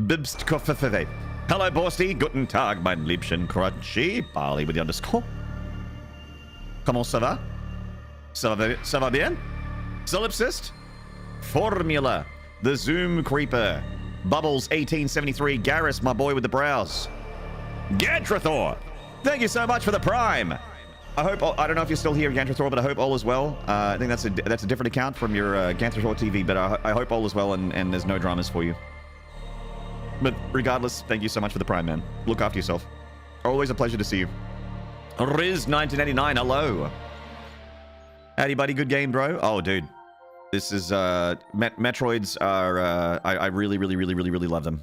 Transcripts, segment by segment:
Bibstkoffe. Hello, Borsti. Guten Tag, mein Liebchen Crunchy. Barley with the underscore. Comment ça va? Ça va bien? Solipsist? Formula. The Zoom Creeper. Bubbles 1873. Garrus, my boy with the brows. Gantrathor. Thank you so much for the prime. I hope, I don't know if you're still here, Gantrathor, but I hope all is well. I think that's a different account from your Gantrathor TV, but I hope all is well and there's no dramas for you. But regardless, thank you so much for the prime, man. Look after yourself. Always a pleasure to see you. Riz1989, hello. Howdy, buddy. Good game, bro. Oh, dude. This is, Metroids are, I really love them.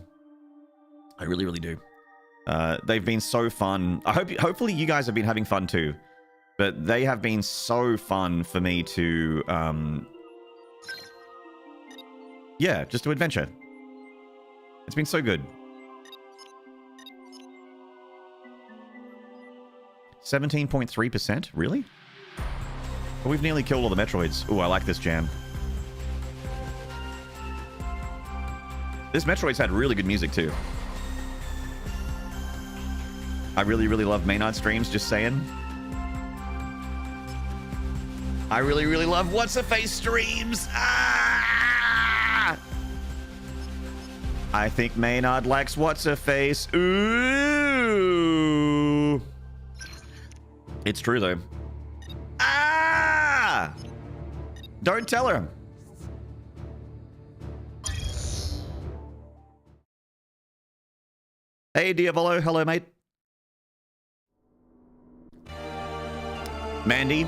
I really do. They've been so fun. Hopefully you guys have been having fun too. But they have been so fun for me to, yeah, just to adventure. It's been so good. 17.3%? Really? But we've nearly killed all the Metroids. Ooh, I like this jam. This Metroid's had really good music too. I really love Maynard streams, just saying. I really love What's-A-Face streams. Ah! I think Maynard likes What's-A-Face. Ooh. It's true though. Ah! Don't tell her. Hey, Diavolo. Hello, mate. Mandy.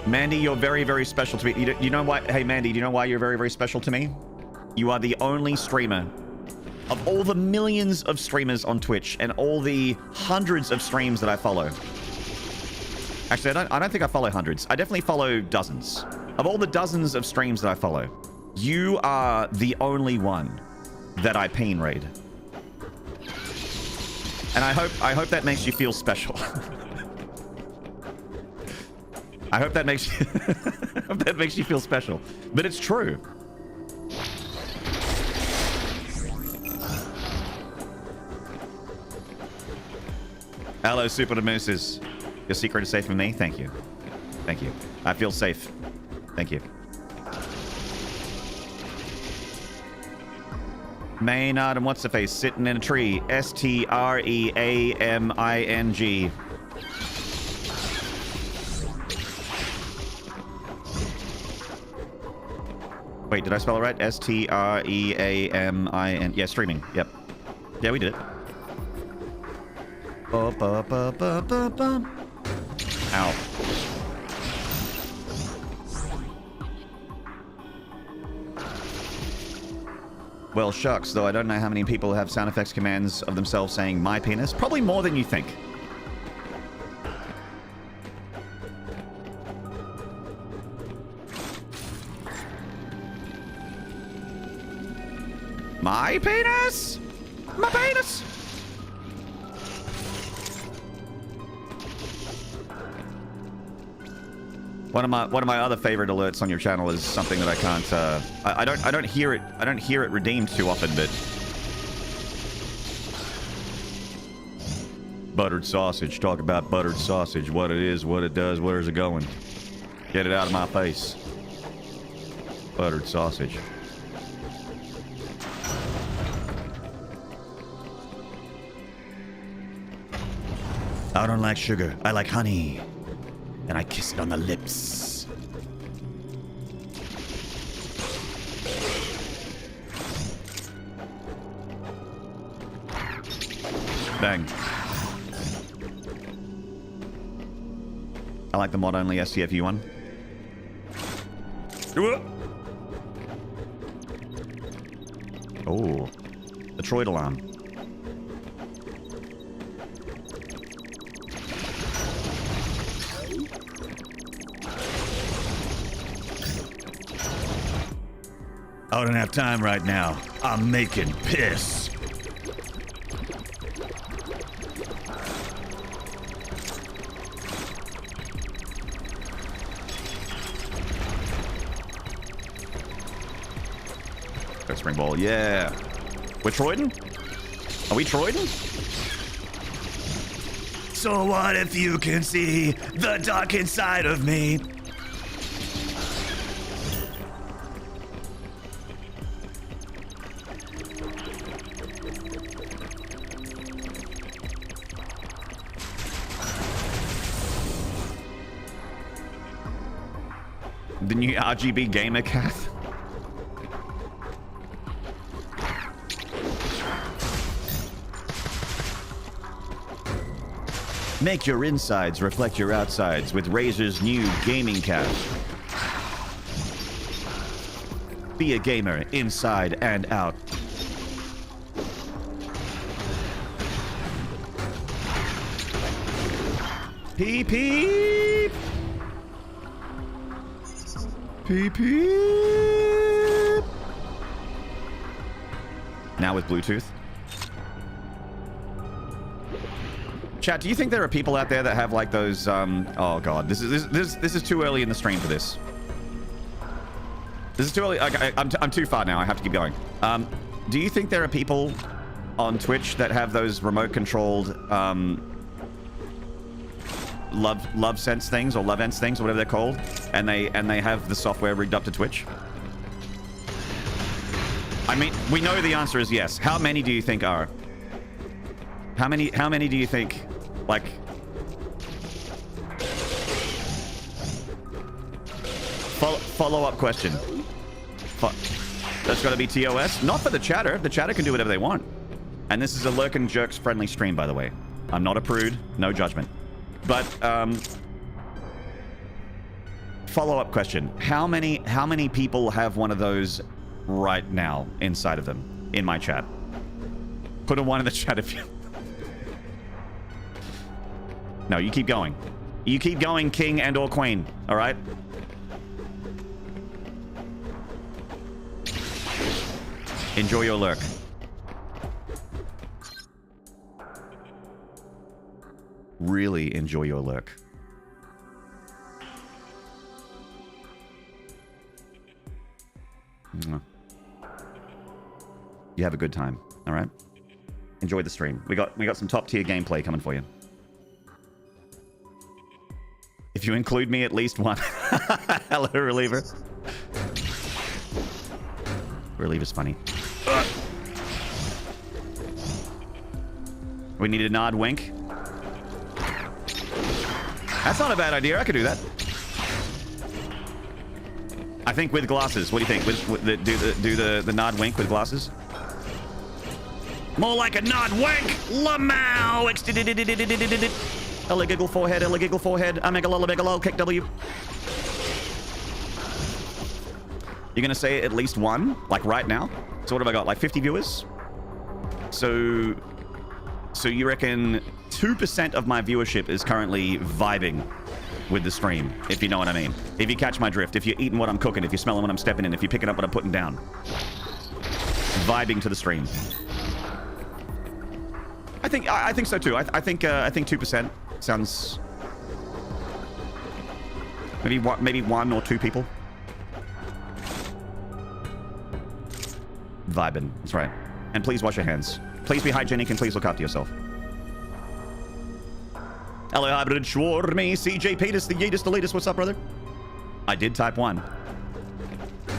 Mandy, you're very special to me. You know why? Hey, Mandy, do you know why you're very special to me? You are the only streamer of all the millions of streamers on Twitch and all the hundreds of streams that I follow. Actually, I don't think I follow hundreds. I definitely follow dozens. Of all the dozens of streams that I follow, you are the only one that I peen raid. And I hope that makes you feel special. I hope that makes you hope that makes you feel special. But it's true. Hello, Super Mooses. Your secret is safe from me? Thank you. Thank you. I feel safe. Thank you. Maynard and What's-A-Face sitting in a tree. S-T-R-E-A-M-I-N-G. Wait, did I spell it right? S-T-R-E-A-M-I-N... Yeah, streaming. Yep. Yeah, we did it. Ow. Well, shucks, though I don't know how many people have sound effects commands of themselves saying my penis. Probably more than you think. My penis? My penis? One of my other favorite alerts on your channel is something that I can't I don't hear it redeemed too often, but buttered sausage. Talk about buttered sausage, what it is, what it does, where's it going? Get it out of my face. Buttered sausage. I don't like sugar. I like honey. And I kiss it on the lips. Bang. I like the mod-only STFU one. Oh. The Metroid alarm. I don't have time right now. I'm making piss. Go spring ball, yeah. We're Troiding? Are we Troiding? So what if you can see the dark inside of me? The new RGB gamer Kath. Make your insides reflect your outsides with Razer's new gaming cap. Be a gamer inside and out. Peep peep. Peep peep. Now with Bluetooth. Chat, do you think there are people out there that have like those oh god, this is too early in the stream for this. This is too early. Okay, I'm too far now. I have to keep going. Do you think there are people on Twitch that have those remote controlled love sense things or love ents things or whatever they're called, and they have the software rigged up to Twitch? I mean, we know the answer is yes. How many do you think are? How many do you think, like... Follow-up question. That's gotta be TOS? Not for the chatter. The chatter can do whatever they want. And this is a Lurk and Jerks friendly stream, by the way. I'm not a prude. No judgment. But, follow-up question. How many people have one of those right now inside of them in my chat? Put a 1 in the chat if you... No, you keep going. You keep going, king and or queen. All right? Enjoy your lurk. Really enjoy your lurk. You have a good time. All right? Enjoy the stream. We got some top tier gameplay coming for you. If you include me, at least one. Hello, Reliever. Reliever's funny. We need a nod wink. That's not a bad idea. I could do that. I think with glasses. What do you think? Do the nod wink with glasses? More like a nod wink. Lamau. Ella giggle forehead, Ella giggle forehead. I make a lulla big lol, kick W. You're gonna say at least one, like right now? So what have I got, like 50 viewers? So you reckon 2% of my viewership is currently vibing with the stream, if you know what I mean. If you catch my drift, if you're eating what I'm cooking, if you're smelling what I'm stepping in, if you're picking up what I'm putting down. Vibing to the stream. I think so too. I think 2%. Sounds maybe 1 or 2 people vibing. That's right. And please wash your hands. Please be hygienic and please look after yourself. Hello, hybrid Schwarmy, CJ Peters, the Yeetus, the latest. What's up, brother? I did type 1.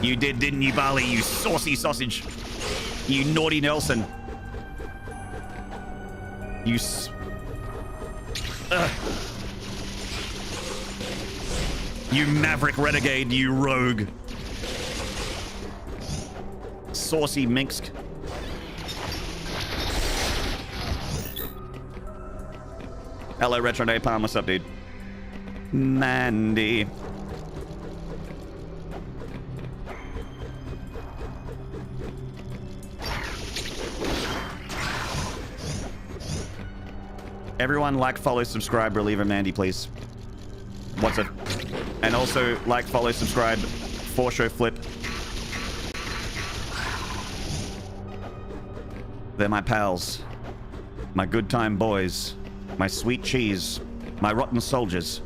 You did, didn't you, Bali? You saucy sausage. You naughty Nelson. You. You maverick renegade, you rogue. Saucy Minsk. Hello, Retro Napalm. What's up, dude? Mandy. Everyone like, follow, subscribe, Reliever Mandy, please. What's up? And also like, follow, subscribe, For Show Flip. They're my pals. My good time boys. My sweet cheese. My rotten soldiers.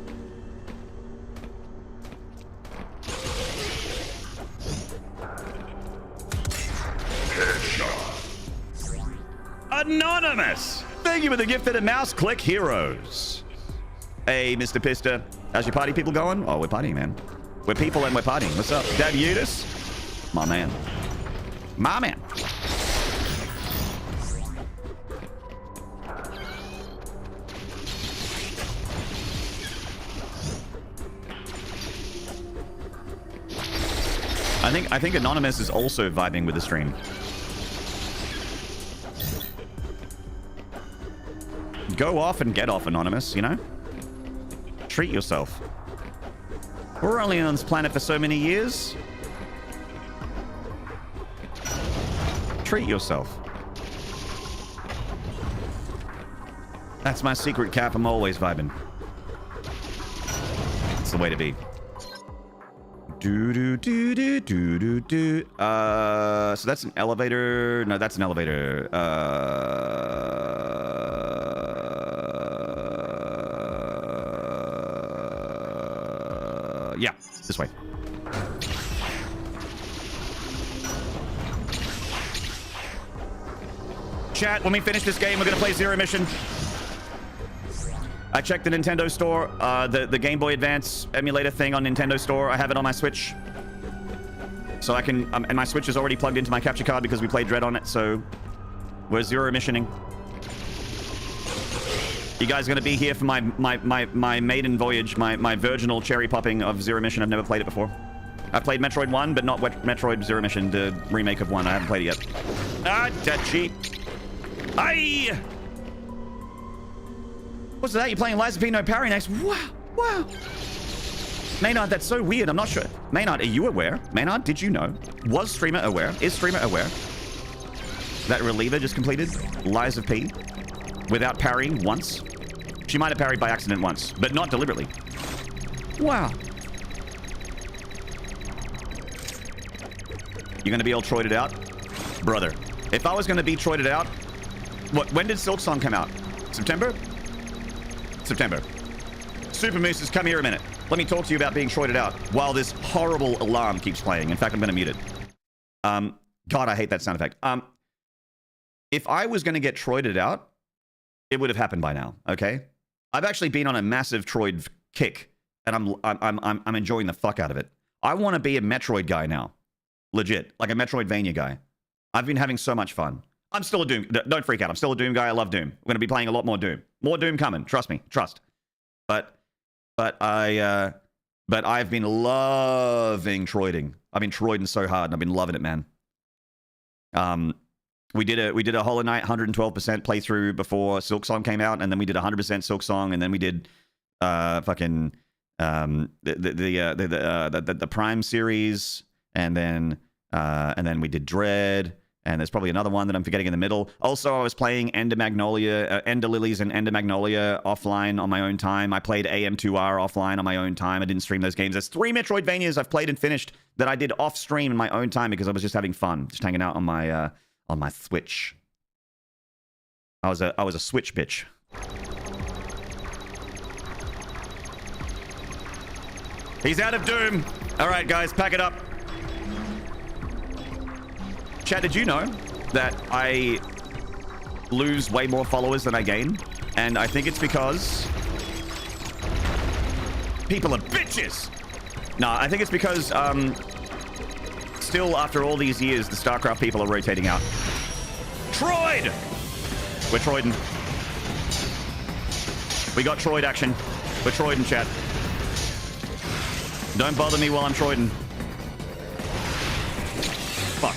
Anonymous! Thank you for the gifted mouse click heroes. Hey, Mr. Pista. How's your party people going? Oh, we're partying, man. We're people and we're partying. What's up? Dad Udis? My man. My man. I think Anonymous is also vibing with the stream. Go off and get off, Anonymous, you know? Treat yourself. We're only on this planet for so many years. Treat yourself. That's my secret cap. I'm always vibing. It's the way to be. Do do do do do do do. So that's an elevator. No, that's an elevator. Yeah, this way. Chat, when we finish this game, we're gonna play Zero Mission. I checked the Nintendo store, the Game Boy Advance emulator thing on Nintendo store. I have it on my Switch. So I can, and my Switch is already plugged into my capture card because we played Dread on it, so we're Zero Missioning. You guys gonna be here for my maiden voyage, my virginal cherry popping of Zero Mission. I've never played it before. I've played Metroid 1, but not Metroid Zero Mission, the remake of 1. I haven't played it yet. Ah, touchy. Aye! What's that? You're playing Liza P. No Parry next? Wow, wow. Maynard, that's so weird. I'm not sure. Maynard, are you aware? Maynard, did you know? Was streamer aware? Is streamer aware that Reliever just completed Liza P without parrying once? She might have parried by accident once, but not deliberately. Wow. You're going to be all Troided out? Brother, if I was going to be Troided out... when did Silk Song come out? September? September. Super Mooses, come here a minute. Let me talk to you about being Troided out while this horrible alarm keeps playing. In fact, I'm going to mute it. God, I hate that sound effect. If I was going to get Troided out, it would have happened by now, okay? I've actually been on a massive Troid kick, and I'm enjoying the fuck out of it. I want to be a Metroid guy now. Legit. Like a Metroidvania guy. I've been having so much fun. I'm still a Doom. Don't freak out. I'm still a Doom guy. I love Doom. We're going to be playing a lot more Doom. More Doom coming. Trust me. Trust. But I've been loving Troiding. I've been Troiding so hard, and I've been loving it, man. We did a Hollow Knight 112% playthrough before Silk Song came out, and then we did 100% Silk Song, and then we did fucking the Prime series, and then we did Dread. And there's probably another one that I'm forgetting in the middle. Also, I was playing Ender Lilies and Ender Magnolia offline on my own time. I played AM2R offline on my own time. I didn't stream those games. There's 3 Metroidvanias I've played and finished that I did off stream in my own time because I was just having fun, just hanging out on my Switch. I was a Switch bitch. He's out of Doom. All right, guys, pack it up. Chat, did you know that I lose way more followers than I gain? And I think it's because people are bitches. No, I think it's because still after all these years, the StarCraft people are rotating out. Troid! We're Troiding. We got Troid action. We're Troiding, chat. Don't bother me while I'm Troiding. Fuck.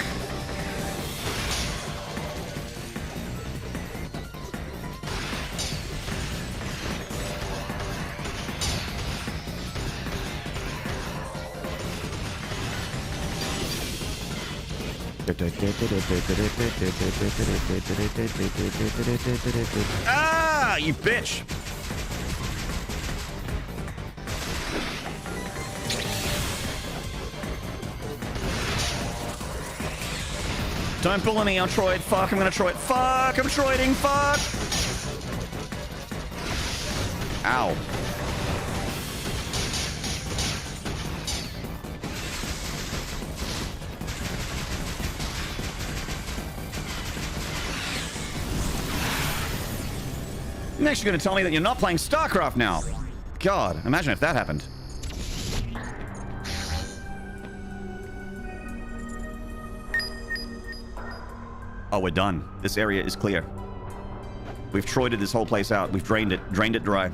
Ah, you bitch! Don't bully me, I'm Troid. Fuck, I'm gonna Troid. Fuck, I'm Troiding. Fuck! Ow. Next, you're gonna tell me that you're not playing StarCraft now. God, imagine if that happened. Oh, we're done. This area is clear. We've Troided this whole place out. We've drained it dry.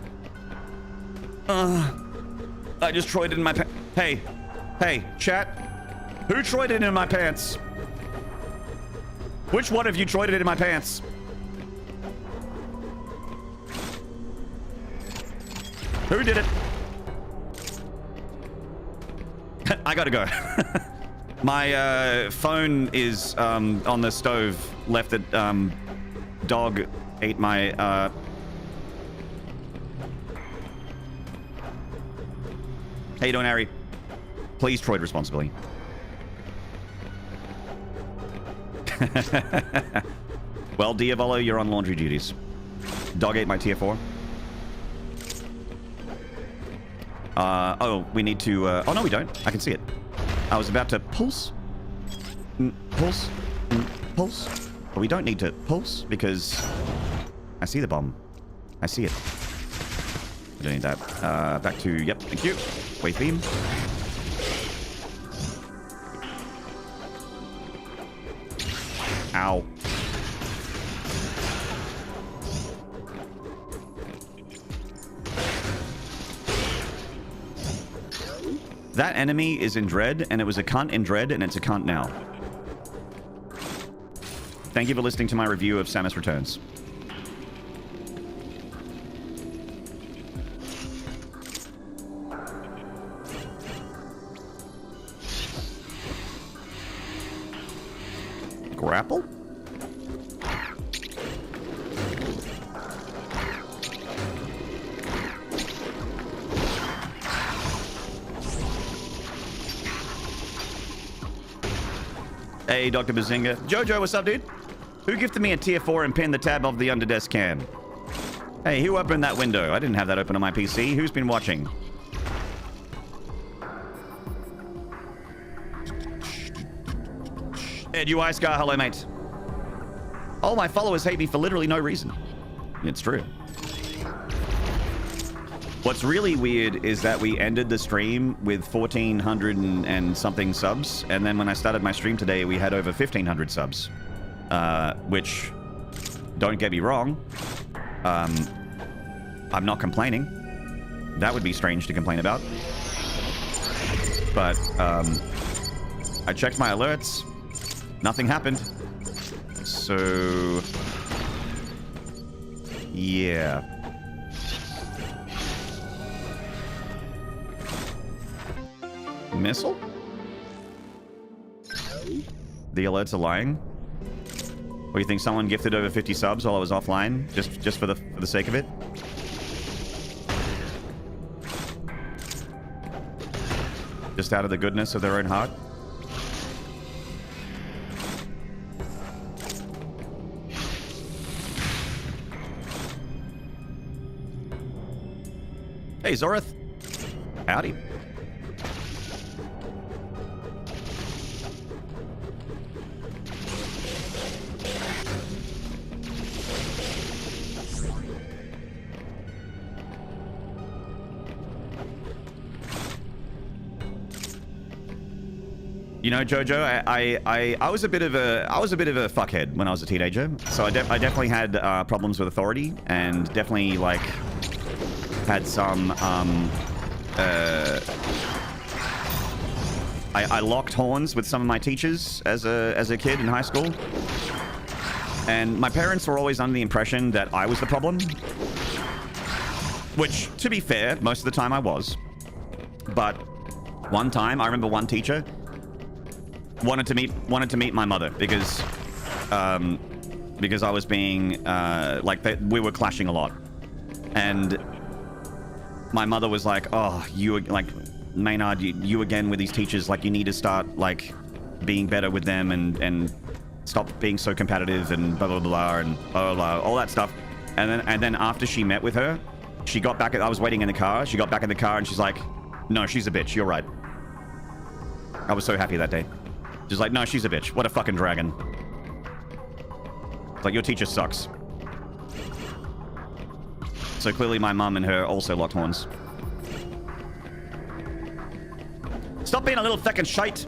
I just Troided in my pants. Hey, chat. Who Troided in my pants? Which one of you Troided in my pants? Who did it? I gotta go. My phone is on the stove. Left it. Dog ate my. How you doing, Harry? Please Troid responsibly. Well, Diavolo, you're on laundry duties. Dog ate my tier 4. Oh, we need to... oh, no, we don't. I can see it. I was about to pulse. Pulse. Pulse. But we don't need to pulse because I see the bomb. I see it. I don't need that. Back to... Yep, thank you. Wave beam. Ow. That enemy is in Dread, and it was a cunt in Dread, and it's a cunt now. Thank you for listening to my review of Samus Returns. Grapple? Hey, Dr. Bazinga. Jojo, what's up, dude? Who gifted me a tier 4 and pinned the tab of the Underdesk cam? Hey, who opened that window? I didn't have that open on my PC. Who's been watching? Ed, you Ice Scar, hello, mate. All my followers hate me for literally no reason. It's true. What's really weird is that we ended the stream with 1,400 and something subs, and then when I started my stream today, we had over 1,500 subs. Which, don't get me wrong, I'm not complaining. That would be strange to complain about. But, I checked my alerts. Nothing happened. So... yeah. Missile? The alerts are lying? Or you think someone gifted over 50 subs while I was offline? Just for the sake of it? Just out of the goodness of their own heart? Hey, Zorith. Howdy. You know, Jojo, I was a bit of a fuckhead when I was a teenager. So I definitely had problems with authority, and definitely like had some I locked horns with some of my teachers as a kid in high school, and my parents were always under the impression that I was the problem, which, to be fair, most of the time I was. But one time, I remember one teacher wanted to meet my mother because I was being we were clashing a lot, and my mother was like, "Oh, you like Maynard, you again with these teachers, like you need to start like being better with them and stop being so competitive and blah blah blah and blah blah, blah all that stuff." And then after she met with her, she got back. I was waiting in the car. She got back in the car and she's like, "No, she's a bitch. You're right." I was so happy that day. She's like, "No, she's a bitch. What a fucking dragon." It's like, your teacher sucks. So clearly my mum and her also locked horns. Stop being a little feckin' shite.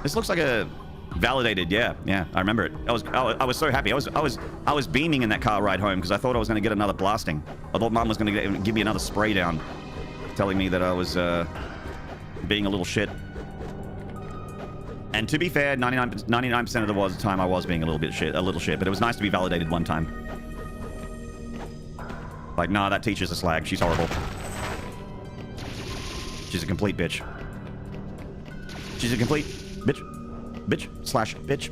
This looks like a validated, yeah, I remember it. I was so happy. I was beaming in that car ride home because I thought I was going to get another blasting. I thought Mum was going to give me another spray down, telling me that I was being a little shit. And to be fair, 99% of the time I was being a little shit, but it was nice to be validated one time. Like, nah, that teacher's a slag. She's horrible. She's a complete bitch. She's a complete bitch. Bitch.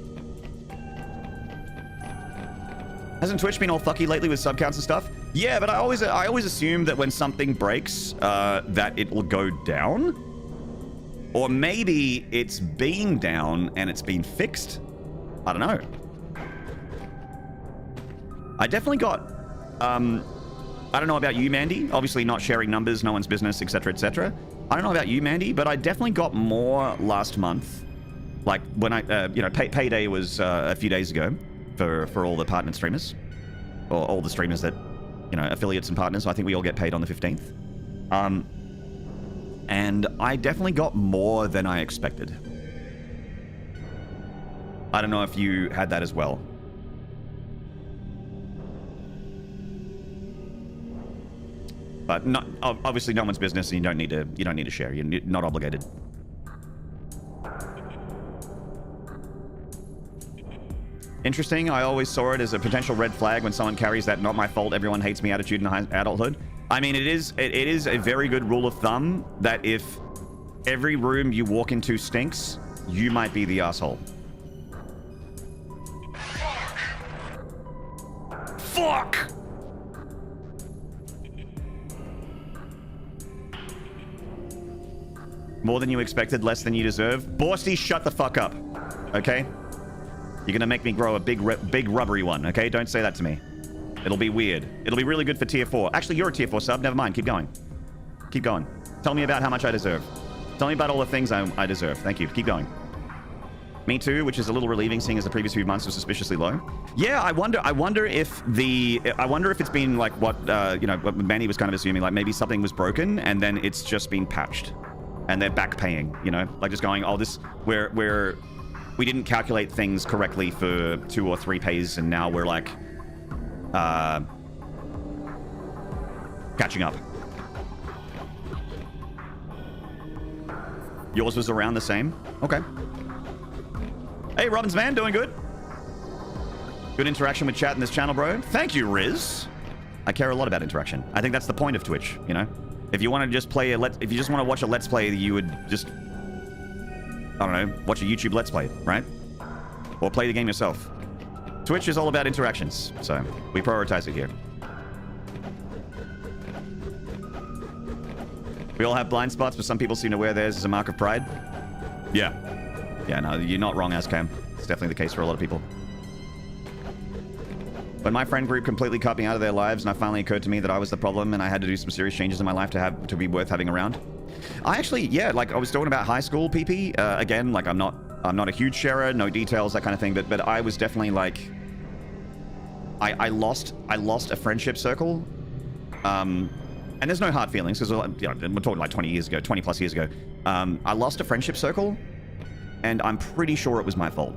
Hasn't Twitch been all fucky lately with sub counts and stuff? Yeah, but I always assume that when something breaks, that it will go down. Or maybe it's been down and it's been fixed. I don't know. I definitely got, I don't know about you, Mandy. Obviously not sharing numbers, no one's business, etc., etc. I don't know about you, Mandy, but I definitely got more last month. Like when I, you know, payday was a few days ago for all the partner streamers, or all the streamers that, you know, affiliates and partners. I think we all get paid on the 15th. And I definitely got more than I expected. I don't know if you had that as well. But not obviously no one's business, and you don't need to share. You're not obligated. Interesting. I always saw it as a potential red flag when someone carries that "not my fault, everyone hates me" attitude in adulthood. I mean, it is a very good rule of thumb that if every room you walk into stinks, you might be the asshole. Fuck! More than you expected, less than you deserve. Borsty, shut the fuck up. Okay? You're gonna make me grow a big rubbery one, okay? Don't say that to me. It'll be weird. It'll be really good for tier 4. Actually, you're a tier 4 sub. Never mind. Keep going. Keep going. Tell me about how much I deserve. Tell me about all the things I deserve. Thank you. Keep going. Me too, which is a little relieving, seeing as the previous few months were suspiciously low. Yeah, I wonder if it's been like what you know, what Manny was kind of assuming, like maybe something was broken and then it's just been patched, and they're back paying. You know, like just going, oh, this we didn't calculate things correctly for 2 or 3 pays, and now we're like catching up. Yours was around the same? Okay. Hey, Robbins man, doing good? Good interaction with chat in this channel, bro. Thank you, Riz. I care a lot about interaction. I think that's the point of Twitch, you know? If you want to just play if you just want to watch a Let's Play, you would just, I don't know, watch a YouTube Let's Play, right? Or play the game yourself. Twitch is all about interactions, so we prioritize it here. We all have blind spots, but some people seem to wear theirs as a mark of pride. Yeah. Yeah, no, you're not wrong, Ascam. It's definitely the case for a lot of people. When my friend group completely cut me out of their lives, and it finally occurred to me that I was the problem, and I had to do some serious changes in my life to be worth having around. I actually, yeah, like I was talking about high school, PP. Again, like I'm not a huge sharer, no details, that kind of thing. But I was definitely like, I lost a friendship circle. And there's no hard feelings because, you know, we're talking like 20 plus years ago. I lost a friendship circle, and I'm pretty sure it was my fault.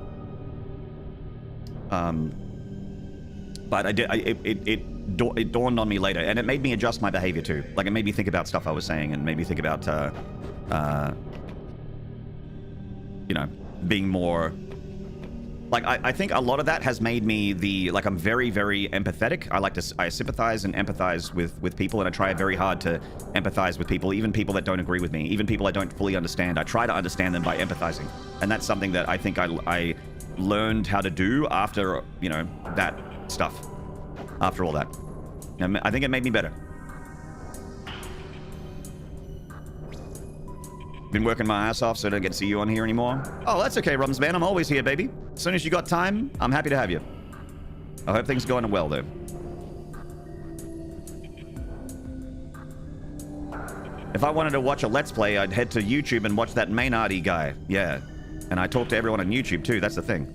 But it dawned on me later, and it made me adjust my behavior too. Like it made me think about stuff I was saying, and made me think about, you know, being more. Like I think a lot of that has made me I'm very, very empathetic. I sympathize and empathize with people, and I try very hard to empathize with people, even people that don't agree with me, even people I don't fully understand. I try to understand them by empathizing, and that's something that I think I learned how to do after, you know, that stuff. After all that, and I think it made me better. Been working my ass off, so I don't get to see you on here anymore. Oh, that's okay, Rums man. I'm always here, baby. As soon as you got time, I'm happy to have you. I hope things are going well, though. If I wanted to watch a Let's Play, I'd head to YouTube and watch that Maynardy guy. Yeah. And I talk to everyone on YouTube, too. That's the thing.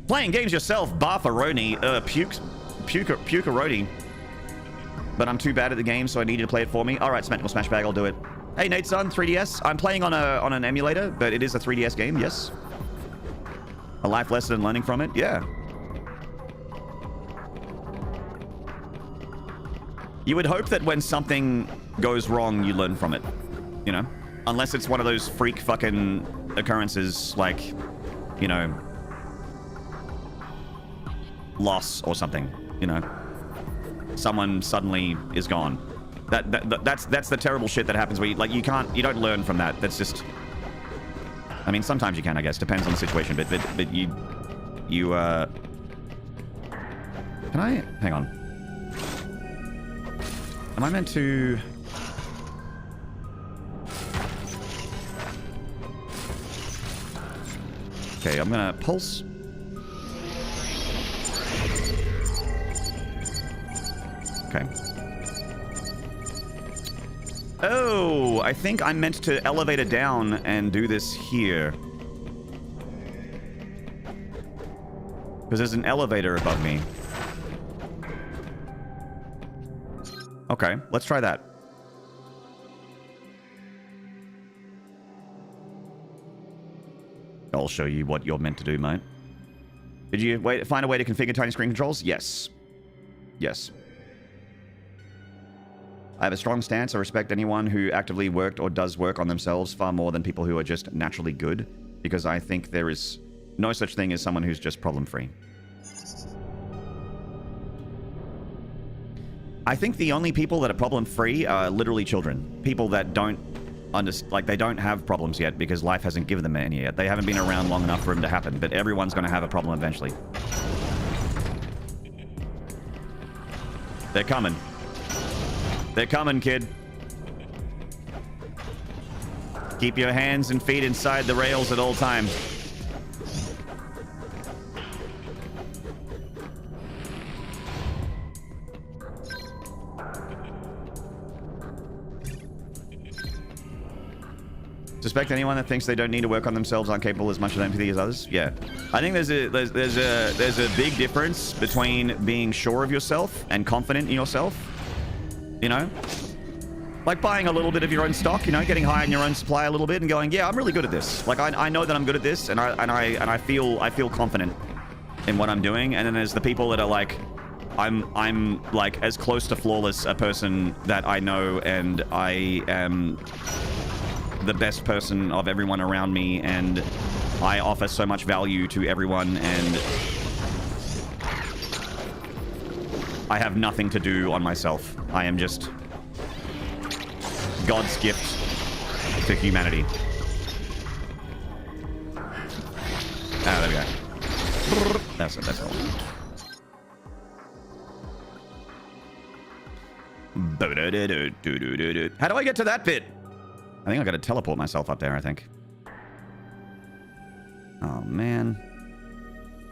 Playing games yourself, Barfaroni, pukes. Pukerodi. But I'm too bad at the game, so I need you to play it for me. All right, Smash Bag, I'll do it. Hey, Nate son, 3DS. I'm playing on an emulator, but it is a 3DS game, yes. A life lesson and learning from it, yeah. You would hope that when something goes wrong, you learn from it, you know? Unless it's one of those freak fucking occurrences like, you know, loss or something, you know? Someone suddenly is gone. That's the terrible shit that happens where you don't learn from that. That's just, I mean, sometimes you can, I guess, depends on the situation, but you can I hang on, am I meant to okay, I'm gonna pulse. Okay. Oh, I think I'm meant to elevate it down and do this here. Because there's an elevator above me. Okay, let's try that. I'll show you what you're meant to do, mate. Did you find a way to configure tiny screen controls? Yes. Yes. I have a strong stance. I respect anyone who actively worked or does work on themselves far more than people who are just naturally good, because I think there is no such thing as someone who's just problem-free. I think the only people that are problem-free are literally children. People that don't they don't have problems yet because life hasn't given them any yet. They haven't been around long enough for them to happen, but everyone's going to have a problem eventually. They're coming. They're coming, kid. Keep your hands and feet inside the rails at all times. Suspect anyone that thinks they don't need to work on themselves aren't capable as much of empathy as others? Yeah. I think there's a big difference between being sure of yourself and confident in yourself. You know? Like buying a little bit of your own stock, you know, getting high in your own supply a little bit and going, yeah, I'm really good at this. Like I know that I'm good at this and I feel confident in what I'm doing. And then there's the people that are like, I'm like as close to flawless a person that I know, and I am the best person of everyone around me, and I offer so much value to everyone, and I have nothing to do on myself. I am just God's gift to humanity. Ah, there we go. That's all. How do I get to that bit? I think I gotta teleport myself up there, I think. Oh, man.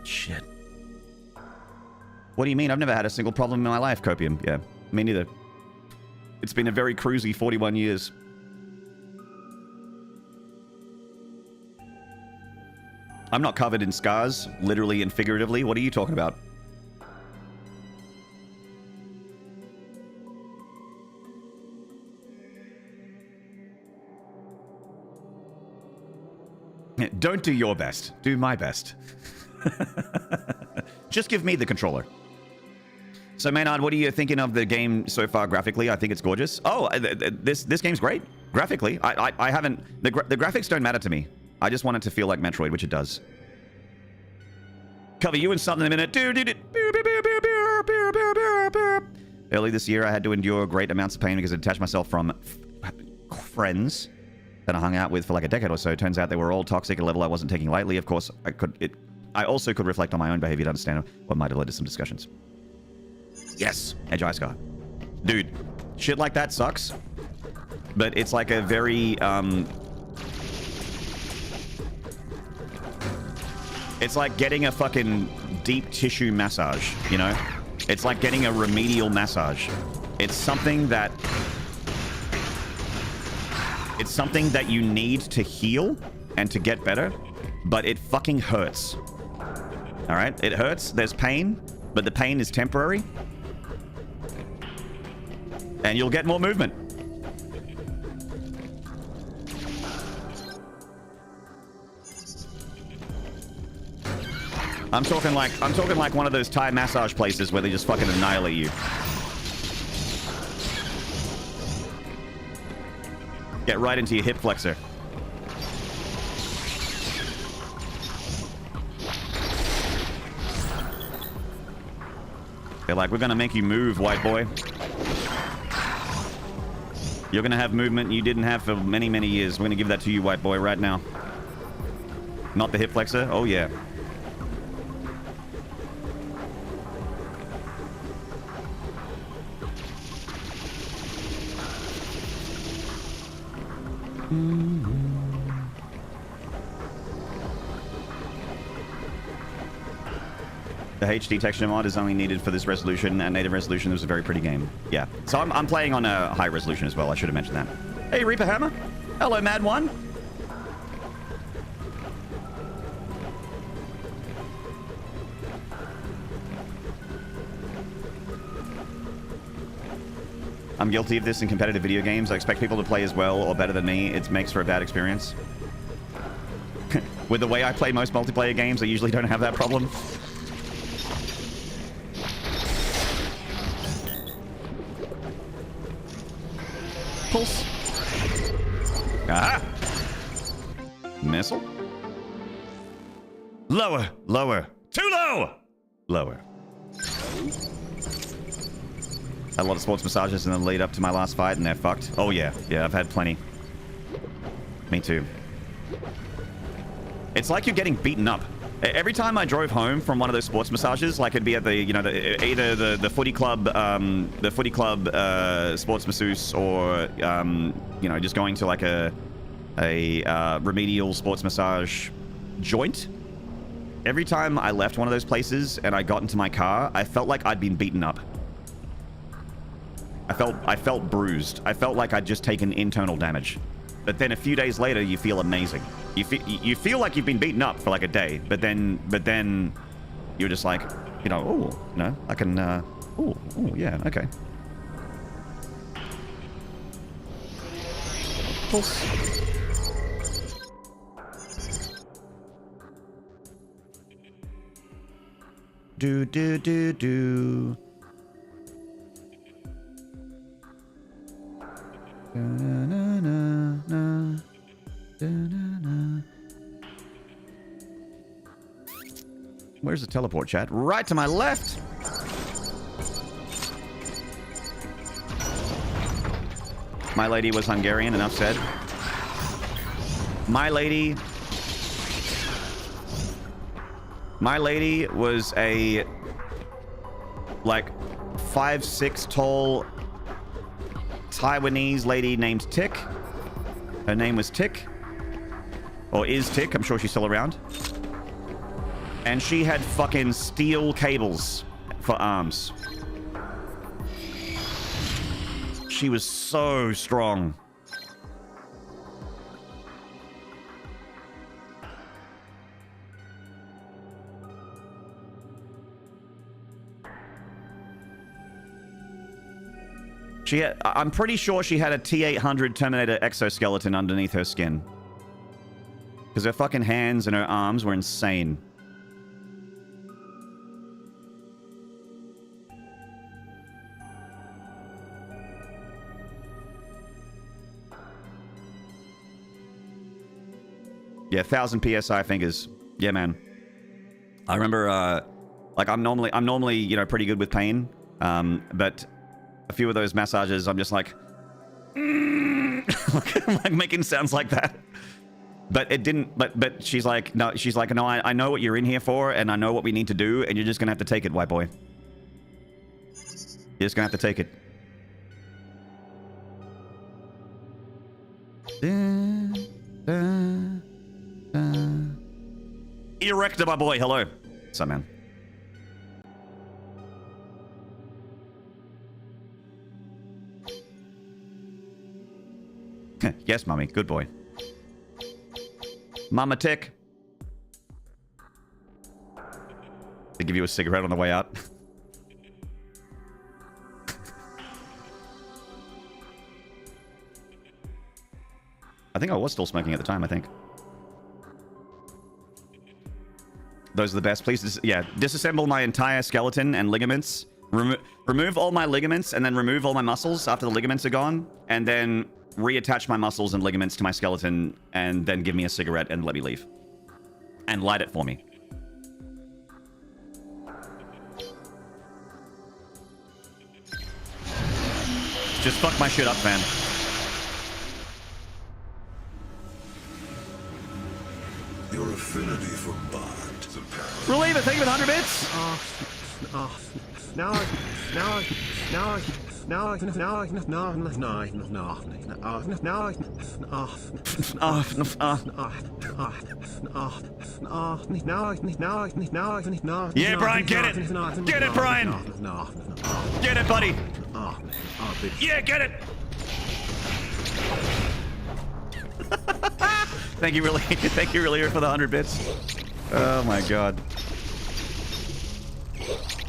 Shit. What do you mean? I've never had a single problem in my life, Copium. Yeah, me neither. It's been a very cruisy 41 years. I'm not covered in scars, literally and figuratively. What are you talking about? Don't do your best. Do my best. Just give me the controller. So, Maynard, what are you thinking of the game so far graphically? I think it's gorgeous. Oh, this game's great. Graphically, I haven't... The graphics don't matter to me. I just want it to feel like Metroid, which it does. Cover you in something in a minute. Early this year, I had to endure great amounts of pain because I detached myself from friends that I hung out with for like a decade or so. Turns out they were all toxic at a level I wasn't taking lightly. Of course, I also could reflect on my own behavior to understand what might have led to some discussions. Yes, Edge Eye Scar. Dude, shit like that sucks. But it's like a very, it's like getting a fucking deep tissue massage, you know? It's like getting a remedial massage. It's something that... It's something that you need to heal and to get better, but it fucking hurts. All right? It hurts. There's pain. but the pain is temporary. And you'll get more movement. I'm talking like one of those Thai massage places where they just fucking annihilate you. Get right into your hip flexor. They're like, we're gonna make you move, white boy. You're gonna have movement you didn't have for many, many years. We're gonna give that to you, white boy, right now. Not the hip flexor? Oh, yeah. The HD texture mod is only needed for this resolution, and native resolution is a very pretty game. Yeah. So I'm playing on a high resolution as well. I should have mentioned that. Hey, Reaper Hammer. Hello, Mad One. I'm guilty of this in competitive video games. I expect people to play as well or better than me. It makes for a bad experience. With the way I play most multiplayer games, I usually don't have that problem. Pulse. Aha! Missile. Lower. Lower. Too low! Lower. Had a lot of sports massages in the lead up to my last fight, and they're fucked. Oh, yeah. Yeah, I've had plenty. Me too. It's like you're getting beaten up. Every time I drove home from one of those sports massages, like it'd be at the, you know, either the footy club sports masseuse, or you know, just going to like a remedial sports massage joint. Every time I left one of those places and I got into my car, I felt like I'd been beaten up. I felt bruised. I felt like I'd just taken internal damage. But then a few days later, you feel amazing. You feel like you've been beaten up for like a day, but then you're just like, you know, oh, no, I can, oh, yeah, okay. Pulse. Do. Where's the teleport, chat? Right to my left! My lady was Hungarian, enough said. My lady was a, like, 5'6" tall Taiwanese lady named Tick. Her name was Tick. Or is Tick. I'm sure she's still around. And she had fucking steel cables for arms. She was so strong. I'm pretty sure she had a T-800 Terminator exoskeleton underneath her skin. Because her fucking hands and her arms were insane. Yeah, 1,000 PSI fingers. Yeah, man. I remember, like, I'm normally, you know, pretty good with pain. But a few of those massages, I'm just like, like making sounds like that. But it didn't, but she's like, no, I know what you're in here for, and I know what we need to do, and you're just gonna have to take it, white boy. You're just gonna have to take it. Erector, my boy, hello. What's up, man? Yes, mommy. Good boy. Mama Tick. They give you a cigarette on the way out. think I was still smoking at the time, I think. Those are the best. Please, yeah, disassemble my entire skeleton and ligaments. Remove all my ligaments and then remove all my muscles after the ligaments are gone. And then reattach my muscles and ligaments to my skeleton and then give me a cigarette and let me leave. And light it for me. Just fuck my shit up, man. Your affinity for bards apparent. Reliever, thank you for 100 bits. Yeah, Brian, get it. Get it, Brian. Get it, buddy. Yeah, get it. Thank you, really. Thank you, really, for the 100 bits. Oh my god.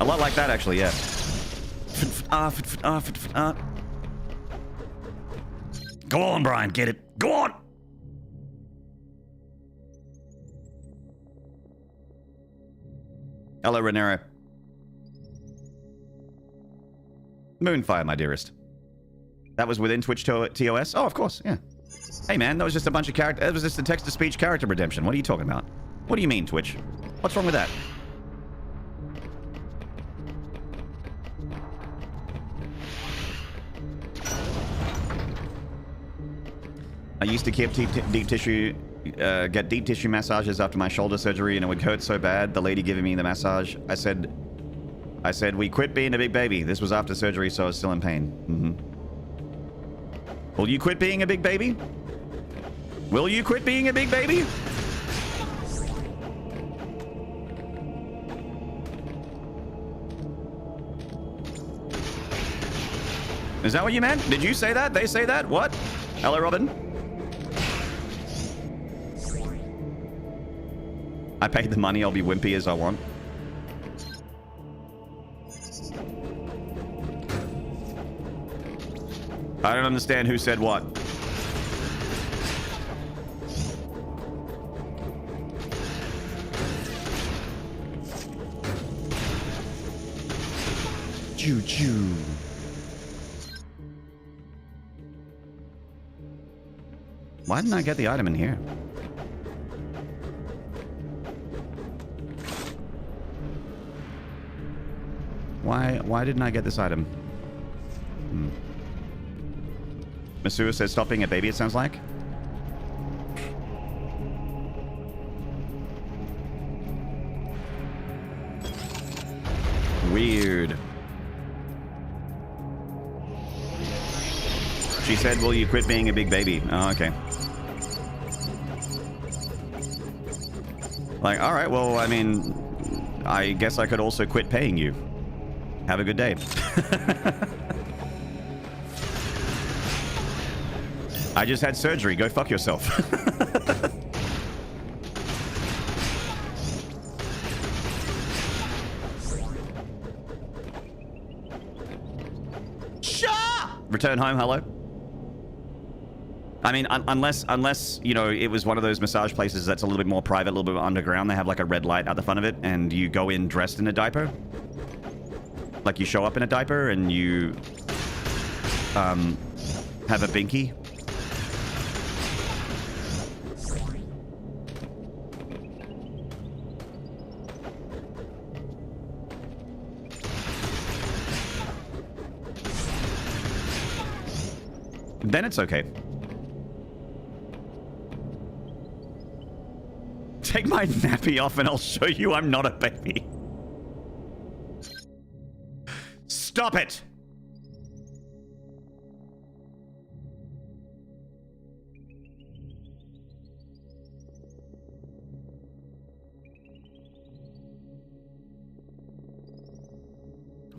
A lot like that, actually. Yeah. Go on, Brian. Get it. Go on. Hello, Renero. Moonfire, my dearest. That was within Twitch TOS? Oh, of course, yeah. Hey, man, that was just a bunch of character. That was just a text-to-speech character redemption. What are you talking about? What do you mean, Twitch? What's wrong with that? I used to keep deep tissue, get deep tissue massages after my shoulder surgery, and it would hurt so bad. The lady giving me the massage, I said, we quit being a big baby. This was after surgery, so I was still in pain. Will you quit being a big baby? Will you quit being a big baby? Is that what you meant? Did you say that? They say that? What? Hello, Robin. I paid the money. I'll be wimpy as I want. I don't understand who said what. Choo-choo. Why didn't I get the item in here? Why didn't I get this item? Masua says, stop being a baby, it sounds like. Weird. She said, will you quit being a big baby? Oh, okay. Like, alright, well, I mean, I guess I could also quit paying you. Have a good day. I just had surgery. Go fuck yourself. Return home, hello. I mean, unless, you know, it was one of those massage places that's a little bit more private, a little bit underground. They have like a red light out the front of it, and you go in dressed in a diaper. Like you show up in a diaper and you have a binky. Then it's okay. Take my nappy off and I'll show you I'm not a baby. Stop it!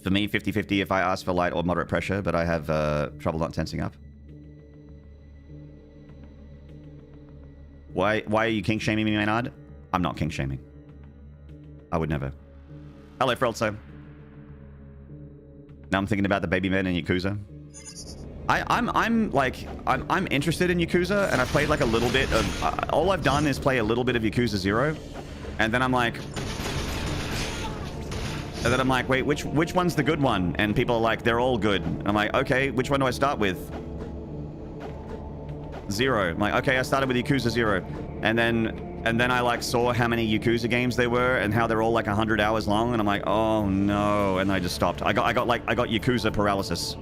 For me, 50-50 if I ask for light or moderate pressure, but I have trouble not tensing up. Why are you kink shaming me, Maynard? I'm not kink shaming. I would never. Hello, Frelso. Now I'm thinking about the baby men in Yakuza. I'm interested in Yakuza, and I've played like a little bit of. All I've done is play a little bit of Yakuza 0, and then I'm like, wait, which one's the good one? And people are like, they're all good. And I'm like, okay, which one do I start with? 0. I'm like, okay, I started with Yakuza 0, and then I like saw how many Yakuza games there were and how they're all like 100 hours long, and I'm like, oh no, and I just stopped. I got Yakuza paralysis.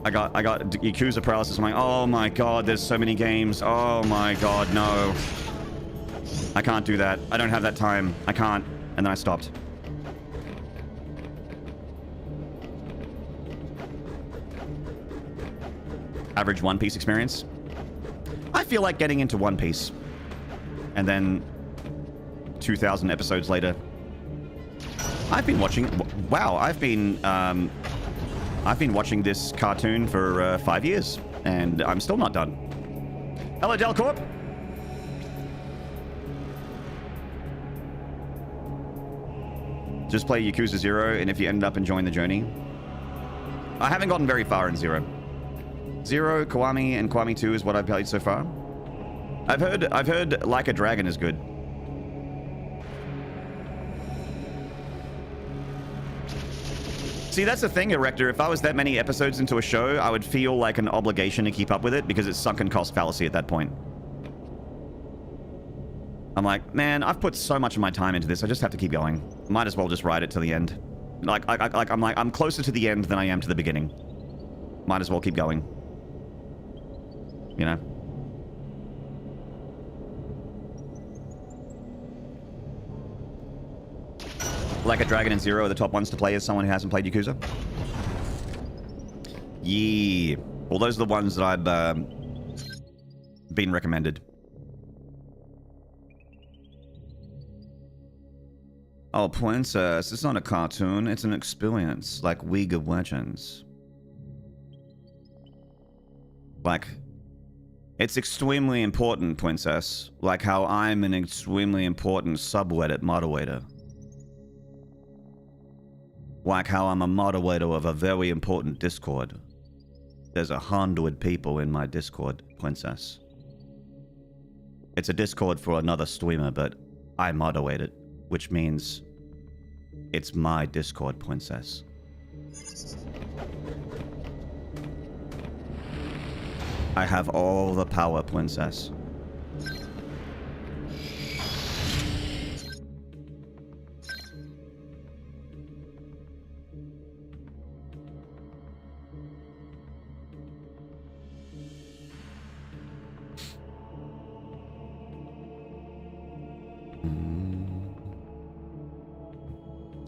I got Yakuza paralysis. I'm like, oh my god, there's so many games. Oh my god, no. I can't do that. I don't have that time. I can't. And then I stopped. Average One Piece experience. I feel like getting into One Piece. And then 2,000 episodes later. I've been watching... Wow, I've been watching this cartoon for 5 years, and I'm still not done. Hello, Delcorp. Just play Yakuza 0, and if you end up enjoying the journey. I haven't gotten very far in 0. 0, Kiwami, and Kiwami 2 is what I've played so far. I've heard Like a Dragon is good. See, that's the thing, Erector. If I was that many episodes into a show, I would feel like an obligation to keep up with it because it's sunken cost fallacy at that point. I'm like, man, I've put so much of my time into this. I just have to keep going. Might as well just ride it to the end. I'm closer to the end than I am to the beginning. Might as well keep going. You know? Like a Dragon and 0 are the top ones to play as someone who hasn't played Yakuza. Yeah. Well, those are the ones that I've been recommended. Oh, Princess, it's not a cartoon. It's an experience, like League of Legends. Like, it's extremely important, Princess. Like how I'm an extremely important subreddit moderator. Like how I'm a moderator of a very important Discord. There's 100 people in my Discord, Princess. It's a Discord for another streamer, but I moderate it, which means it's my Discord, Princess. I have all the power, Princess.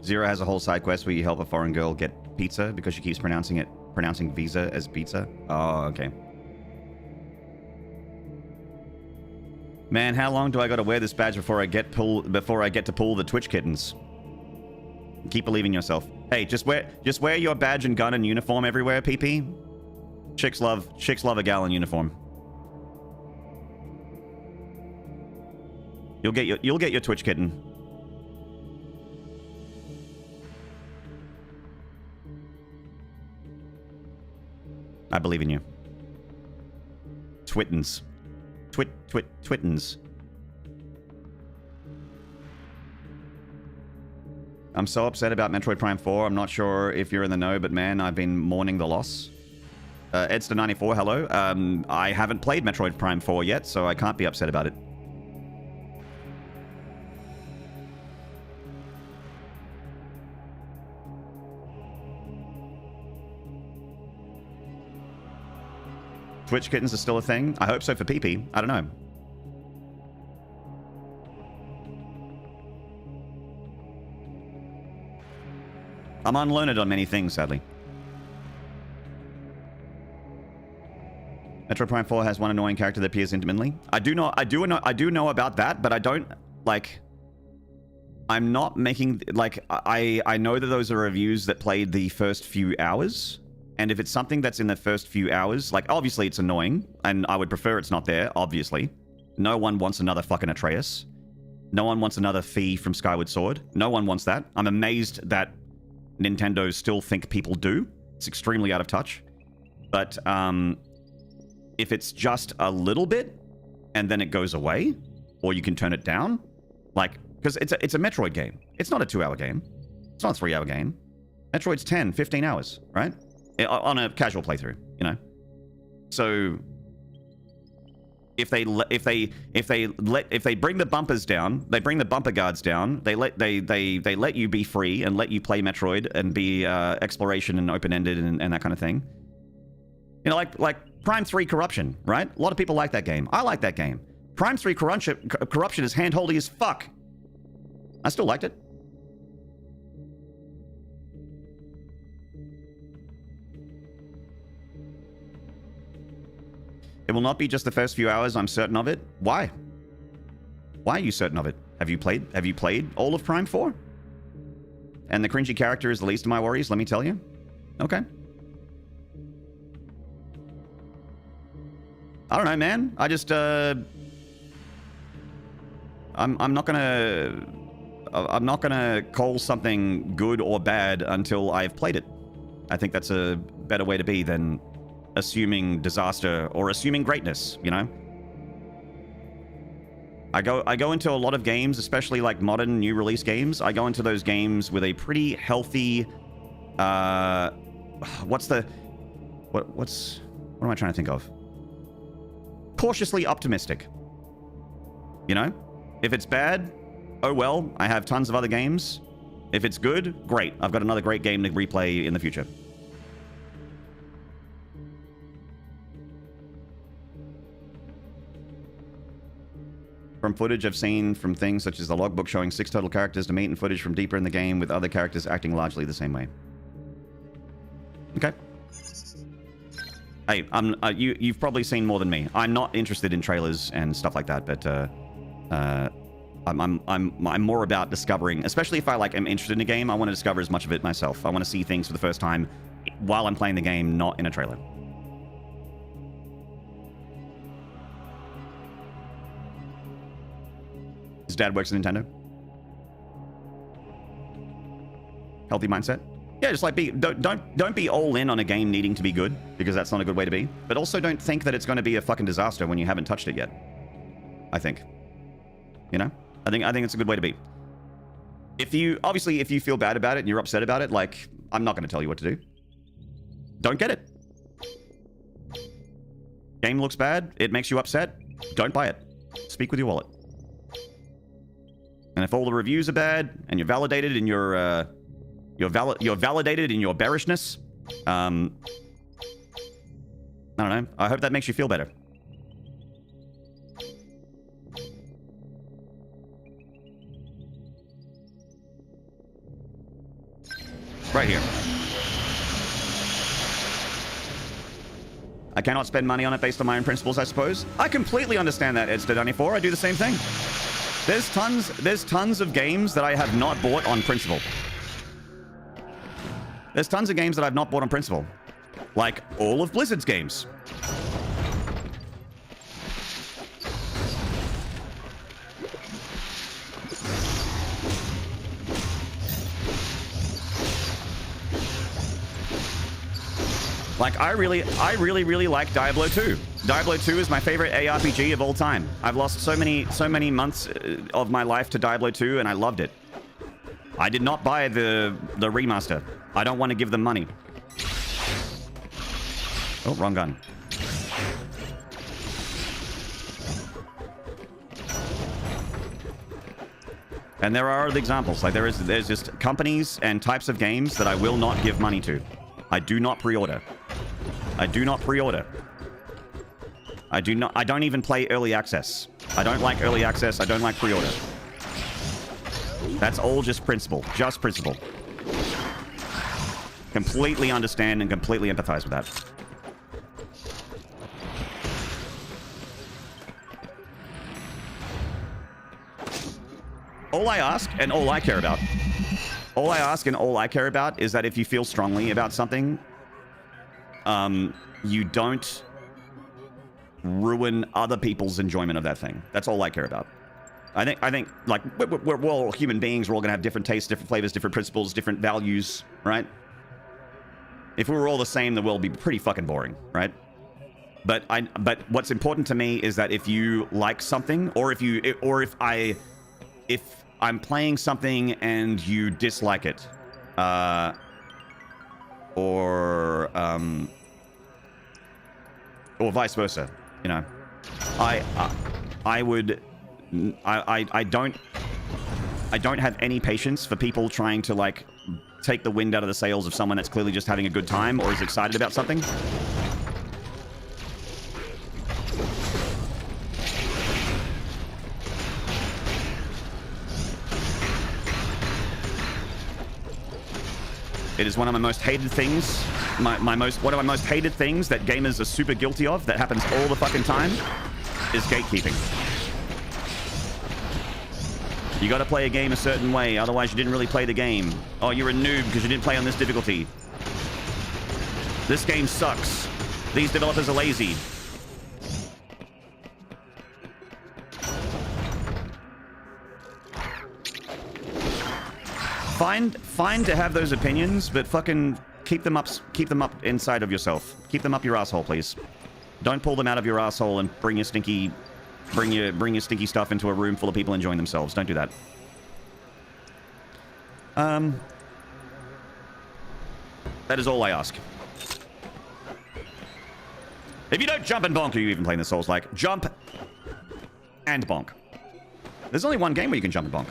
Zero has a whole side quest where you help a foreign girl get pizza because she keeps pronouncing visa as pizza. Oh, okay. Man, how long do I gotta wear this badge before I get to pull the Twitch kittens? Keep believing in yourself. Hey, just wear your badge and gun and uniform everywhere, PP. Chicks love a gal in uniform. You'll get your Twitch kitten. I believe in you. Twittens. Twittens. I'm so upset about Metroid Prime 4. I'm not sure if you're in the know, but man, I've been mourning the loss. Edster94, hello. I haven't played Metroid Prime 4 yet, so I can't be upset about it. Twitch kittens are still a thing? I hope so for PP. I don't know. I'm unlearned on many things, sadly. Metro Prime 4 has one annoying character that appears intimately. I do know about that, but I don't like. I'm not making like I know that those are reviews that played the first few hours. And if it's something that's in the first few hours, like, obviously it's annoying, and I would prefer it's not there, obviously. No one wants another fucking Atreus. No one wants another fee from Skyward Sword. No one wants that. I'm amazed that Nintendo still think people do. It's extremely out of touch. But if it's just a little bit and then it goes away, or you can turn it down, like, because it's a Metroid game. It's not a 2-hour game. It's not a 3-hour game. Metroid's 10, 15 hours, right? On a casual playthrough, you know? So if they bring the bumpers down, they bring the bumper guards down, they let you be free and let you play Metroid and be exploration and open-ended and that kind of thing. You know, like Prime 3 Corruption, right? A lot of people like that game. I like that game. Prime 3 Corruption is hand-holdy as fuck. I still liked it. It will not be just the first few hours, I'm certain of it. Why? Why are you certain of it? Have you played all of Prime 4? And the cringy character is the least of my worries, let me tell you. Okay. I don't know, man. I just I'm not gonna call something good or bad until I've played it. I think that's a better way to be than assuming disaster or assuming greatness, you know? I go into a lot of games, especially like modern new release games. I go into those games with a pretty healthy what am I trying to think of? Cautiously optimistic. You know? If it's bad, oh well, I have tons of other games. If it's good, great. I've got another great game to replay in the future. From footage I've seen from things such as the logbook showing 6 total characters to meet and footage from deeper in the game with other characters acting largely the same way. Okay. Hey, you've probably seen more than me. I'm not interested in trailers and stuff like that, but I'm more about discovering, especially if I am interested in a game, I want to discover as much of it myself. I want to see things for the first time while I'm playing the game, not in a trailer. His dad works at Nintendo. Healthy mindset. Yeah, just like don't be all in on a game needing to be good, because that's not a good way to be. But also don't think that it's going to be a fucking disaster when you haven't touched it yet. I think. You know? I think it's a good way to be. If you feel bad about it and you're upset about it, like, I'm not going to tell you what to do. Don't get it. Game looks bad, it makes you upset, don't buy it. Speak with your wallet. And if all the reviews are bad and you're validated in your you're validated in your bearishness, I don't know. I hope that makes you feel better. Right here. I cannot spend money on it based on my own principles, I suppose. I completely understand that, Edster94. I do the same thing. There's tons of games that I have not bought on principle. There's tons of games that I've not bought on principle. Like all of Blizzard's games. Like, I really like Diablo 2. Diablo 2 is my favorite ARPG of all time. I've lost so many months of my life to Diablo 2, and I loved it. I did not buy the remaster. I don't want to give them money. Oh, wrong gun. And there are other examples. Like, there's just companies and types of games that I will not give money to. I do not pre-order. I do not pre-order. I don't even play early access. I don't like early access. I don't like pre-order. That's all just principle. Just principle. Completely understand and completely empathize with that. All I ask and all I care about is that if you feel strongly about something, you don't ruin other people's enjoyment of that thing. That's all I care about. I think like we're all human beings. We're all gonna have different tastes, different flavors, different principles, different values, right? If we were all the same, the world would be pretty fucking boring, right? But what's important to me is that if you like something, or if I'm playing something and you dislike it, or vice versa, you know, I don't have any patience for people trying to like take the wind out of the sails of someone that's clearly just having a good time or is excited about something. It is one of my most hated things. One of my most hated things that gamers are super guilty of, that happens all the fucking time, is gatekeeping. You gotta play a game a certain way, otherwise you didn't really play the game. Oh, you're a noob because you didn't play on this difficulty. This game sucks. These developers are lazy. Fine to have those opinions, but fucking keep them up inside of yourself. Keep them up your asshole, please. Don't pull them out of your asshole and bring your stinky stuff into a room full of people enjoying themselves. Don't do that. That is all I ask. If you don't jump and bonk, are you even playing the Souls-like? Jump and bonk. There's only one game where you can jump and bonk.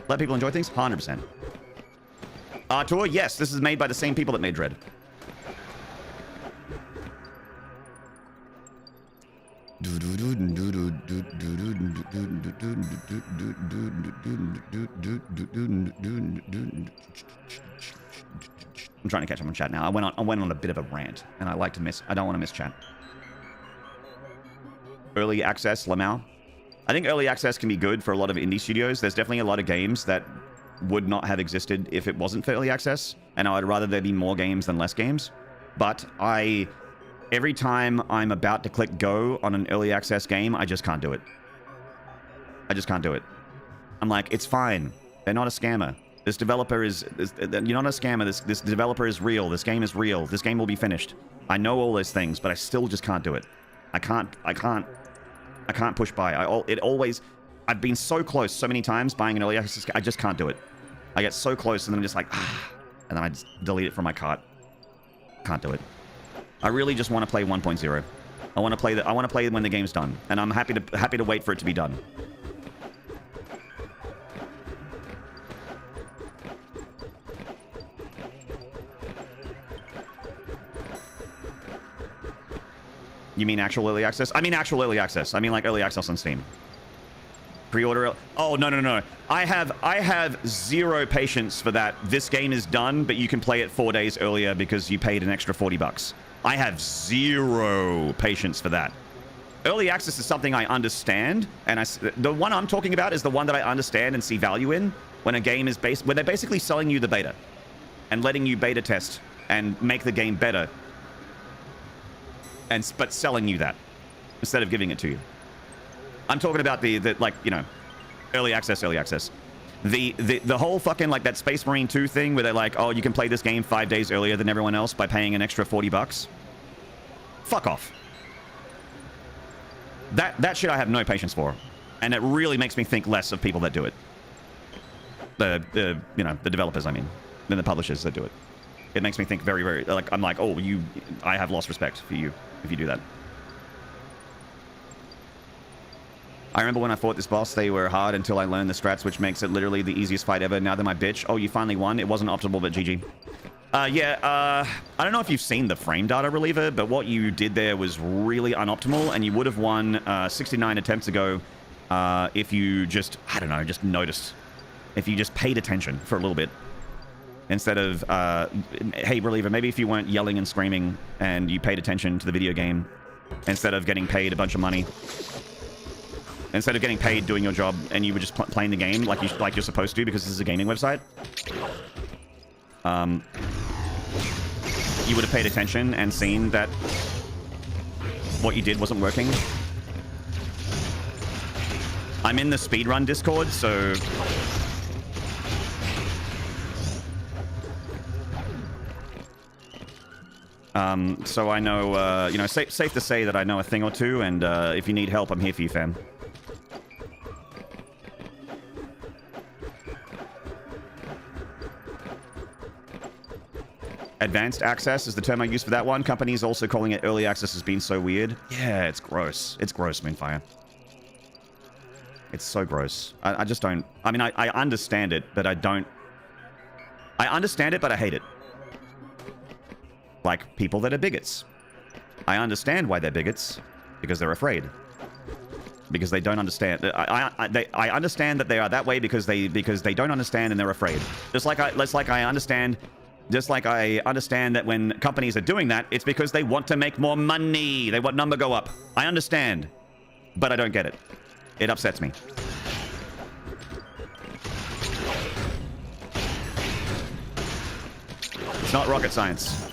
Let people enjoy things? 100%. Artur, yes, this is made by the same people that made Dread. I'm trying to catch up on chat now. I went on a bit of a rant, and I don't want to miss chat. Early access, Lamau. I think early access can be good for a lot of indie studios. There's definitely a lot of games that would not have existed if it wasn't for early access, and I'd rather there be more games than less games. But every time I'm about to click go on an early access game, I just can't do it. I just can't do it. I'm like, it's fine. They're not a scammer. This developer you're not a scammer. This developer is real. This game is real. This game will be finished. I know all those things, but I still just can't do it. I can't push by. I've been so close so many times buying an early access. I just can't do it. I get so close and then I'm just like, and then I just delete it from my cart. Can't do it. I really just want to play 1.0. I want to play when the game's done, and I'm happy to wait for it to be done. You mean actual early access? I mean actual early access. I mean like early access on Steam. Pre-order. Oh, no. I have zero patience for that. This game is done, but you can play it 4 days earlier because you paid an extra $40. I have zero patience for that. Early access is something I understand, and the one I'm talking about is the one that I understand and see value in when a game is when they're basically selling you the beta and letting you beta test and make the game better, but selling you that instead of giving it to you. I'm talking about the like, you know, early access. The whole fucking like that Space Marine 2 thing where they're like, oh, you can play this game 5 days earlier than everyone else by paying an extra $40. Fuck off. That shit I have no patience for, and it really makes me think less of people that do it. The developers, I mean, than the publishers that do it. It makes me think very, very like I'm like, oh, I have lost respect for you if you do that. I remember when I fought this boss, they were hard until I learned the strats, which makes it literally the easiest fight ever. Now they're my bitch. Oh, you finally won. It wasn't optimal, but GG. I don't know if you've seen the frame data reliever, but what you did there was really unoptimal, and you would have won 69 attempts ago if you just, I don't know, just noticed. If you just paid attention for a little bit. Instead of, hey, reliever, maybe if you weren't yelling and screaming and you paid attention to the video game instead of getting paid a bunch of money. Instead of getting paid doing your job and you were just playing the game like you're supposed to because this is a gaming website. You would have paid attention and seen that what you did wasn't working. I'm in the speedrun Discord, so... So I know, you know, safe to say that I know a thing or two, and if you need help, I'm here for you, fam. Advanced access is the term I use for that one. Companies also calling it early access has been so weird. Yeah, it's gross. It's gross, Moonfire. It's so gross. I just don't... I mean, I understand it, but I don't... I understand it, but I hate it. Like people that are bigots. I understand why they're bigots. Because they're afraid. Because they don't understand. I understand that they are that way because they don't understand and they're afraid. Just like I understand that when companies are doing that, it's because they want to make more money. They want number go up. I understand. But I don't get it. It upsets me. It's not rocket science.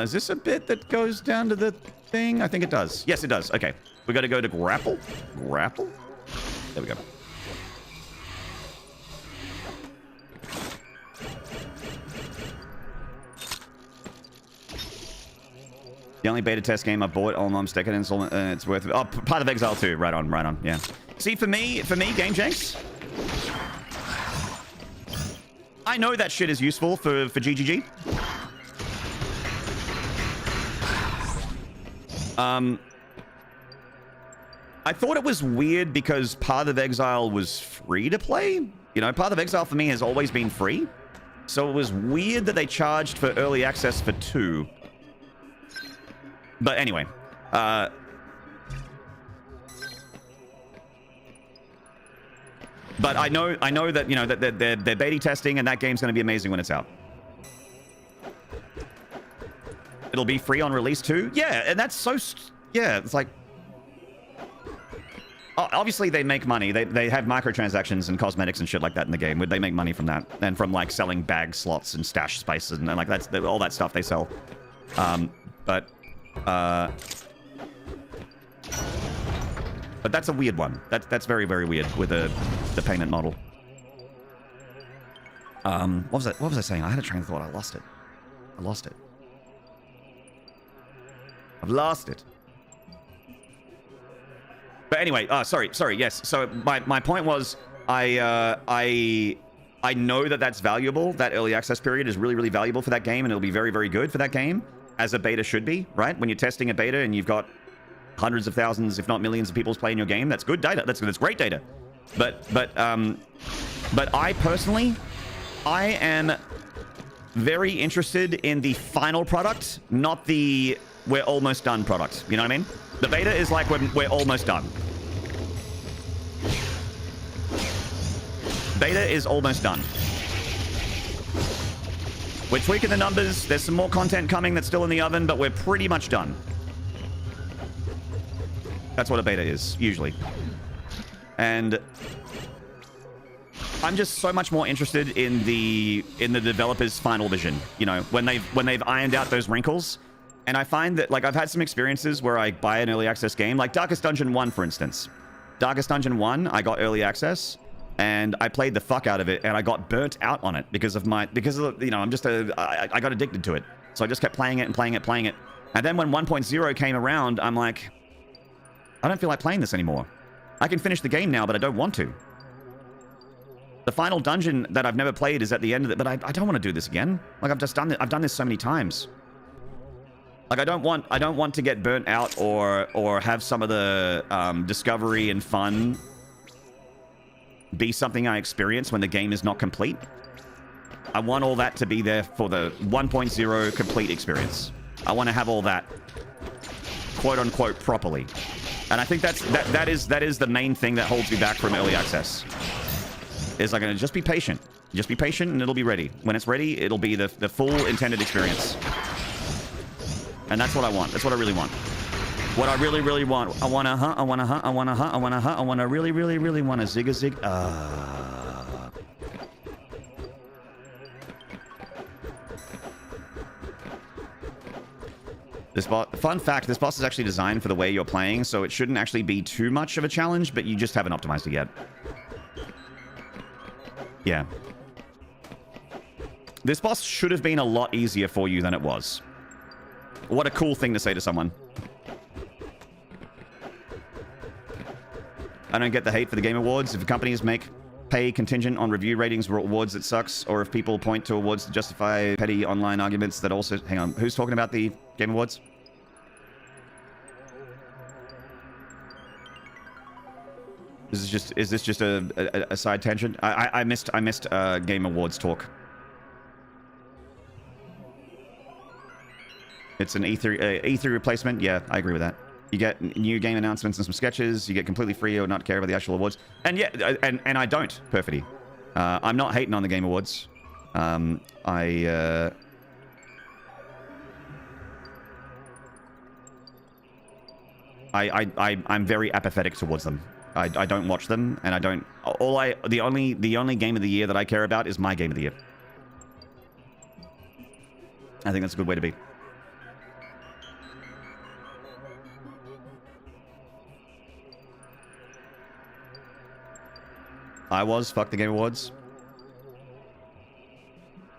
Is this a bit that goes down to the thing? I think it does. Yes, it does. Okay. We got to go to grapple. Grapple? There we go. The only beta test game I bought, Almom's Decadence installment, it's worth it. Oh, Path of Exile 2. Right on, right on. Yeah. See, for me, Game Janks, I know that shit is useful for GGG. I thought it was weird because Path of Exile was free to play. You know, Path of Exile for me has always been free. So it was weird that they charged for early access for 2. But anyway, but I know that, you know, that they're beta testing and that game's going to be amazing when it's out. It'll be free on release too. Yeah, and that's so... Yeah, it's like... Obviously, they make money. They have microtransactions and cosmetics and shit like that in the game. They make money from that. And from, like, selling bag slots and stash spices and like, that's all that stuff they sell. But that's a weird one. That's very, very weird with the payment model. What was I saying? I had a train of thought. I lost it. I've lost it. But anyway, sorry, yes. So my point was, I know that that's valuable. That early access period is really, really valuable for that game, and it'll be very, very good for that game, as a beta should be, right? When you're testing a beta and you've got hundreds of thousands, if not millions of people playing your game, that's good data. That's great data. But I personally, I am very interested in the final product, not the we're almost done product. You know what I mean? The beta is like when we're almost done. Beta is almost done. We're tweaking the numbers. There's some more content coming that's still in the oven, but we're pretty much done. That's what a beta is, usually. And I'm just so much more interested in the developer's final vision. You know, when they've ironed out those wrinkles. And I find that, like, I've had some experiences where I buy an early access game, like Darkest Dungeon 1, for instance. Darkest Dungeon 1, I got early access, and I played the fuck out of it, and I got burnt out on it because of, you know, I got addicted to it. So I just kept playing it and playing it. And then when 1.0 came around, I'm like, I don't feel like playing this anymore. I can finish the game now, but I don't want to. The final dungeon that I've never played is at the end of it, but I don't want to do this again. Like, I've done this so many times. Like, I don't want to get burnt out or have some of the discovery and fun be something I experience when the game is not complete. I want all that to be there for the 1.0 complete experience. I want to have all that, quote unquote, properly. And I think that is the main thing that holds me back from early access. Is like, just be patient. Just be patient and it'll be ready. When it's ready, it'll be the full intended experience. And that's what I want. That's what I really want. What I really, really want. I want to hunt. I want to hunt. I want to hunt. I want to hunt. I want to really, really, really want to zig-a-zig. This boss, fun fact, this boss is actually designed for the way you're playing, so it shouldn't actually be too much of a challenge, but you just haven't optimized it yet. Yeah. This boss should have been a lot easier for you than it was. What a cool thing to say to someone. I don't get the hate for the Game Awards. If companies pay contingent on review ratings or awards, it sucks. Or if people point to awards to justify petty online arguments that also... Hang on, who's talking about the Game Awards? Is this just a side tangent? I missed Game Awards talk. It's an E3 replacement. Yeah, I agree with that. You get new game announcements and some sketches. You get completely free or not care about the actual awards. And yeah, and I don't, Perfidy. I'm not hating on the Game Awards. I'm very apathetic towards them. I don't watch them, and I don't... The only game of the year that I care about is my game of the year. I think that's a good way to be. Fuck the Game Awards.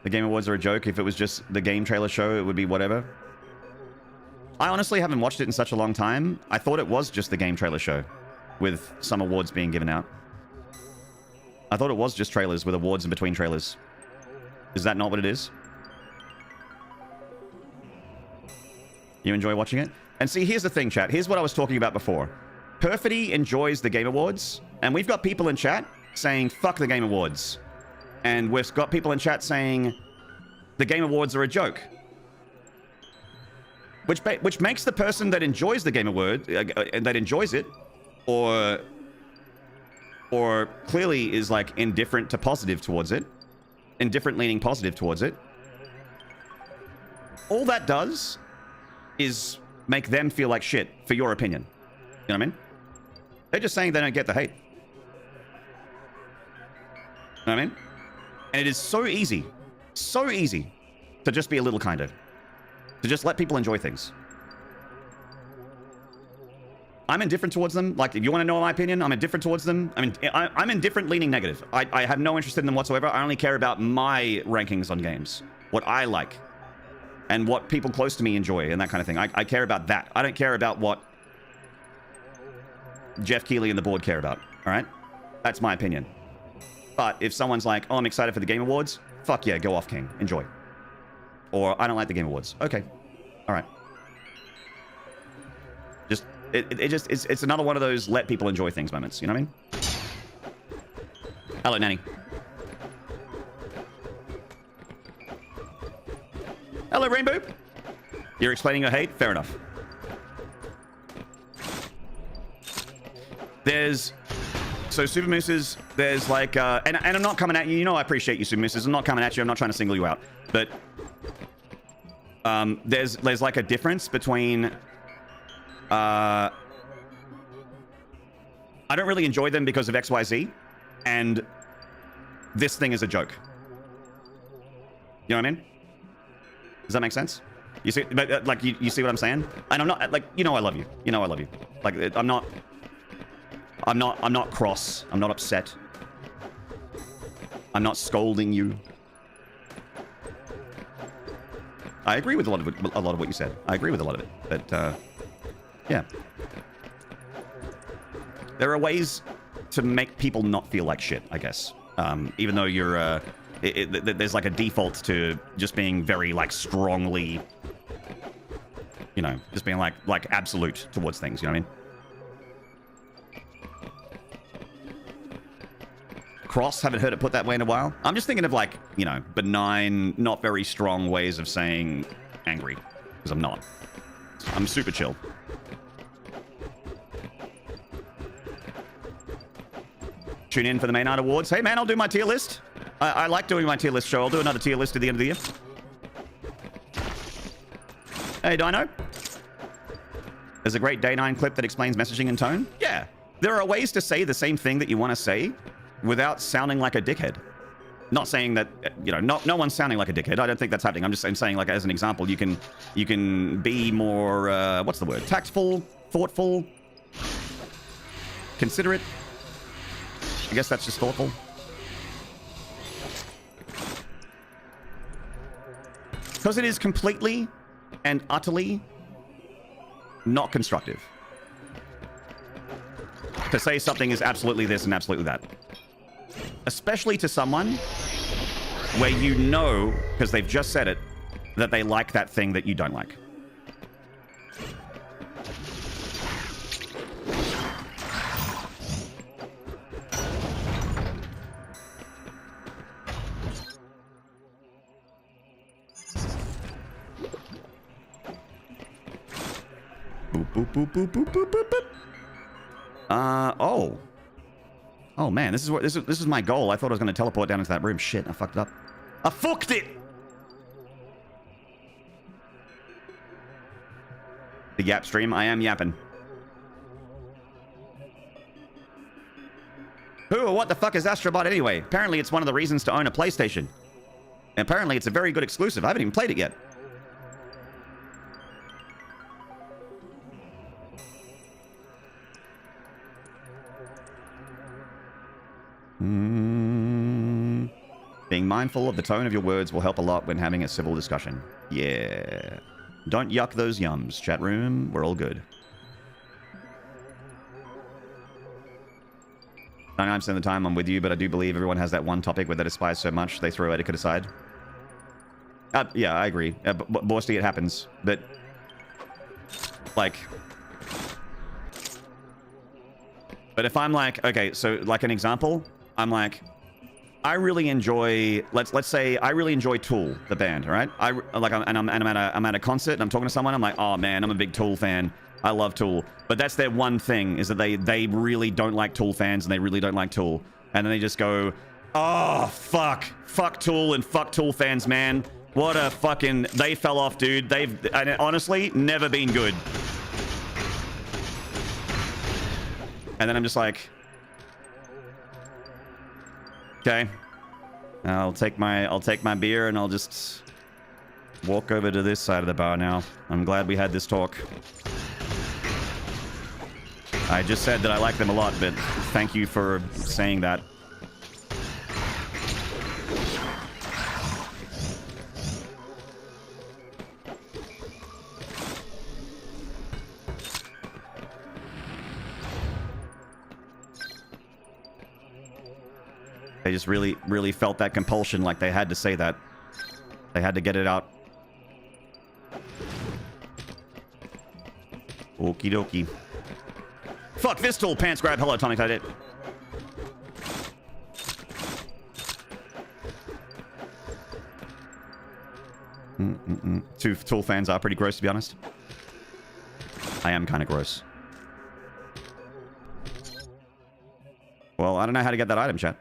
The Game Awards are a joke. If it was just the game trailer show, it would be whatever. I honestly haven't watched it in such a long time. I thought it was just the game trailer show with some awards being given out. I thought it was just trailers with awards in between trailers. Is that not what it is? You enjoy watching it? And see, here's the thing, chat. Here's what I was talking about before. Perfidy enjoys the Game Awards, and we've got people in chat saying, fuck the Game Awards. And we've got people in chat saying, the Game Awards are a joke. Which makes the person that enjoys the Game Award, that enjoys it, or clearly is like indifferent to positive towards it, indifferent leaning positive towards it, all that does is make them feel like shit for your opinion. You know what I mean? They're just saying they don't get the hate. You know what I mean? And it is so easy to just be a little kinder. To just let people enjoy things. I'm indifferent towards them. Like, if you want to know my opinion, I'm indifferent towards them. I mean, I'm indifferent leaning negative. I have no interest in them whatsoever. I only care about my rankings on games. What I like. And what people close to me enjoy and that kind of thing. I care about that. I don't care about what Jeff Keighley and the board care about. All right? That's my opinion. But if someone's like, oh, I'm excited for the Game Awards, fuck yeah, go off, King. Enjoy. Or, I don't like the Game Awards. Okay. All right. Just, it's another one of those let people enjoy things moments. You know what I mean? Hello, Nanny. Hello, Rainbow. You're explaining your hate? Fair enough. So Super Mooses, there's like, and I'm not coming at you. You know I appreciate you, Super Mooses. I'm not coming at you. I'm not trying to single you out. But there's like a difference between... I don't really enjoy them because of XYZ, and this thing is a joke. You know what I mean? Does that make sense? You see, like, you see what I'm saying? And I'm not, like, you know I love you. You know I love you. Like, I'm not cross. I'm not upset. I'm not scolding you. I agree with a lot of what you said. I agree with a lot of it. But, yeah. There are ways to make people not feel like shit, I guess. Even though you're, there's like a default to just being very, like, strongly, you know, just being like absolute towards things, you know what I mean? Cross, haven't heard it put that way in a while. I'm just thinking of, like, you know, benign, not very strong ways of saying angry. Because I'm not. I'm super chill. Tune in for the Main Night Awards. Hey, man, I'll do my tier list. I like doing my tier list show. I'll do another tier list at the end of the year. Hey, Dino. There's a great Day 9 clip that explains messaging and tone. Yeah. There are ways to say the same thing that you want to say without sounding like a dickhead. Not saying that, you know, no one's sounding like a dickhead. I don't think that's happening. I'm saying, like, as an example, you can be more, what's the word? Tactful, thoughtful, considerate. I guess that's just thoughtful. Because it is completely and utterly not constructive to say something is absolutely this and absolutely that. Especially to someone where you know, because they've just said it, that they like that thing that you don't like. Boop, boop, boop, boop, boop, boop, boop, boop. Oh. Oh man, this is my goal. I thought I was going to teleport down into that room. Shit, I fucked it up. I fucked it! The yap stream, I am yapping. Who or what the fuck is Astrobot anyway? Apparently it's one of the reasons to own a PlayStation. And apparently it's a very good exclusive. I haven't even played it yet. Being mindful of the tone of your words will help a lot when having a civil discussion. Yeah. Don't yuck those yums, chat room. We're all good. 99% of the time I'm with you, but I do believe everyone has that one topic where they despise so much they throw etiquette aside. Yeah, I agree. Mostly it happens. But, like... But if I'm like, okay, so like an example, I'm like, I really enjoy, let's say I really enjoy Tool, the band, all right? I'm at a concert and I'm talking to someone, I'm like, oh man, I'm a big Tool fan. I love Tool. But that's their one thing, is that they really don't like Tool fans and they really don't like Tool. And then they just go, oh, fuck. Fuck Tool and fuck Tool fans, man. What a fucking, they fell off, dude. They've, honestly, never been good. And then I'm just like, okay, I'll take my beer and I'll just walk over to this side of the bar now. I'm glad we had this talk. I just said that I like them a lot, but thank you for saying that. They just really felt that compulsion, like they had to say that. They had to get it out. Okie dokie. Fuck this Tool pants grab. Hello, Atomic Tight. Two Tool fans are pretty gross, to be honest. I am kind of gross. Well, I don't know how to get that item, chat.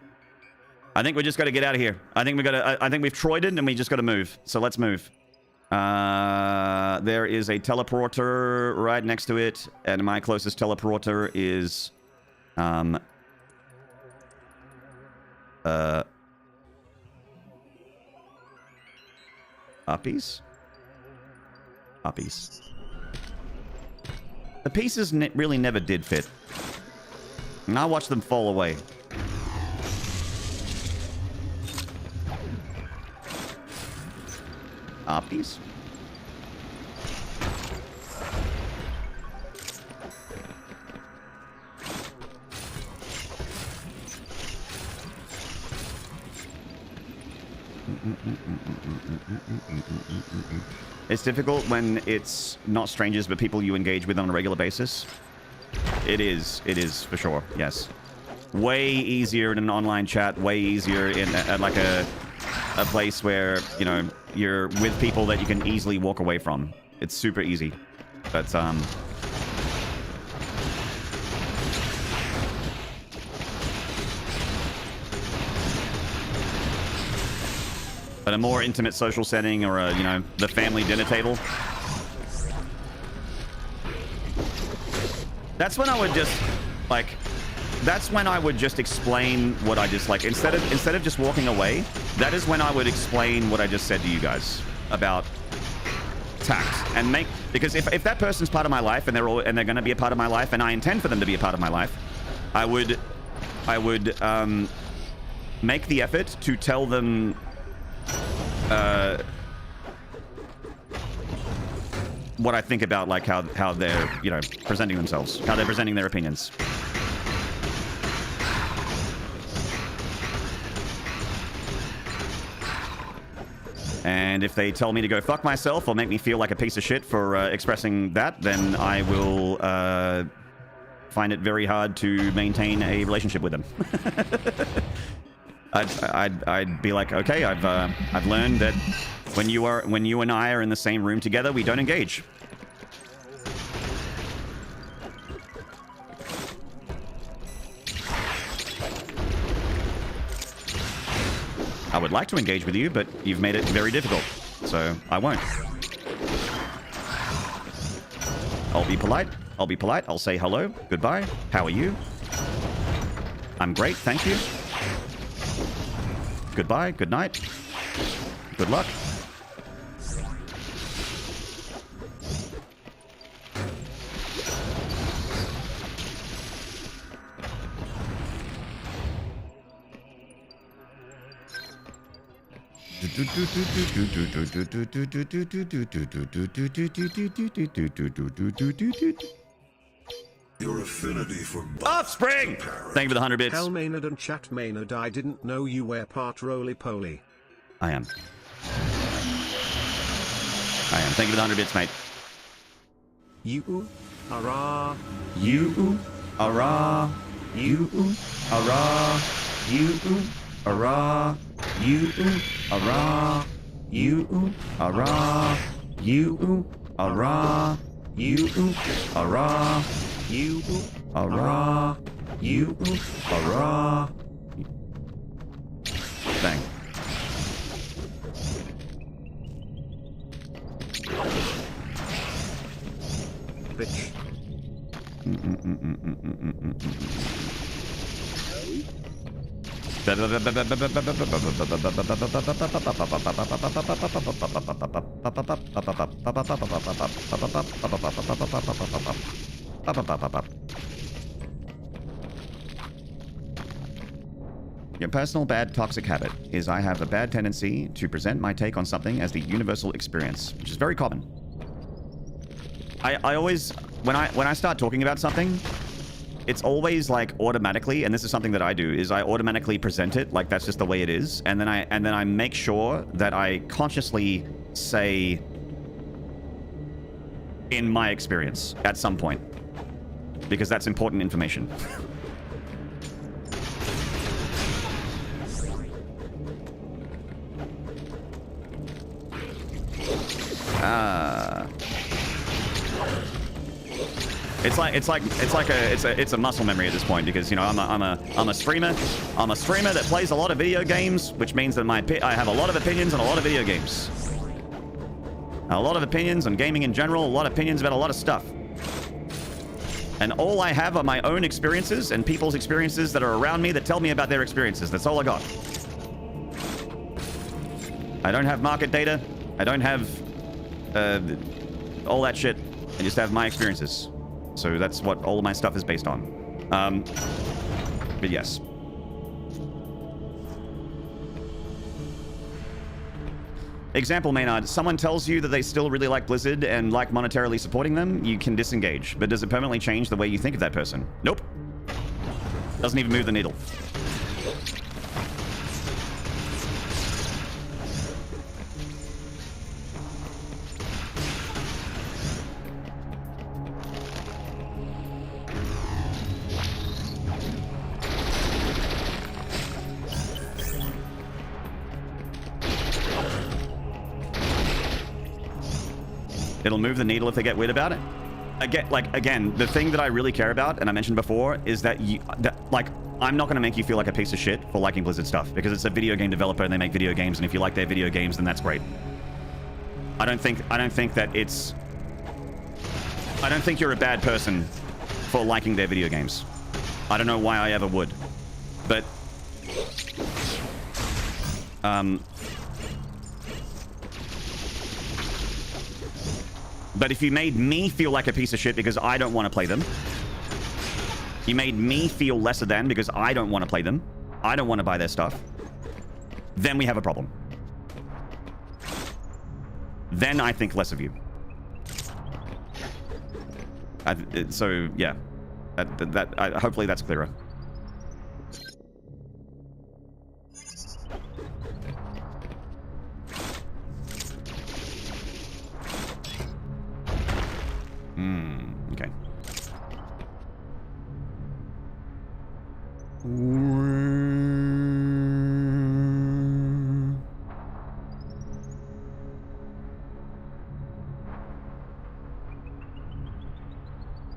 I think we just got to get out of here. I think we've Troided and we just got to move. So let's move. There is a teleporter right next to it, and my closest teleporter is uppies. Uppies. The pieces really never did fit. And I watched them fall away. Oppies. It's difficult when it's not strangers but people you engage with on a regular basis. It is for sure, yes. Way easier in an online chat, way easier in like a place where, you know, you're with people that you can easily walk away from. It's super easy. But, but a more intimate social setting or a, you know, the family dinner table. That's when I would just, like, that's when I would just explain what I dislike. Instead of just walking away, that is when I would explain what I just said to you guys about tact and because if that person's part of my life and they're going to be a part of my life and I intend for them to be a part of my life, I would make the effort to tell them what I think about like how they're, you know, presenting themselves, how they're presenting their opinions. And if they tell me to go fuck myself or make me feel like a piece of shit for expressing that, then I will find it very hard to maintain a relationship with them. I'd be like, okay, I've learned that when you and I are in the same room together, we don't engage. I would like to engage with you, but you've made it very difficult, so I won't. I'll be polite. I'll say hello, goodbye, how are you? I'm great, thank you. Goodbye, good night. Good luck. Your affinity for Offspring! Thank you for the 100 bits. Hell Maynard and Chat Maynard, I didn't know you were part roly-poly. I am. Thank you for the 100 bits, mate. You are You are you are you are you are you are you are you are you you are Bang. bitch. Your personal bad toxic habit is I have a bad tendency to present my take on something as the universal experience, which is very common. I always, when I start talking about something, it's always like automatically, and this is something that I do, is I automatically present it like that's just the way it is, and then I make sure that I consciously say in my experience at some point, because that's important information. It's a muscle memory at this point, because you know I'm a streamer that plays a lot of video games, which means that I have a lot of opinions on a lot of video games, a lot of opinions on gaming in general, a lot of opinions about a lot of stuff, and all I have are my own experiences and people's experiences that are around me that tell me about their experiences. That's all I got. I don't have market data. I don't have all that shit. I just have my experiences. So that's what all of my stuff is based on. But yes. Example, Maynard. Someone tells you that they still really like Blizzard and like monetarily supporting them, you can disengage. But does it permanently change the way you think of that person? Nope. Doesn't even move the needle. It'll move the needle if they get weird about it. Again, the thing that I really care about, and I mentioned before, is that I'm not going to make you feel like a piece of shit for liking Blizzard stuff, because it's a video game developer and they make video games, and if you like their video games, then that's great. I don't think you're a bad person for liking their video games. I don't know why I ever would. But... But if you made me feel like a piece of shit because I don't want to play them, you made me feel lesser than because I don't want to play them, I don't want to buy their stuff, then we have a problem. Then I think less of you. So, yeah. Hopefully that's clearer. Okay.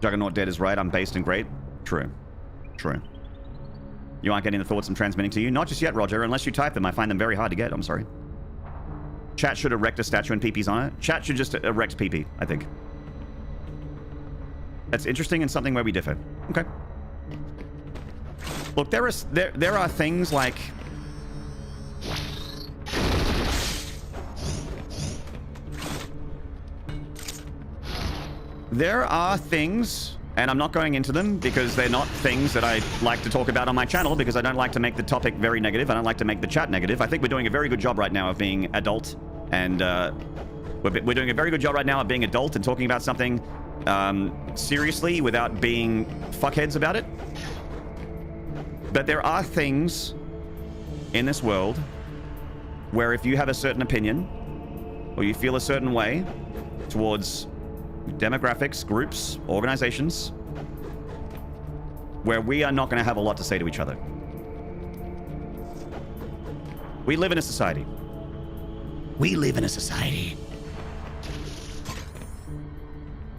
Juggernaut Dead is right. I'm based and great. True. True. You aren't getting the thoughts I'm transmitting to you? Not just yet, Roger. Unless you type them, I find them very hard to get. I'm sorry. Chat should erect a statue and PP's on it. Chat should just erect PP, I think. That's interesting and something where we differ. Okay. Look, there are things like... There are things, and I'm not going into them because they're not things that I like to talk about on my channel because I don't like to make the topic very negative. I don't like to make the chat negative. I think we're doing a very good job right now of being adult and we're doing a very good job right now of being adult and talking about something seriously without being fuckheads about it. But there are things in this world where if you have a certain opinion or you feel a certain way towards demographics, groups, organizations, where we are not going to have a lot to say to each other. We live in a society. We live in a society.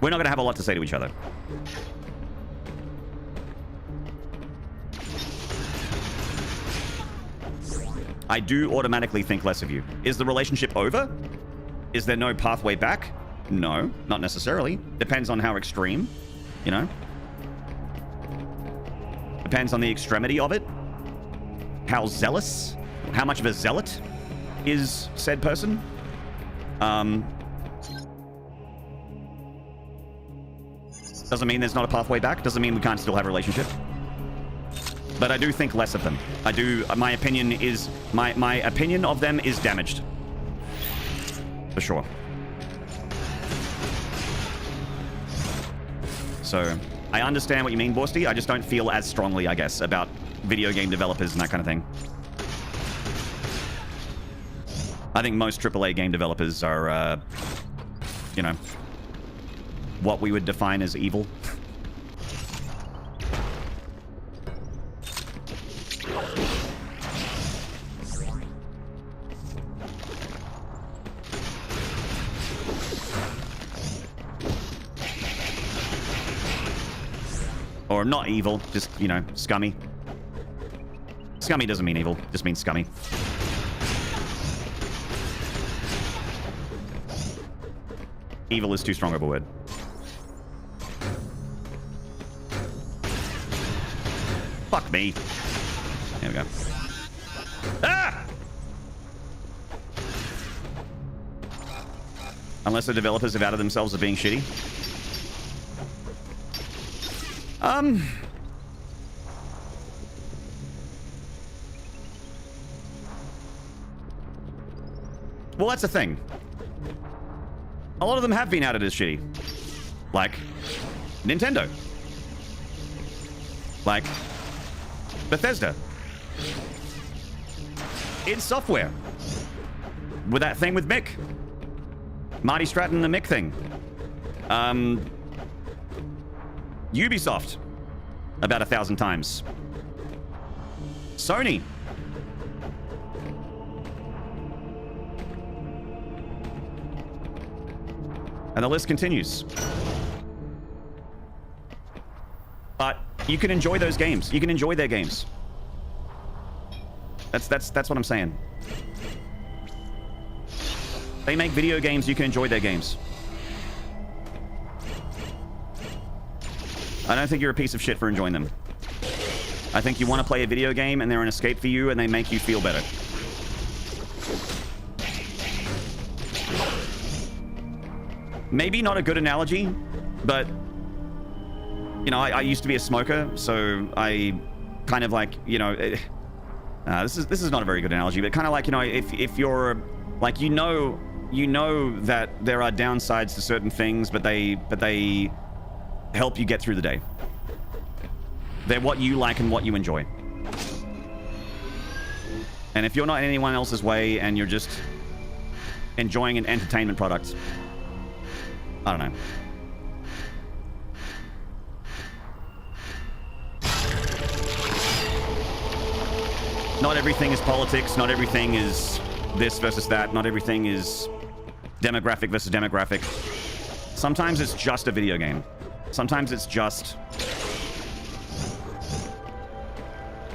We're not going to have a lot to say to each other. I do automatically think less of you. Is the relationship over? Is there no pathway back? No, not necessarily. Depends on how extreme, you know? Depends on the extremity of it. How zealous, how much of a zealot is said person. Doesn't mean there's not a pathway back. Doesn't mean we can't still have a relationship. But I do think less of them. I do, my opinion is, my opinion of them is damaged. For sure. So, I understand what you mean, Borsty. I just don't feel as strongly, I guess, about video game developers and that kind of thing. I think most AAA game developers are, you know, what we would define as evil. Or not evil, just, you know, scummy. Scummy doesn't mean evil, just means scummy. Evil is too strong of a word. Fuck me. There we go. Ah! Unless the developers have outed themselves as being shitty. Well, that's the thing. A lot of them have been outed as shitty. Like Nintendo. Like Bethesda. id Software. With that thing with Mick. Marty Stratton and the Mick thing. Ubisoft. About 1,000 times. Sony. And the list continues. But you can enjoy those games. You can enjoy their games. That's what I'm saying. They make video games, you can enjoy their games. I don't think you're a piece of shit for enjoying them. I think you want to play a video game and they're an escape for you and they make you feel better. Maybe not a good analogy, but you know, I used to be a smoker, so I kind of like, you know, this is not a very good analogy, but kind of like, you know, if you're like, you know that there are downsides to certain things, but they help you get through the day. They're what you like and what you enjoy. And if you're not in anyone else's way and you're just enjoying an entertainment product, I don't know. Not everything is politics. Not everything is this versus that. Not everything is demographic versus demographic. Sometimes it's just a video game. Sometimes it's just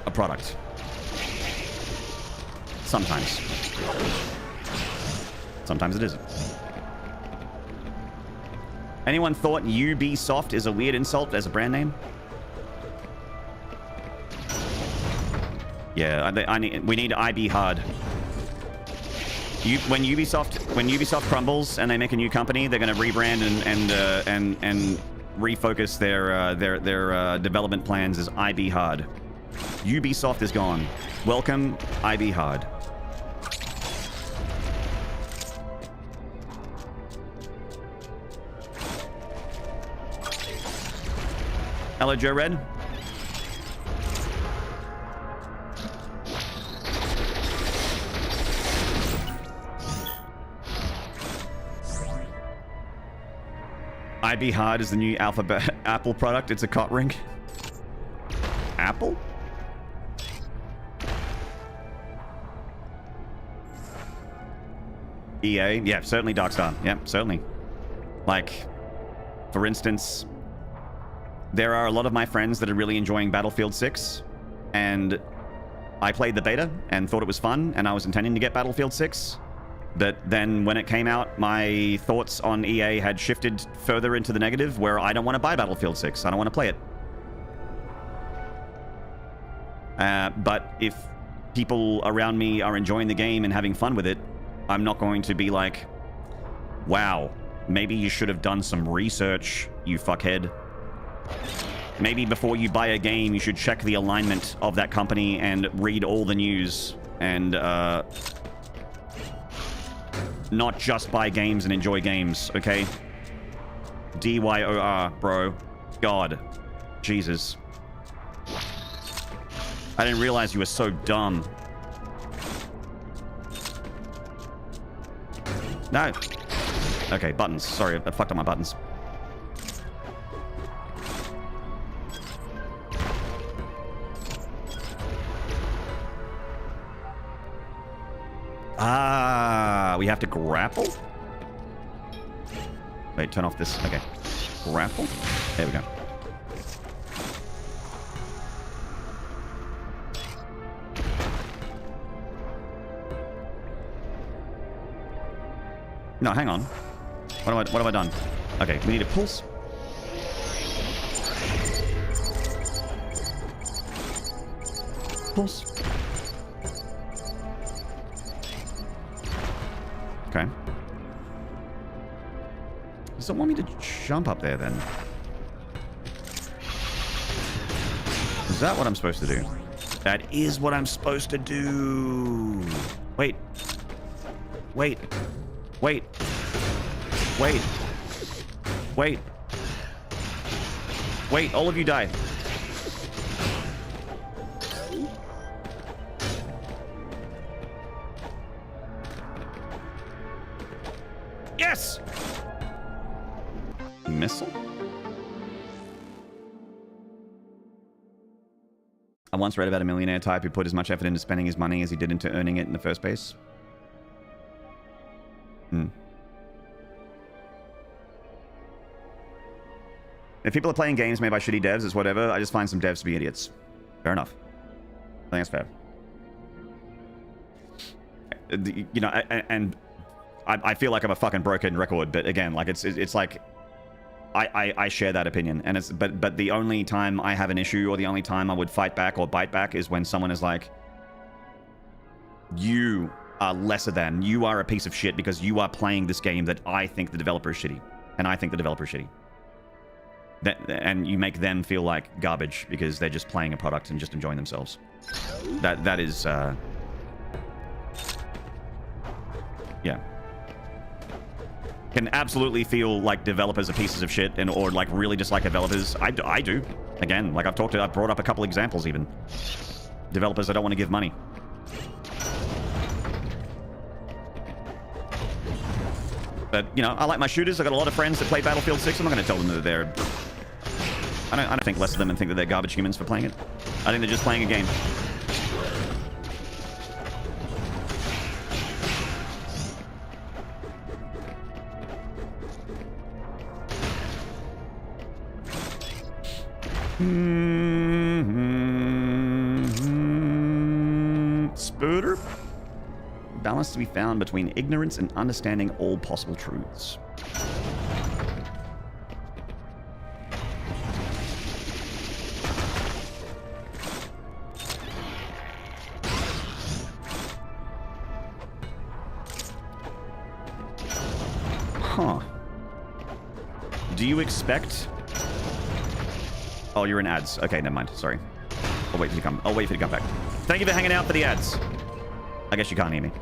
a product. Sometimes. Sometimes it isn't. Anyone thought Ubisoft is a weird insult as a brand name? Yeah, we need IB hard. When Ubisoft crumbles and they make a new company, they're going to rebrand and refocus their development plans as IB hard. Ubisoft is gone. Welcome IB hard. Hello, Joe Red. IB hard is the new alphabet Apple product. It's a cot ring. Apple? EA? Yeah, certainly Darkstar. Yeah, certainly. Like, for instance, there are a lot of my friends that are really enjoying Battlefield 6, and I played the beta and thought it was fun, and I was intending to get Battlefield 6. But then when it came out, my thoughts on EA had shifted further into the negative, where I don't want to buy Battlefield 6. I don't want to play it. But if people around me are enjoying the game and having fun with it, I'm not going to be like, wow, maybe you should have done some research, you fuckhead. Maybe before you buy a game, you should check the alignment of that company and read all the news and not just buy games and enjoy games, okay? DYOR, bro. God. Jesus. I didn't realize you were so dumb. No. Okay, buttons. Sorry, I fucked up my buttons. Ah, we have to grapple? Wait, turn off this. Okay. Grapple? There we go. No, hang on. What have I done? Okay, we need a pulse. Pulse. Okay. Does it want me to jump up there then? Is that what I'm supposed to do? That is what I'm supposed to do. Wait. Wait. Wait. Wait. Wait. Wait, all of you die. Yes! Missile? I once read about a millionaire type who put as much effort into spending his money as he did into earning it in the first place. If people are playing games made by shitty devs, it's whatever. I just find some devs to be idiots. Fair enough. I think that's fair. You know, and I feel like I'm a fucking broken record, but again, like it's like I share that opinion, and it's but the only time I have an issue, or the only time I would fight back or bite back, is when someone is like, you are lesser than, you are a piece of shit because you are playing this game that I think the developer is shitty, and I think the developer is shitty. And you make them feel like garbage because they're just playing a product and just enjoying themselves. That is yeah. Can absolutely feel like developers are pieces of shit, and or like really dislike developers. I do. Again, like I've brought up a couple examples even. Developers I don't want to give money. But, you know, I like my shooters. I've got a lot of friends that play Battlefield 6. I'm not going to tell them that they're... I don't think less of them and think that they're garbage humans for playing it. I think they're just playing a game. Spooter. Balance to be found between ignorance and understanding all possible truths. Huh. Do you expect... Oh, you're in ads. Okay, never mind. Sorry. I'll wait for you to come. I'll wait for you to come back. Thank you for hanging out for the ads. I guess you can't hear me.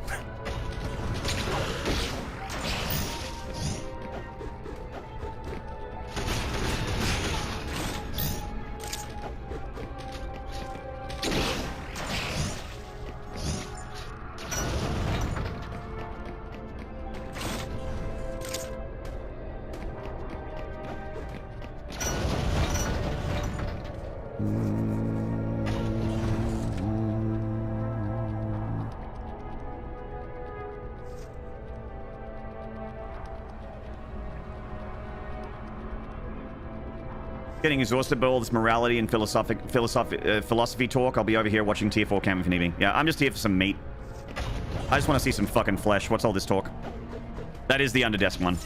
Getting exhausted by all this morality and philosophy talk. I'll be over here watching Tier 4 cam if you need me. Yeah, I'm just here for some meat. I just want to see some fucking flesh. What's all this talk? That is the Underdesk one.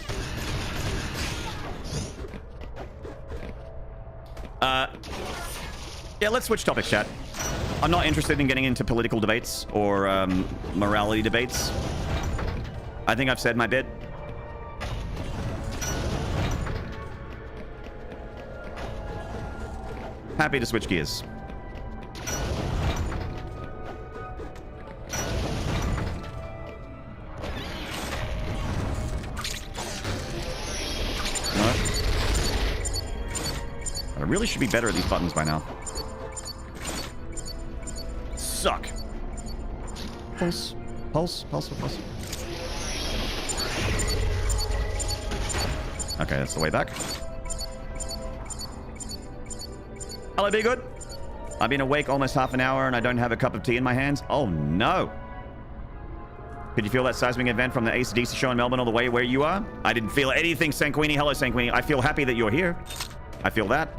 Yeah, let's switch topics, chat. I'm not interested in getting into political debates or morality debates. I think I've said my bit. Happy to switch gears. No. I really should be better at these buttons by now. Suck. Pulse. Pulse. Pulse. Pulse. Okay, that's the way back. Hello, be good. I've been awake almost half an hour and I don't have a cup of tea in my hands. Oh, no. Could you feel that seismic event from the AC/DC show in Melbourne all the way where you are? I didn't feel anything, Sanquini. Hello, Sanquini. I feel happy that you're here. I feel that.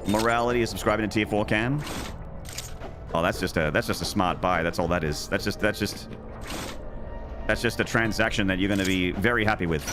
Morality is subscribing to Tier 4 cam. Oh, that's just a smart buy. That's all that is. That's just a transaction that you're going to be very happy with.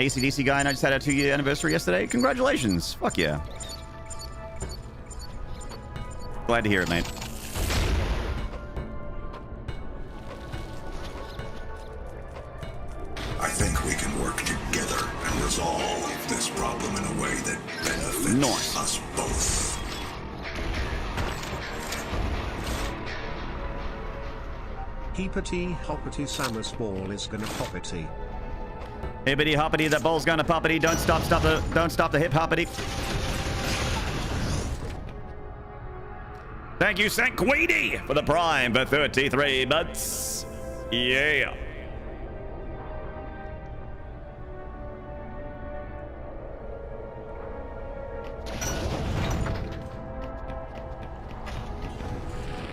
AC/DC guy, and I just had a 2-year anniversary yesterday. Congratulations. Fuck yeah. Glad to hear it, mate. I think we can work together and resolve this problem in a way that benefits us both. Heapity hoppity Samus ball is gonna poppity. Hippity hoppity, that ball's gonna poppity. Don't stop the hip hoppity. Thank you, Sanquidi, for the prime for 33 months. Yeah.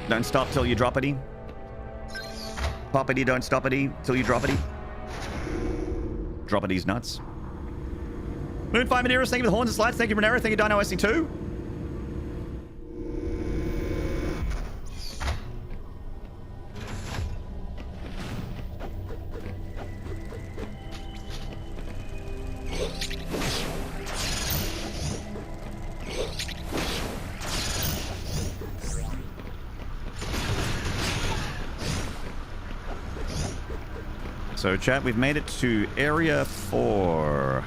Don't stop till you drop it. Poppity, don't stop it till you drop it. Drop it, nuts. Moon 5 Maderas, thank you for the horns and slides. Thank you, Renera. Thank you, Dino SC2. So, chat, we've made it to Area 4.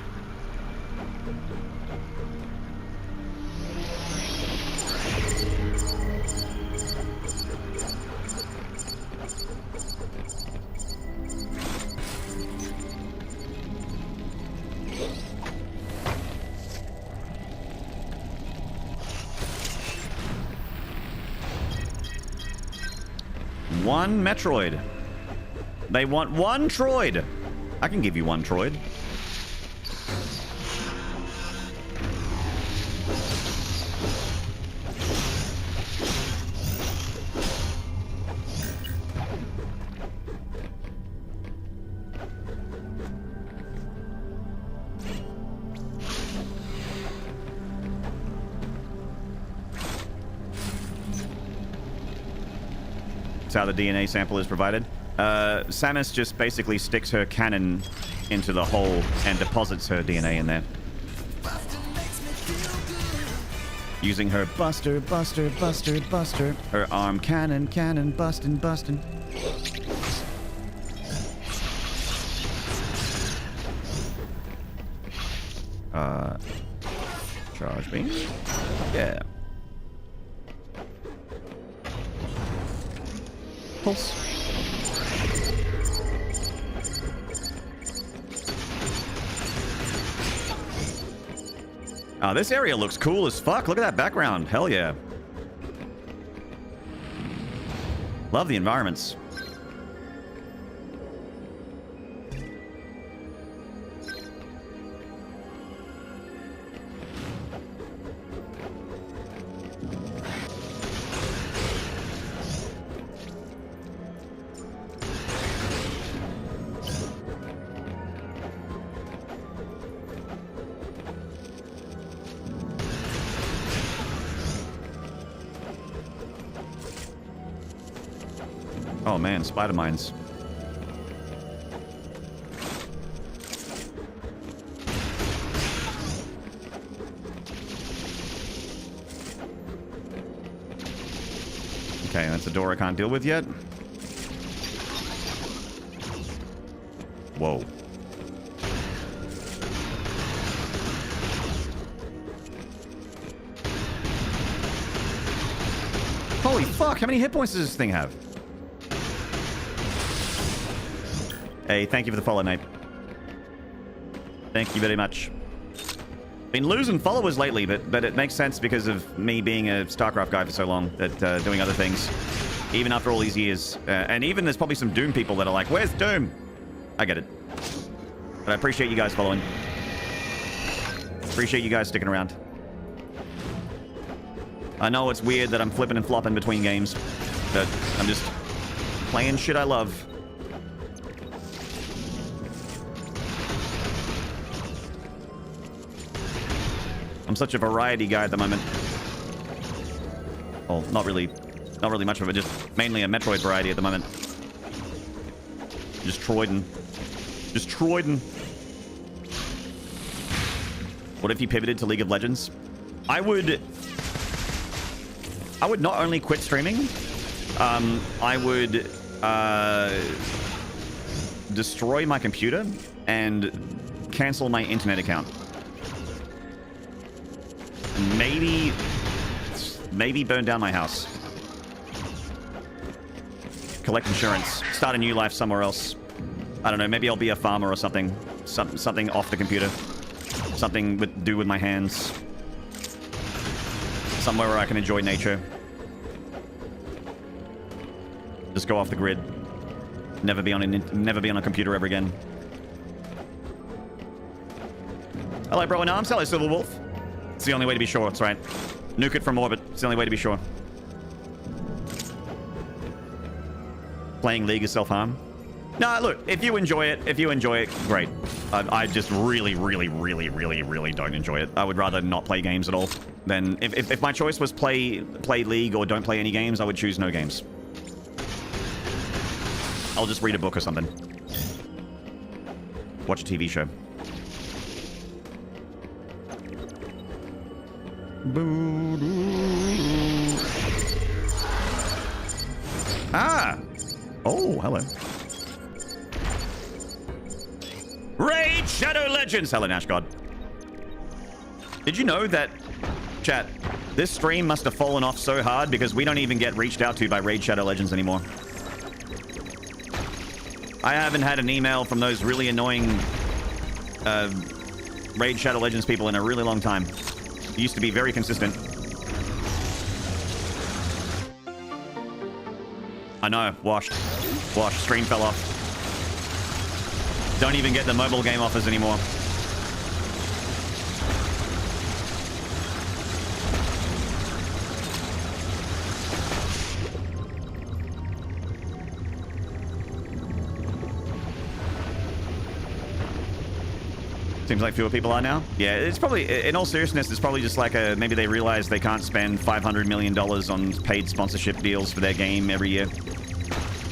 One Metroid. They want one Troid. I can give you one Troid. That's how the DNA sample is provided. Samus just basically sticks her cannon into the hole and deposits her DNA in there. Using her buster, her arm cannon, bustin'. Charge beam? Yeah. Pulse. Oh, this area looks cool as fuck. Look at that background. Hell yeah. Love the environments. Oh man, spider mines. Okay, that's a door I can't deal with yet. Whoa. Holy fuck, how many hit points does this thing have? Hey, thank you for the follow, mate. Thank you very much. Been losing followers lately, but it makes sense because of me being a StarCraft guy for so long, that doing other things, even after all these years. And even there's probably some Doom people that are like, where's Doom? I get it. But I appreciate you guys following. Appreciate you guys sticking around. I know it's weird that I'm flipping and flopping between games, but I'm just playing shit I love. I'm such a variety guy at the moment. Well, not really much of it, just mainly a Metroid variety at the moment. Just Troidin'. What if you pivoted to League of Legends? I would not only quit streaming, I would destroy my computer and cancel my internet account. Maybe burn down my house. collect insurance, start a new life somewhere else. I don't know, maybe I'll be a farmer or something. Something off the computer. Something to do with my hands. Somewhere where I can enjoy nature. Just go off the grid. Never be on a computer ever again. Hello, bro in arms. Hello, Silver Wolf. It's the only way to be sure. That's right. Nuke it from orbit. It's the only way to be sure. Playing League is self-harm. No, look, if you enjoy it, great. I just really don't enjoy it. I would rather not play games at all. Then, if my choice was play League or don't play any games, I would choose no games. I'll just read a book or something. Watch a TV show. Ah! Oh, hello. Raid Shadow Legends! Hello, Nash God. Did you know that, chat, this stream must have fallen off so hard because we don't even get reached out to by Raid Shadow Legends anymore. I haven't had an email from those really annoying Raid Shadow Legends people in a really long time. It used to be very consistent. I know, washed. Washed, stream fell off. Don't even get the mobile game offers anymore. Seems like fewer people are now. Yeah, it's probably, in all seriousness, it's probably just like maybe they realize they can't spend $500 million on paid sponsorship deals for their game every year.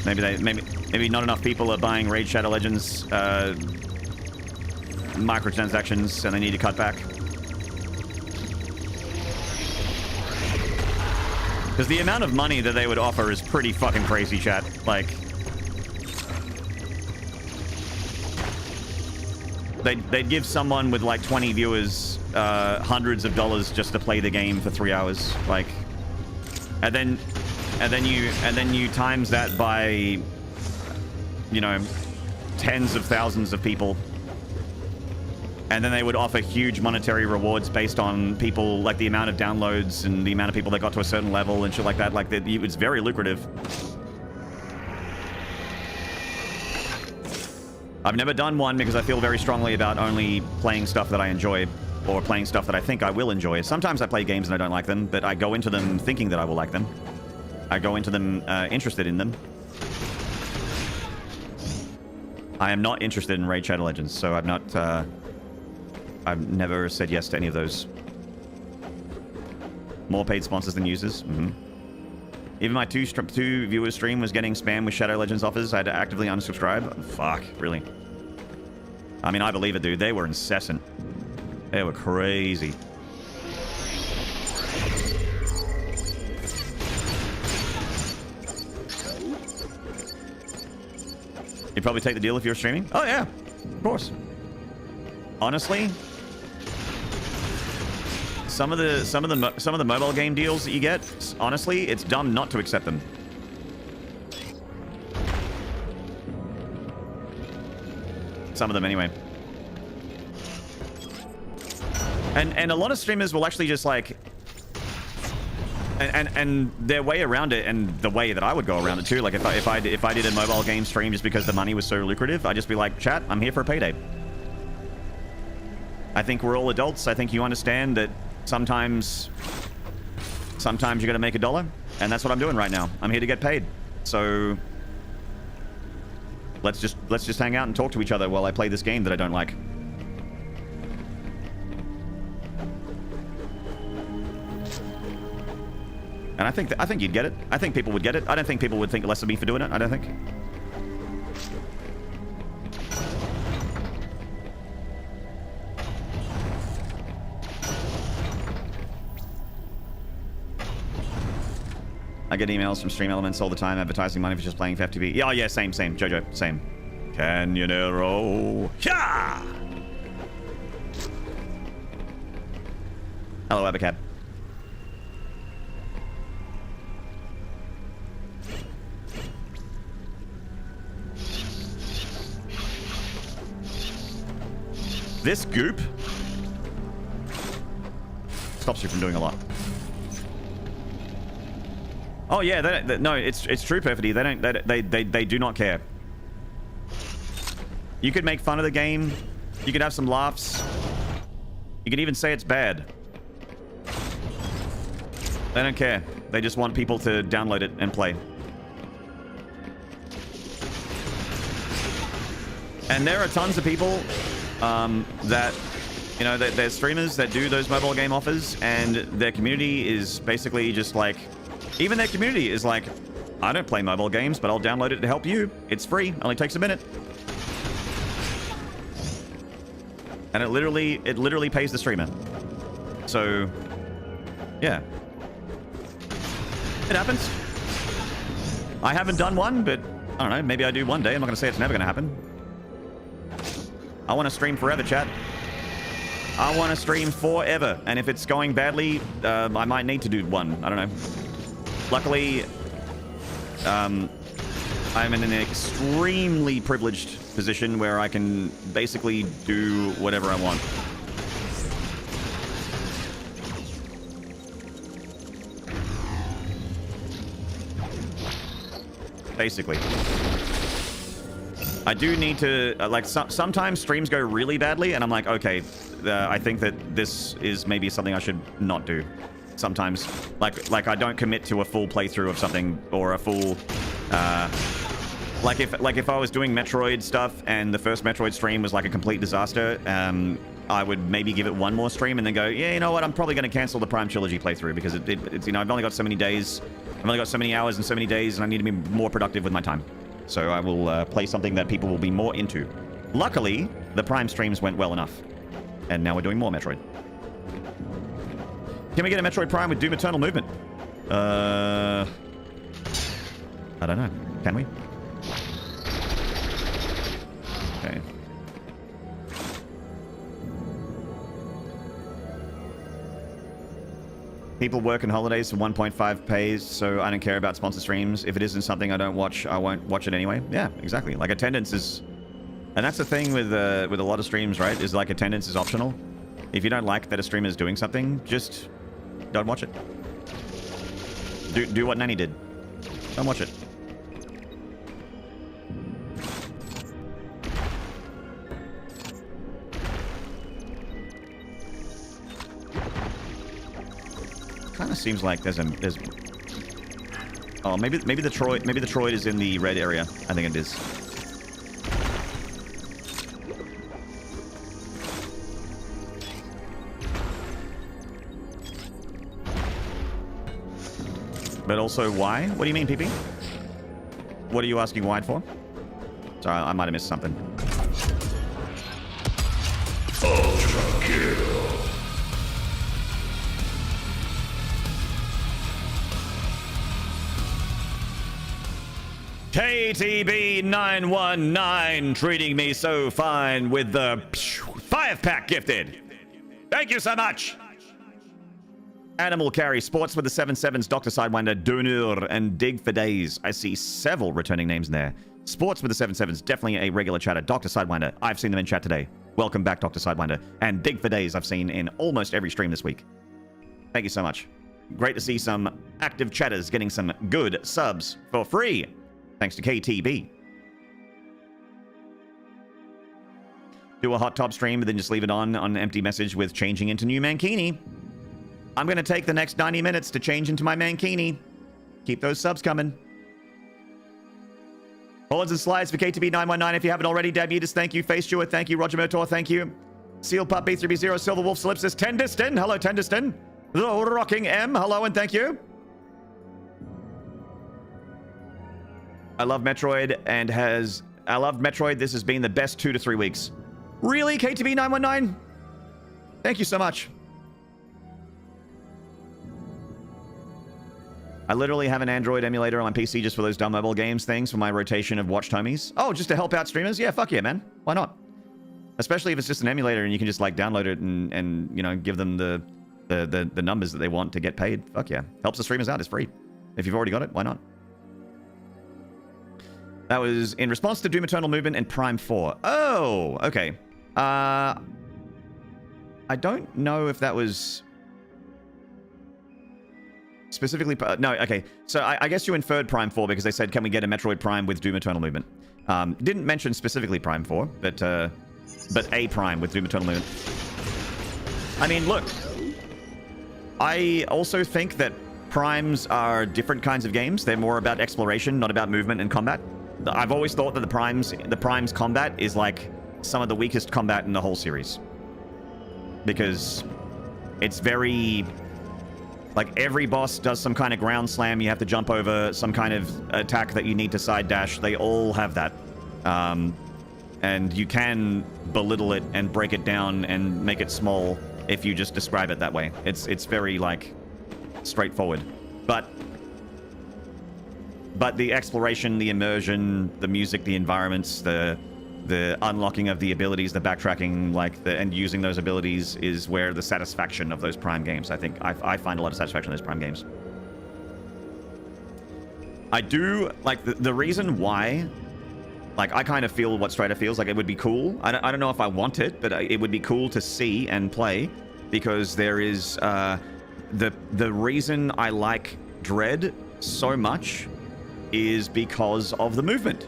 Maybe not enough people are buying Raid Shadow Legends microtransactions, and they need to cut back. Because the amount of money that they would offer is pretty fucking crazy, chat. Like, they'd give someone with like 20 viewers hundreds of dollars just to play the game for 3 hours, like, and then you times that by, you know, tens of thousands of people, and then they would offer huge monetary rewards based on people, like the amount of downloads and the amount of people that got to a certain level and shit like that. Like, it's very lucrative. I've never done one because I feel very strongly about only playing stuff that I enjoy, or playing stuff that I think I will enjoy. Sometimes I play games and I don't like them, but I go into them thinking that I will like them. I go into them interested in them. I am not interested in Raid Shadow Legends, so I've never said yes to any of those. More paid sponsors than users. Mm-hmm. Even my two viewers stream was getting spam with Shadow Legends offers. I had to actively unsubscribe. Fuck, really? I mean, I believe it, dude. They were incessant. They were crazy. You'd probably take the deal if you were streaming? Oh yeah, of course. Honestly, some of the mobile game deals that you get, honestly, it's dumb not to accept them. Some of them anyway. And a lot of streamers will actually just like, and their way around it, and the way that I would go around it too, like if I did a mobile game stream just because the money was so lucrative, I'd just be like, chat, I'm here for a payday. I think we're all adults. I think you understand that sometimes you gotta make $1, and that's what I'm doing right now. I'm here to get paid. So let's just hang out and talk to each other while I play this game that I don't like. And I think you'd get it. I think people would get it. I don't think people would think less of me for doing it. I don't think. I get emails from Stream Elements all the time advertising money for just playing for FTV. Yeah, oh yeah, same, Jojo, same. Canyonero. Yeah! Hello, Abacab. This goop stops you from doing a lot. Oh yeah, no, it's true, Perfidy. They do not care. You could make fun of the game. You could have some laughs. You could even say it's bad. They don't care. They just want people to download it and play. And there are tons of people that, you know, there's streamers that do those mobile game offers, and their community is basically just like, even their community is like, I don't play mobile games, but I'll download it to help you. It's free. Only takes a minute. And it literally pays the streamer. So, yeah. It happens. I haven't done one, but I don't know. Maybe I do one day. I'm not going to say it's never going to happen. I want to stream forever, chat. I want to stream forever. And if it's going badly, I might need to do one. I don't know. Luckily, I'm in an extremely privileged position where I can basically do whatever I want. Basically. I do need to, like, sometimes streams go really badly, and I'm like, okay, I think that this is maybe something I should not do. Sometimes, like I don't commit to a full playthrough of something, or a full, like if I was doing Metroid stuff and the first Metroid stream was like a complete disaster, I would maybe give it one more stream and then go, yeah, you know what, I'm probably going to cancel the Prime Trilogy playthrough because it's, you know, I've only got so many days, I've only got so many hours and so many days, and I need to be more productive with my time. So I will play something that people will be more into. Luckily, the Prime streams went well enough, and now we're doing more Metroid. Can we get a Metroid Prime with Doom Eternal movement? I don't know. Can we? Okay. People work on holidays for 1.5 pays, so I don't care about sponsor streams. If it isn't something I don't watch, I won't watch it anyway. Yeah, exactly. Like, attendance is... And that's the thing with a lot of streams, right? Is like, attendance is optional. If you don't like that a streamer is doing something, just don't watch it. Do what Nanny did. Don't watch it. Kind of seems like there's oh, maybe the Troid is in the red area. I think it is. But also, why? What do you mean, PP? What are you asking wide for? Sorry, I might have missed something. Ultra kill. KTB919 treating me so fine with the 5-pack gifted. Thank you so much. Animal Carry, Sports with the 7-7s, Dr. Sidewinder, Donur, and Dig for Days. I see several returning names in there. Sports with the 7-7s, definitely a regular chatter. Dr. Sidewinder, I've seen them in chat today. Welcome back, Dr. Sidewinder. And Dig for Days, I've seen in almost every stream this week. Thank you so much. Great to see some active chatters getting some good subs for free. Thanks to KTB. Do a hot top stream, but then just leave it on an empty message with changing into new mankini. I'm going to take the next 90 minutes to change into my mankini. Keep those subs coming. Horns and slides for KTB919 if you haven't already. Dabutus, thank you. Face Stewart, thank you. Roger Motor, thank you. Seal Pup B3B0, Silver Wolf, Solipsis, Tendiston. Hello, Tendiston. The Rocking M, hello and thank you. I love Metroid and I love Metroid. This has been the best 2 to 3 weeks. Really, KTB919? Thank you so much. I literally have an Android emulator on my PC just for those dumb mobile games things for my rotation of watched homies. Oh, just to help out streamers? Yeah, fuck yeah, man. Why not? Especially if it's just an emulator and you can just like download it and you know, give them the numbers that they want to get paid. Fuck yeah. Helps the streamers out. It's free. If you've already got it, why not? That was in response to Doom Eternal Movement and Prime 4. Oh, okay. I don't know if that was specifically... No, okay. So I guess you inferred Prime 4 because they said, can we get a Metroid Prime with Doom Eternal Movement? Didn't mention specifically Prime 4, but a Prime with Doom Eternal Movement. I mean, look. I also think that Primes are different kinds of games. They're more about exploration, not about movement and combat. I've always thought that the Prime's combat is like some of the weakest combat in the whole series. Because it's very... Like, every boss does some kind of ground slam. You have to jump over some kind of attack that you need to side dash. They all have that. And you can belittle it and break it down and make it small if you just describe it that way. It's very, like, straightforward. But the exploration, the immersion, the music, the environments, the unlocking of the abilities, the backtracking, and using those abilities is where the satisfaction of those Prime games. I think I find a lot of satisfaction in those Prime games. I do, like, the reason why, like, I kind of feel what Strider feels. Like, it would be cool. I don't know if I want it, but it would be cool to see and play, because there is, the reason I like Dread so much is because of the movement.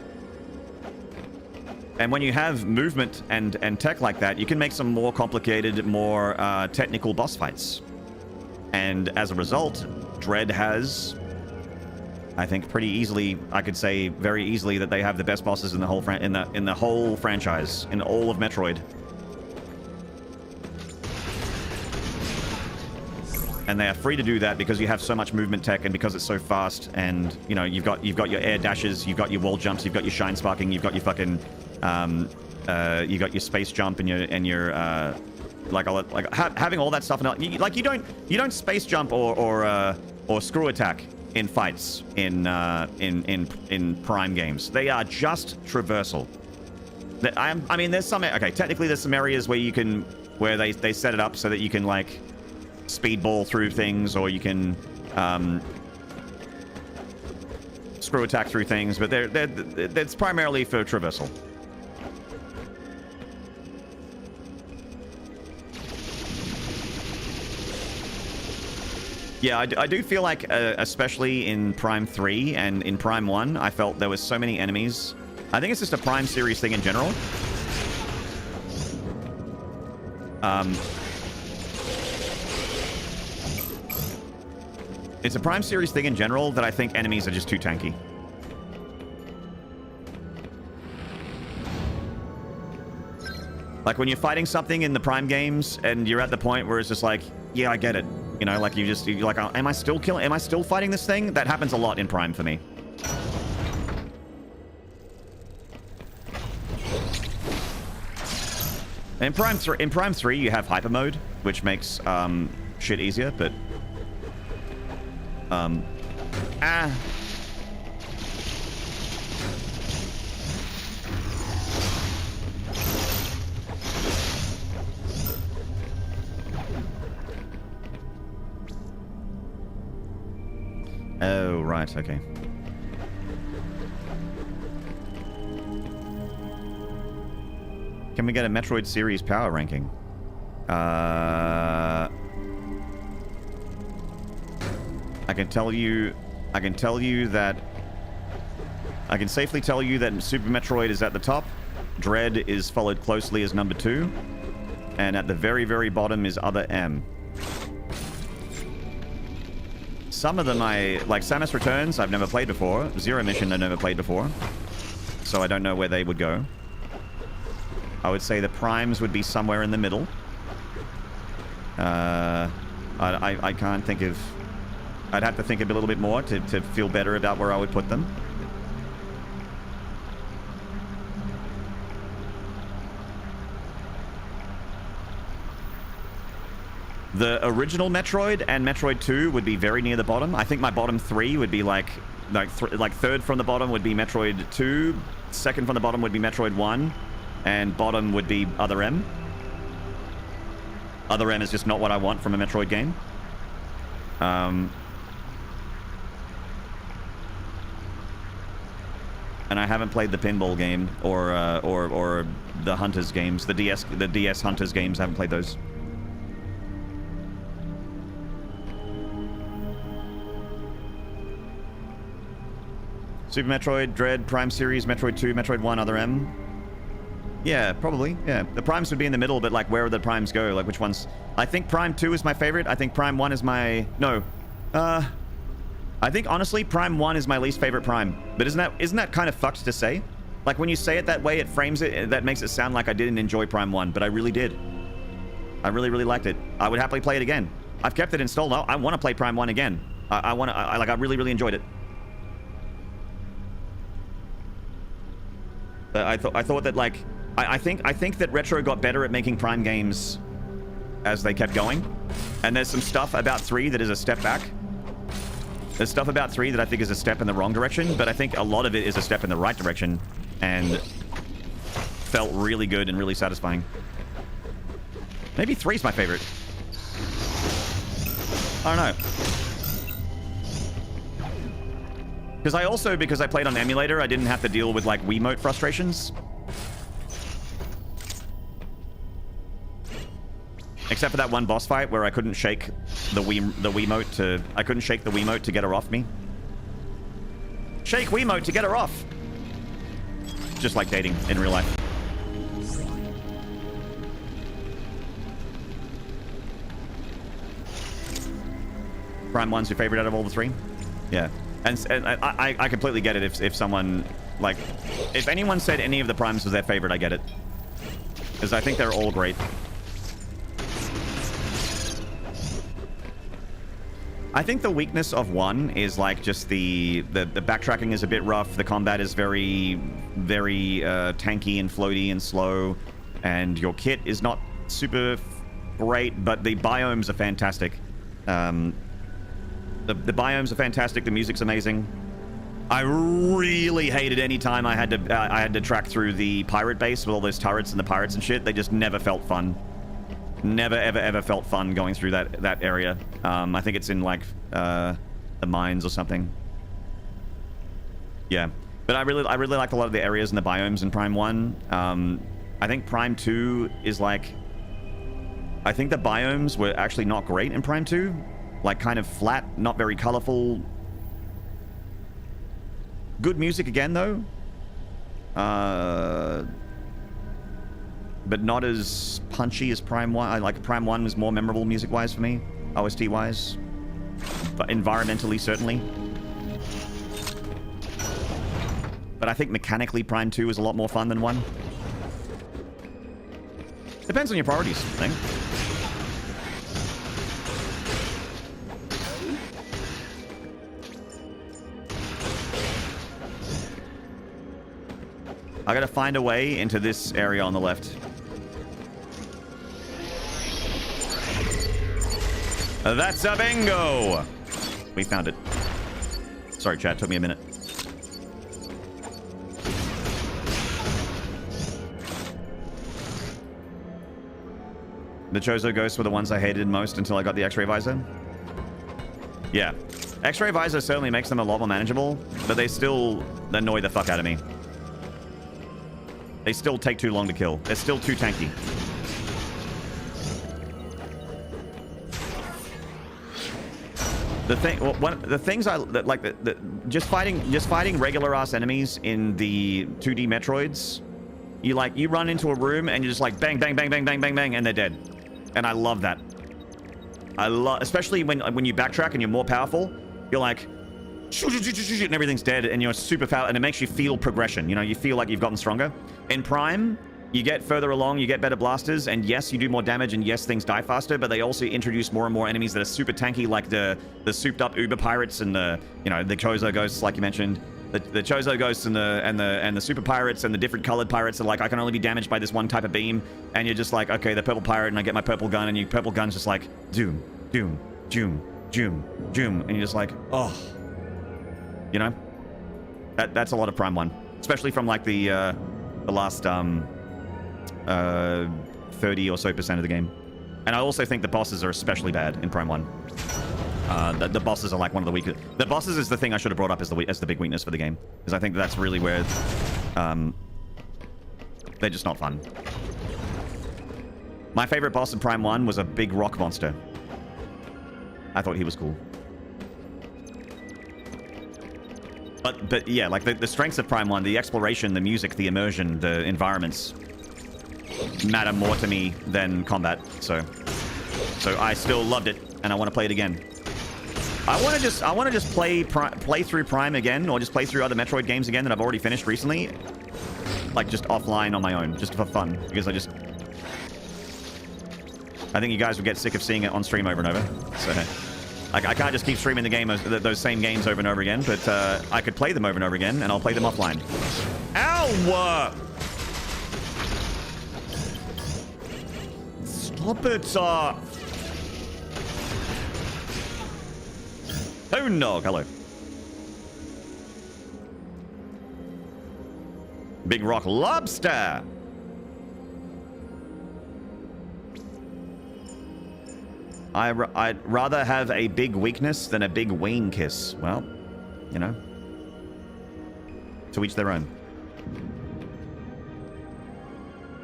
And when you have movement and tech like that, you can make some more complicated, more technical boss fights. And as a result, Dread has, I think, pretty easily, I could say very easily, that they have the best bosses in the whole in the whole franchise, in all of Metroid. And they are free to do that because you have so much movement tech, and because it's so fast, and you know, you've got your air dashes, you've got your wall jumps, you've got your shine sparking, you've got your fucking you got your space jump and your having all that stuff. And you don't space jump or screw attack in fights in Prime games. They are just traversal. I mean, there's some, okay, technically there's some areas where they set it up so that you can, like, speedball through things, or you can screw attack through things, but it's primarily for traversal. Yeah, I do feel like, especially in Prime 3 and in Prime 1, I felt there was so many enemies. I think it's just a Prime series thing in general. It's a Prime series thing in general that I think enemies are just too tanky. Like, when you're fighting something in the Prime games and you're at the point where it's just like, yeah, I get it. You know, like, you're like, am I still fighting this thing? That happens a lot in Prime for me. In Prime 3, you have hyper mode, which makes shit easier, but Oh, right, okay. Can we get a Metroid series power ranking? I can safely tell you that Super Metroid is at the top. Dread is followed closely as number 2. And at the very, very bottom is Other M. Some of them like Samus Returns, I've never played before. Zero Mission, I've never played before. So I don't know where they would go. I would say the Primes would be somewhere in the middle. I can't think of... I'd have to think a little bit more to feel better about where I would put them. The original Metroid and Metroid 2 would be very near the bottom. I think my bottom 3 would be like third from the bottom would be Metroid 2, second from the bottom would be Metroid 1, and bottom would be Other M. Other M is just not what I want from a Metroid game. And I haven't played the pinball game or the Hunters games, the DS Hunters games. I haven't played those. Super Metroid, Dread, Prime Series, Metroid 2, Metroid 1, Other M. Yeah, probably. Yeah, the primes would be in the middle, but like where would the primes go? Like which ones? I think Prime 2 is my favorite. I think Prime 1 is my... No. I think honestly Prime 1 is my least favorite prime. But isn't that kind of fucked to say? Like when you say it that way, it frames it, that makes it sound like I didn't enjoy Prime 1, but I really did. I really, really liked it. I would happily play it again. I've kept it installed now. I want to play Prime 1 again. I really, really enjoyed it. I thought that like... I think that Retro got better at making Prime games as they kept going. And there's some stuff about 3 that is a step back. There's stuff about 3 that I think is a step in the wrong direction, but I think a lot of it is a step in the right direction and felt really good and really satisfying. Maybe 3's my favorite. I don't know. Because I played on emulator, I didn't have to deal with like Wiimote frustrations. Except for that one boss fight where I couldn't shake the Wiimote to get her off me. Shake Wiimote to get her off. Just like dating in real life. Prime 1's your favorite out of all the 3? Yeah. And I completely get it if someone, like, if anyone said any of the primes was their favorite, I get it. Because I think they're all great. I think the weakness of 1 is like just the backtracking is a bit rough. The combat is very, very tanky and floaty and slow. And your kit is not super great, but the biomes are fantastic. The biomes are fantastic. The music's amazing. I really hated any time I had to track through the pirate base with all those turrets and the pirates and shit. They just never felt fun. Never ever felt fun going through that area. I think it's in like the mines or something. Yeah, but I really liked a lot of the areas and the biomes in Prime 1. I think Prime 2 is like, I think the biomes were actually not great in Prime 2. Like kind of flat, not very colorful. Good music again though. But not as punchy as Prime 1. I like Prime 1 was more memorable music-wise for me, OST-wise, but environmentally certainly. But I think mechanically Prime 2 is a lot more fun than 1. Depends on your priorities, I think. I gotta find a way into this area on the left. That's a bingo! We found it. Sorry, chat. Took me a minute. The Chozo ghosts were the ones I hated most until I got the X-ray visor. Yeah. X-ray visor certainly makes them a lot more manageable, but they still annoy the fuck out of me. They still take too long to kill. They're still too tanky. The things I like, just fighting regular ass enemies in the 2D Metroids. You run into a room and you're just like bang bang bang bang bang bang bang and they're dead, and I love that. Especially when you backtrack and you're more powerful. You're like, and everything's dead and you're super powerful, and it makes you feel progression. You know, you feel like you've gotten stronger. In Prime, you get further along, you get better blasters, and yes, you do more damage, and yes, things die faster, but they also introduce more and more enemies that are super tanky, like the souped up Uber pirates and the Chozo ghosts, like you mentioned. The Chozo ghosts and the super pirates and the different colored pirates are like, I can only be damaged by this one type of beam, and you're just like, okay, the purple pirate, and I get my purple gun, and your purple gun's just like doom, doom, doom, doom, doom, and you're just like, oh. You know, that's a lot of Prime 1, especially from like the last 30 or so % of the game. And I also think the bosses are especially bad in Prime 1. The bosses are like one of the weakest. The bosses is the thing I should have brought up as the big weakness for the game, because I think that's really where they're just not fun. My favorite boss in Prime 1 was a big rock monster. I thought he was cool. But yeah, like the strengths of Prime 1, the exploration, the music, the immersion, the environments matter more to me than combat. So I still loved it, and I want to play it again. I want to just play through Prime again, or just play through other Metroid games again that I've already finished recently, like just offline on my own, just for fun, because I think you guys would get sick of seeing it on stream over and over. So I can't just keep streaming the game, those same games over and over again, but I could play them over and over again, and I'll play them offline. Ow! Stop it! Oh no! Hello. Big Rock Lobster! I'd rather have a big weakness than a big ween kiss. Well, you know. To each their own.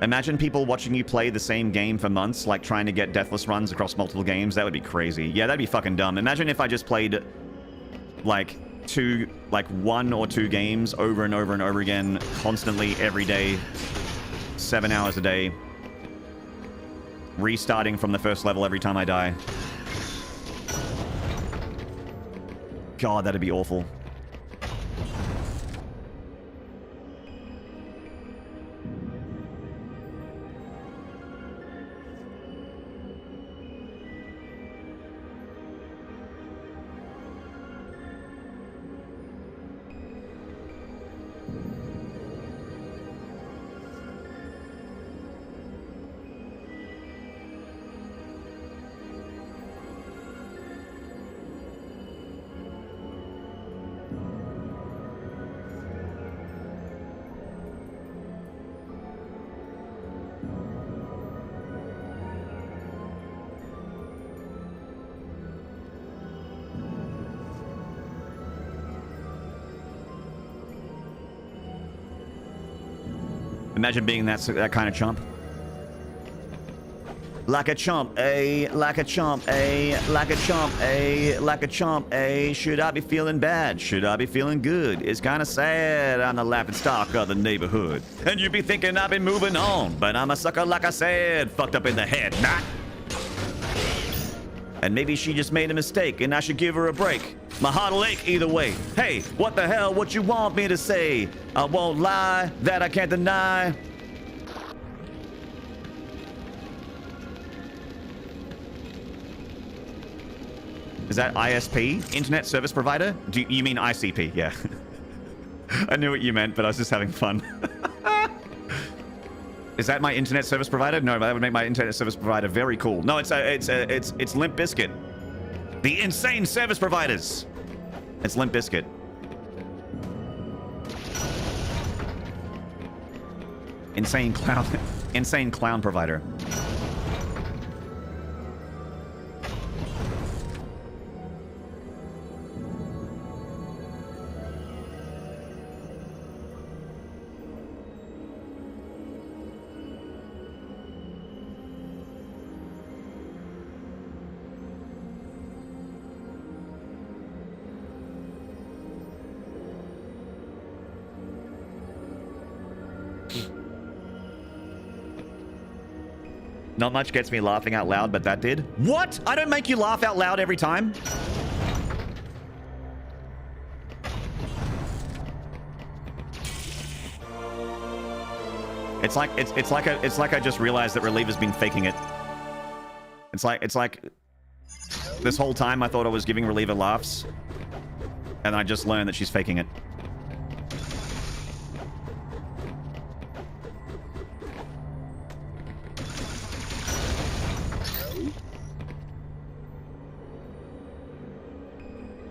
Imagine people watching you play the same game for months, like trying to get deathless runs across multiple games. That would be crazy. Yeah, that'd be fucking dumb. Imagine if I just played, like, one or two games over and over and over again, constantly, every day, 7 hours a day, restarting from the first level every time I die. God, that'd be awful. Imagine being that kind of chump. Like a chump, eh? Like a chump, eh? Like a chump, eh? Like a chump, eh? Should I be feeling bad? Should I be feeling good? It's kind of sad I'm the laughing stock of the neighborhood. And you be thinking I've been moving on, but I'm a sucker like I said, fucked up in the head, nah? And maybe she just made a mistake and I should give her a break. My heart'll ache either way. Hey, what the hell, what you want me to say? I won't lie, that I can't deny. Is that ISP? Internet Service Provider? Do you mean ICP? Yeah. I knew what you meant, but I was just having fun. Is that my internet service provider? No, that would make my internet service provider very cool. No, it's Limp Bizkit. The insane service providers. It's Limp Bizkit. Insane clown provider. Not much gets me laughing out loud, but that did. What? I don't make you laugh out loud every time? It's like I just realized that Reliever's been faking it. It's like this whole time I thought I was giving Reliever laughs, and I just learned that she's faking it.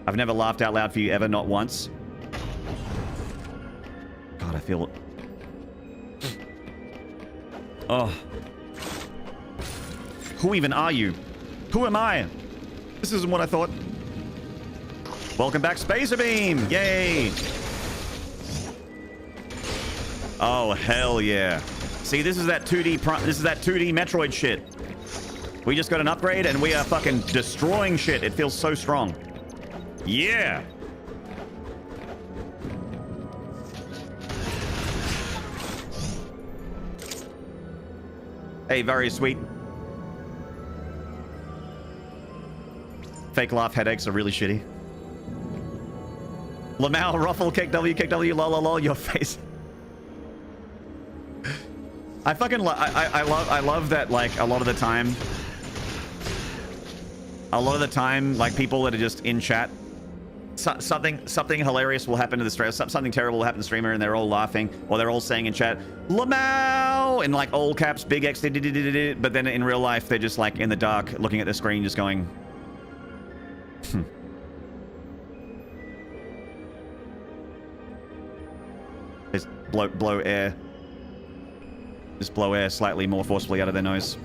I've never laughed out loud for you ever, not once. God, I feel... Oh. Who even are you? Who am I? This isn't what I thought. Welcome back, Spacer Beam! Yay! Oh, hell yeah. See, this is that 2D Metroid shit. We just got an upgrade and we are fucking destroying shit. It feels so strong. Yeah! Hey, very sweet. Fake laugh headaches are really shitty. Lamau, ruffle, kick W, lol, lol, lol, your face. I fucking I love that, like, a lot of the time, like, people that are just in chat, something hilarious will happen to the streamer, something terrible will happen to the streamer, and they're all laughing, or they're all saying in chat, Lamau, in, like, all caps, big X, but then in real life, they're just, like, in the dark, looking at the screen, just going, Just blow air. Just blow air slightly more forcefully out of their nose.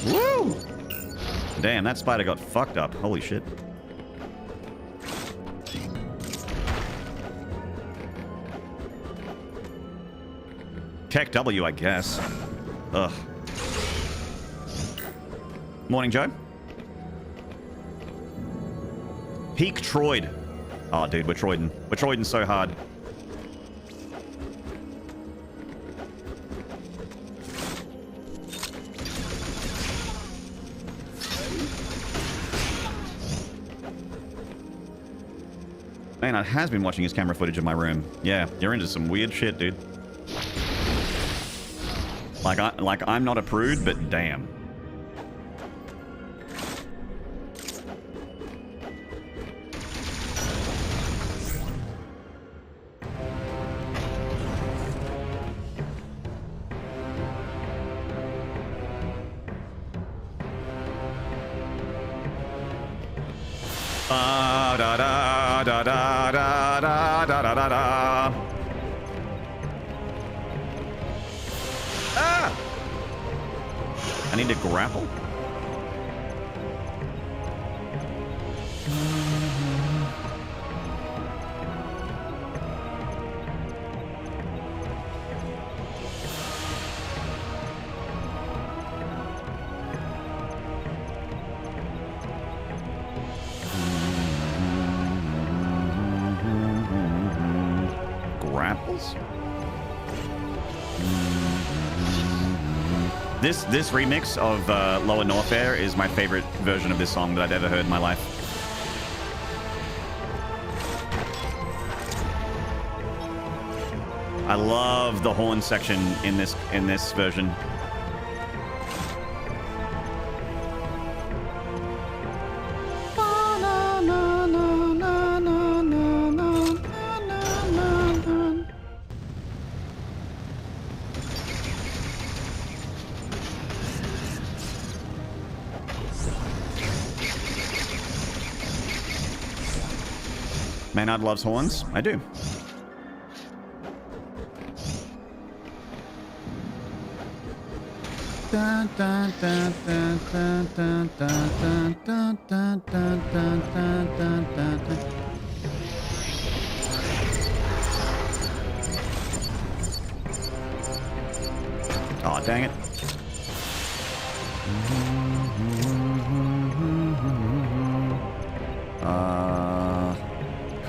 Woo! Damn, that spider got fucked up. Holy shit. Tech W, I guess. Ugh. Morning, Joe. Peak Troid. Oh, dude, we're Troiding. We're Troiding so hard. Man, I has been watching his camera footage of my room. Yeah, you're into some weird shit, dude. Like I'm not a prude, but damn. Da da da da da da da da da. Ah! I need to grapple. Grapples? This remix of Lower North Air is my favorite version of this song that I've ever heard in my life. I love the horn section in this version. Maynard loves horns. I do. Aw, dang it.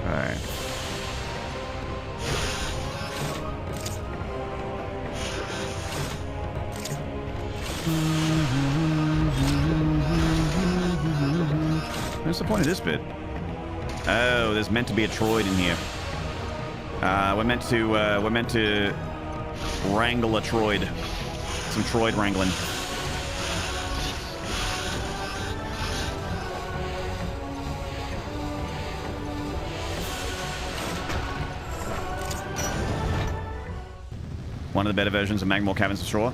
Okay. What's the point of this bit? Oh, there's meant to be a Troid in here. We're meant to wrangle a Troid. Some Troid wrangling. One of the better versions of Magmore Caverns for sure.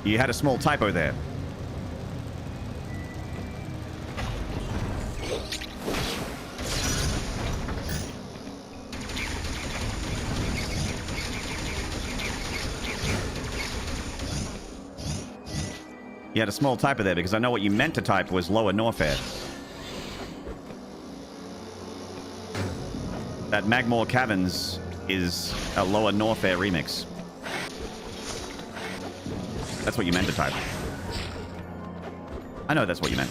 You had a small typo there. You had a small typo there because I know what you meant to type was Lower North Air. That Magmore Caverns is a Lower North Air remix. That's what you meant to type. I know that's what you meant.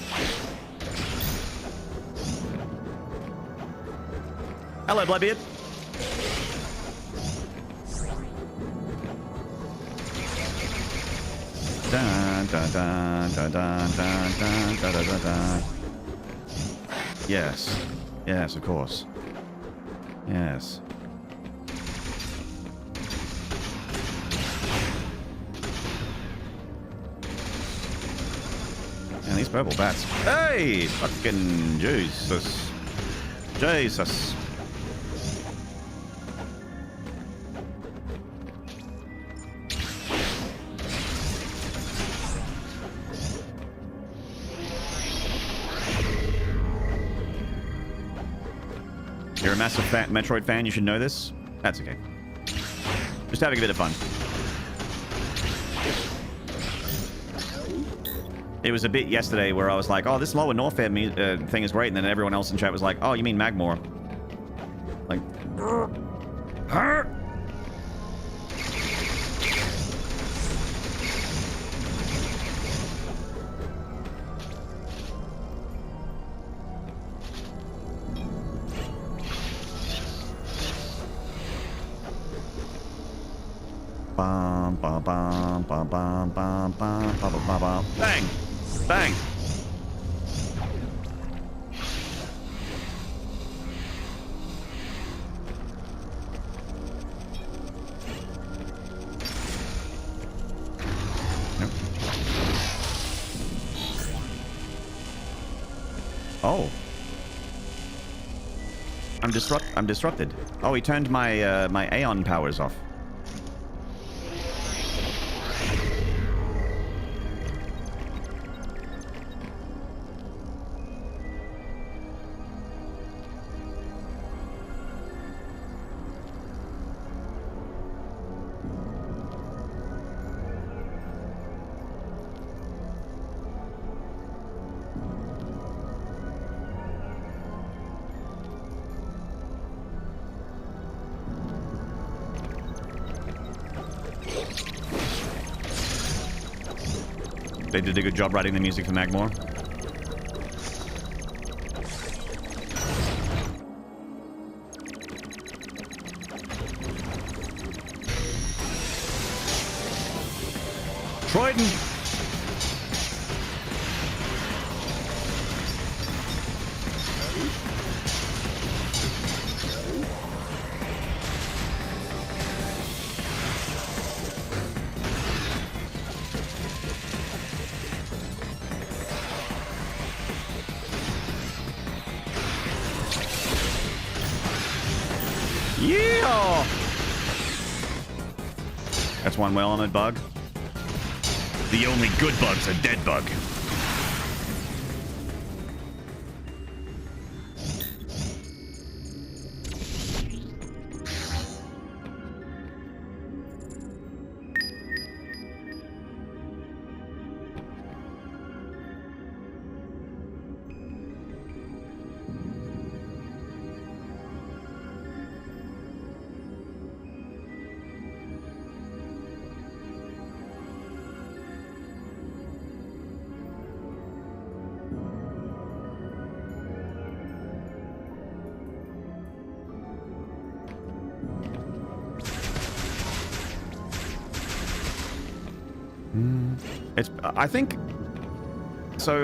Hello, Bloodbeard. Dun, dun, dun, dun, dun, dun, dun, dun, dun, dun, dun. Yes. Yes, of course. Yes. And these purple bats. Hey! Fucking Jesus. Jesus. You're a massive Metroid fan, you should know this. That's okay. Just having a bit of fun. It was a bit yesterday where I was like, oh, this Lower Norfair thing is great, and then everyone else in chat was like, oh, you mean Magmore. Like... Bum, bum, bum, bum, bum, bum, bum, bum, bum, bum. Bang! Bang! Nope. Oh. I'm disrupted. Oh, he turned my my Aeon powers off. They did a good job writing the music for Magmore. Troyden! Yeah! That's one well-honored bug. The only good bug's a dead bug.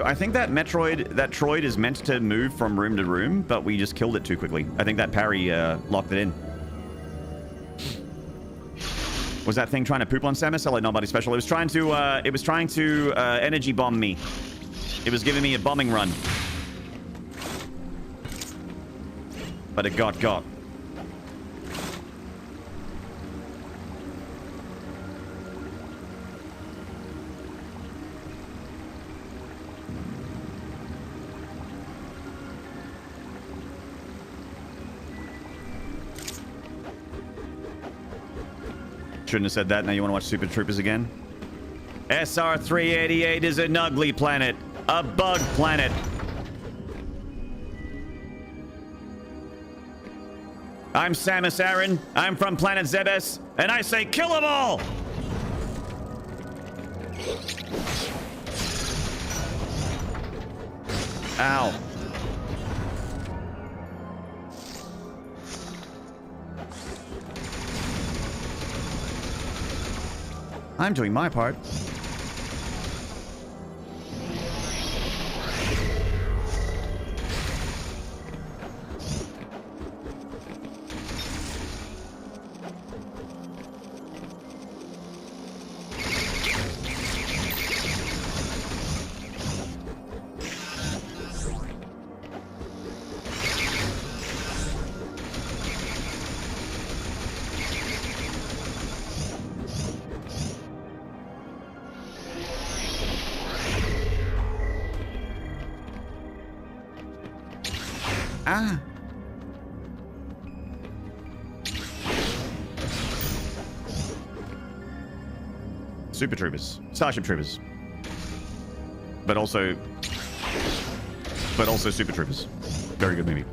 I think that Troid is meant to move from room to room, but we just killed it too quickly. I think that parry locked it in. Was that thing trying to poop on Samus? Hello, nobody special. It was trying to energy bomb me. It was giving me a bombing run. But it got. Shouldn't have said that. Now you want to watch Super Troopers again? SR-388 is an ugly planet. A bug planet. I'm Samus Aran. I'm from planet Zebes. And I say kill them all! Ow. I'm doing my part. Ah. Super Troopers. Starship Troopers. But also Super Troopers. Very good movie.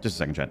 Just a second, chat.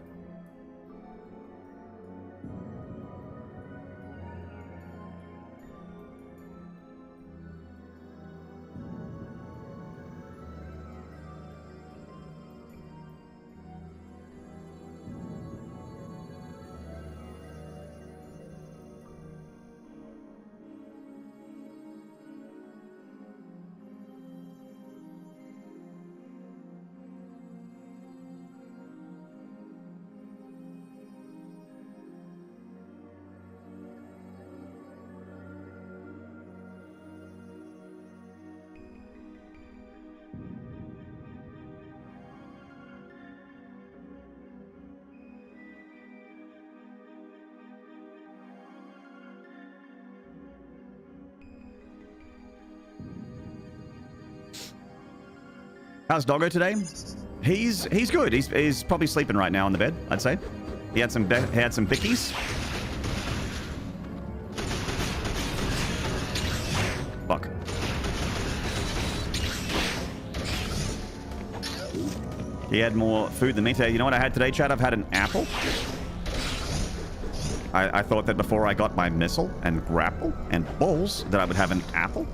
How's Doggo today? He's good. He's probably sleeping right now in the bed, I'd say. He had some bickies. Fuck. He had more food than me today. You know what I had today, Chad? I've had an apple. I thought that before I got my missile and grapple and balls that I would have an apple.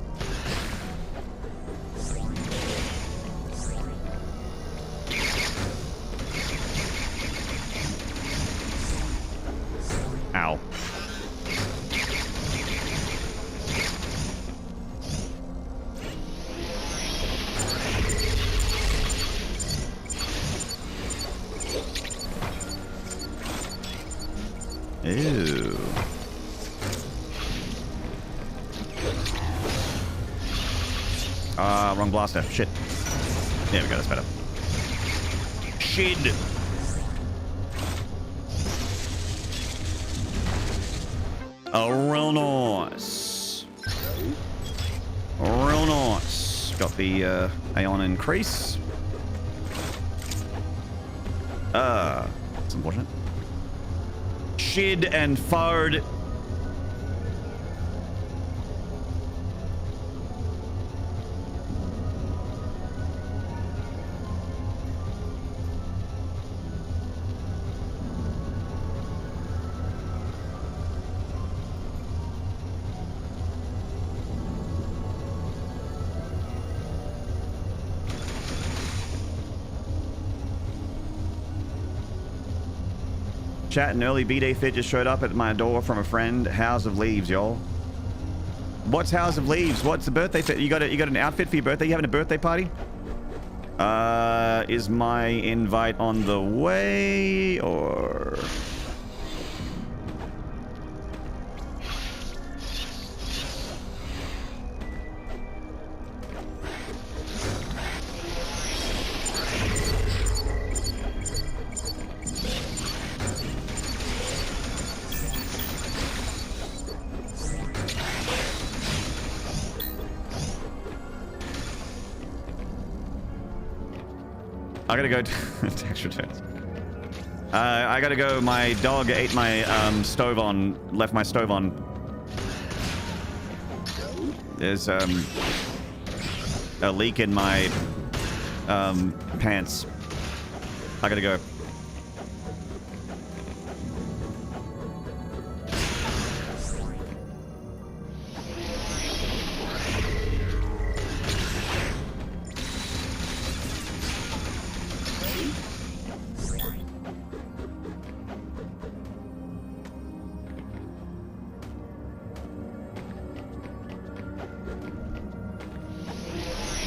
Ow. Ew. Wrong blaster. Shit. There we go, that's better. Shit. Oh, real nice. Real nice. Got the Aeon increase. That's unfortunate. Shid and fard. Chat, an early B-Day fit just showed up at my door from a friend. House of Leaves, y'all. What's House of Leaves? What's the birthday fit? You got an outfit for your birthday? You having a birthday party? Is my invite on the way or? I gotta go tax returns. I gotta go. My dog ate my stove on, left my stove on. There's a leak in my pants. I gotta go.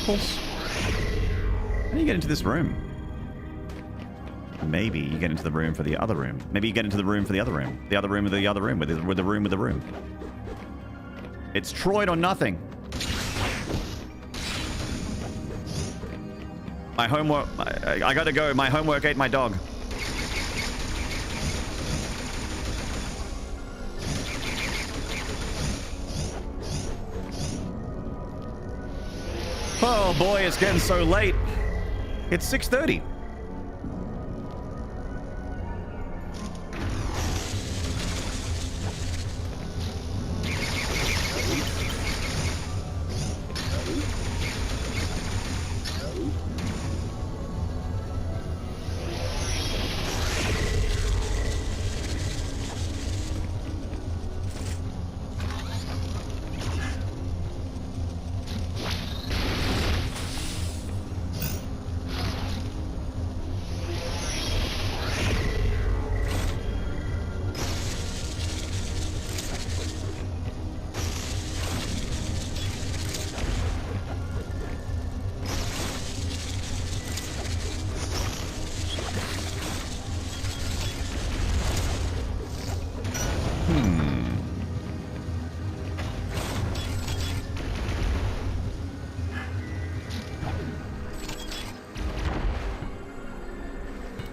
Pulse. How do you get into this room? Maybe you get into the room for the other room. Maybe you get into the room for the other room. The other room with the other room. With the room with the room. It's Troid or nothing. My homework... I gotta go. My homework ate my dog. Oh boy, it's getting so late. It's 6:30.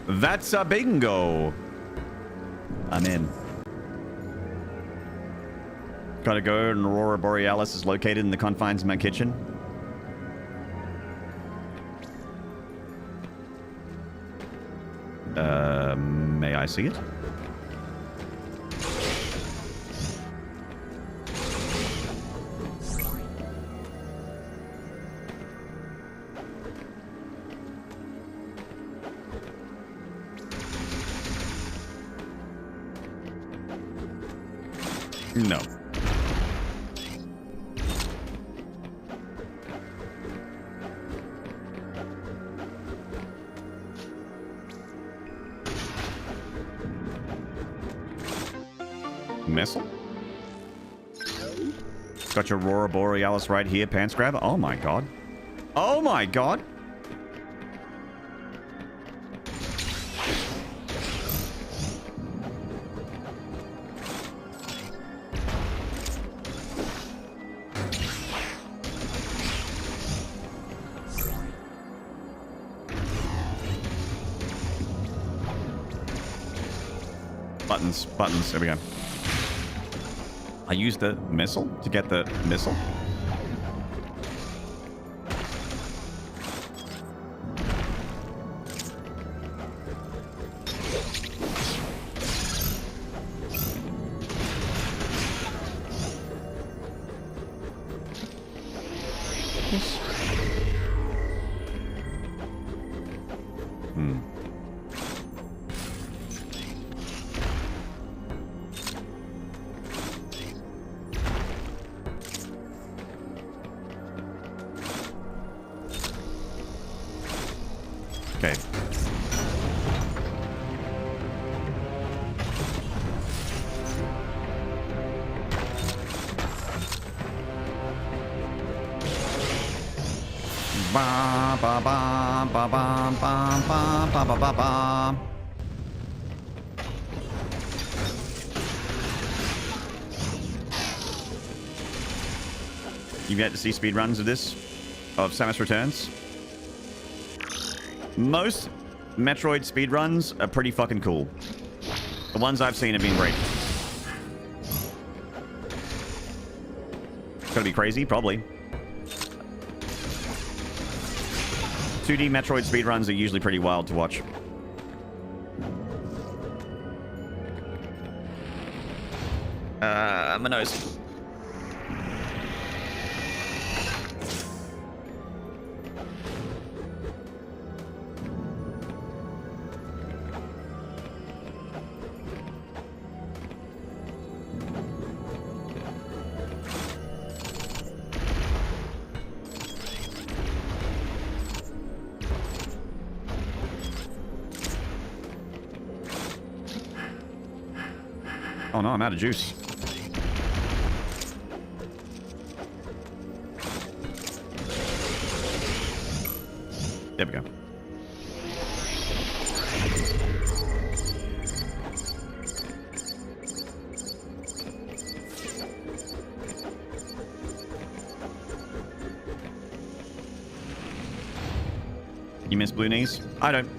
That's a bingo. I'm in. Gotta go, and Aurora Borealis is located in the confines of my kitchen. May I see it? No. Missile? Got your Aurora Borealis right here, pants grabber. Oh my god. Oh my god. Buttons, there we go. I used the missile to get the missile. Okay. Ba ba ba ba ba ba ba ba ba ba ba. You've yet to see speedruns of this, of Samus Returns. Most Metroid speedruns are pretty fucking cool. The ones I've seen have been great. It's gonna be crazy, probably. 2D Metroid speedruns are usually pretty wild to watch. My nose. Oh no, I'm out of juice. There we go. You miss blue knees? I don't.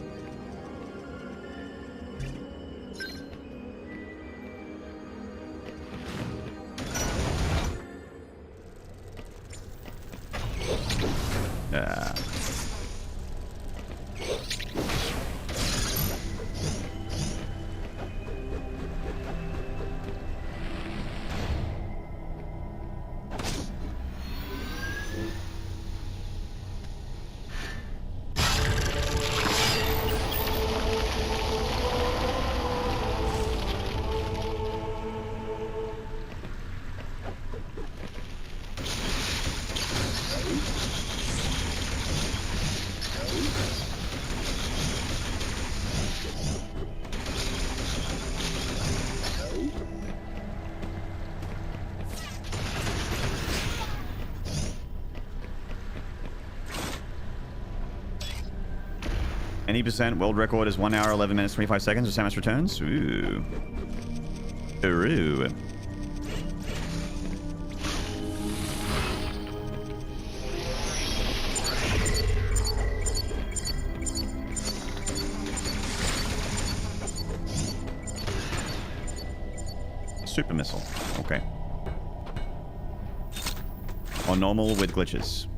Any percent world record is 1 hour, 11 minutes, 25 seconds with SAMUS returns. Ooh. Ooh. Super missile. Okay. Or normal with glitches.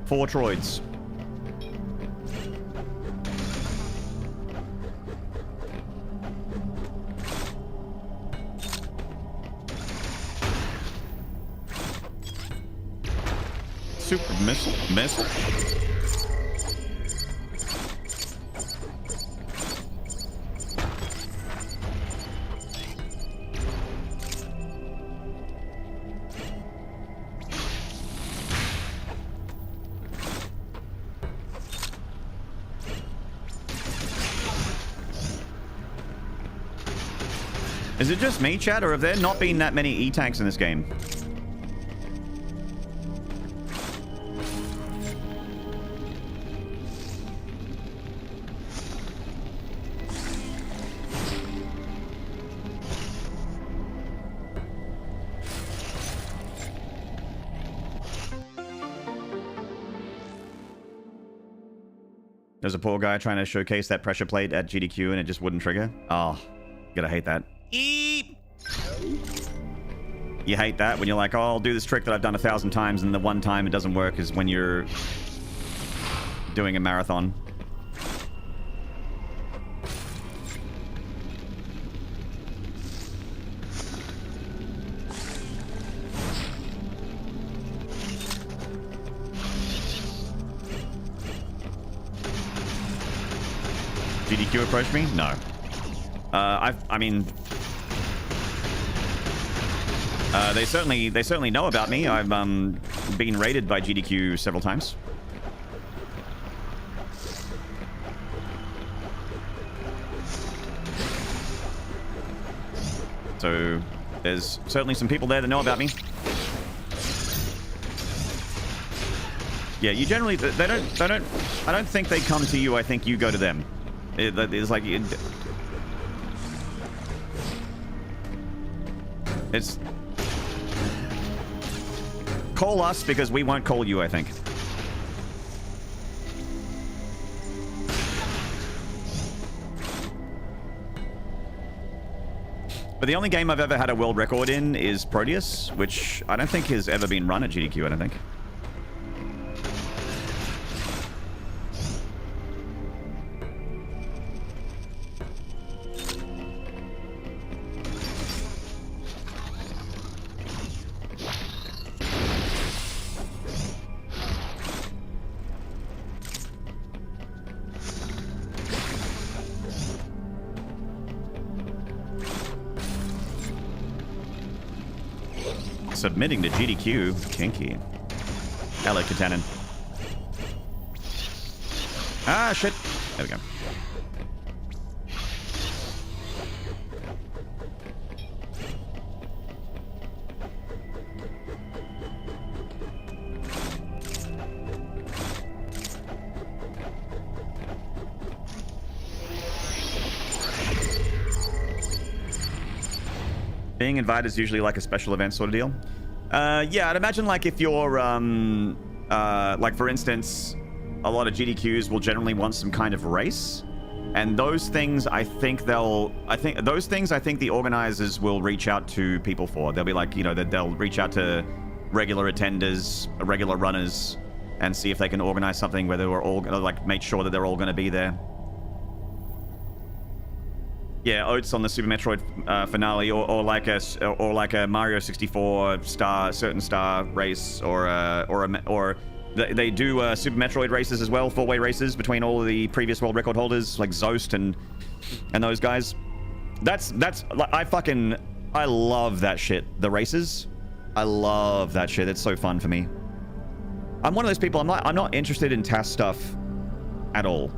Four droids. Super missile. Is it just me, chat, or have there not been that many E-tanks in this game? There's a poor guy trying to showcase that pressure plate at GDQ and it just wouldn't trigger. Oh, gotta hate that. Eep. You hate that when you're like, oh, I'll do this trick that I've done 1,000 times and the one time it doesn't work is when you're doing a marathon. GDQ approached me? No. I mean, they certainly know about me. I've been raided by GDQ several times. So there's certainly some people there that know about me. Yeah, you generally they don't. I don't think they come to you. I think you go to them. It's like it's call us because we won't call you, I think. But the only game I've ever had a world record in is Proteus, which I don't think has ever been run at GDQ, I don't think. submitting to GDQ. Kinky. Hello, Katanen. Ah, shit. There we go. Being invited is usually like a special event sort of deal. Yeah, I'd imagine like if you're, like for instance, a lot of GDQs will generally want some kind of race. And those things, I think the organizers will reach out to people for. They'll be like, you know, that they'll reach out to regular attenders, regular runners, and see if they can organize something where they were all gonna like make sure that they're all going to be there. Yeah, Oats on the Super Metroid finale, or like a Mario 64 certain star race, or they do Super Metroid races as well, 4-way races between all of the previous world record holders, like Zost and those guys. That's I love that shit. The races, I love that shit. It's so fun for me. I'm one of those people. I'm not interested in task stuff at all.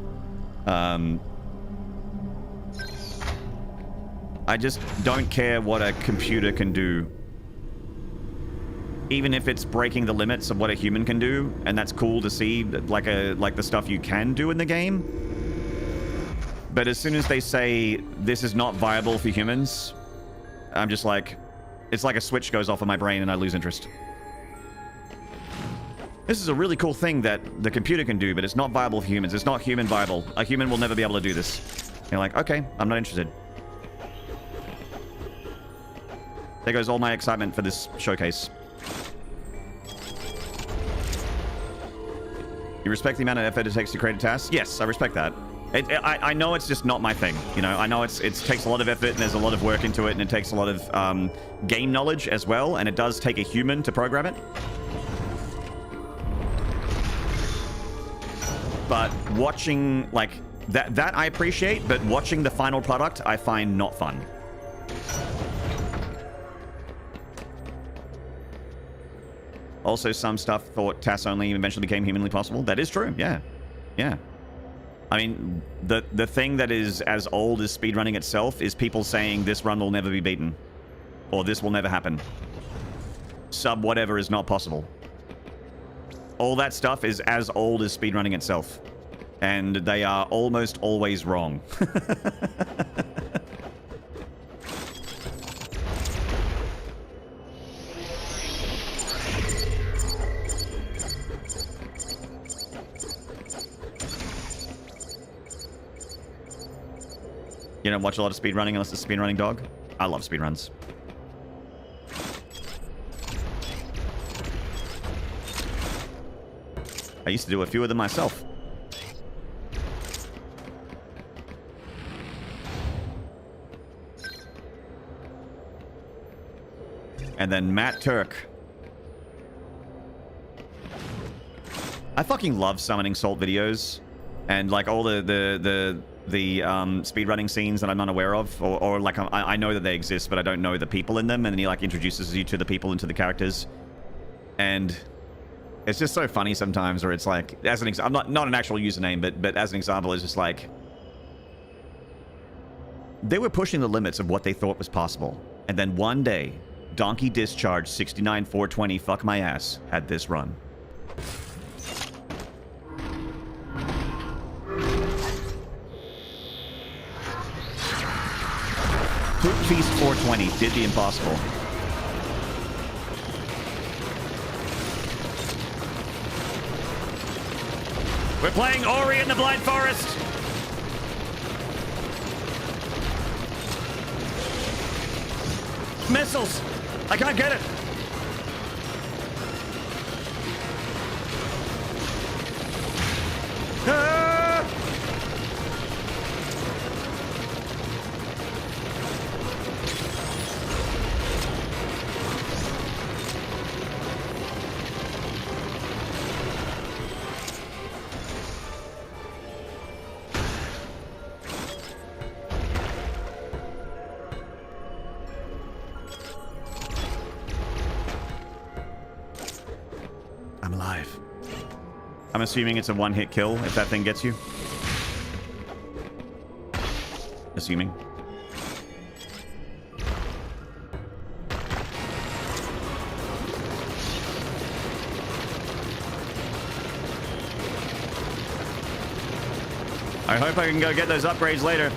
I just don't care what a computer can do. Even if it's breaking the limits of what a human can do, and that's cool to see, like the stuff you can do in the game. But as soon as they say this is not viable for humans, I'm just like, it's like a switch goes off in my brain and I lose interest. This is a really cool thing that the computer can do, but it's not viable for humans. It's not human viable. A human will never be able to do this. You're like, okay, I'm not interested. There goes all my excitement for this showcase. You respect the amount of effort it takes to create a task? Yes, I respect that. I know it's just not my thing. You know, I know it takes a lot of effort and there's a lot of work into it, and it takes a lot of game knowledge as well, and it does take a human to program it. But watching, like, that I appreciate, but watching the final product I find not fun. Also, some stuff thought tasks only eventually became humanly possible. That is true, yeah. Yeah. I mean, the thing that is as old as speedrunning itself is people saying this run will never be beaten. Or this will never happen. Sub whatever is not possible. All that stuff is as old as speedrunning itself. And they are almost always wrong. You don't watch a lot of speedrunning unless it's a speedrunning dog? I love speedruns. I used to do a few of them myself. And then Matt Turk. I fucking love summoning Salt videos. And like all the speedrunning scenes that I'm unaware of, or like I know that they exist, but I don't know the people in them, and then he like introduces you to the people and to the characters, and it's just so funny sometimes. Where it's like, as an example, I'm not an actual username, but as an example, it's just like they were pushing the limits of what they thought was possible, and then one day, Donkey Discharge 69420 fuck my ass had this run. Poop Feast 420 did the impossible. We're playing Ori in the Blind Forest. Missiles. I can't get it. Ah! I'm alive. I'm assuming it's a one-hit kill if that thing gets you. Assuming. I hope I can go get those upgrades later.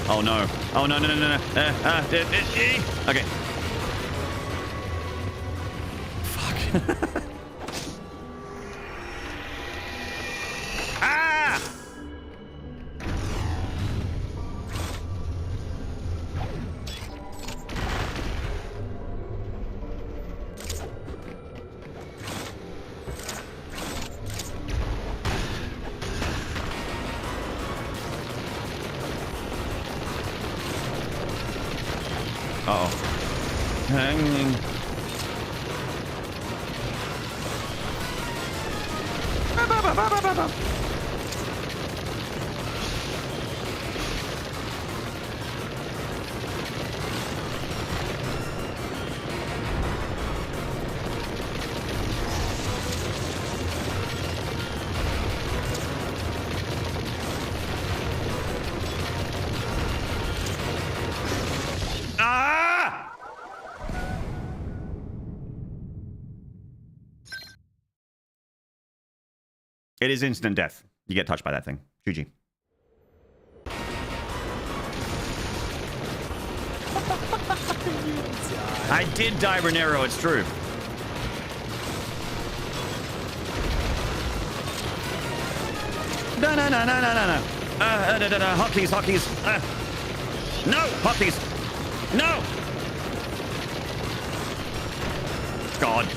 Oh no. Oh no, no, no, no, no. Okay. Fuck. Ah! Uh-oh. Ah! It is instant death. You get touched by that thing. GG. I did die, Renero, it's true. No, no, no, no, no, no, no. Hotkeys, hotkeys. No, hotkeys. No! God.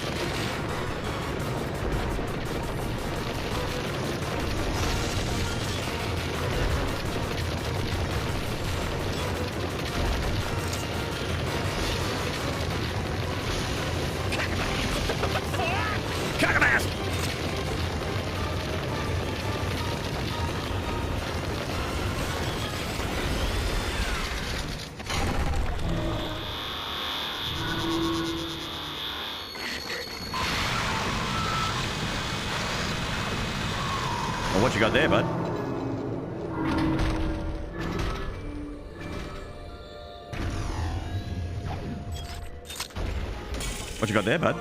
Kick him ass! Well, what you got there, bud? What you got there, bud?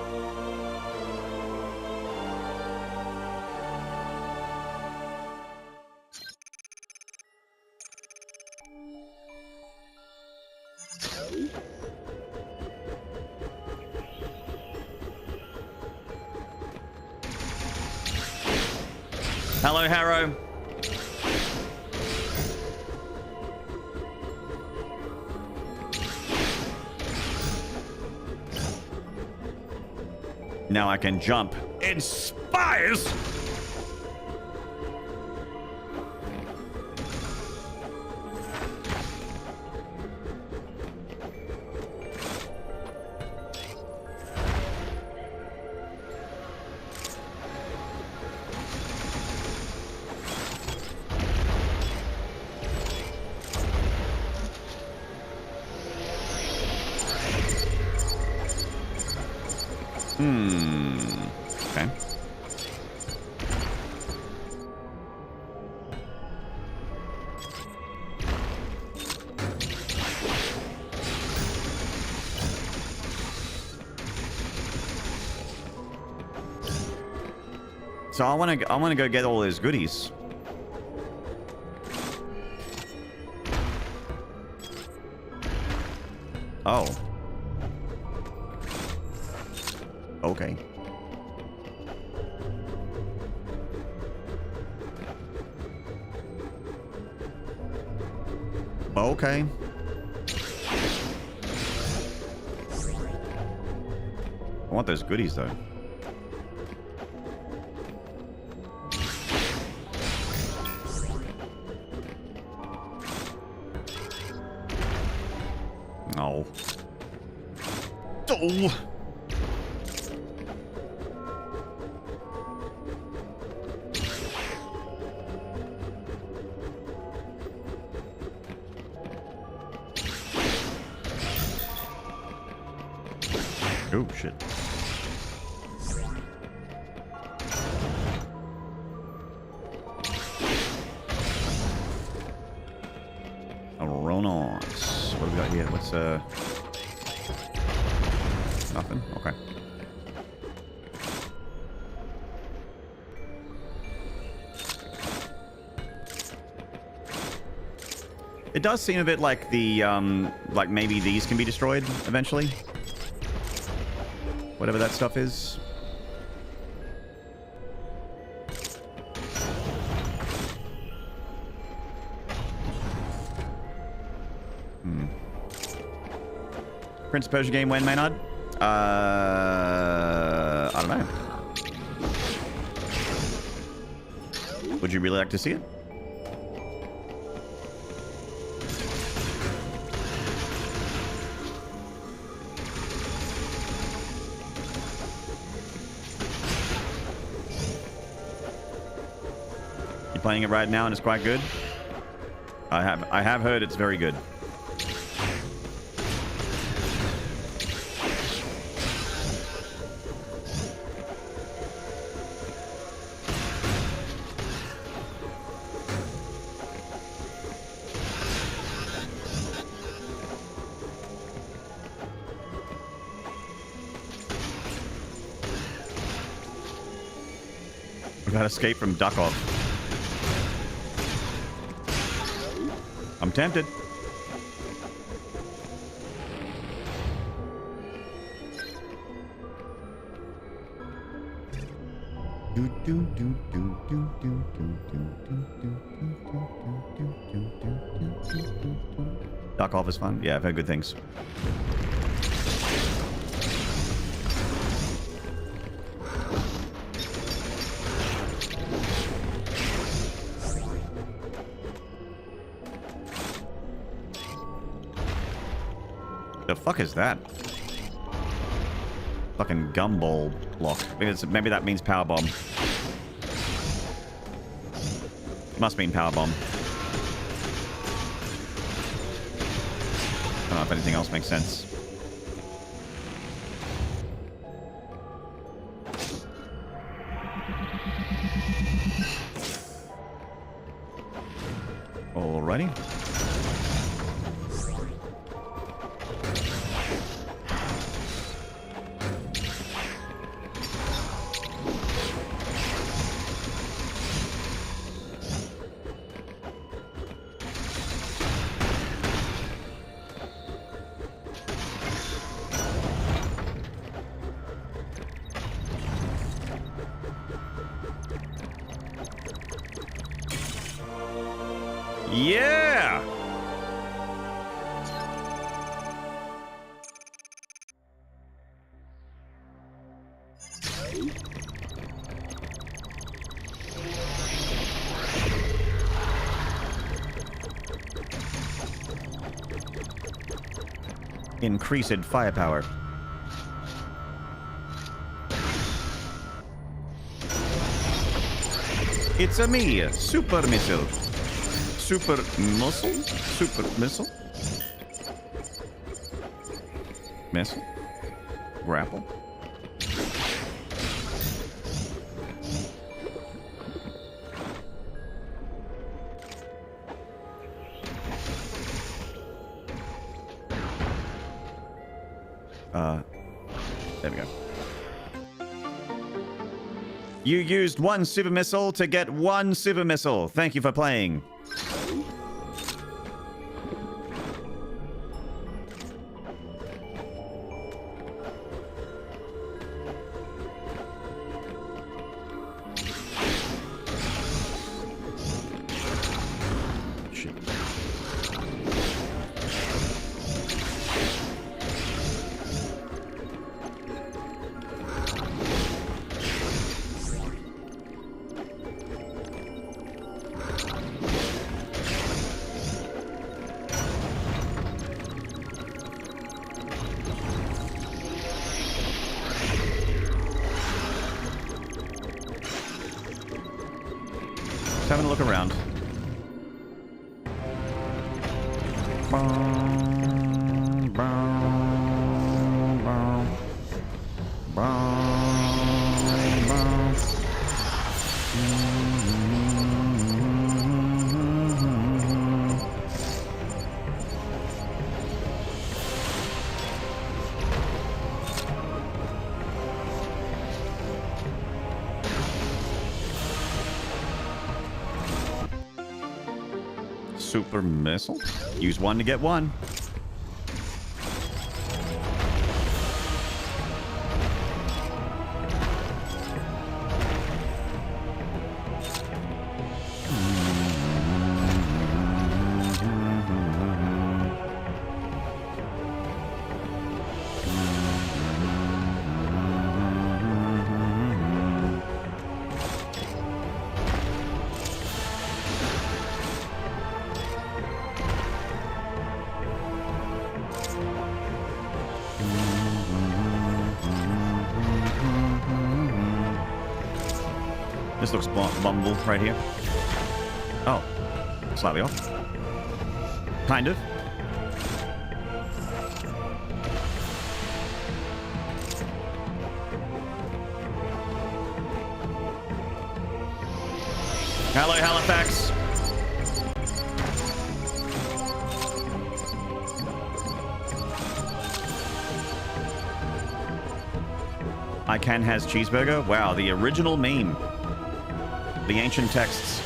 Hello, Harrow. Now I can jump in spires. Okay. So I want to go get all those goodies. Oh. Okay. Okay. I want those goodies though. No. Oh. Oh, shit. Aronos. What do we got here? What's, nothing? Okay. It does seem a bit like the, like maybe these can be destroyed eventually. Whatever that stuff is. Prince of Persia game when, Maynard? I don't know. Would you really like to see it? You're playing it right now and it's quite good? I have heard it's very good. We got escape from Duckov. I'm tempted. Duckov is fun. Yeah, I've heard good things. The fuck is that? Fucking gumball block. Maybe that means power bomb. Must mean power bomb. I don't know if anything else makes sense. Alrighty. Yeah! Increased firepower. It's a me, super missile. Super muscle? Super missile? Missile? Grapple? There we go. You used one super missile to get one super missile. Thank you for playing. Just having a look around. Super missile. Use one to get one. This looks bumble right here. Oh, slightly off. Kind of. Hello, Halifax. I can has cheeseburger. Wow, the original meme. The ancient texts.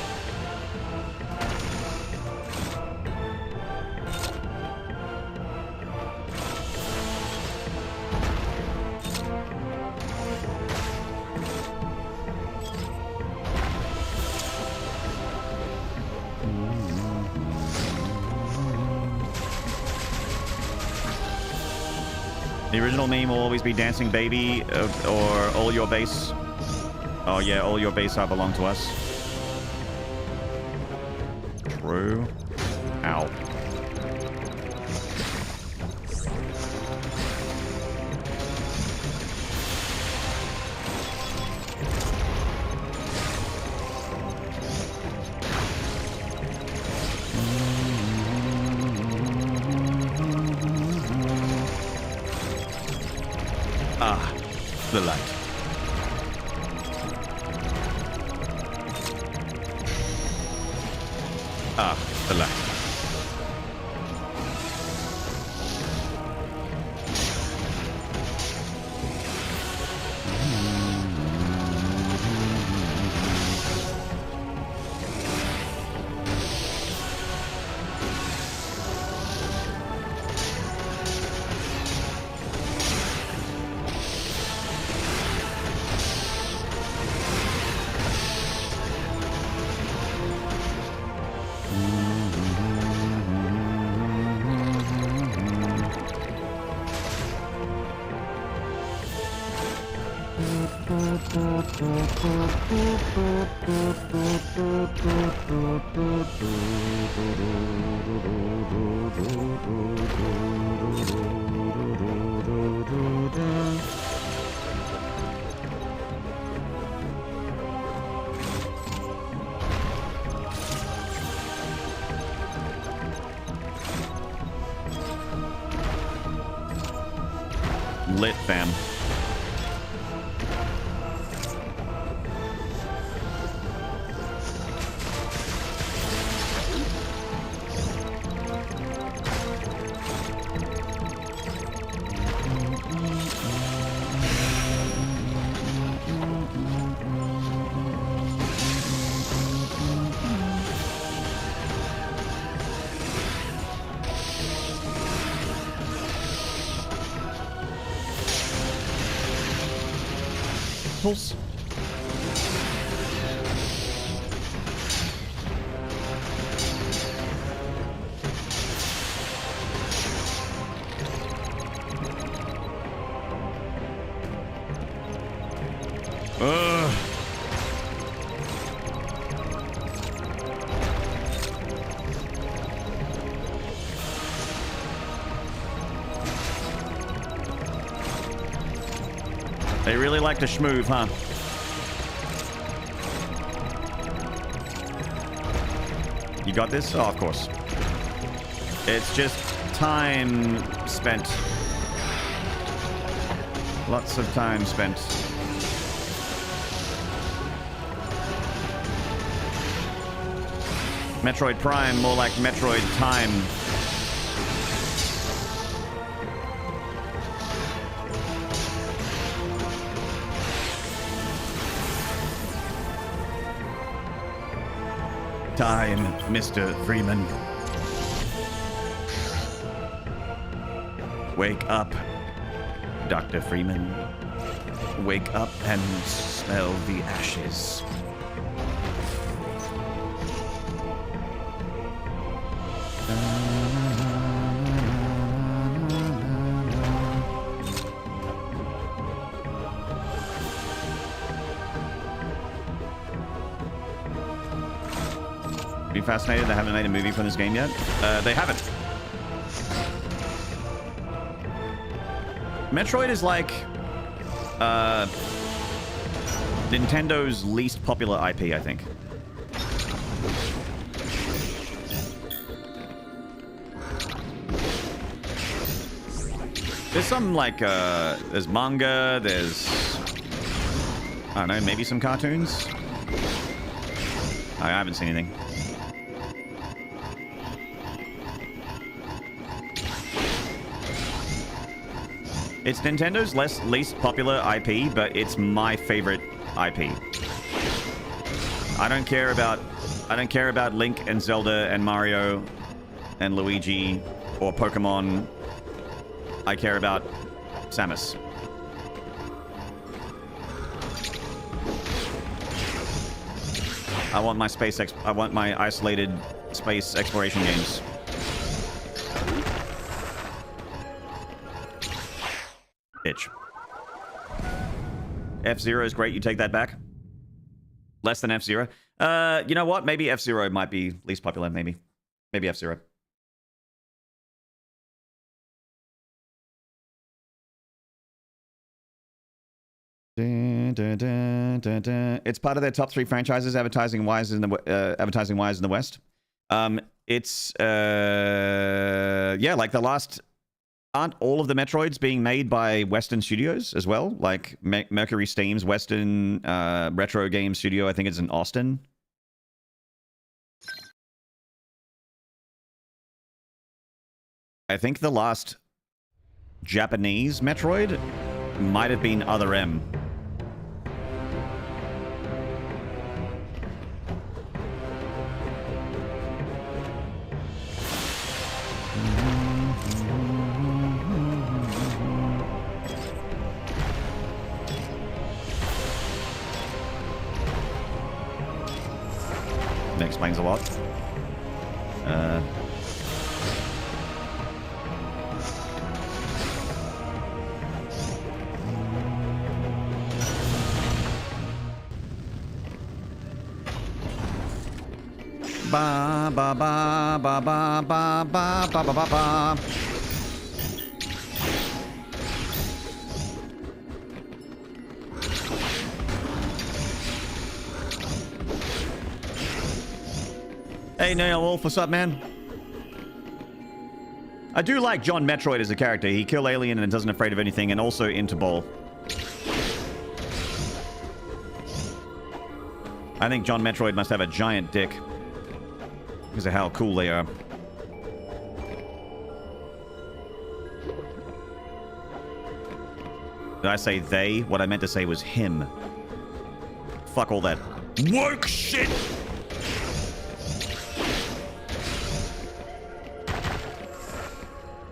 The original meme will always be dancing baby or all your base. Oh yeah, all your base are belong to us. True. Ow. Ah, the light. Ah, the light. Lit, fam. Pulse. They really like to schmoove, huh? You got this? Oh, of course. It's just time spent. Lots of time spent. Metroid Prime, more like Metroid Time. Time, Mr. Freeman. Wake up, Dr. Freeman. Wake up and smell the ashes. Be fascinated they haven't made a movie from this game yet. They haven't. Metroid is like Nintendo's least popular IP, I think. There's some like there's manga, there's I don't know, maybe some cartoons. I haven't seen anything. It's Nintendo's least popular IP, but it's my favorite IP. I don't care about Link and Zelda and Mario and Luigi or Pokemon. I care about Samus. I want my isolated space exploration games. Bitch. F-Zero is great. You take that back? Less than F-Zero? You know what? Maybe F-Zero might be least popular. Maybe F-Zero. It's part of their top 3 franchises advertising-wise in the West. It's yeah, like the last. Aren't all of the Metroids being made by Western studios as well? Like Mercury Steam's Western retro game studio, I think it's in Austin. I think the last Japanese Metroid might have been Other M. That explains a lot. Ba ba ba ba ba ba ba ba ba ba. Hey, Neil Wolf, what's up, man? I do like John Metroid as a character. He killed alien and isn't afraid of anything, and also into ball. I think John Metroid must have a giant dick because of how cool they are. Did I say they? What I meant to say was him. Fuck all that woke shit!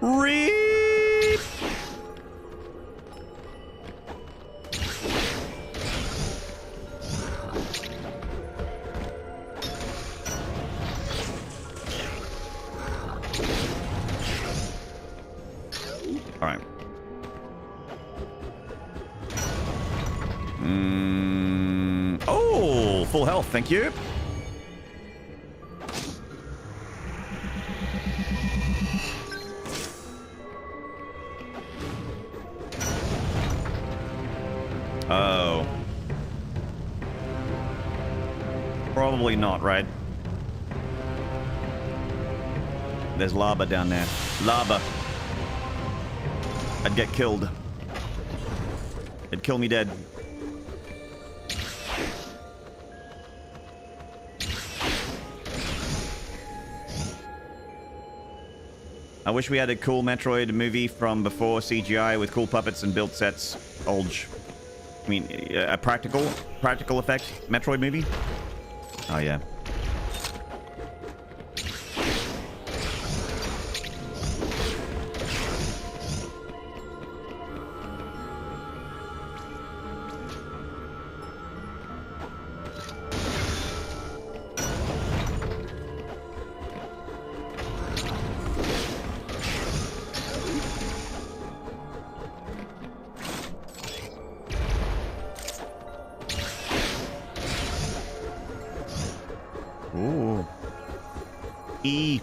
Reap! All right. Oh, full health, thank you. Oh. Probably not, right? There's lava down there. Lava. I'd get killed. It'd kill me dead. I wish we had a cool Metroid movie from before CGI with cool puppets and built sets. Olge. I mean, a practical effect Metroid movie? Oh, yeah. Ooh. E.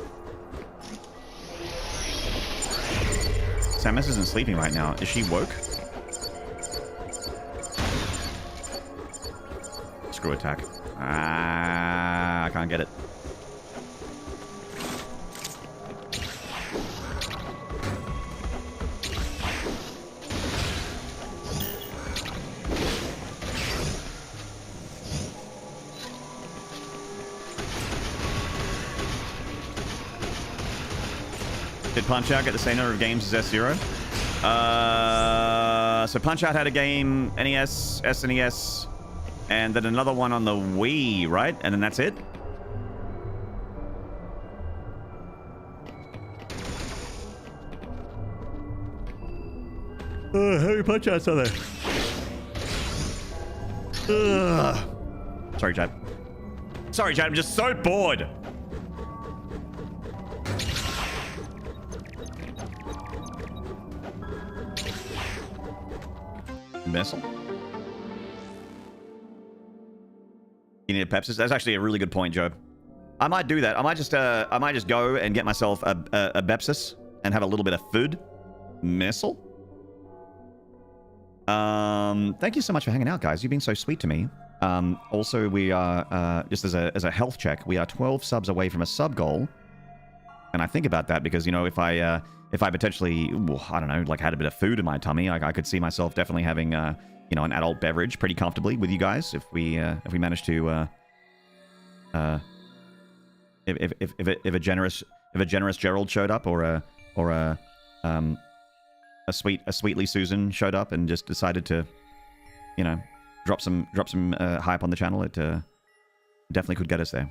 Samus isn't sleeping right now. Is she woke? Screw attack. Ah, I can't get it. Did Punch-Out get the same number of games as F-Zero? So Punch-Out had a game, NES, SNES, and then another one on the Wii, right? And then that's it? How many Punch-Outs are there? Sorry, Chad. Sorry, Chad, I'm just so bored. Missile? You need a Pepsis? That's actually a really good point, Joe. I might do that. I might just go and get myself a Bepsis and have a little bit of food. Missile? Thank you so much for hanging out, guys. You've been so sweet to me. Also, we are, just as a health check, we are 12 subs away from a sub goal. And I think about that because, you know, if I potentially, I don't know, like had a bit of food in my tummy, I could see myself definitely having, you know, an adult beverage pretty comfortably with you guys if we manage to, if a generous Gerald showed up or a sweetly Susan showed up and just decided to, you know, drop some hype on the channel, it definitely could get us there.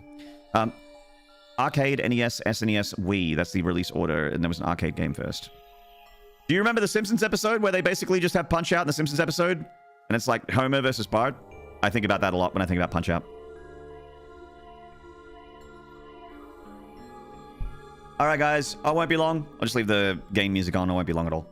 Arcade, NES, SNES, Wii. That's the release order, and there was an arcade game first. Do you remember the Simpsons episode where they basically just have Punch-Out in the Simpsons episode? And it's like Homer versus Bart? I think about that a lot when I think about Punch-Out. Alright, guys. I won't be long. I'll just leave the game music on. I won't be long at all.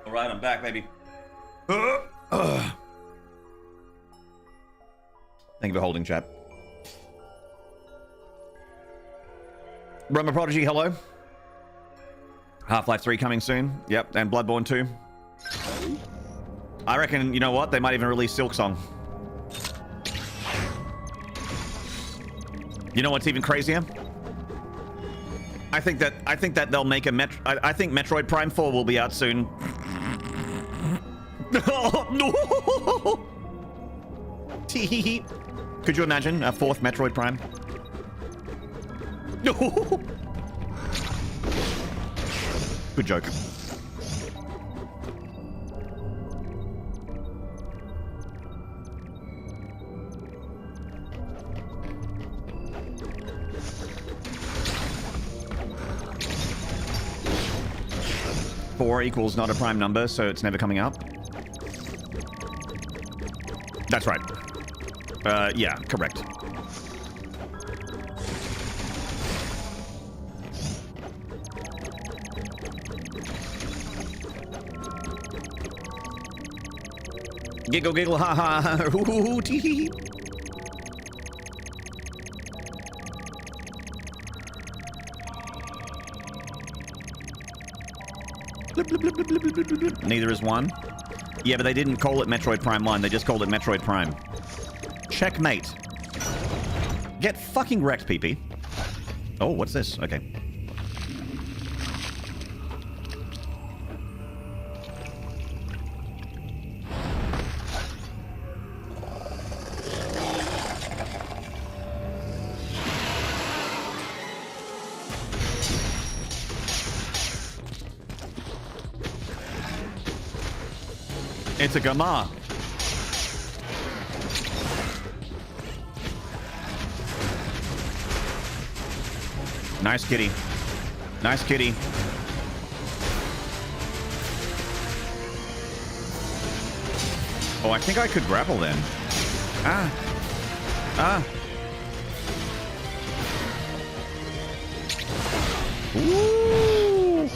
All right, I'm back, baby. Thank you for holding, chat. Roma Prodigy, hello. Half-Life 3 coming soon. Yep, and Bloodborne 2. I reckon, you know what? They might even release Silksong. You know what's even crazier? I think that they'll make a I think Metroid Prime 4 will be out soon. Oh, no! Could you imagine a fourth Metroid Prime? No! Good joke. Four equals not a prime number, so it's never coming up. That's right. Yeah, correct. Giggle, giggle, ha ha, hoo, tee hee. Neither is one. Yeah, but they didn't call it Metroid Prime 1. They just called it Metroid Prime. Checkmate. Get fucking wrecked, PP. Oh, what's this? Okay. It's a Gamma. Nice kitty. Nice kitty. Oh, I think I could grapple then. Ah. Ah. Ooh.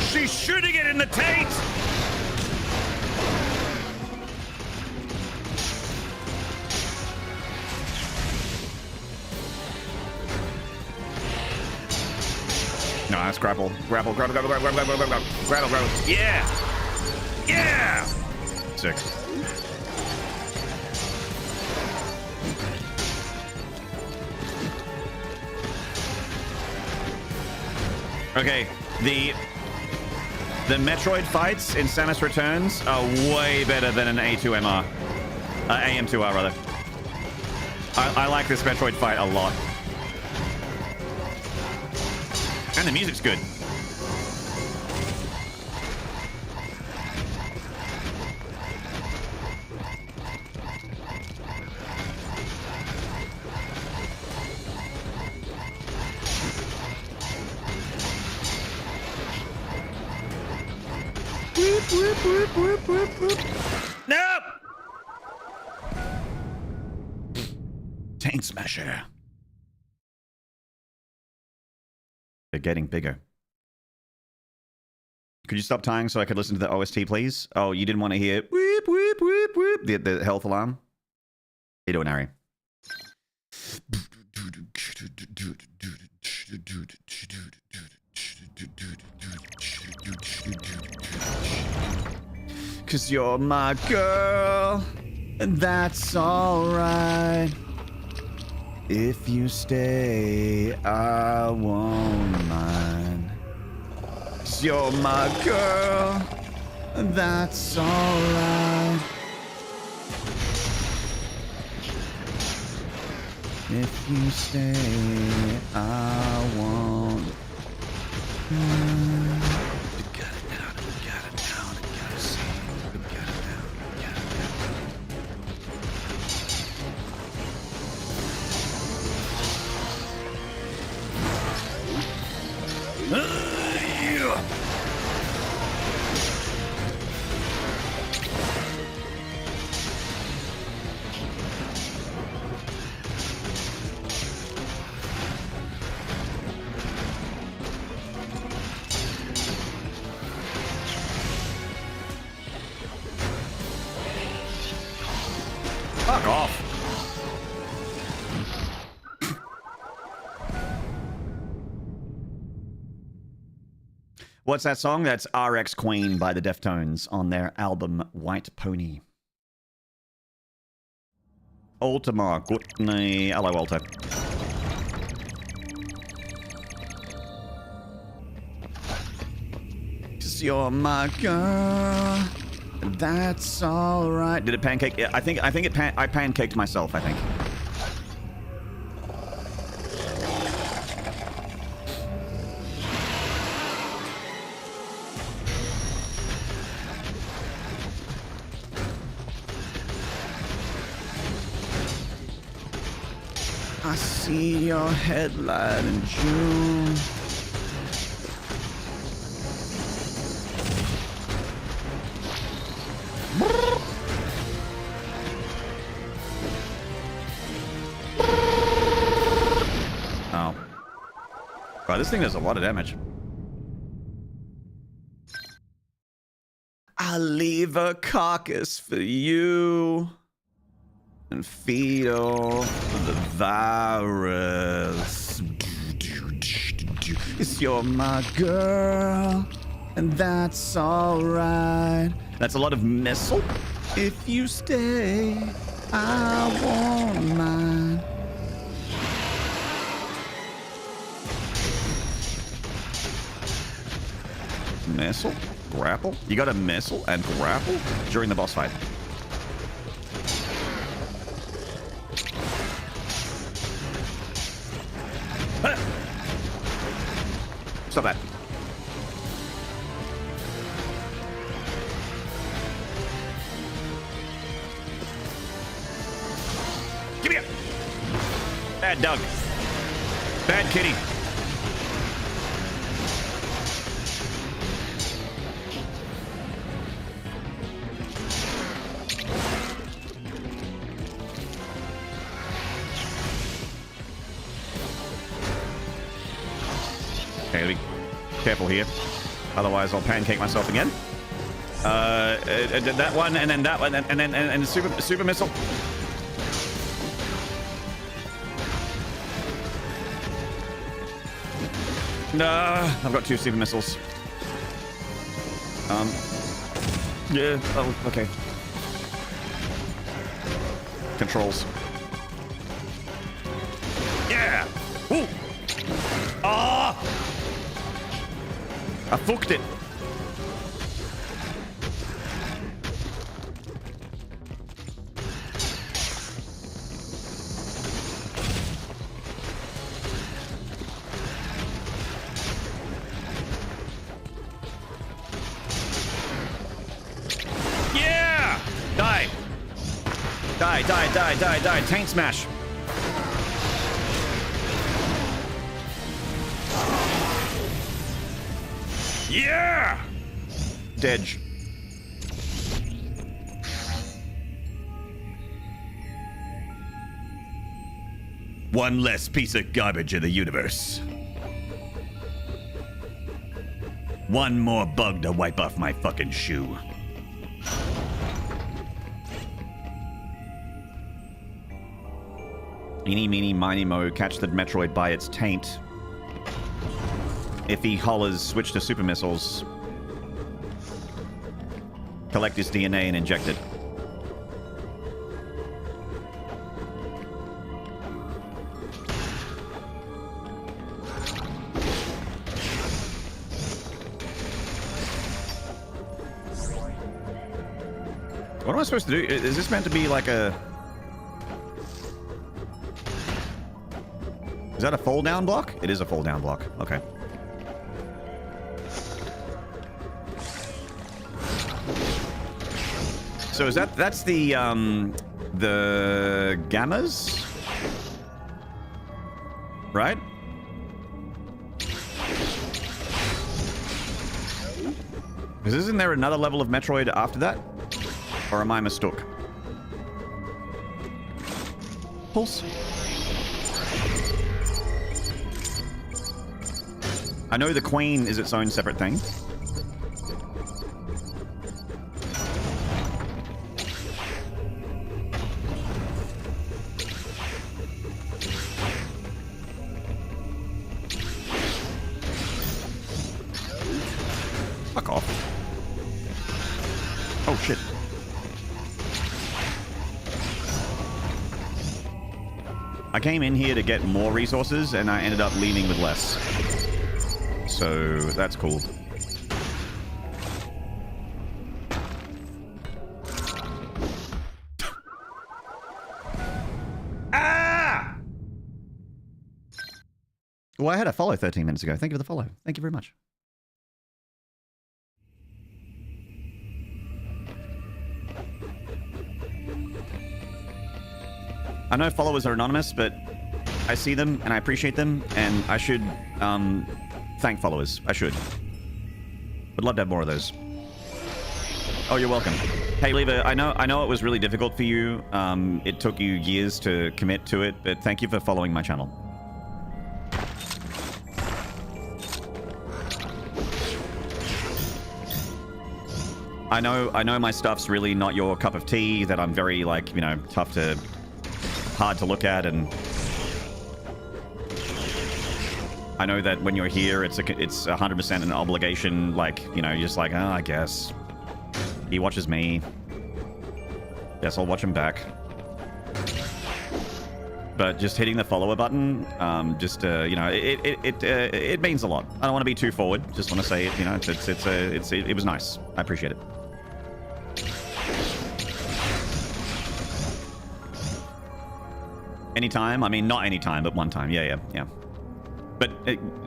She's shooting it in the taint. No, that's grapple. Grapple, grapple, grapple, grapple, grapple, grapple, grapple, grapple, grapple. Yeah! Yeah! Sick. Okay, the Metroid fights in Samus Returns are way better than an A2MR. AM2R, rather. I like this Metroid fight a lot. And the music's good. Whoop, whoop, whoop, whoop, whoop, whoop. Nope! Taint Smasher. They're getting bigger. Could you stop tying so I could listen to the OST, please? Oh, you didn't want to hear whoop, whoop, whoop, whoop, the health alarm? How you doing, Harry? Cause you're my girl, and that's alright. If you stay, I won't mind. 'Cause you're my girl, and that's alright. If you stay, I won't mind. You got it down, you got it down, you got it see, you got it down, you got it down. Yeah. Fuck off. What's that song? That's RX Queen by the Deftones on their album White Pony. Ultima, good night. Hello, Walter. Cause you're my girl. That's all right. Did it pancake? I think I pancaked myself, I think. I see your headlight in June. Oh. Wow, this thing does a lot of damage. I'll leave a carcass for you and feed off the virus. 'Cause you're my girl, and that's alright. That's a lot of missile. If you stay, I won't mind. Missile? Grapple? You got a missile and grapple during the boss fight. Stop that. Give me it. Bad Doug. Bad kitty. Okay, be careful here. Otherwise, I'll pancake myself again. That one, and then that one, and then super missile. No, I've got 2 super missiles. Yeah. Oh, okay. Controls. Yeah. Ooh. Ah. I fucked it. Yeah! Die. Die. Taint smash. Yeah! Dedge. One less piece of garbage in the universe. One more bug to wipe off my fucking shoe. Eeny, meeny, miny, mo, catch the Metroid by its taint. If he hollers, switch to super missiles. Collect his DNA and inject it. What am I supposed to do? Is this meant to be like a... Is that a fall down block? It is a fall down block. Okay. So is that's the gammas? Right? Isn't there another level of Metroid after that? Or am I mistook? Pulse. I know the Queen is its own separate thing. Fuck off. Oh, shit. I came in here to get more resources, and I ended up leaving with less. So, that's cool. Ah! Well, I had a follow 13 minutes ago. Thank you for the follow. Thank you very much. I know followers are anonymous, but I see them and I appreciate them, and I should thank followers. I should. Would love to have more of those. Oh, you're welcome. Hey, Lever, I know it was really difficult for you. It took you years to commit to it, but thank you for following my channel. I know my stuff's really not your cup of tea, that I'm very, like, you know, hard to look at, and I know that when you're here, it's 100% an obligation. Like, you know, you're just like, oh, I guess he watches me. Guess I'll watch him back. But just hitting the follower button, you know, it means a lot. I don't want to be too forward. Just want to say it. You know, it was nice. I appreciate it. Anytime? I mean, not anytime, but one time. Yeah. But,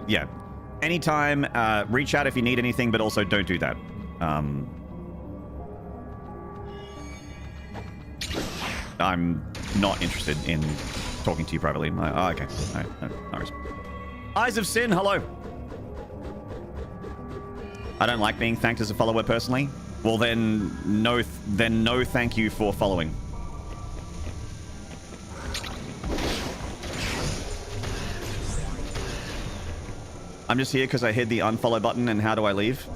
yeah. Anytime, reach out if you need anything, but also don't do that. I'm not interested in talking to you privately. Oh, okay. All right. No worries. Eyes of Sin, hello. I don't like being thanked as a follower personally. Well, then no thank you for following. I'm just here because I hit the unfollow button, and how do I leave?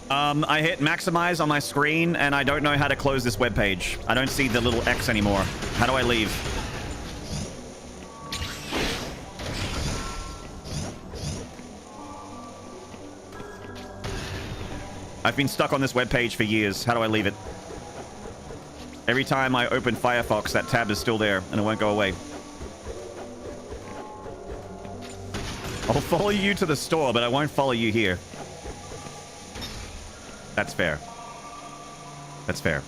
I hit maximize on my screen, and I don't know how to close this webpage. I don't see the little X anymore. How do I leave? I've been stuck on this webpage for years. How do I leave it? Every time I open Firefox, that tab is still there, and it won't go away. I'll follow you to the store, but I won't follow you here. That's fair. That's fair.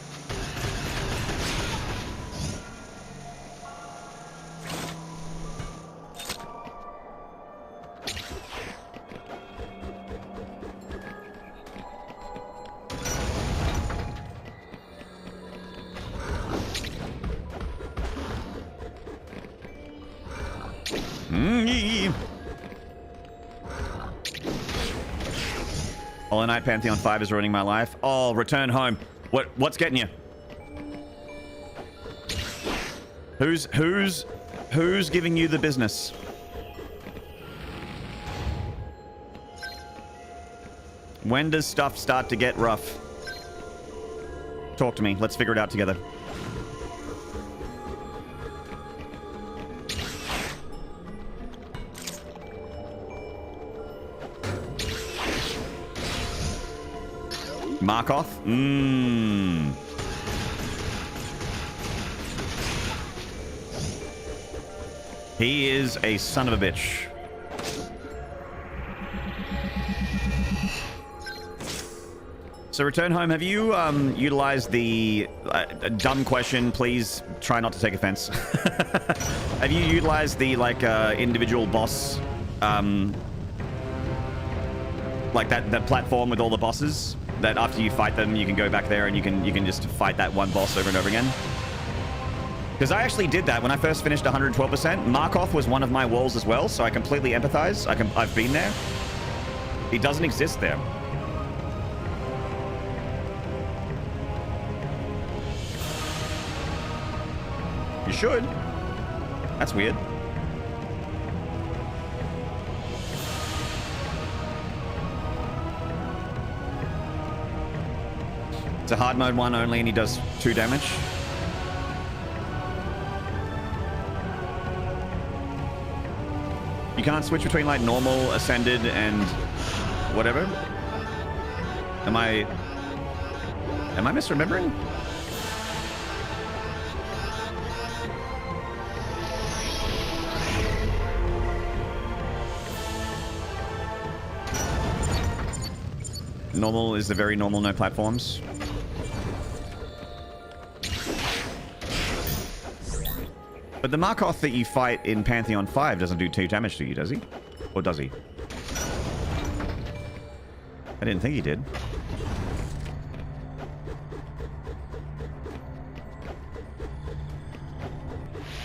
Hollow Knight Pantheon 5 is ruining my life. Oh, return home. What's getting you? Who's giving you the business? When does stuff start to get rough? Talk to me. Let's figure it out together. Markov? He is a son of a bitch. So Return Home, have you utilized the dumb question? Please try not to take offense. Have you utilized the like individual boss, like that platform with all the bosses? That after you fight them, you can go back there and you can just fight that one boss over and over again. Because I actually did that when I first finished 112%. Markov was one of my walls as well, so I completely empathize. I've been there. He doesn't exist there. You should. That's weird. It's a hard mode one only and he does 2 damage. You can't switch between like normal, ascended, and whatever. Am I misremembering? Normal is the very normal, no platforms. But the Markov that you fight in Pantheon 5 doesn't do 2 damage to you, does he? Or does he? I didn't think he did.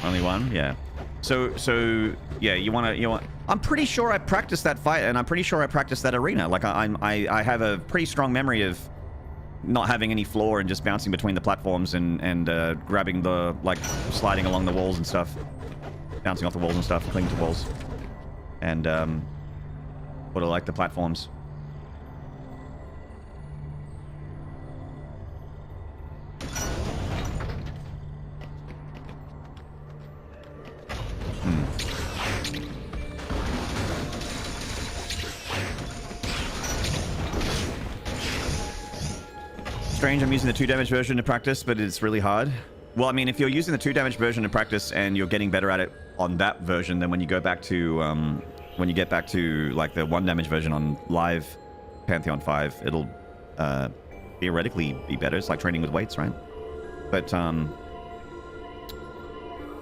Only 1? Yeah. So yeah, you want. I'm pretty sure I practiced that fight, and I'm pretty sure I practiced that arena. Like I have a pretty strong memory of not having any floor and just bouncing between the platforms and grabbing the, like, sliding along the walls and stuff, bouncing off the walls and stuff, clinging to walls, and what are like the platforms. Strange, I'm using the 2 damage version to practice, but it's really hard. Well, I mean, if you're using the 2 damage version to practice and you're getting better at it on that version, then when you go back to, when you get back to, like, the 1 damage version on live Pantheon 5, it'll theoretically be better. It's like training with weights, right? But,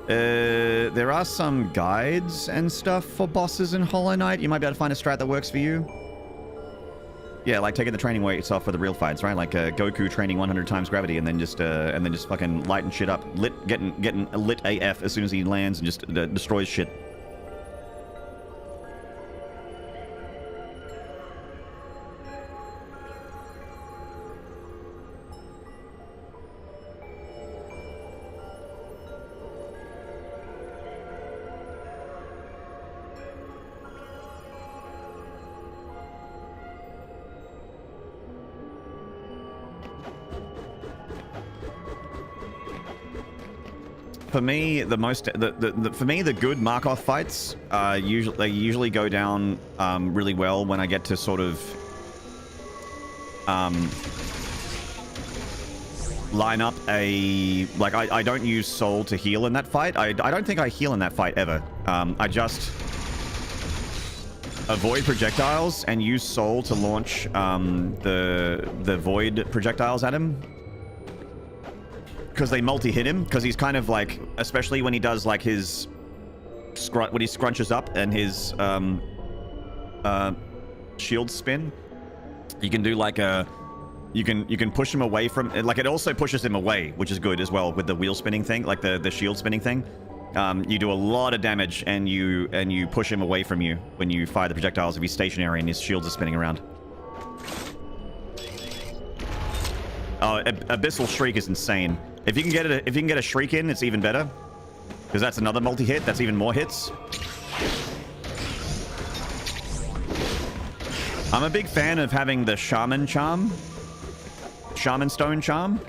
there are some guides and stuff for bosses in Hollow Knight. You might be able to find a strat that works for you. Yeah, like taking the training weights off for the real fights, right? Like Goku training 100 times gravity and then just fucking lighten shit up, getting lit AF as soon as he lands and just destroys shit. For me, the good Markov fights usually go down really well when I get to sort of line up a, like, I don't use soul to heal in that fight. I don't think I heal in that fight ever. I just avoid projectiles and use soul to launch the void projectiles at him. Because they multi-hit him, because he's kind of like, especially when he does like his when he scrunches up and his shield spin, you can do like a, you can push him away from, like, it also pushes him away, which is good as well with the wheel spinning thing, like the shield spinning thing. You do a lot of damage and you push him away from you when you fire the projectiles if he's stationary and his shields are spinning around. Oh, Abyssal Shriek is insane. If you can get a Shriek in, it's even better. Because that's another multi-hit. That's even more hits. I'm a big fan of having the Shaman Charm. Shaman Stone Charm.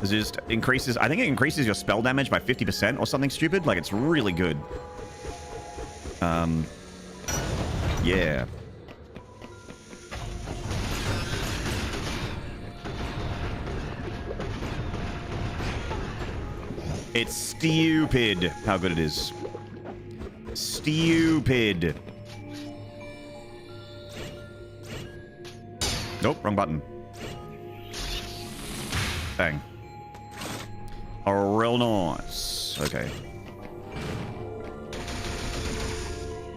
It just increases... I think it increases your spell damage by 50% or something stupid. Like, it's really good. Yeah. It's stupid how good it is. Stupid. Nope, wrong button. Bang. Oh, real nice. Okay.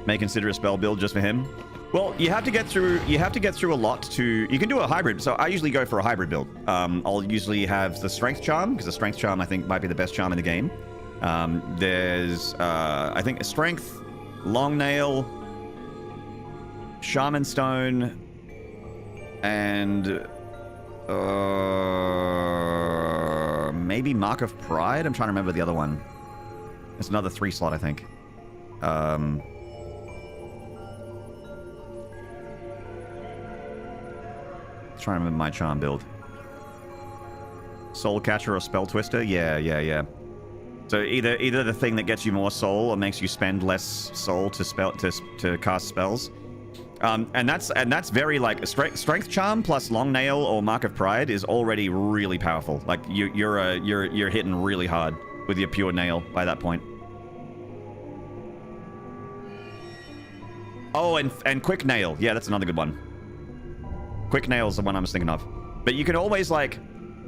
May consider a spell build just for him. Well, you have to get through a lot to... You can do a hybrid. So I usually go for a hybrid build. I'll usually have the strength charm, because the strength charm I think might be the best charm in the game. There's I think a strength, long nail, shaman stone, and maybe mark of pride. I'm trying to remember the other one. It's another 3 slot, I think. Trying to remember my charm build. Soul catcher or spell twister? Yeah. So either the thing that gets you more soul or makes you spend less soul to cast spells. And that's very like strength charm plus long nail or mark of pride is already really powerful. Like you're hitting really hard with your pure nail by that point. Oh, and quick nail. Yeah, that's another good one. Quick nail's the one I was thinking of. But you can always like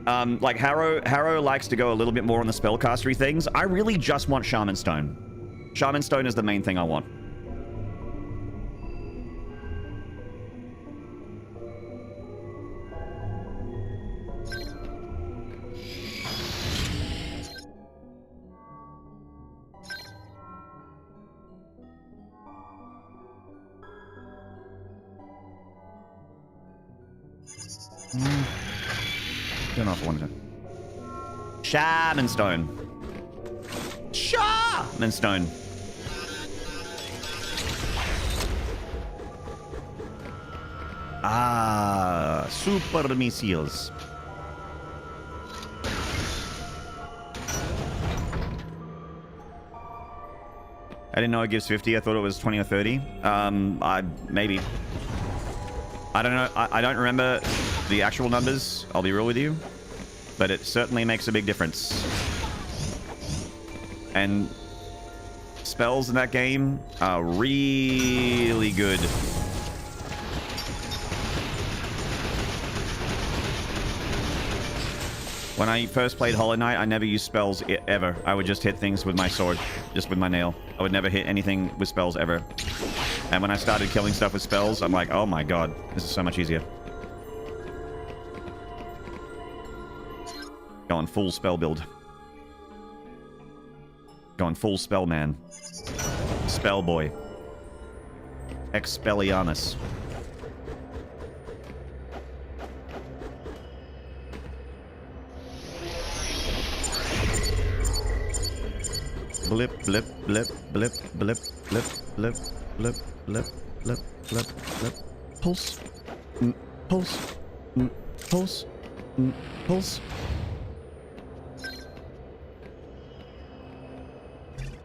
Harrow likes to go a little bit more on the spellcastery things. I really just want Shaman Stone. Shaman Stone is the main thing I want. Don't know if I wanted to. Shaman Stone. Shaman Stone. Ah, super missiles. I didn't know it gives 50. I thought it was 20 or 30. Maybe. I don't know. I don't remember the actual numbers, I'll be real with you, but it certainly makes a big difference. And spells in that game are really good. When I first played Hollow Knight, I never used spells ever. I would just hit things with my sword, just with my nail. I would never hit anything with spells ever. And when I started killing stuff with spells, I'm like, oh my god, this is so much easier. Going full spell build. Going full spell man. Spell boy. Expelliarmus. Blip, blip, blip, blip, blip, blip, blip, blip, blip, blip, blip, blip. Pulse. Pulse. Pulse. Pulse.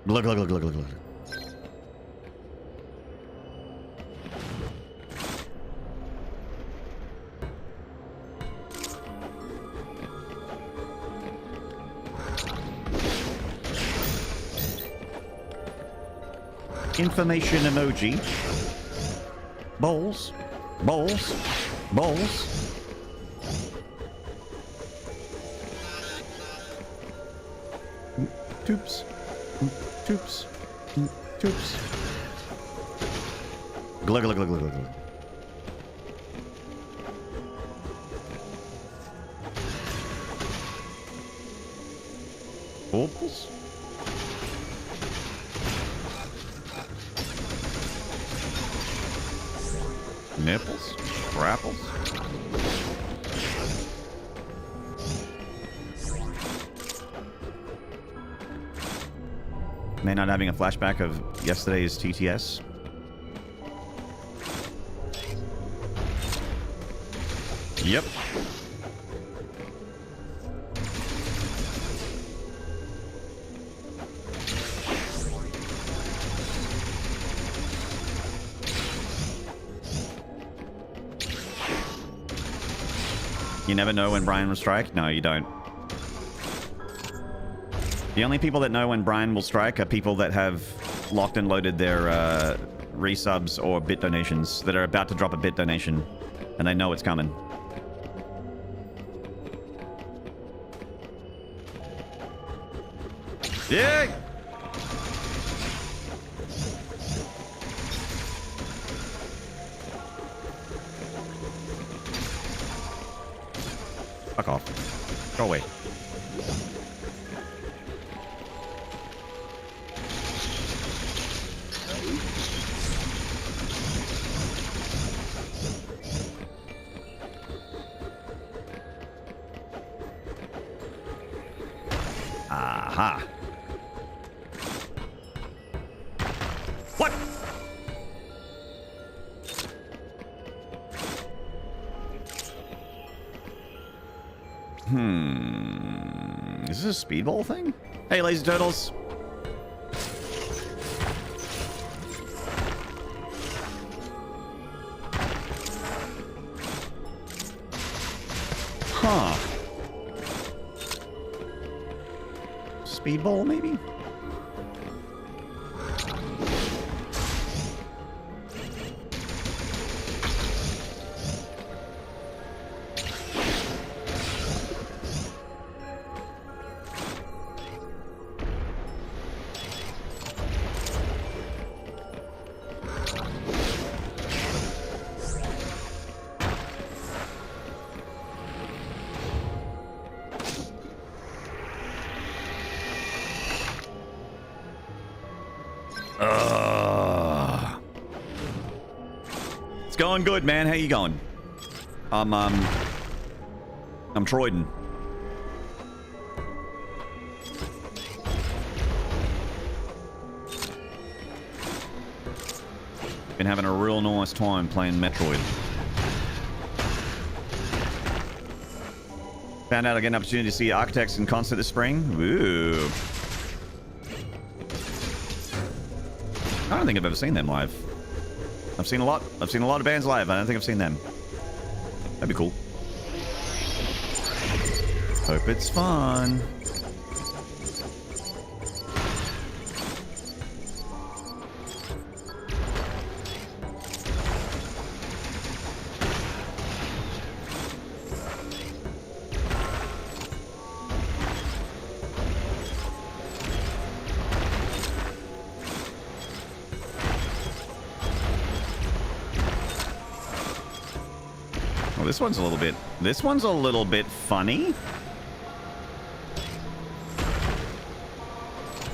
Glug, glug, glug, glug, glug, glug. Information emoji. Balls. Balls. Balls. Toops. Toops. Toops. Glug, glug, glug, glug, glug. Opals. Nipples. Grapples. May not having a flashback of yesterday's TTS. Yep. You never know when Brian will strike? No, you don't. The only people that know when Brian will strike are people that have locked and loaded their resubs or bit donations, that are about to drop a bit donation, and they know it's coming. Yay! Fuck off. Go away. Aha. What? Is this a speedball thing? Hey, lazy turtles. Huh. Speedball, maybe? It's going good, man. How you going? I'm Troiden. Been having a real nice time playing Metroid. Found out I get an opportunity to see Architects in concert this spring. Ooh. I don't think I've ever seen them live. I've seen a lot of bands live. I don't think I've seen them. That'd be cool. Hope it's fun. This one's a little bit funny.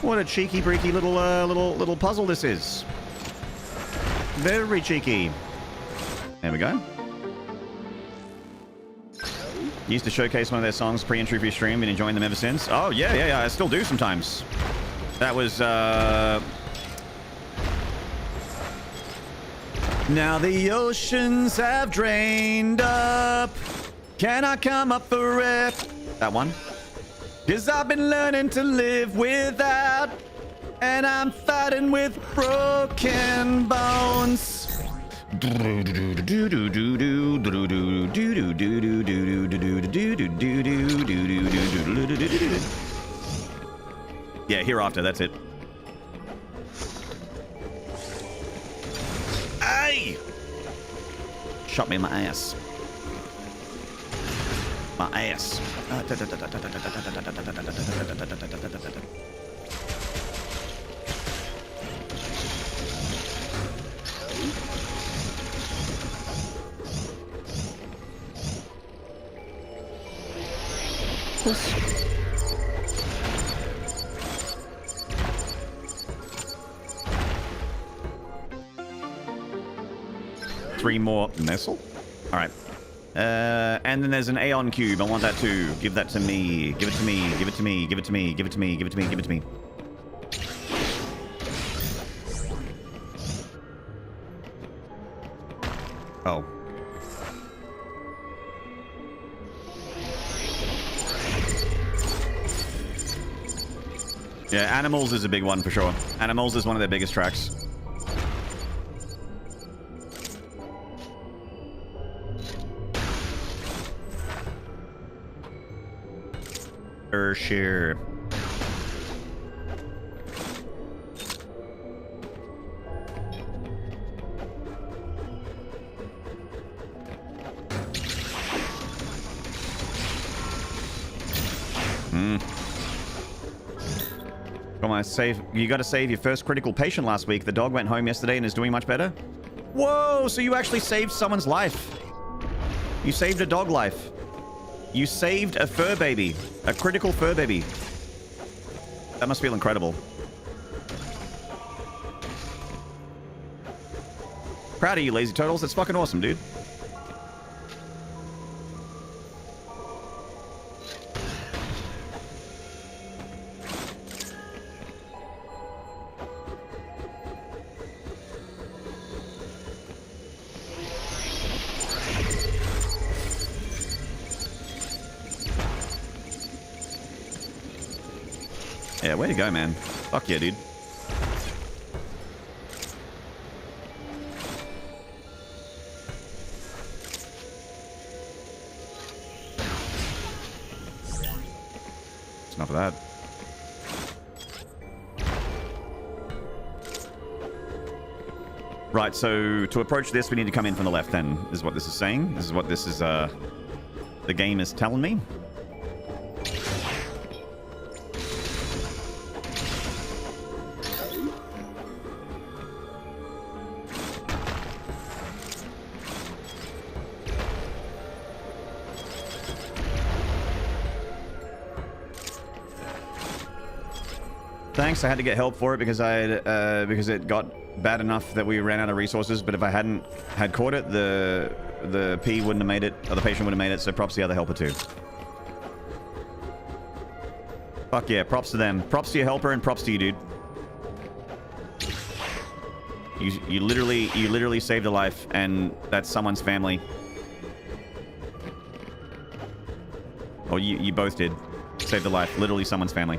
What a cheeky breaky little puzzle this is. Very cheeky. There we go. Used to showcase one of their songs pre-entry for your stream, been enjoying them ever since. Oh yeah, I still do sometimes. That was now the oceans have drained up. Can I come up for it? That one. 'Cause I've been learning to live without, and I'm fighting with broken bones. Yeah, hereafter, that's it. Hey! Shot me in my ass. My ass. Three more Nestle? Alright. And then there's an Aeon Cube. I want that too. Give that to me. Give it to me. Give it to me. Give it to me. Give it to me. Give it to me. Give it to me. Oh. Yeah, Animals is a big one for sure. Animals is one of their biggest tracks. For sure. I save. You got to save your first critical patient last week. The dog went home yesterday and is doing much better. Whoa! So you actually saved someone's life. You saved a dog life. You saved a fur baby, a critical fur baby. That must feel incredible. Proud of you, Lazy Turtles. That's fucking awesome, dude. Yeah, way to go, man. Fuck yeah, dude. It's enough of that. Right, so to approach this, we need to come in from the left then, is what this is saying. This is what this is, the game is telling me. Thanks, I had to get help for it because because it got bad enough that we ran out of resources, but if I hadn't had caught it, the P wouldn't have made it, or the patient wouldn't have made it, so props to the other helper too. Fuck yeah, props to them. Props to your helper and props to you, dude. You literally saved a life, and that's someone's family. Or you both did. Saved a life. Literally someone's family.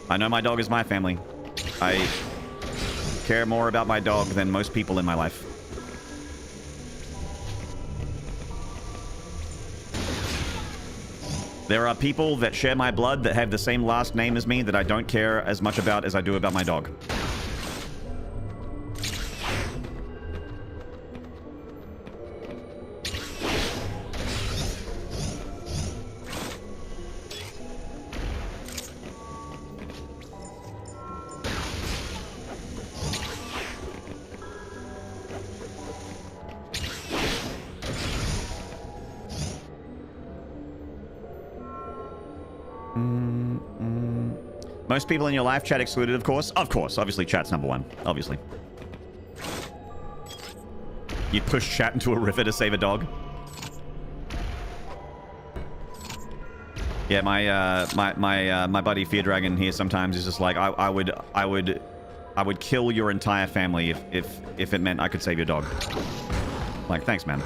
I know my dog is my family. I care more about my dog than most people in my life. There are people that share my blood that have the same last name as me that I don't care as much about as I do about my dog. Most people in your life, chat excluded, of course. Of course, obviously chat's number one. Obviously. You push chat into a river to save a dog. Yeah, my buddy Fear Dragon here sometimes is just like, I would kill your entire family if it meant I could save your dog. Like, thanks, man.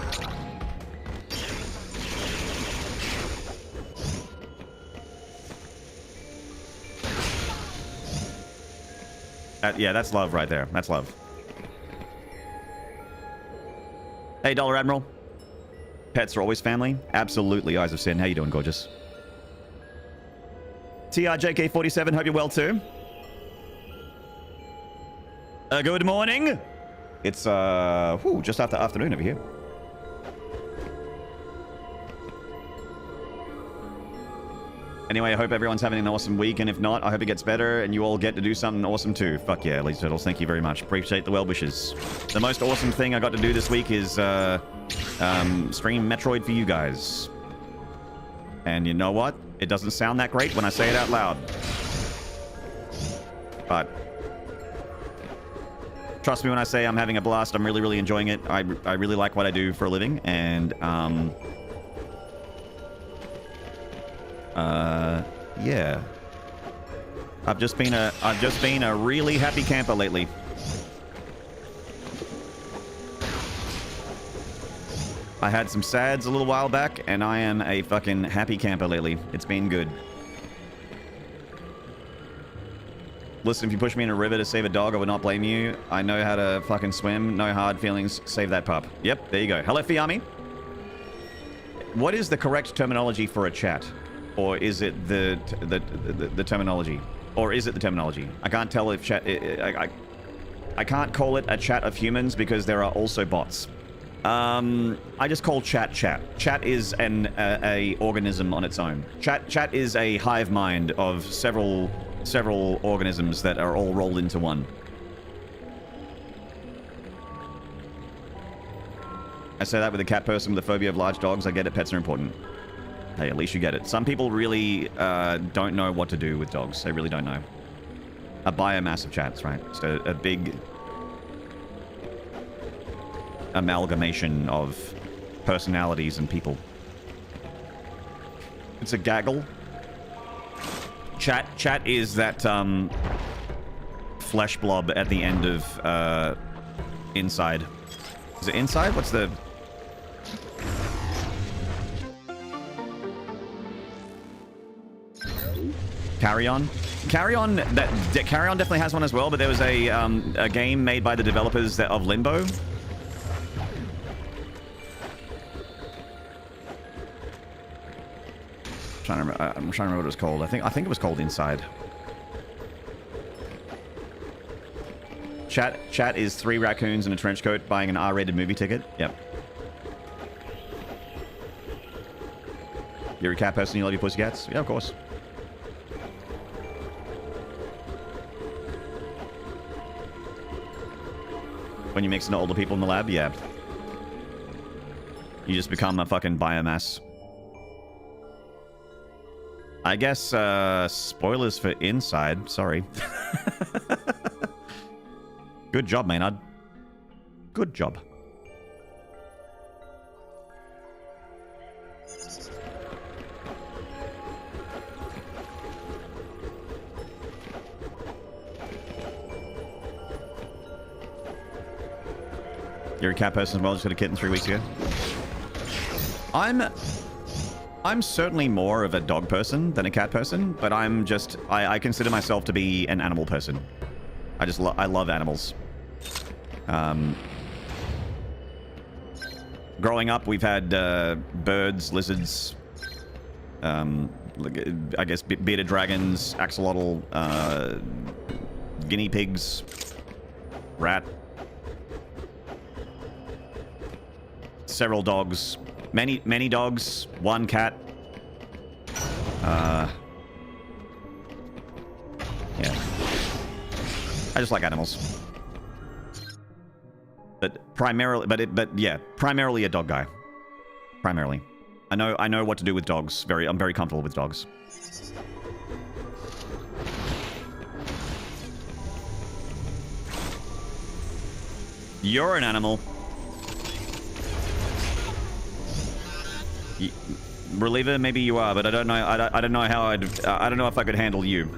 Yeah, that's love right there. That's love. Hey, Dollar Admiral. Pets are always family? Absolutely, Eyes of Sin. How you doing, gorgeous? TRJK47, hope you're well too. Good morning. It's, just after afternoon over here. Anyway, I hope everyone's having an awesome week, and if not, I hope it gets better, and you all get to do something awesome too. Fuck yeah, Lazy Turtles, thank you very much. Appreciate the well wishes. The most awesome thing I got to do this week is stream Metroid for you guys. And you know what? It doesn't sound that great when I say it out loud. But trust me when I say I'm having a blast. I'm really, really enjoying it. I really like what I do for a living, and yeah. I've just been a really happy camper lately. I had some sads a little while back, and I am a fucking happy camper lately. It's been good. Listen, if you push me in a river to save a dog, I would not blame you. I know how to fucking swim. No hard feelings. Save that pup. Yep, there you go. Hello, Fiami. What is the correct terminology for a chat? Or is it the terminology? Or is it the terminology? I can't tell if chat... I can't call it a chat of humans because there are also bots. I just call chat chat. Chat is a organism on its own. Chat is a hive mind of several several organisms that are all rolled into one. I say that with a cat person with a phobia of large dogs. I get it, pets are important. Hey, at least you get it. Some people really don't know what to do with dogs. They really don't know. A biomass of chats, right? Just a big amalgamation of personalities and people. It's a gaggle. Chat is that flesh blob at the end of inside. Is it inside? What's the... Carry On? Carry On definitely has one as well, but there was a game made by the developers of Limbo. I'm trying to remember what it was called. I think it was called Inside. Chat is 3 raccoons in a trench coat buying an R-rated movie ticket. Yep. You're a cat person, you love your pussycats? Yeah, of course. When you mix into older people in the lab, yeah. You just become a fucking biomass. I guess, spoilers for Inside. Sorry. Good job, Maynard. Good job. You're a cat person as well, just got a kitten 3 weeks ago. I'm certainly more of a dog person than a cat person, but I consider myself to be an animal person. I love animals. Growing up, we've had birds, lizards, I guess bearded dragons, axolotl, guinea pigs, rat, several dogs, many dogs, 1 cat. Yeah. I just like animals. But primarily, primarily a dog guy. Primarily. I know what to do with dogs. I'm very comfortable with dogs. You're an animal. Reliever, maybe you are, but I don't know. I don't know how I don't know if I could handle you.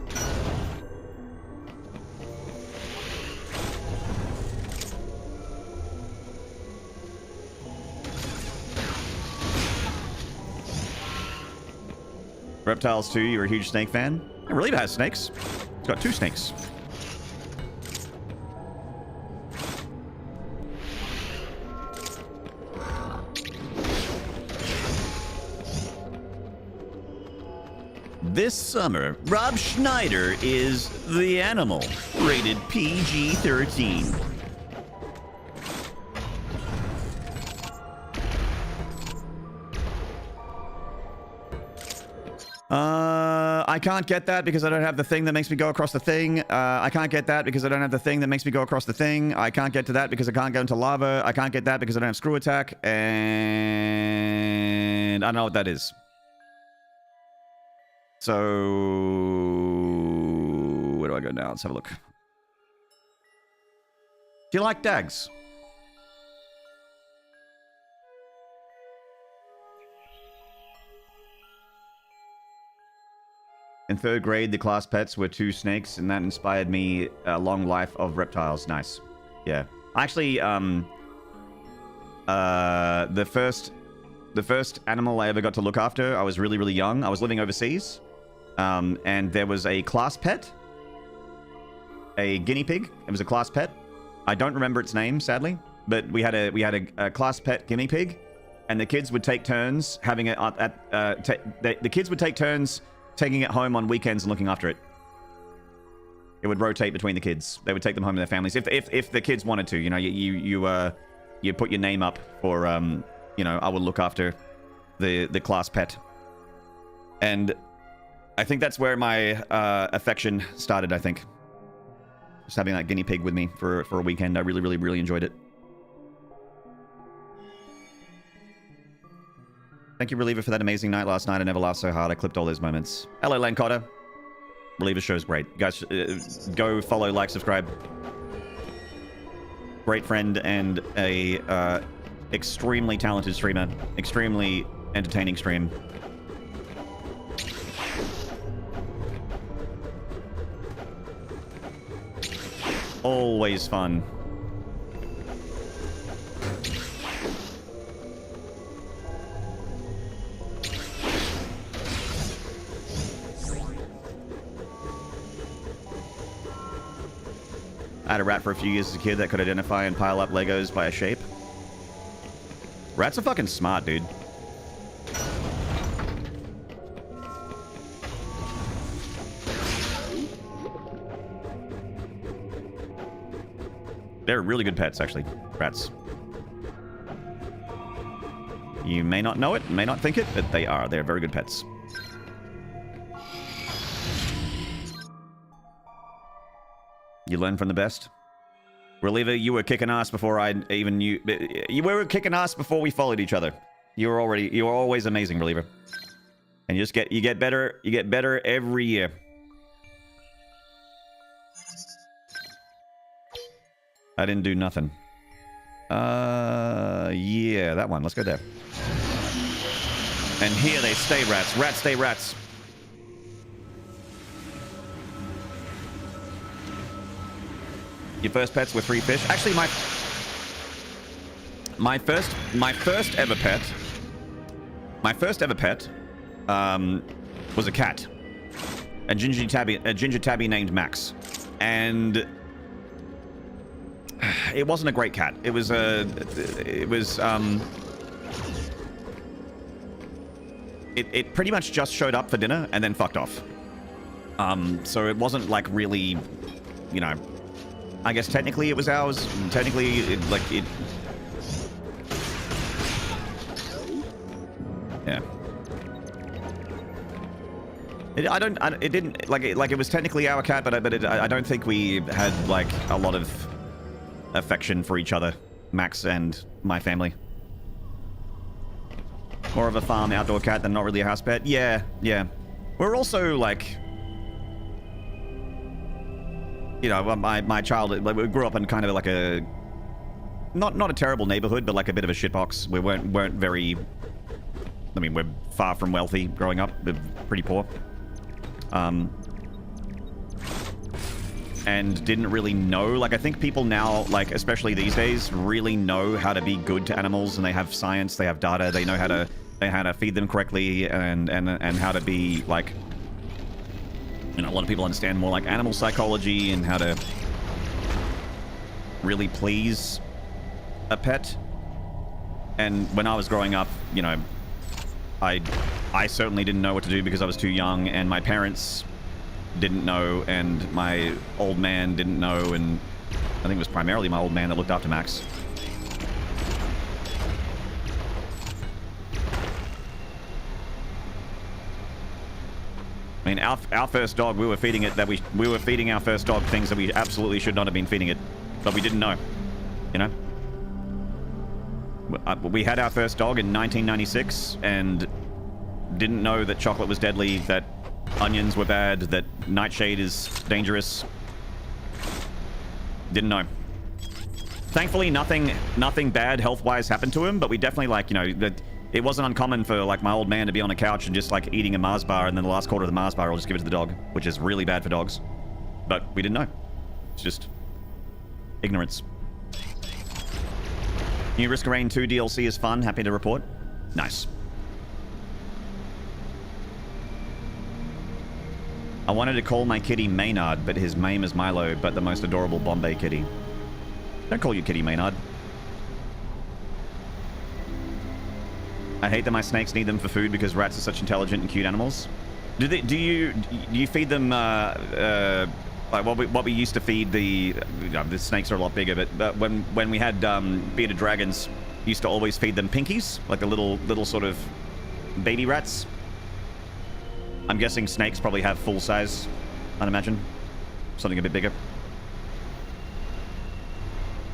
Reptiles too. You're a huge snake fan. Reliever has snakes. It's got 2 snakes. This summer, Rob Schneider is The Animal, rated PG-13. I can't get that because I don't have the thing that makes me go across the thing. I can't get that because I don't have the thing that makes me go across the thing. I can't get to that because I can't go into lava. I can't get that because I don't have screw attack. And I don't know what that is. So, where do I go now? Let's have a look. Do you like dags? In 3rd grade, the class pets were 2 snakes, and that inspired me a long life of reptiles. Nice. Yeah. Actually, the first animal I ever got to look after, I was really, really young. I was living overseas. And there was a class pet, a guinea pig. It was a class pet. I don't remember its name, sadly, but we had a class pet guinea pig, and the kids would take turns having it the kids would take turns taking it home on weekends and looking after it. It would rotate between the kids. They would take them home to their families if the kids wanted to. You know, you put your name up for you know, I will look after the class pet. And I think that's where my affection started, I think. Just having that guinea pig with me for a weekend. I really enjoyed it. Thank you, Reliever, for that amazing night last night. I never laughed so hard. I clipped all those moments. Hello, Lancotta. Reliever show's great. You guys, go follow, like, subscribe. Great friend and a extremely talented streamer. Extremely entertaining stream. Always fun. I had a rat for a few years as a kid that could identify and pile up Legos by a shape. Rats are fucking smart, dude. They're really good pets, actually. Rats. You may not know it, may not think it, but they are. They're very good pets. You learn from the best. Reliever, you were kicking ass before I even knew. You were kicking ass before we followed each other. You were always amazing, Reliever. And you get better every year. I didn't do nothing. Yeah, that one. Let's go there. And here they stay, rats. Rats stay rats. Your first pets were 3 fish. Actually, my first ever pet was a cat, a ginger tabby named Max, and it wasn't a great cat. It pretty much just showed up for dinner and then fucked off. So it wasn't like really, you know. I guess technically it was ours. Technically, yeah. It was technically our cat, but I don't think we had like a lot of affection for each other, Max and my family. More of a farm outdoor cat than not really a house pet. Yeah. We're also like, you know, my child, like, we grew up in kind of like a not a terrible neighborhood, but like a bit of a shitbox. We weren't very. I mean, we're far from wealthy growing up. We're pretty poor. And didn't really know. Like, I think people now, like, especially these days, really know how to be good to animals, and they have science, they have data, they know how to feed them correctly, and how to be like. You know, a lot of people understand more like animal psychology and how to really please a pet. And when I was growing up, you know, I certainly didn't know what to do because I was too young, and my parents didn't know, and my old man didn't know, and I think it was primarily my old man that looked after Max. I mean, our first dog, we were feeding it we were feeding our first dog things that we absolutely should not have been feeding it, but we didn't know, you know. We had our first dog in 1996 and didn't know that chocolate was deadly, that onions were bad, that nightshade is dangerous. Didn't know. Thankfully, nothing bad health-wise happened to him, but we definitely, like, you know, that. It wasn't uncommon for, like, my old man to be on a couch and just, like, eating a Mars bar, and then the last quarter of the Mars bar I'll just give it to the dog, which is really bad for dogs. But we didn't know. It's just ignorance. New Risk of Rain 2 DLC is fun. Happy to report. Nice. I wanted to call my kitty Maynard, but his name is Milo, but the most adorable Bombay kitty. Don't call your kitty Maynard. I hate that my snakes need them for food because rats are such intelligent and cute animals. Do you feed them like what we used to feed the snakes are a lot bigger, but when we had bearded dragons, used to always feed them pinkies, like the little sort of baby rats. I'm guessing snakes probably have full size, I'd imagine. Something a bit bigger.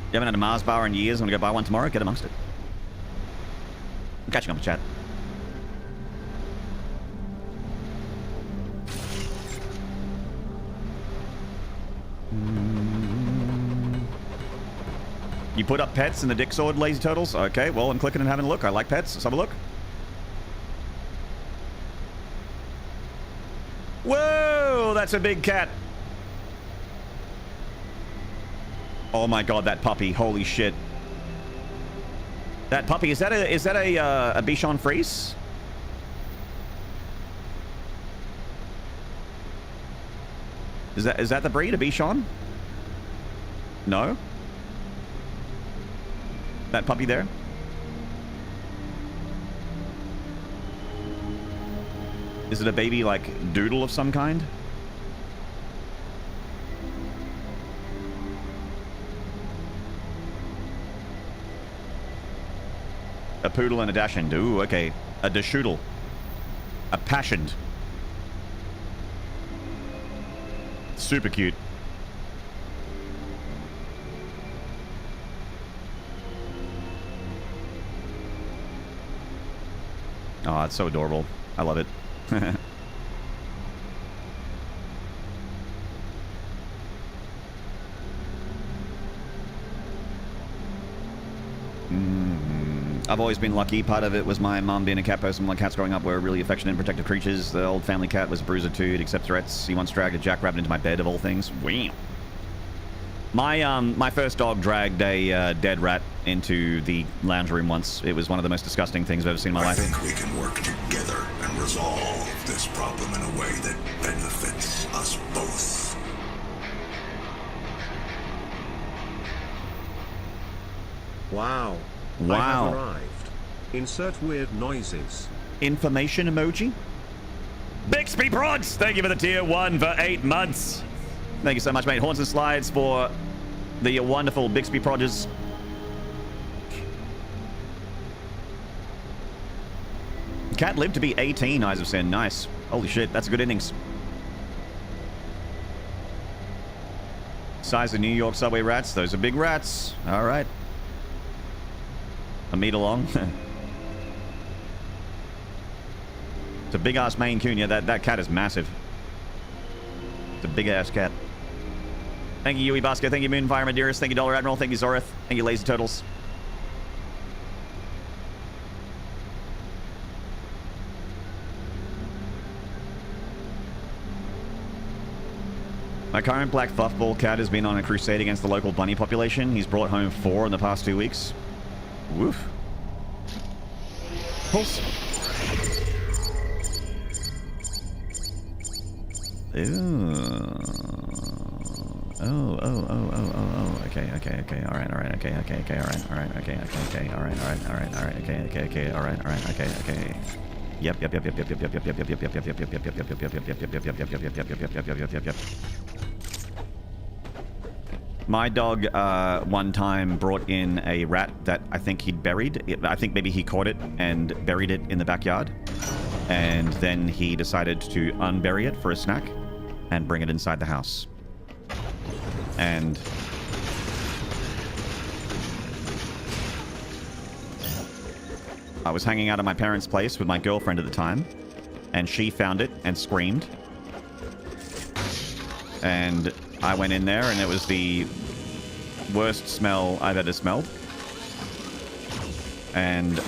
You haven't had a Mars bar in years. I'm going to go buy one tomorrow. Get amongst it. I'm catching up with chat. You put up pets in the dick sword, lazy turtles? Okay, well, I'm clicking and having a look. I like pets. Let's have a look. Whoa, that's a big cat. Oh my god, that puppy! Holy shit! That puppy, is that a Bichon Frise? Is that the breed, a Bichon? No. That puppy there. Is it a baby like doodle of some kind? A poodle and a dachshund. Ooh, okay. A deshoodle. A passioned. Super cute. Oh, it's so adorable. I love it. I've always been lucky. Part of it was my mom being a cat person. My cats growing up were really affectionate and protective creatures. The old family cat was a bruiser too. It accepts threats. He once dragged a jackrabbit into my bed, of all things. Wow. My first dog dragged a dead rat into the lounge room once. It was one of the most disgusting things I've ever seen in my life. I think we can work together and resolve this problem in a way that benefits us both. Wow. Wow. I have arrived. Insert weird noises. Information emoji. Bixby Prods, thank you for the tier 1 for 8 months. Thank you so much, mate. Horns and Slides for the wonderful Bixby Prodgers. Cat lived to be 18, Eyes of Sin. Nice. Holy shit, that's a good innings. Size of New York subway rats. Those are big rats. All right. A meter long. It's a big-ass Maine Coon. Yeah, that cat is massive. It's a big-ass cat. Thank you, Yui Bosco. Thank you, Moonfire Madeirus. Thank you, Dollar Admiral. Thank you, Zoreth. Thank you, Lazy Turtles. My current black fluffball cat has been on a crusade against the local bunny population. He's brought home 4 in the past 2 weeks. Woof. Pulse. Ooh. Oh. Okay. All right. Okay. All right. Okay. All right. Okay. Yep. My dog one time brought in a rat that I think he'd buried. I think maybe he caught it and buried it in the backyard. And then he decided to unbury it for a snack and bring it inside the house. And I was hanging out at my parents' place with my girlfriend at the time, and she found it and screamed. And I went in there, and it was the worst smell I've ever smelled. And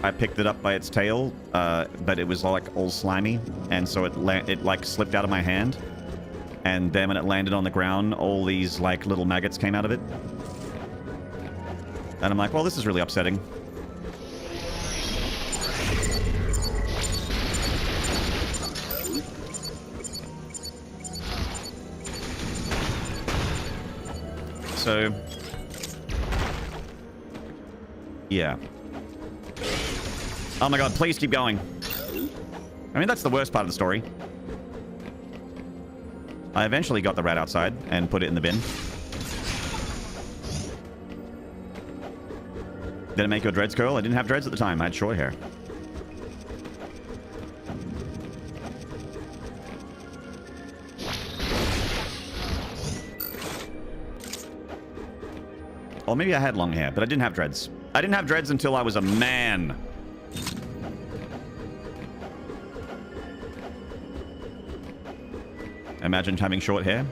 I picked it up by its tail, but it was like all slimy, and so it like slipped out of my hand. And then when it landed on the ground, all these like little maggots came out of it. And I'm like, well, this is really upsetting. So, yeah. Oh my god, please keep going. I mean, that's the worst part of the story. I eventually got the rat outside and put it in the bin. Did it make your dreads curl? I didn't have dreads at the time. I had short hair. Or maybe I had long hair, but I didn't have dreads. I didn't have dreads until I was a man. Imagine having short hair.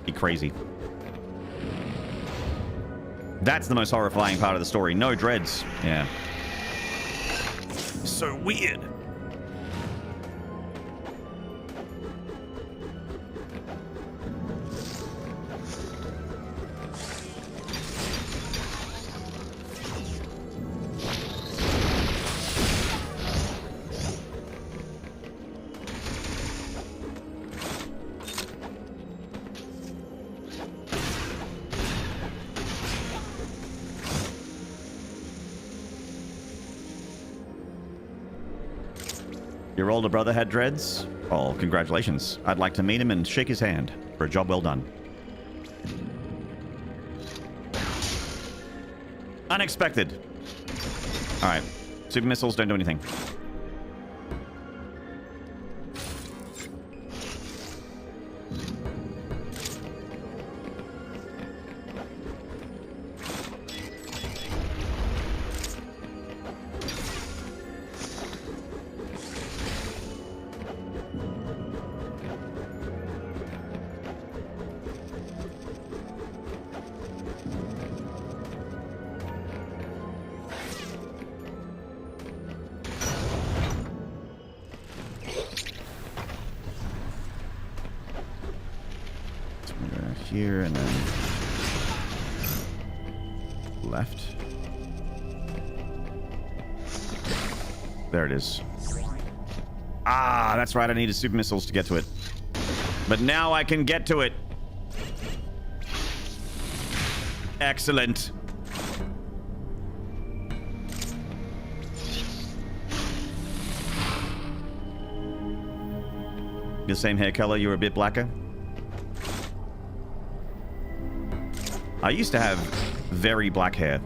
Be crazy. That's the most horrifying part of the story. No dreads. Yeah. So weird. Your older brother had dreads? Oh, congratulations. I'd like to meet him and shake his hand for a job well done. Unexpected. All right. Super missiles don't do anything. Here and then left. There it is. Ah, that's right. I needed super missiles to get to it. But now I can get to it. Excellent. The same hair color, you're a bit blacker. I used to have very black hair.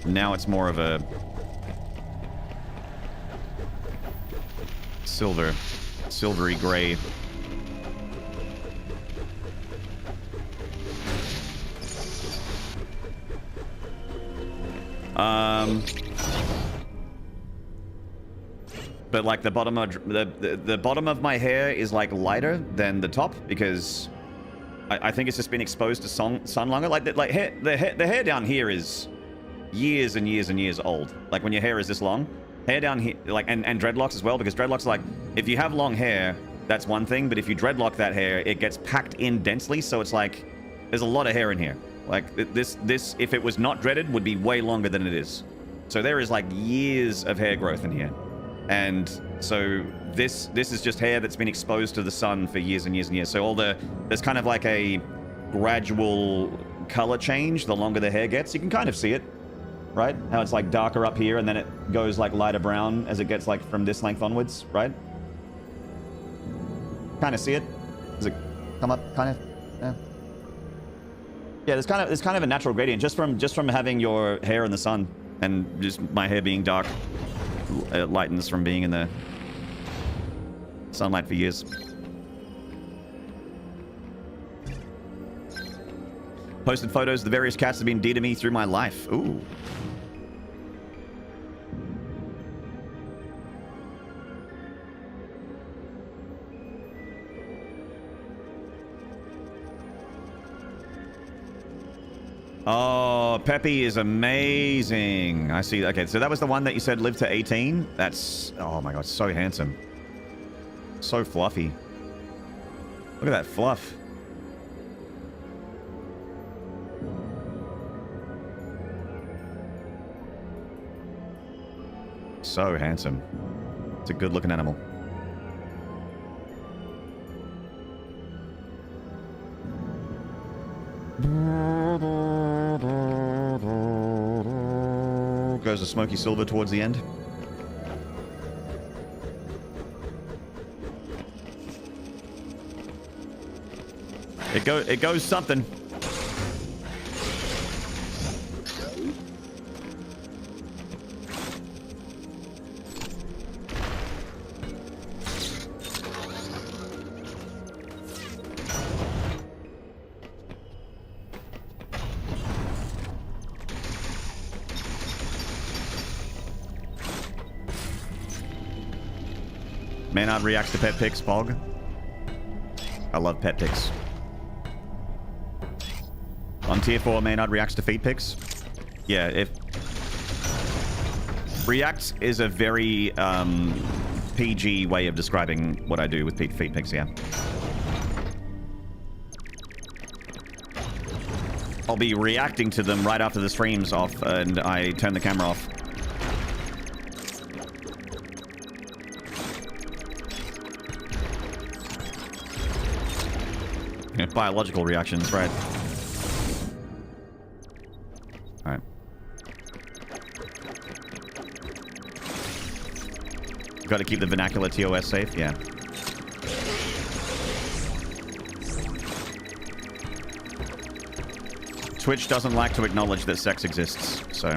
Now it's more of a silvery gray. But like the bottom of the bottom of my hair is like lighter than the top because I think it's just been exposed to sun longer. Like the hair down here is years and years and years old. Like when your hair is this long, hair down here, like and dreadlocks as well, because dreadlocks are like if you have long hair, that's one thing, but if you dreadlock that hair, it gets packed in densely, so it's like there's a lot of hair in here. Like this if it was not dreaded would be way longer than it is. So there is like years of hair growth in here. And so this is just hair that's been exposed to the sun for years and years and years. So there's kind of like a gradual color change the longer the hair gets. You can kind of see it, right? How it's like darker up here and then it goes like lighter brown as it gets like from this length onwards, right? Kind of see it? Does it come up kind of? Yeah. Yeah, there's kind of a natural gradient just from having your hair in the sun and just my hair being dark. It lightens from being in the sunlight for years. Posted photos of the various cats that have been dear to me through my life. Ooh. Oh, Peppy is amazing. I see. Okay, so that was the one that you said lived to 18. That's, oh my god, so handsome. So fluffy. Look at that fluff. So handsome. It's a good looking animal. Goes a smoky silver towards the end. It goes something. Maynard reacts to pet pics, Pog. I love pet pics. On tier 4, Maynard reacts to feed pics. Yeah, if... Reacts is a very PG way of describing what I do with feed pics, yeah. I'll be reacting to them right after the stream's off and I turn the camera off. Yeah, biological reactions, right? Alright. Got to keep the vernacular TOS safe, yeah. Twitch doesn't like to acknowledge that sex exists, so...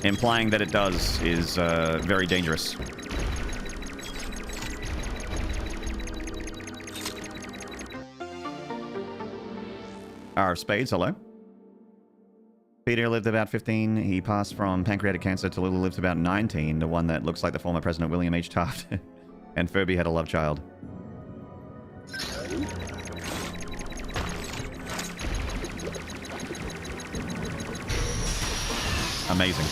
Implying that it does is very dangerous. Our Spades, hello. Peter lived about 15. He passed from pancreatic cancer to Lulu lived about 19, the one that looks like the former President William H. Taft. And Furby had a love child. Amazing.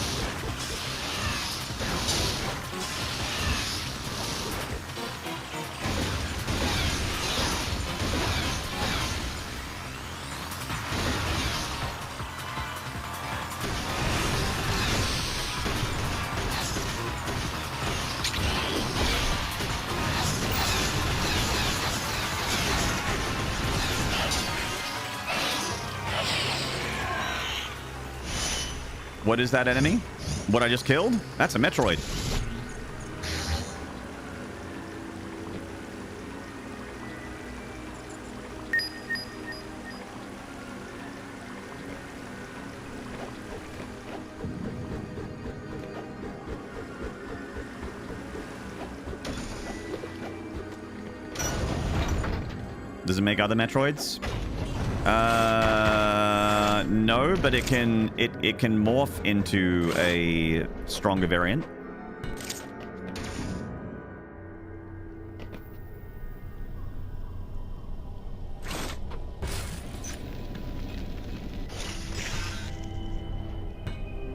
What is that enemy? What I just killed? That's a Metroid. Does it make other Metroids? No, but it can morph into a stronger variant.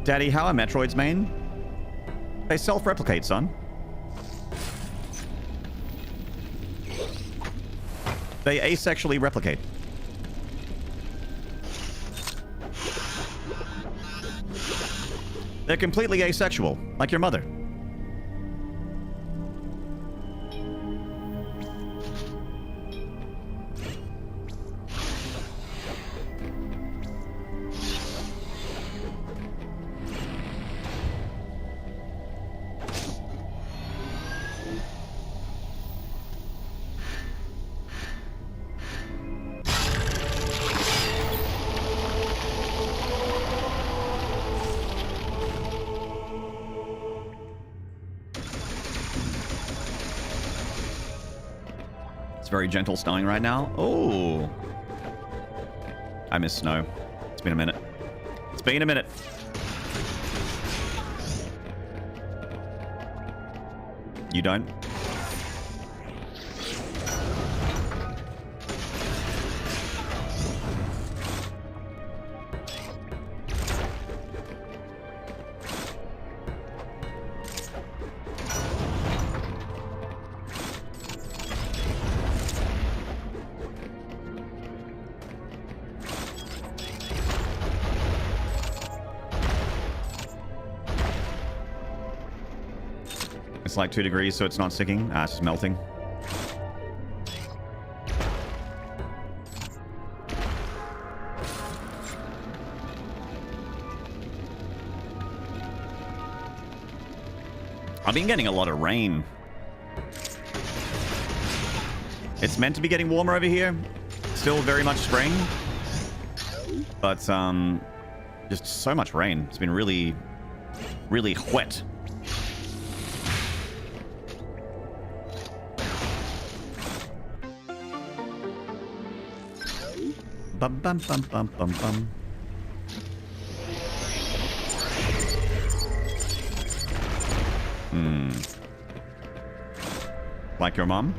Daddy, how are Metroids, main? They self-replicate, son. They asexually replicate. They're completely asexual, like your mother. Very gentle snowing right now. Oh, I miss snow. It's been a minute. It's been a minute. You don't? It's like 2 degrees, so it's not sticking. Ah, it's just melting. I've been getting a lot of rain. It's meant to be getting warmer over here. Still very much spring. But, just so much rain. It's been really, really wet. Bum bum bum bum bum bum. Like your mom?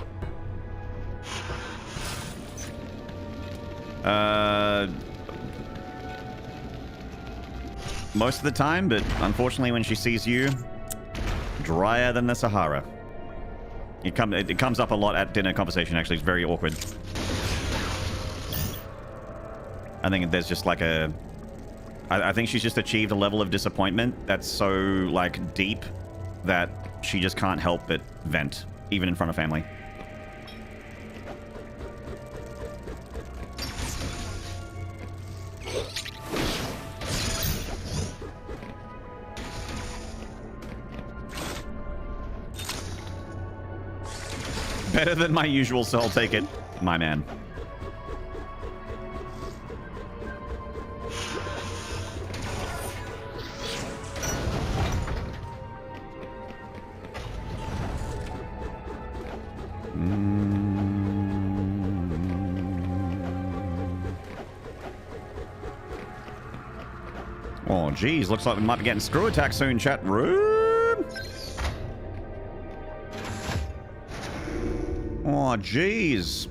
Most of the time, but unfortunately when she sees you, drier than the Sahara. It comes up a lot at dinner conversation, actually. It's very awkward. I think there's just like a... I think she's just achieved a level of disappointment that's so, like, deep that she just can't help but vent, even in front of family. Better than my usual, so I'll take it, my man. Oh, geez. Looks like we might be getting screw attack soon, chat room. Oh, geez.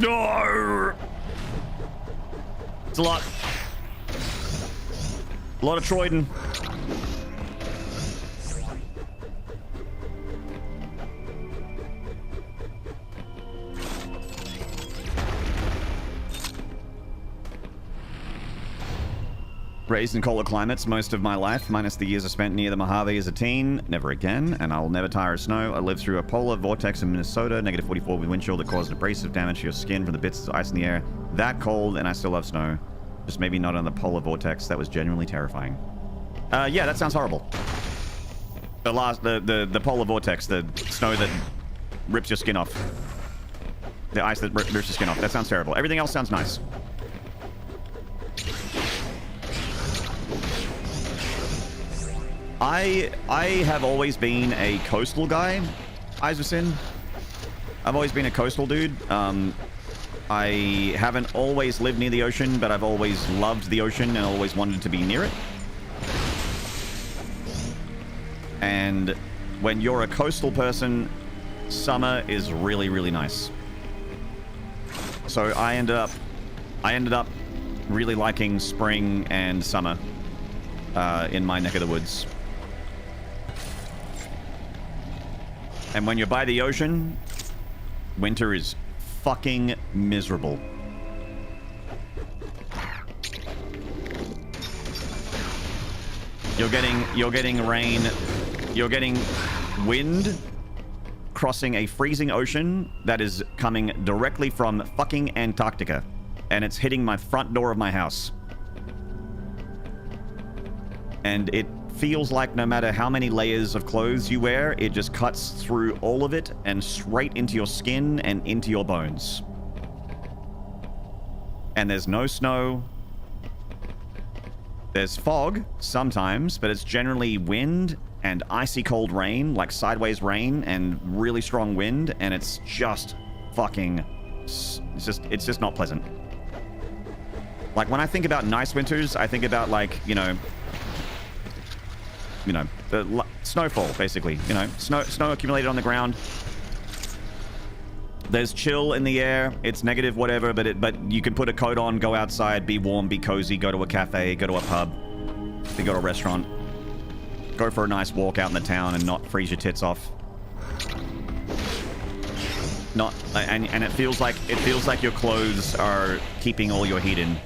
No! It's a lot. A lot of Troiden. Raised in colder climates most of my life, minus the years I spent near the Mojave as a teen. Never again, and I'll never tire of snow. I lived through a polar vortex in Minnesota, negative 44 with wind chill that caused abrasive damage to your skin from the bits of ice in the air. That cold, and I still love snow. Just maybe not on the polar vortex. That was genuinely terrifying. Yeah, that sounds horrible. The polar vortex, the snow that rips your skin off. The ice that rips your skin off. That sounds terrible. Everything else sounds nice. I have always been a coastal guy, Isersin. I've always been a coastal dude. I haven't always lived near the ocean, but I've always loved the ocean and always wanted to be near it. And when you're a coastal person, summer is really, really nice. So I ended up really liking spring and summer in my neck of the woods. And when you're by the ocean, winter is fucking miserable. You're getting rain, you're getting wind crossing a freezing ocean that is coming directly from fucking Antarctica, and it's hitting my front door of my house. And it feels like no matter how many layers of clothes you wear, it just cuts through all of it and straight into your skin and into your bones. And there's no snow. There's fog sometimes, but it's generally wind and icy cold rain, like sideways rain and really strong wind, and it's just fucking... It's just not pleasant. Like, when I think about nice winters, I think about, like, you know, the snowfall, basically. You know, snow accumulated on the ground. There's chill in the air. It's negative, whatever, but you can put a coat on, go outside, be warm, be cozy, go to a cafe, go to a pub, go to a restaurant, go for a nice walk out in the town and not freeze your tits off. And it feels like your clothes are keeping all your heat in.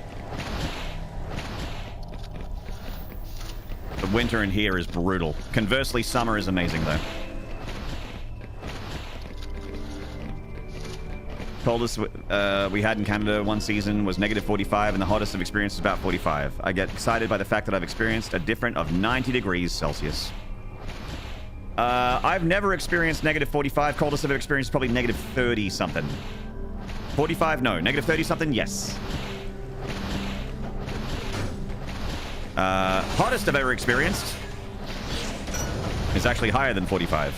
winter in here is brutal. Conversely, summer is amazing, though. Coldest we had in Canada one season was -45, and the hottest I've experienced is about 45. I get excited by the fact that I've experienced a difference of 90 degrees Celsius. I've never experienced -45. Coldest I've ever experienced is probably -30 something. 45, no. -30 something, yes. Hottest I've ever experienced is actually higher than 45.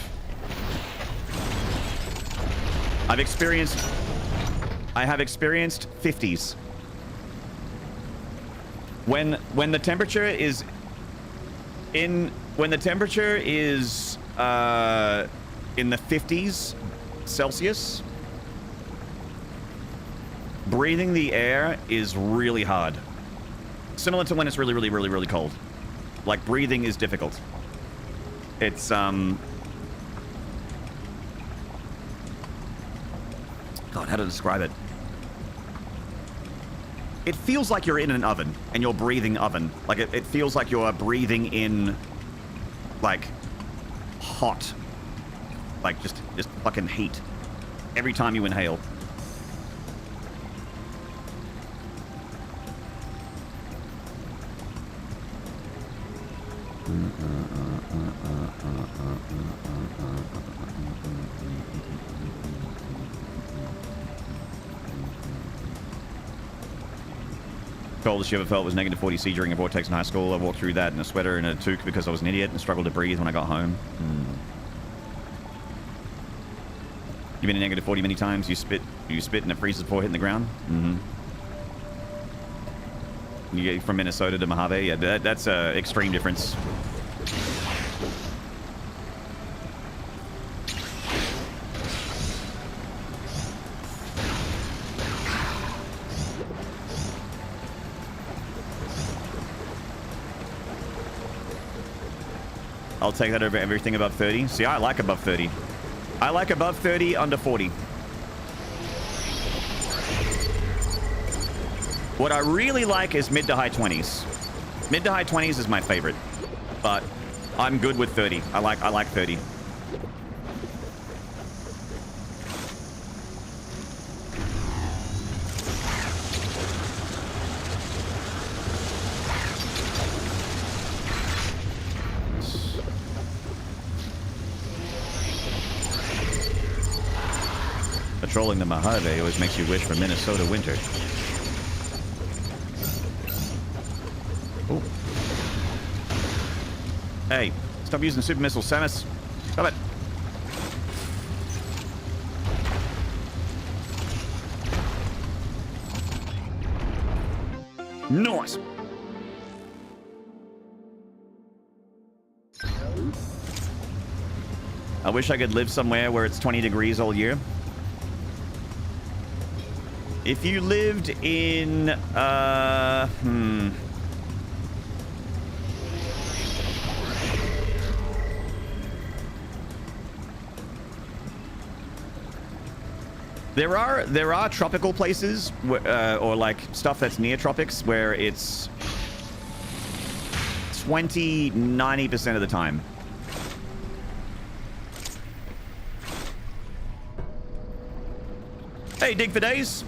I have experienced 50s. When the temperature is in the 50s Celsius, breathing the air is really hard. Similar to when it's really cold. Like, breathing is difficult. It's God, how to describe it? It feels like you're in an oven, and you're breathing oven. Like, it feels like you're breathing in, like, hot. Like, just fucking heat. Every time you inhale. Coldest you ever felt was -40 during a vortex in high school. I walked through that in a sweater and a toque because I was an idiot and struggled to breathe when I got home. You've been in -40 many times. You spit and it freezes before hitting the ground. You get from Minnesota to Mojave. Yeah, that's a extreme difference. I'll take that over everything above 30. See, I like above 30. I like above 30, under 40. What I really like is mid to high 20s. Mid to high 20s is my favorite, but I'm good with 30. I like 30. Patrolling the Mojave always makes you wish for Minnesota winter. Oh. Hey, stop using super missiles, Samus. Stop it. Nice. I wish I could live somewhere where it's 20 degrees all year. If you lived in, There are tropical places, or like stuff that's near tropics, where it's 90% of the time. Hey, Dig for Days.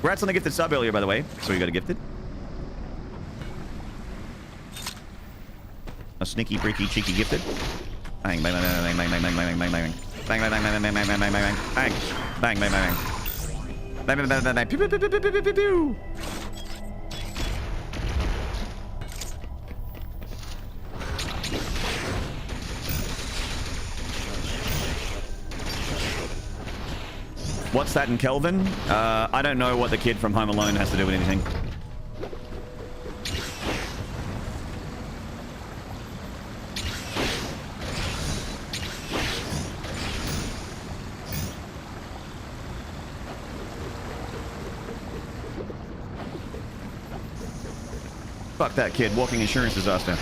Congrats on the gifted sub earlier, by the way. So you got a gifted. A sneaky, freaky, cheeky gifted. Bang, bang, bang, bang, bang, bang, bang, bang, bang, bang. Bang, bang, bang, bang, bang, bang, bang, bang, bang, bang. Bang, bang, bang, bang. Bang, bang, bang, bang, bang. Pew, pew, pew, pew, pew, pew, pew, pew. What's that in Kelvin? I don't know what the kid from Home Alone has to do with anything. Fuck that kid. Walking insurance disaster.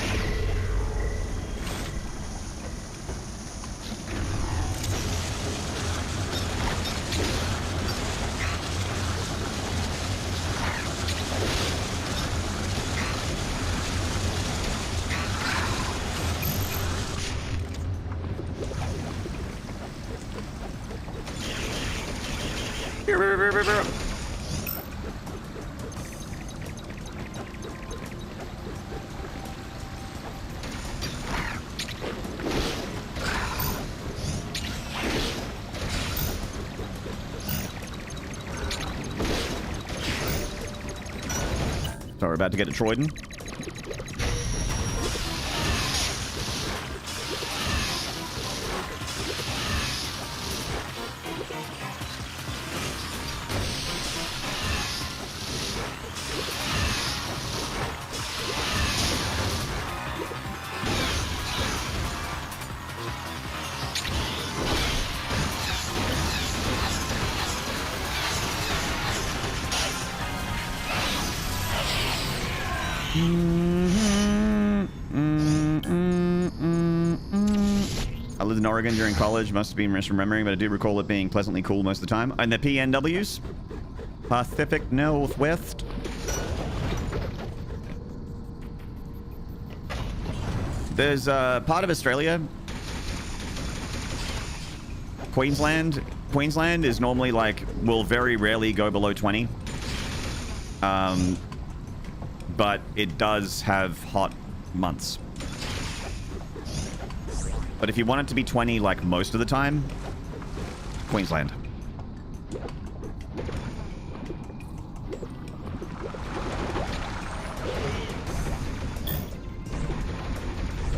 So we're about to get to Troyden. I lived in Oregon during college. Must have been misremembering, but I do recall it being pleasantly cool most of the time. And the PNWs? Pacific Northwest. There's a part of Australia, Queensland. Queensland is normally like, will very rarely go below 20. But it does have hot months. But if you want it to be 20 like most of the time, Queensland.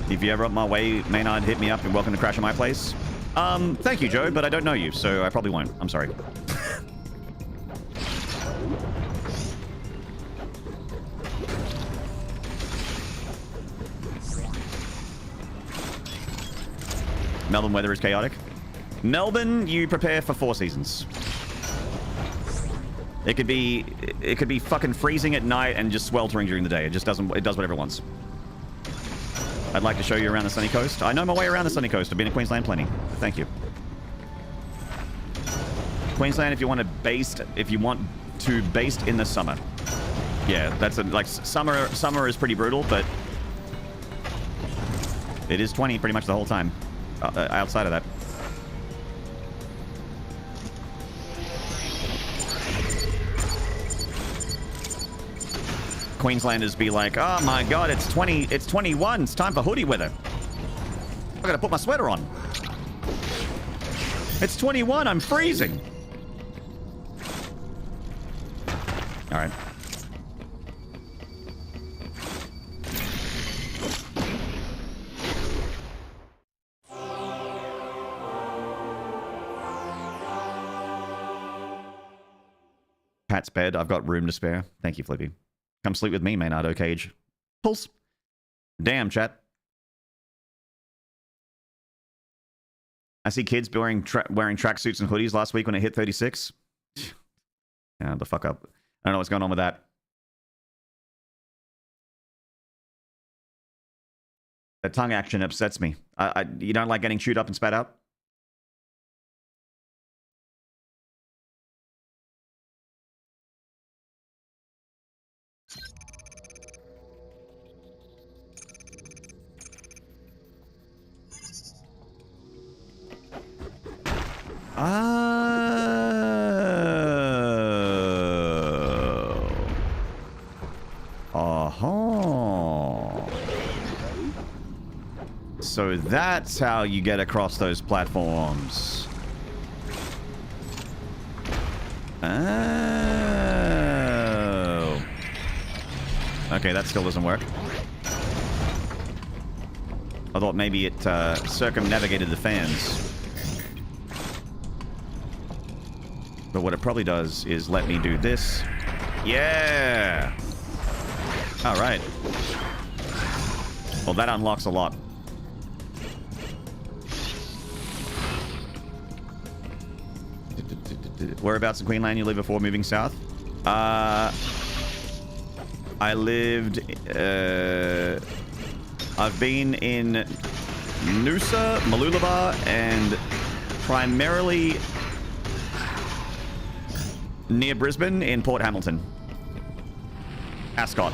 If you ever up my way, Maynard, hit me up. You're welcome to crash at my place. Thank you, Joe, but I don't know you, so I probably won't. I'm sorry. Melbourne weather is chaotic. Melbourne, you prepare for 4 seasons. It could be fucking freezing at night and just sweltering during the day. It just does whatever it wants. I'd like to show you around the sunny coast. I know my way around the sunny coast. I've been in Queensland plenty. Thank you. Queensland, if you want to based in the summer. Yeah, that's like summer is pretty brutal, but it is 20 pretty much the whole time. Outside of that. Queenslanders be like, oh my god, it's 20, it's 21, it's time for hoodie weather. I gotta put my sweater on. It's 21, I'm freezing. Alright. Pat's bed. I've got room to spare. Thank you, Flippy. Come sleep with me, Maynard O'Cage. Pulse. Damn, chat. I see kids wearing tracksuits and hoodies last week when it hit 36. Yeah, the fuck up. I don't know what's going on with that. That tongue action upsets me. You don't like getting chewed up and spat out? So that's how you get across those platforms. Oh. Okay, that still doesn't work. I thought maybe it circumnavigated the fans. But what it probably does is let me do this. Yeah! Alright. Well, that unlocks a lot. Whereabouts in Queensland you live before moving south? I lived... I've been in Noosa, Mooloolaba, and primarily near Brisbane in Port Hamilton. Ascot.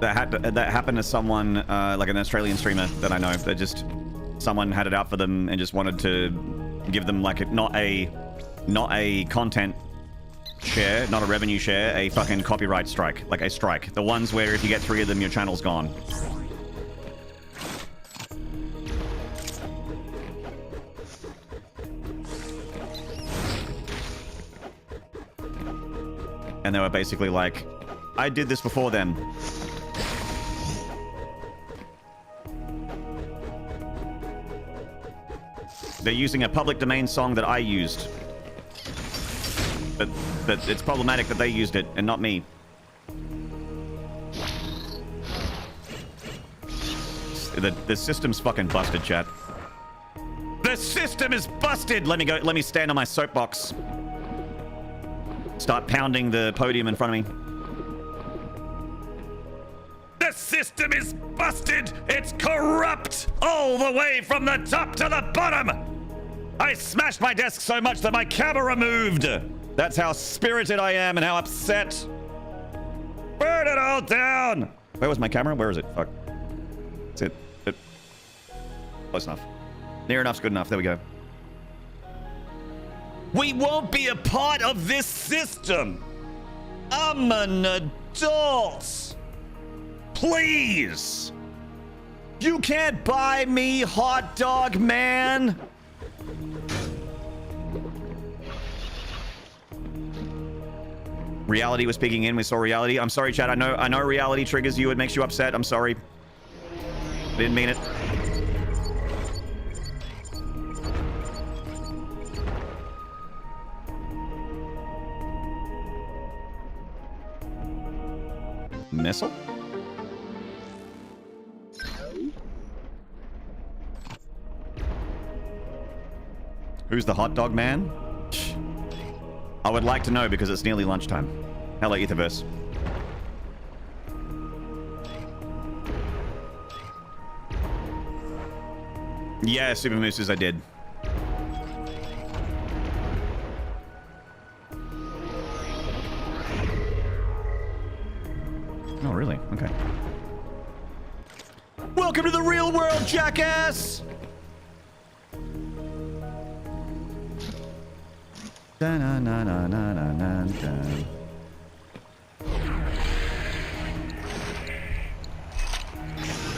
That happened to someone, like an Australian streamer that I know. That just someone had it out for them and just wanted to give them like not a content share, not a revenue share, a fucking copyright strike, like a strike. The ones where if you get 3 of them, your channel's gone. And they were basically like, I did this before then. They're using a public domain song that I used. But it's problematic that they used it and not me. The system's fucking busted, chat. The system is busted! Let me stand on my soapbox. Start pounding the podium in front of me. The system is busted! It's corrupt! All the way from the top to the bottom! I smashed my desk so much that my camera moved! That's how spirited I am and how upset. Burn it all down! Where was my camera? Where is it? Fuck. That's it. Close enough. Near enough's good enough. There we go. We won't be a part of this system! I'm an adult! Please! You can't buy me hot dog, man! Reality was peeking in. We saw reality. I'm sorry, chat. I know reality triggers you. It makes you upset. I'm sorry. I didn't mean it. Missile? Who's the hot dog man? I would like to know because it's nearly lunchtime. Hello, Etherverse. Yeah, Super Mooses, I did. Oh, really? Okay. Welcome to the real world, jackass! Da na na na na na na da.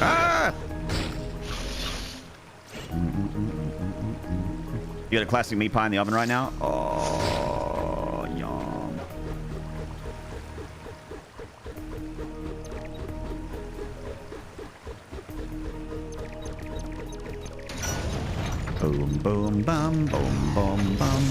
Ah! You got a classic meat pie in the oven right now? Oh, yum. Boom, boom, bum, boom, boom, bum.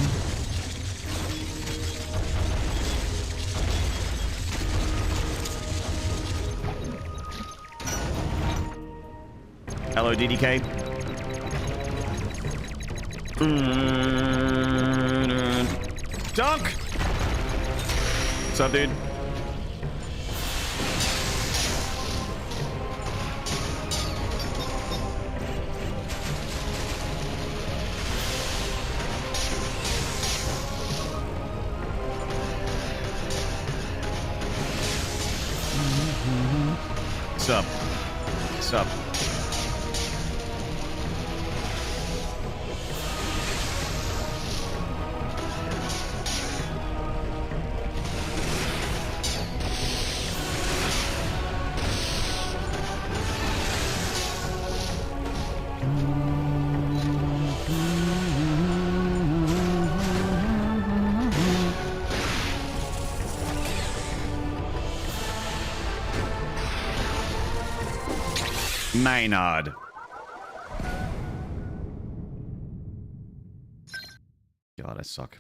Hello, DDK. Dunk! What's up, dude? What's up? What's up? Maynard. God, I suck.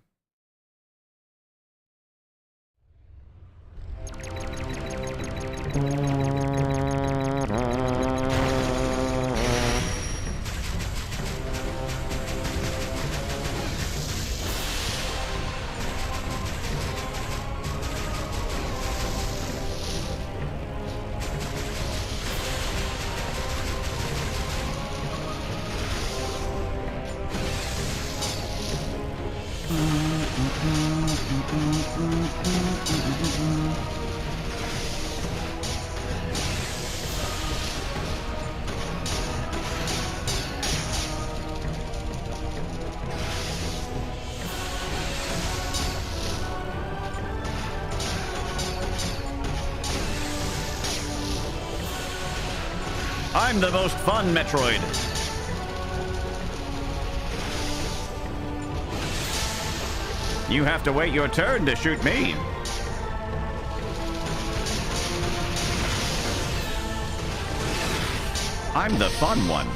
I'm the most fun Metroid. You have to wait your turn to shoot me. I'm the fun one.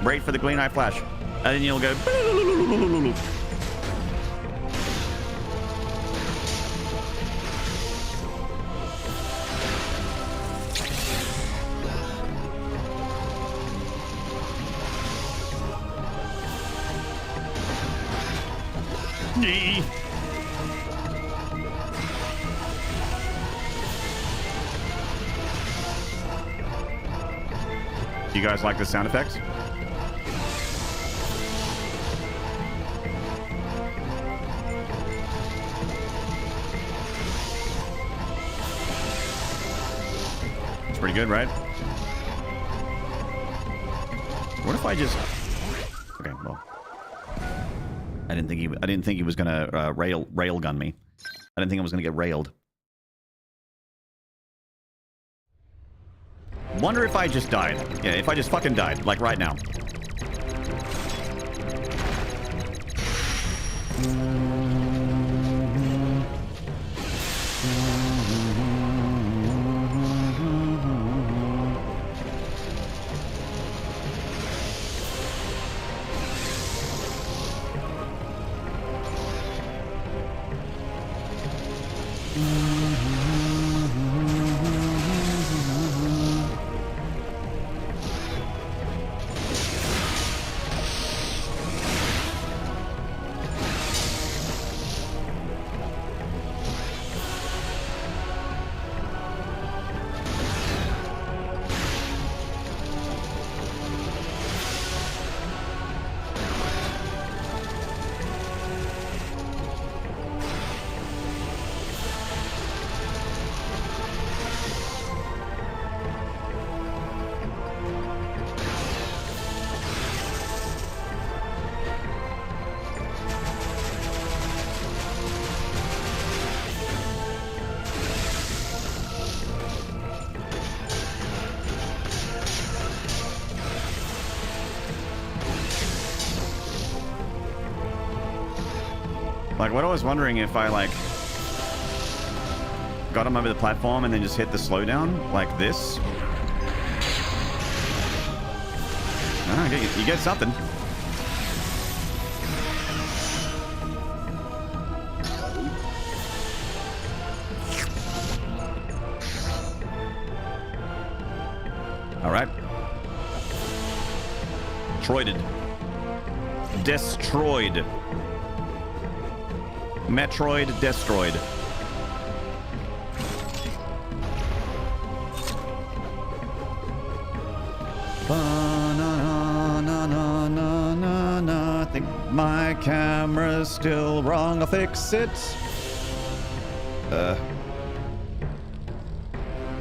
Wait for the green eye flash, and then you'll go. Do you guys like the sound effects? It's pretty good, right? What if I just... Okay, well... I didn't think he was gonna railgun me. I didn't think I was gonna get railed. Wonder if I just died. Yeah, if I just fucking died, like right now. Like, what I was wondering if I, like, got him over the platform and then just hit the slowdown, like this. You get something. All right. Troided. Destroyed. Metroid destroyed. I think my camera's still wrong. I'll fix it.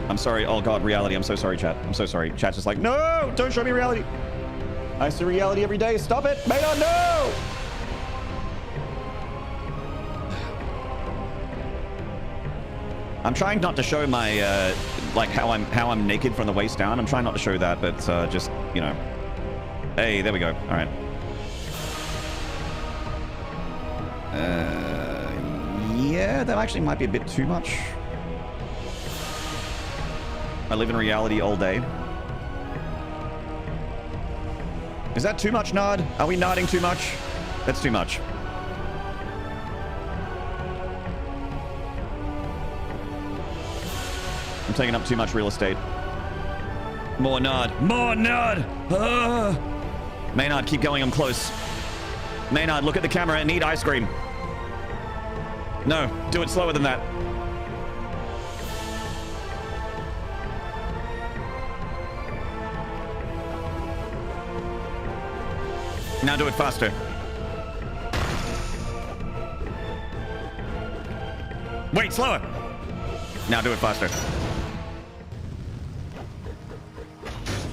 I'm sorry. Oh God, reality. I'm so sorry, chat. I'm so sorry. Chat's just like, no, don't show me reality. I see reality every day. Stop it. Maynard, no! I'm trying not to show my, like how I'm naked from the waist down. I'm trying not to show that, but just, you know. Hey, there we go. All right. Yeah, that actually might be a bit too much. I live in reality all day. Is that too much, Nod? Are we nodding too much? That's too much. I'm taking up too much real estate. More nod. More nod! Maynard, keep going. I'm close. Maynard, look at the camera and eat ice cream. No, do it slower than that. Now do it faster. Wait, slower. Now do it faster.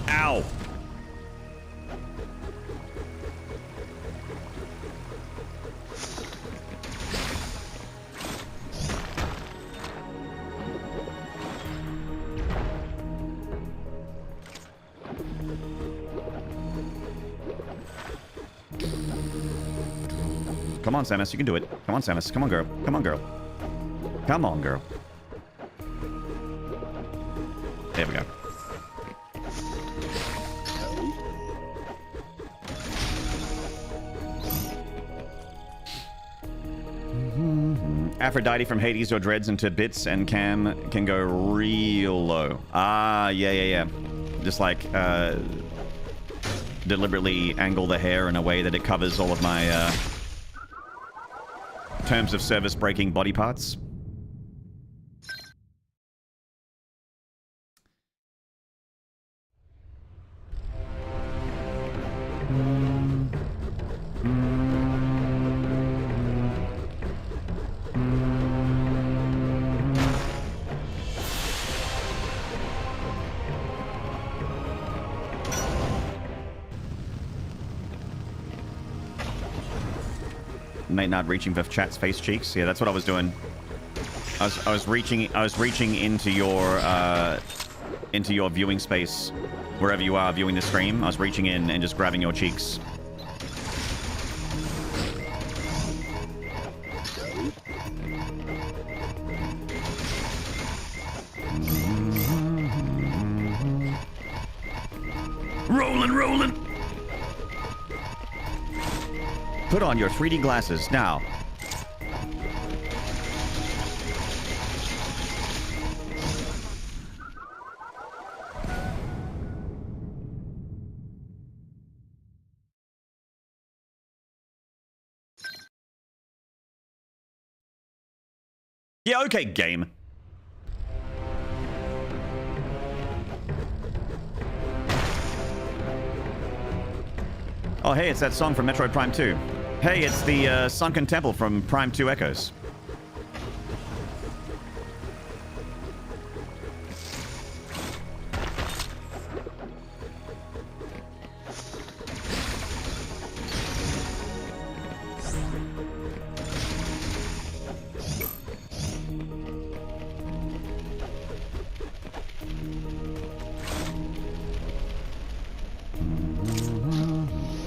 Ow. Come on, Samus. You can do it. Come on, Samus. Come on, girl. Come on, girl. Come on, girl. There we go. Aphrodite from Hades or Dreads into bits and Cam can go real low. Ah, yeah. Just like, deliberately angle the hair in a way that it covers all of my, terms of service breaking body parts. Mate, not reaching for chat's face cheeks. Yeah, that's what I was doing. I was reaching into your viewing space, wherever you are viewing the stream. I was reaching in and just grabbing your cheeks. Rolling. Put on your 3D glasses now. Yeah, okay, game. Oh, hey, it's that song from Metroid Prime 2. Hey, it's the Sunken Temple from Prime 2 Echoes.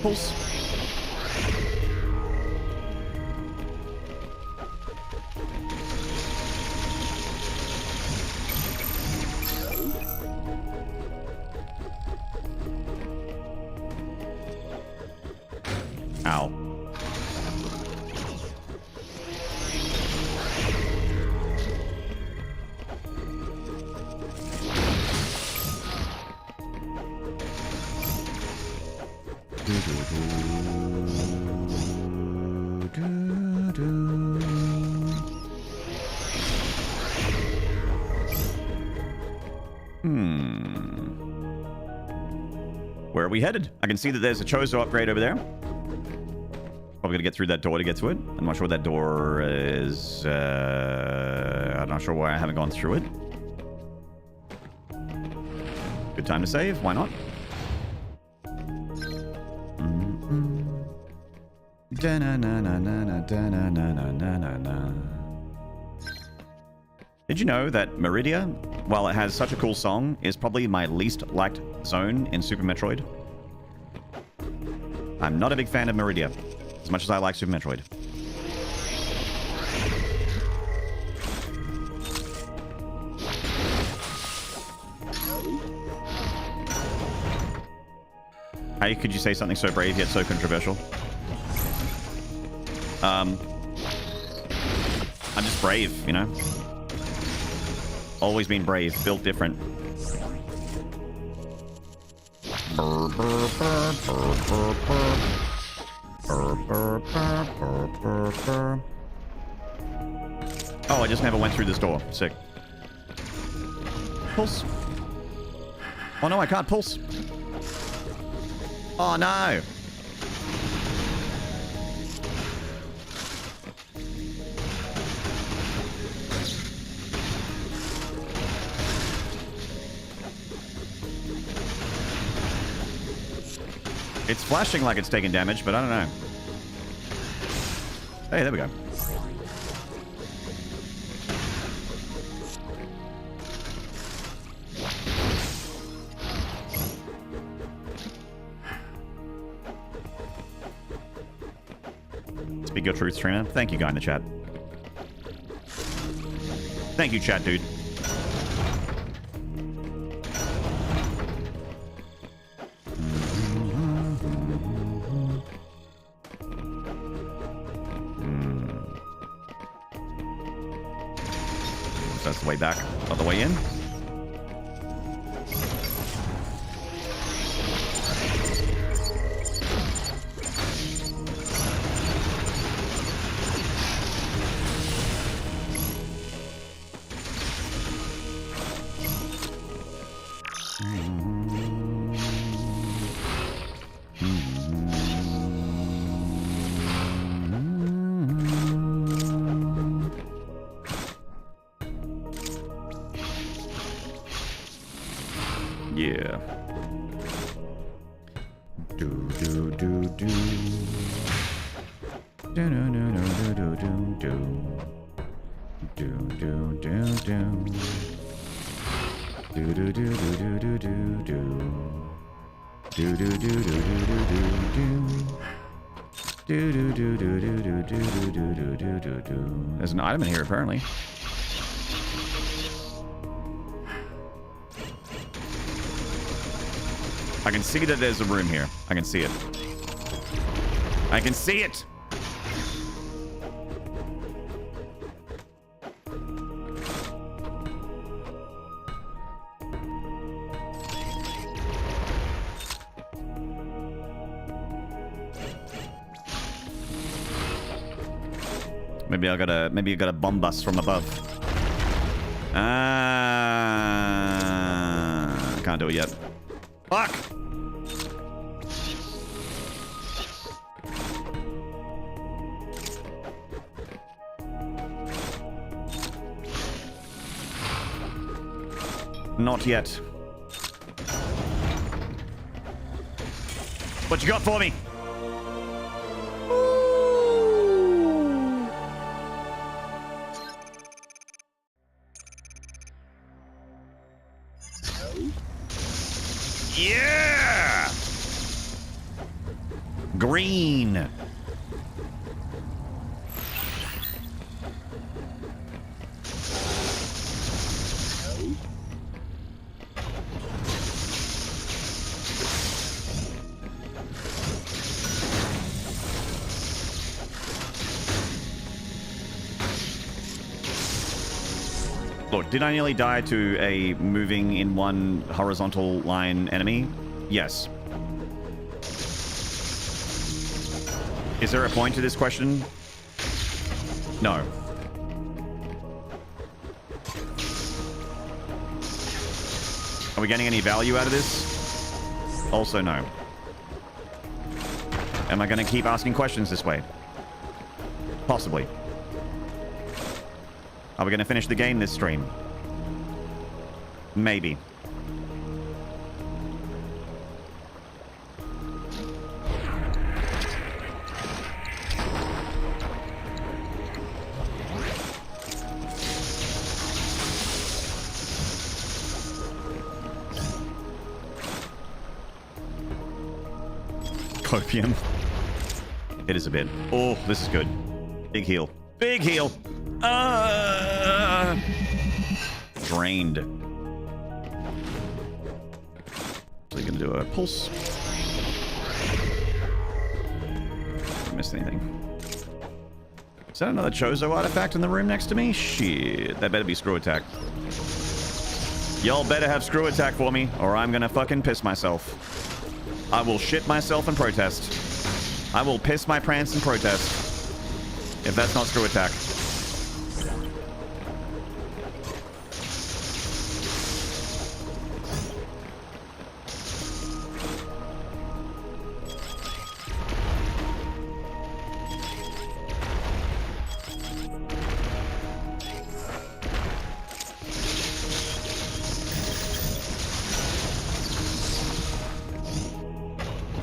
Pulse. Ow. Where are we headed? I can see that there's a Chozo upgrade over there. Probably gonna get through that door to get to it. I'm not sure what that door is. I'm not sure why I haven't gone through it. Good time to save. Why not? Did you know that Meridia, while it has such a cool song, is probably my least liked zone in Super Metroid? I'm not a big fan of Meridia, as much as I like Super Metroid. How could you say something so brave yet so controversial? I'm just brave, you know? Always been brave, built different. Oh, I just never went through this door. Sick. Pulse. Oh no, I can't pulse. Oh no. It's flashing like it's taking damage, but I don't know. Hey, there we go. Speak your truth, streamer. Thank you, guy in the chat. Thank you, chat, dude. So that's the way back, not the way in. Yeah. Do do do do. Do do do do do do do. Do do do do. Do do do do do do do do. Do do do do do do do. Do do do do do do do do do do do. There's an item in here apparently. I can see that there's a room here. I can see it. I can see it! Maybe you gotta bomb us from above. Can't do it yet. Fuck! Not yet. What you got for me? Yeah! Green. Look, did I nearly die to a moving in one horizontal line enemy? Yes. Is there a point to this question? No. Are we getting any value out of this? Also no. Am I going to keep asking questions this way? Possibly. Are we going to finish the game this stream? Maybe. Copium. It is a bit. Oh, this is good. Big heal. Big heal. Drained. So you're gonna do a pulse. Missed anything? Is that another Chozo artifact in the room next to me? Shit, that better be screw attack. Y'all better have screw attack for me, or I'm gonna fucking piss myself. I will shit myself and protest. I will piss my pants and protest. If that's not screw attack.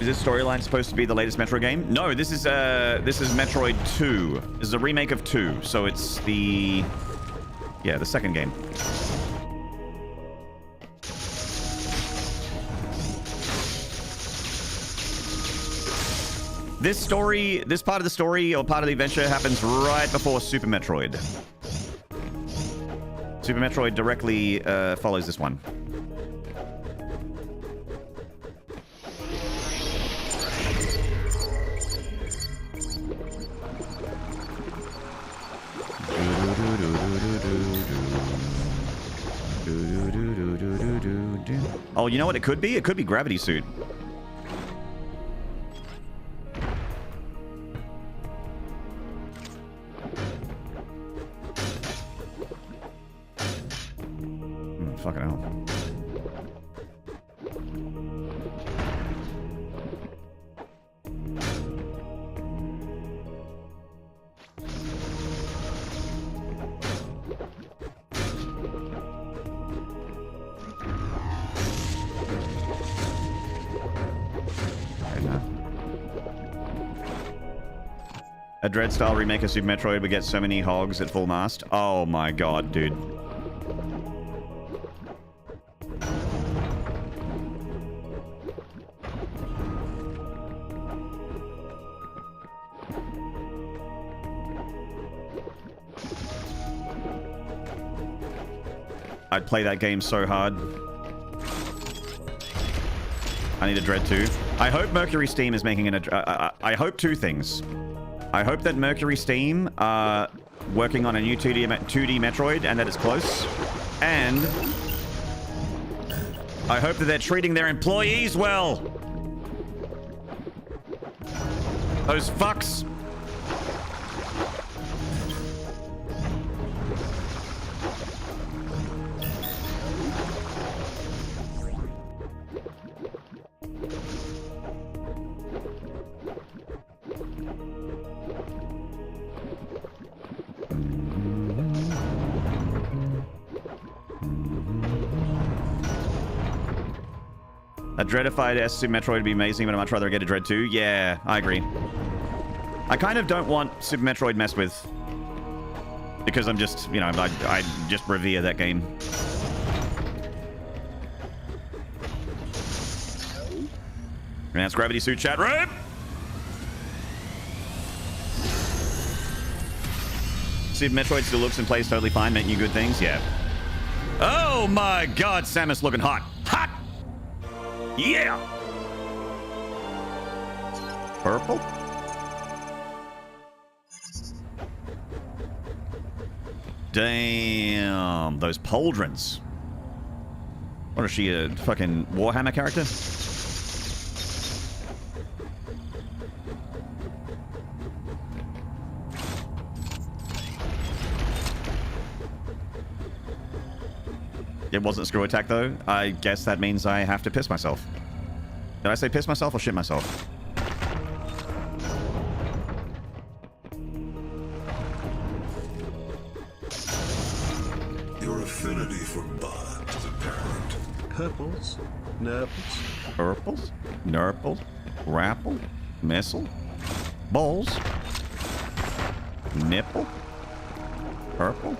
Is this storyline supposed to be the latest Metroid game? No, this is Metroid 2. This is a remake of 2, so it's the second game. This part of the story or part of the adventure happens right before Super Metroid. Super Metroid directly follows this one. Oh, you know what it could be? It could be Gravity Suit. Fucking hell. A Dread-style remake of Super Metroid would get so many hogs at full mast. Oh my god, dude. I'd play that game so hard. I need a Dread 2. I hope Mercury Steam is making an... I hope two things. I hope that Mercury Steam are working on a new 2D Metroid and that it's close. And I hope that they're treating their employees well. Those fucks. A Dreadified S Super Metroid would be amazing, but I'd much rather get a Dread 2. Yeah, I agree. I kind of don't want Super Metroid messed with. Because I'm just, you know, I just revere that game. Enhanced Gravity Suit chat room! Super Metroid still looks and plays totally fine, making you good things, yeah. Oh my god, Samus looking hot. Hot! Yeah! Purple? Damn, those pauldrons. What is she, a fucking Warhammer character? It wasn't screw attack though. I guess that means I have to piss myself. Did I say piss myself or shit myself? Your affinity for blood is apparent. Purples, nurples, Purples, nurple, rapple, missile, balls, nipple, purple.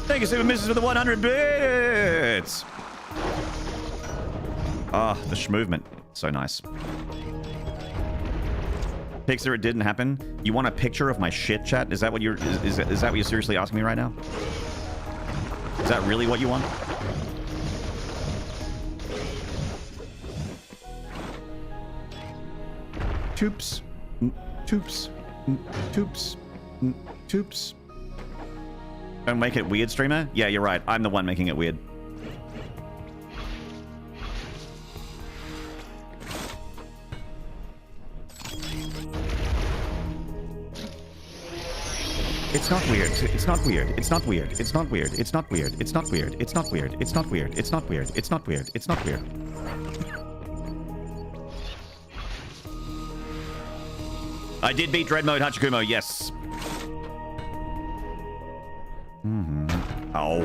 Thank you, Super Mrs. for the 100 bits! Ah, the schmovement. So nice. Pixar, it didn't happen. You want a picture of my shit, chat? Is that what you're... Is that what you're seriously asking me right now? Is that really what you want? Toops. Toops. Toops. Toops. Don't make it weird, streamer? Yeah, you're right. I'm the one making it weird. It's not weird. It's not weird. It's not weird. It's not weird. It's not weird. It's not weird. It's not weird. It's not weird. It's not weird. It's not weird. It's not weird. I did beat Dread Mode Hachikumo, yes. Oh.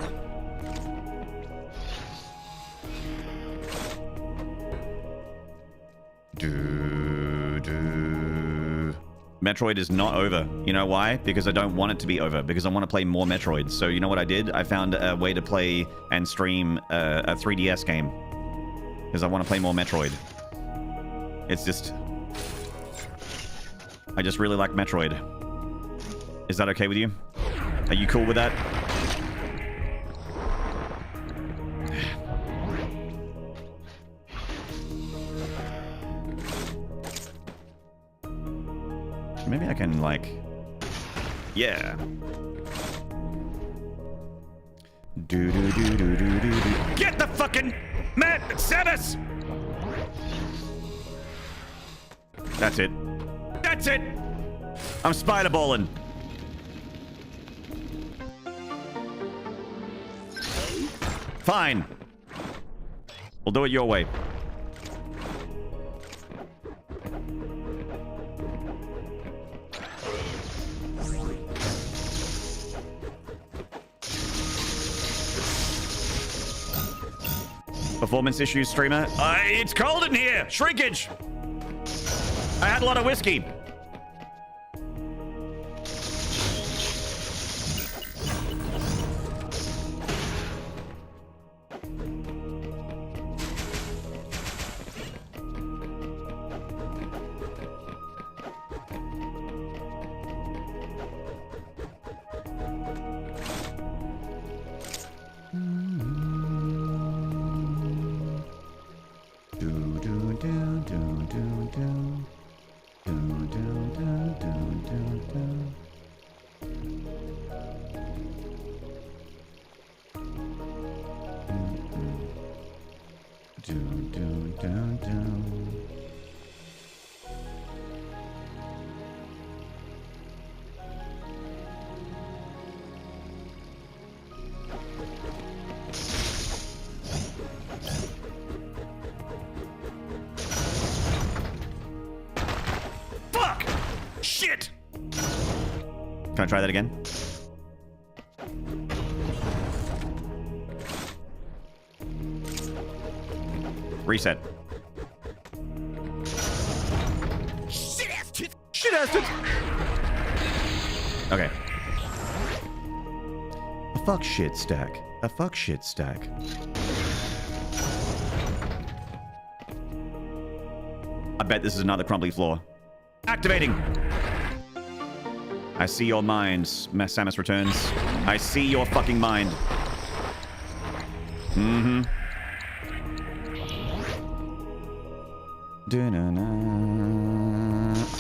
Metroid is not over. You know why? Because I don't want it to be over. Because I want to play more Metroid. So you know what I did? I found a way to play and stream a 3DS game. Because I want to play more Metroid. It's just... I just really like Metroid. Is that okay with you? Are you cool with that? Maybe I can, like... Yeah. Get the fucking... Man! Samus! That's it. That's it! I'm spider-balling. Fine. We'll do it your way. Performance issues, streamer. It's cold in here. Shrinkage. I had a lot of whiskey. Can I try that again? Reset. Shit-ass tits! Shit-ass tits! Okay. A fuck shit stack. A fuck shit stack. I bet this is another crumbly floor. Activating! I see your mind, Samus returns. I see your fucking mind. Mm-hmm.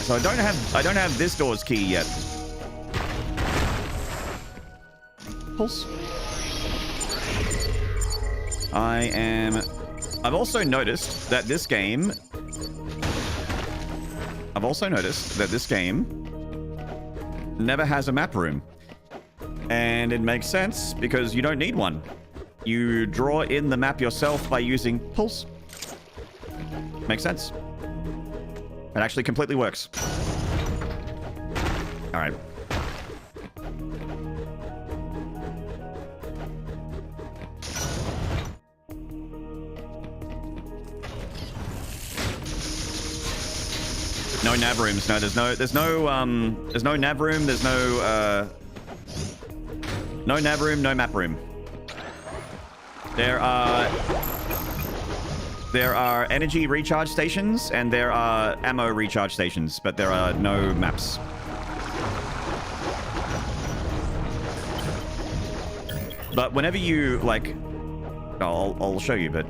So I don't have this door's key yet. Pulse. I've also noticed that this game never has a map room. And it makes sense because you don't need one. You draw in the map yourself by using pulse. Makes sense. It actually completely works. All right. No nav rooms. No, there's no nav room. There's no nav room, no map room. There are energy recharge stations and there are ammo recharge stations, but there are no maps. But whenever you like, I'll show you, but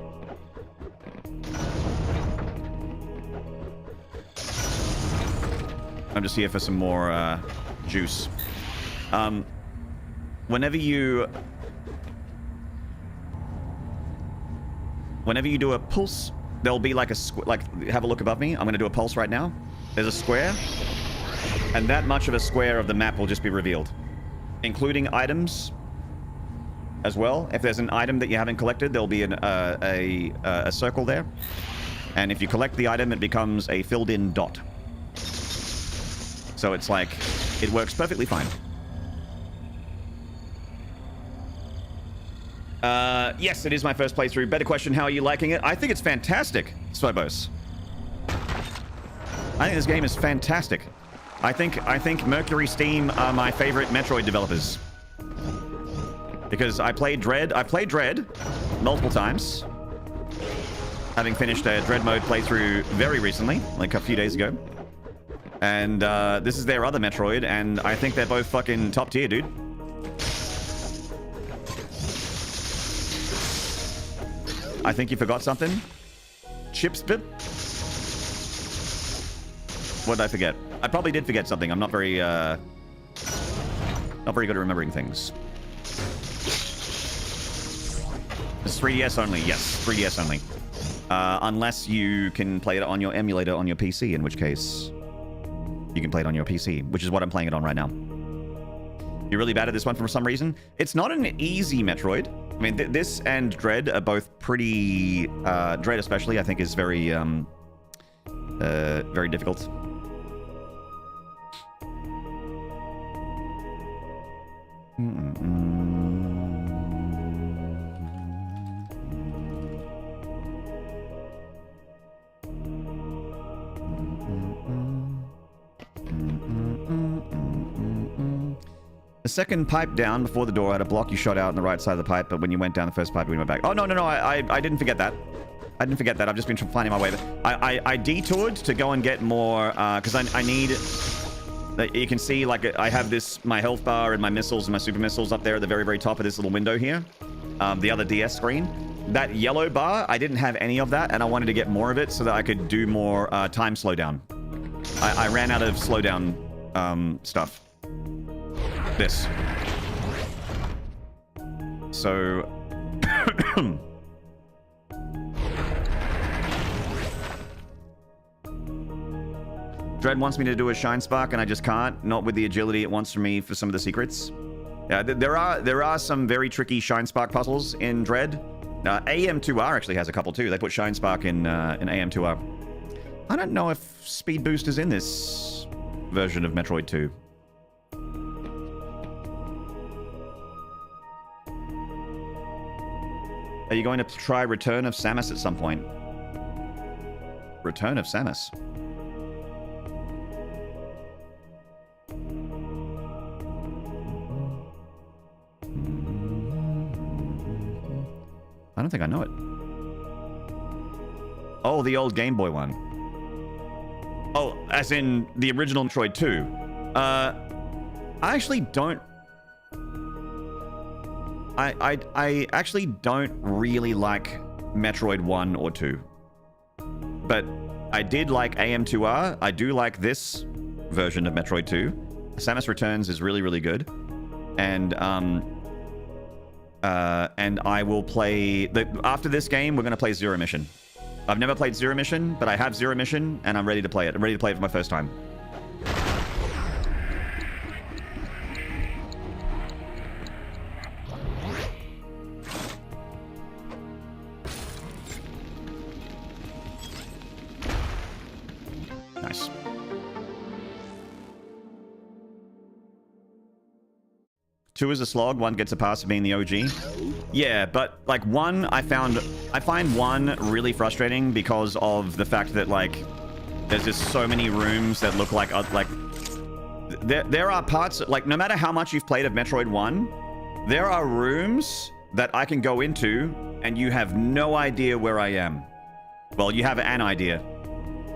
I'm just here for some more juice. Whenever you do a pulse, there'll be like a have a look above me. I'm gonna do a pulse right now. There's a square, and that much of a square of the map will just be revealed, including items as well. If there's an item that you haven't collected, there'll be a circle there, and if you collect the item, it becomes a filled-in dot. So it's like, it works perfectly fine. Yes, it is my first playthrough. Better question, how are you liking it? I think it's fantastic, Swobos. I think this game is fantastic. I think Mercury Steam are my favorite Metroid developers. Because I played Dread multiple times. Having finished a Dread mode playthrough very recently, like a few days ago. And this is their other Metroid, and I think they're both fucking top tier, dude. I think you forgot something. Chips bit. What did I forget? I probably did forget something. I'm not very good at remembering things. It's 3DS only. Yes, 3DS only. Unless you can play it on your emulator on your PC, in which case you can play it on your PC, which is what I'm playing it on right now. You're really bad at this one for some reason. It's not an easy Metroid. I mean, this and Dread are both pretty... Dread especially, I think, is very, very difficult. The second pipe down before the door had a block you shot out on the right side of the pipe, but when you went down the first pipe, we went back. Oh, no, I didn't forget that. I didn't forget that. I've just been finding my way. I detoured to go and get more, because I need... You can see, like, I have this, my health bar and my missiles and my super missiles up there at the very, very top of this little window here. The other DS screen. That yellow bar, I didn't have any of that, and I wanted to get more of it so that I could do more time slowdown. I ran out of slowdown stuff. This. So... Dread wants me to do a Shine Spark, and I just can't. Not with the agility it wants from me for some of the secrets. Yeah, there are some very tricky Shine Spark puzzles in Dread. AM2R actually has a couple too. They put Shine Spark in AM2R. I don't know if Speed Boost is in this version of Metroid 2. Are you going to try Return of Samus at some point? Return of Samus. I don't think I know it. Oh, the old Game Boy one. Oh, as in the original Metroid 2. I actually don't... I actually don't really like Metroid 1 or 2. But I did like AM2R. I do like this version of Metroid 2. Samus Returns is really, really good. And I will play... After this game, we're going to play Zero Mission. I've never played Zero Mission, but I have Zero Mission, and I'm ready to play it. I'm ready to play it for my first time. Nice. Two is a slog, one gets a pass for being the OG. Yeah, but like one, I find one really frustrating because of the fact that like there's just so many rooms that look like there are parts like no matter how much you've played of Metroid 1, there are rooms that I can go into and you have no idea where I am. Well, you have an idea,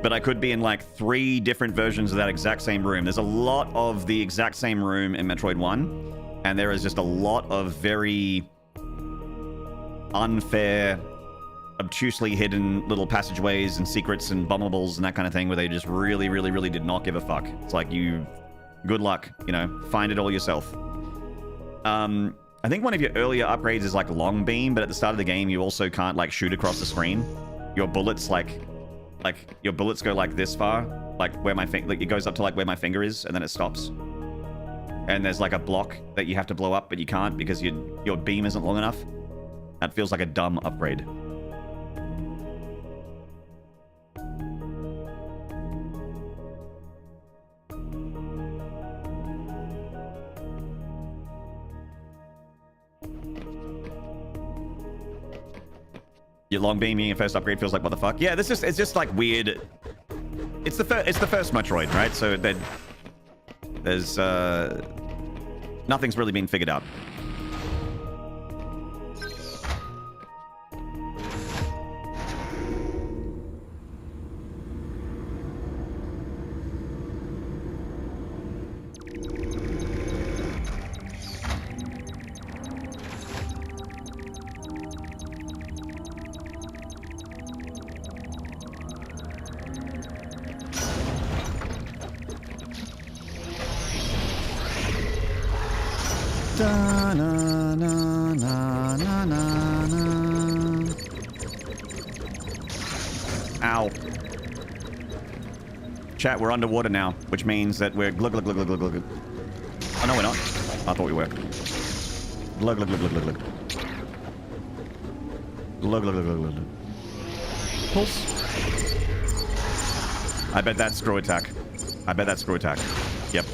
but I could be in like 3 different versions of that exact same room. There's a lot of the exact same room in Metroid 1. And there is just a lot of very unfair, obtusely hidden little passageways and secrets and bummables and that kind of thing where they just really, really, really did not give a fuck. It's like good luck, you know, find it all yourself. I think one of your earlier upgrades is like long beam, but at the start of the game, you also can't like shoot across the screen. Your bullets your bullets go like this far, like where my finger, like it goes up to like where my finger is and then it stops. And there's like a block that you have to blow up, but you can't because your beam isn't long enough. That feels like a dumb upgrade. Your long beam being your first upgrade feels like what the fuck? Yeah, it's just like weird. It's the first Metroid, right? So there's nothing's really been figured out. Da, na, na, na, na, na, na. Ow. Chat, we're underwater now, which means that we're glug glug glug glug glug glug. Oh no, we're not. I thought we were. Glug glug glug glug glug glug. Glug glug glug glug glug. Pulse. I bet that's screw attack. I bet that's screw attack. Yep.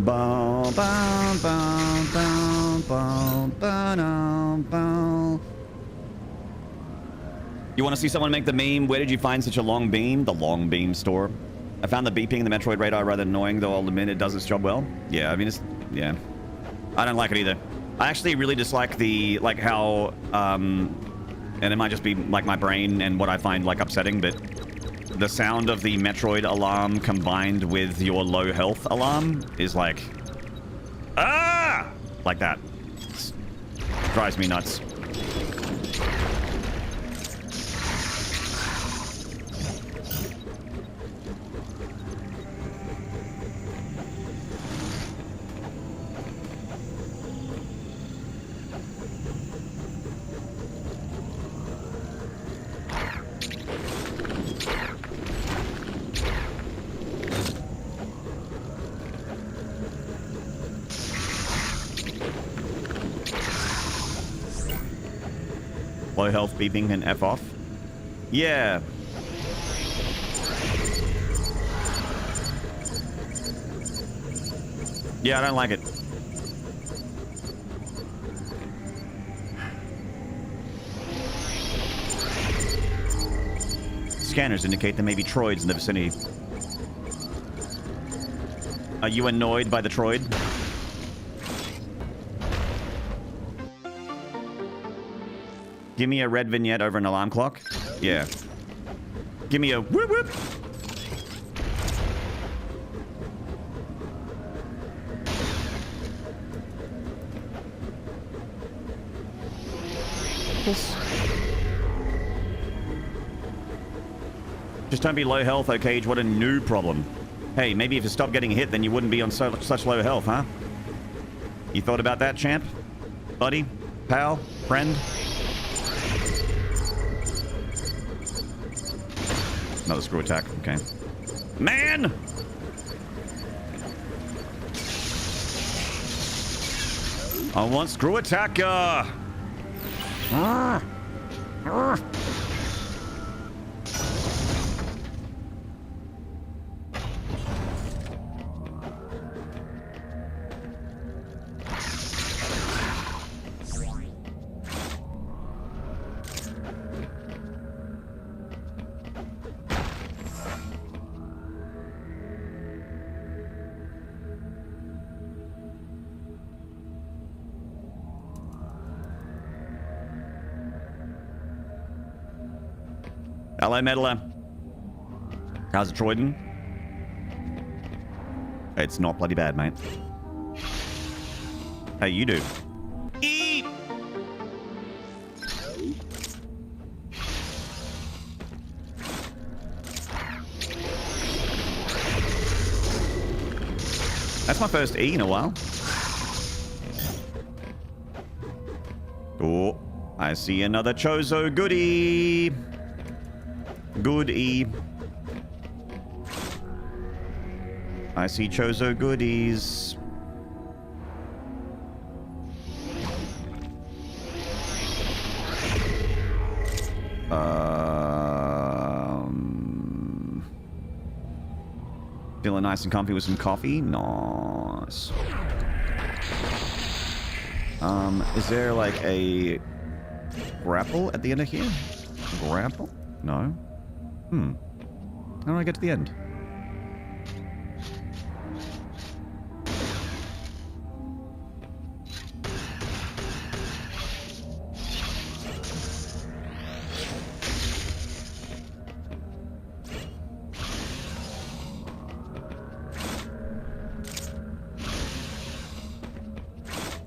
Bow, bow, bow, bow, bow, bow, bow. You want to see someone make the meme? Where did you find such a long beam? The long beam store. I found the beeping in the Metroid radar rather annoying, though I'll admit it does its job well. Yeah, I mean, it's... yeah. I don't like it either. I actually really dislike the... like how... and it might just be like my brain and what I find like upsetting, but... the sound of the Metroid alarm combined with your low health alarm is like... ah! Like that. It drives me nuts. Low health beeping and F off. Yeah. Yeah, I don't like it. Scanners indicate there may be troids in the vicinity. Are you annoyed by the troid? Give me a red vignette over an alarm clock. Yeah. Give me a whoop whoop. Just don't be low health, oh Cage. What a new problem. Hey, maybe if you stopped getting hit, then you wouldn't be on such low health, huh? You thought about that, champ? Buddy? Pal? Friend? Another screw attack. Okay. Man! I want screw attacker! Hello, Meddler. How's it, Troyden? It's not bloody bad, mate. How you do? Eat! That's my first E in a while. Oh, I see another Chozo goodie. Good E. I see Chozo goodies. Feeling nice and comfy with some coffee? Nice. Is there like a grapple at the end of here? Grapple? No. How do I get to the end?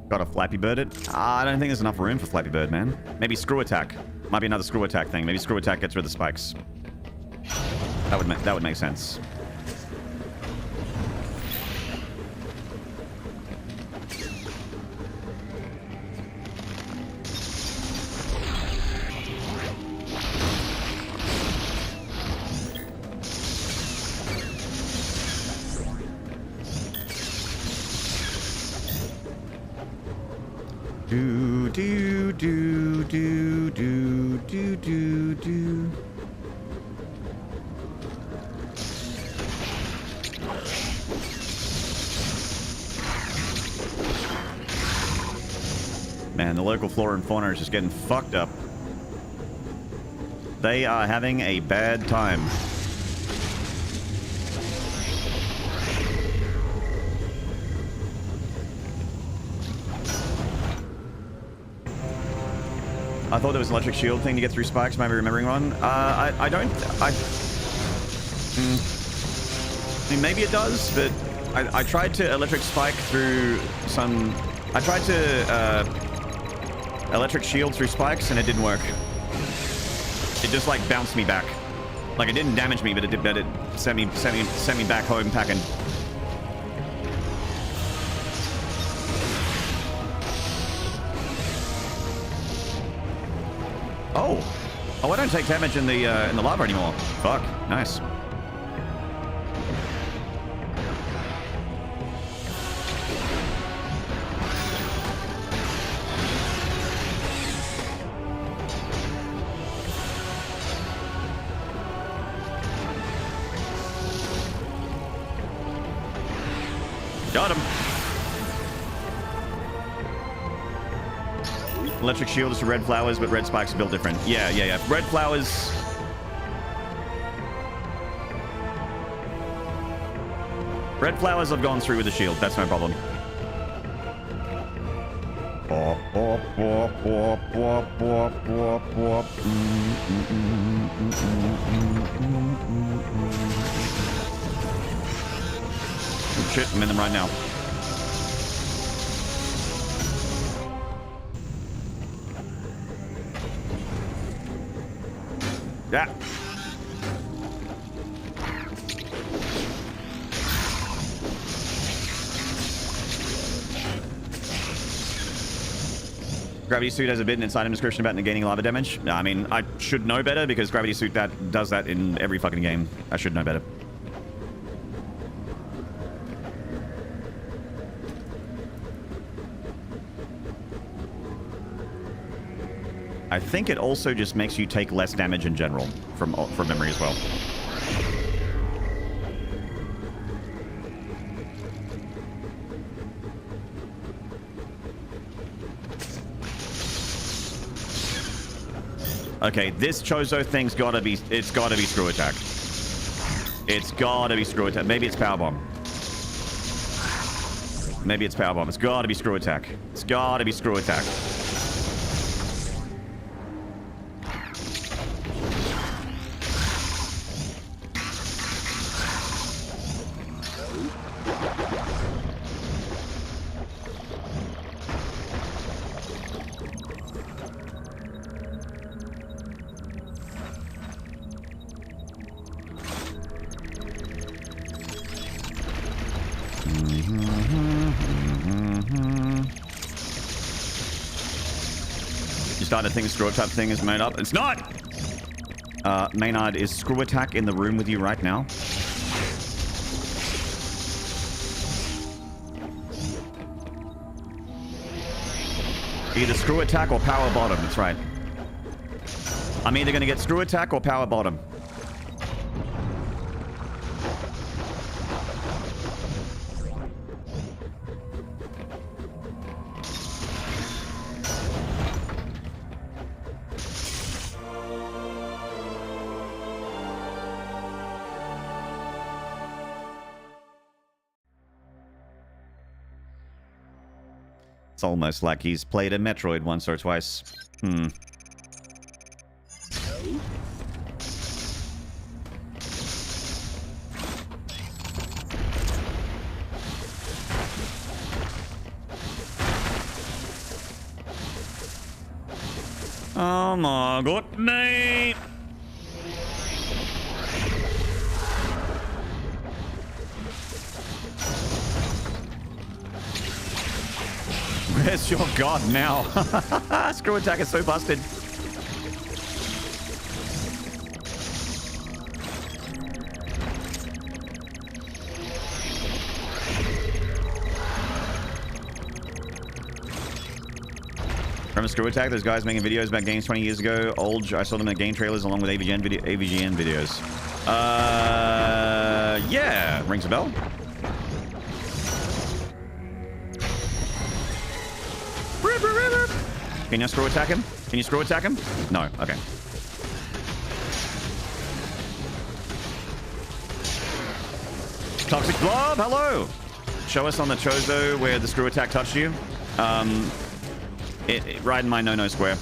Got a Flappy Bird it? I don't think there's enough room for Flappy Bird, man. Maybe Screw Attack. Might be another Screw Attack thing. Maybe Screw Attack gets rid of the spikes. That would make sense. Do do do do do do do do. Man, the local flora and fauna is just getting fucked up. They are having a bad time. I thought there was an electric shield thing to get through spikes. Am I remembering wrong? I don't... I mean, maybe it does, but I tried to electric spike through some... I tried to electric shield through spikes, and it didn't work. It just, like, bounced me back. Like, it didn't damage me, but it sent me back home packing. Oh, I don't take damage in the lava anymore. Fuck, nice. Got him. Electric shield is for red flowers, but red spikes are built different. Yeah. Red flowers... Red flowers I've gone through with the shield. That's no problem. Oh, shit, I'm in them right now. Yeah. Gravity Suit has a bit in its item description about negating lava damage. I mean, I should know better because Gravity Suit does that in every fucking game. I should know better. I think it also just makes you take less damage in general from memory as well. Okay, this Chozo thing's gotta be Screw Attack. It's gotta be Screw Attack. Maybe it's Power Bomb. Maybe it's Power Bomb. It's gotta be Screw Attack. It's gotta be Screw Attack. I think Screw Attack thing is made up. It's not! Maynard, is Screw Attack in the room with you right now? Either screw attack or power bottom. That's right. I'm either going to get screw attack or power bottom. It's almost like he's played a Metroid once or twice. Oh my goodness! Where's your god now? Screw attack is so busted. Remember Screw Attack? Those guys making videos about games 20 years ago. Old, I saw them in game trailers along with AVGN videos. Yeah, rings a bell. Can you screw attack him? Can you screw attack him? No. Okay. Toxic Blob, hello! Show us on the Chozo where the screw attack touched you. Right in my no-no square.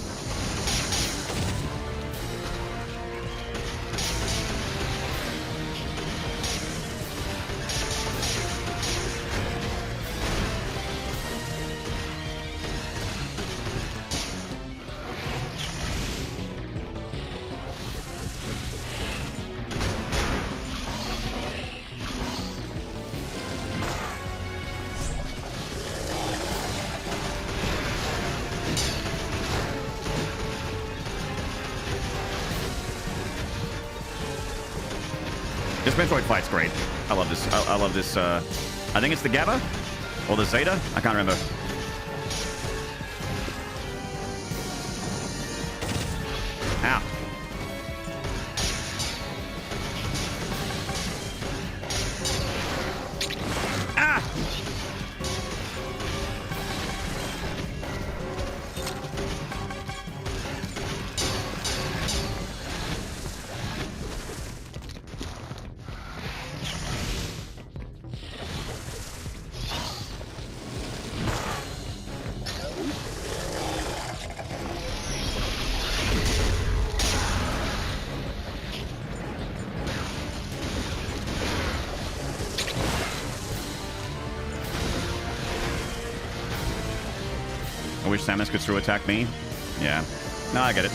This Metroid fight's great. I love this. I love this. I think it's the Gamma or the Zeta. I can't remember. Ow. Ah! I wish Samus could through attack me. Yeah. No, I get it.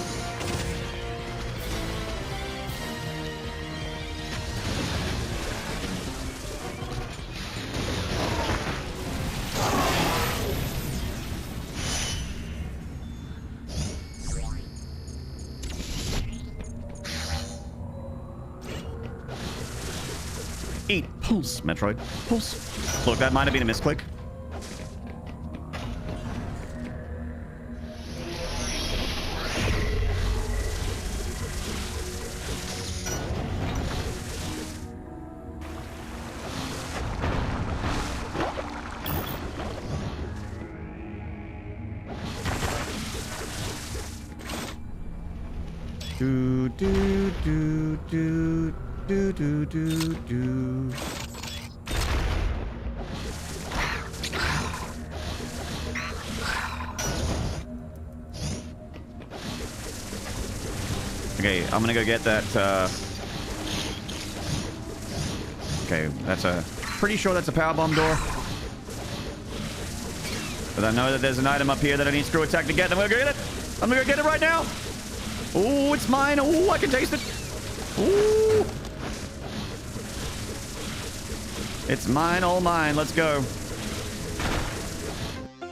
Eat. Pulse, Metroid. Pulse. Look, that might have been a misclick. Do do do do do do do do. Okay, I'm gonna go get that. Okay, that's a. Pretty sure that's a power bomb door. But I know that there's an item up here that I need screw attack to get. I'm gonna go get it. I'm gonna go get it right now. Oh, it's mine. Oh, I can taste it. Ooh. It's mine, all mine. Let's go.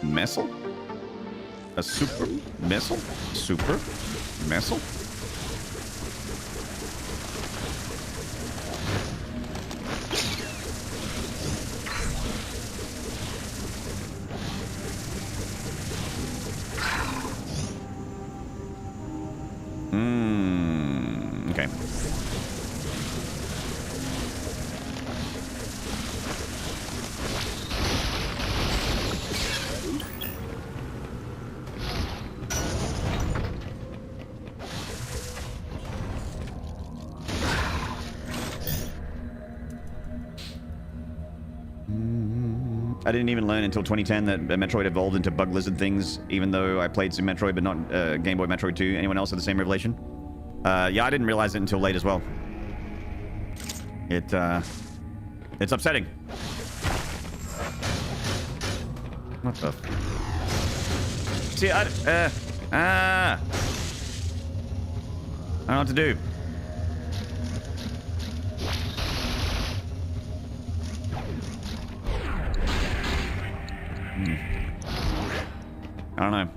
Missile? A super missile? Super missile? Okay. I didn't even learn until 2010 that Metroid evolved into bug lizard things, even though I played some Metroid, but not Game Boy Metroid 2. Anyone else have the same revelation? Yeah, I didn't realize it until late as well. It's upsetting. What the? See, I don't know what to do. I don't know.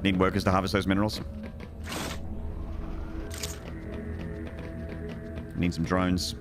Need workers to harvest those minerals. Need some drones.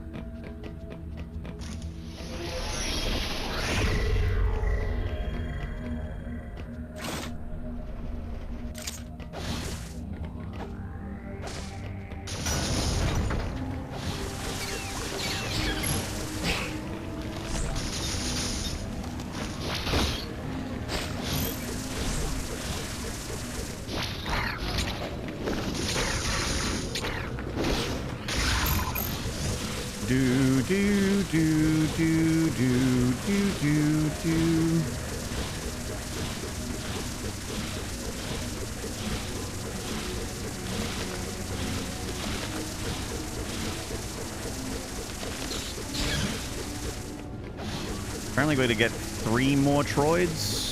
Apparently going to get 3 more Troids.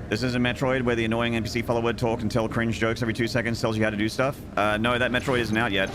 This is a Metroid where the annoying NPC follower would talk and tell cringe jokes every 2 seconds, tells you how to do stuff. No, that Metroid isn't out yet.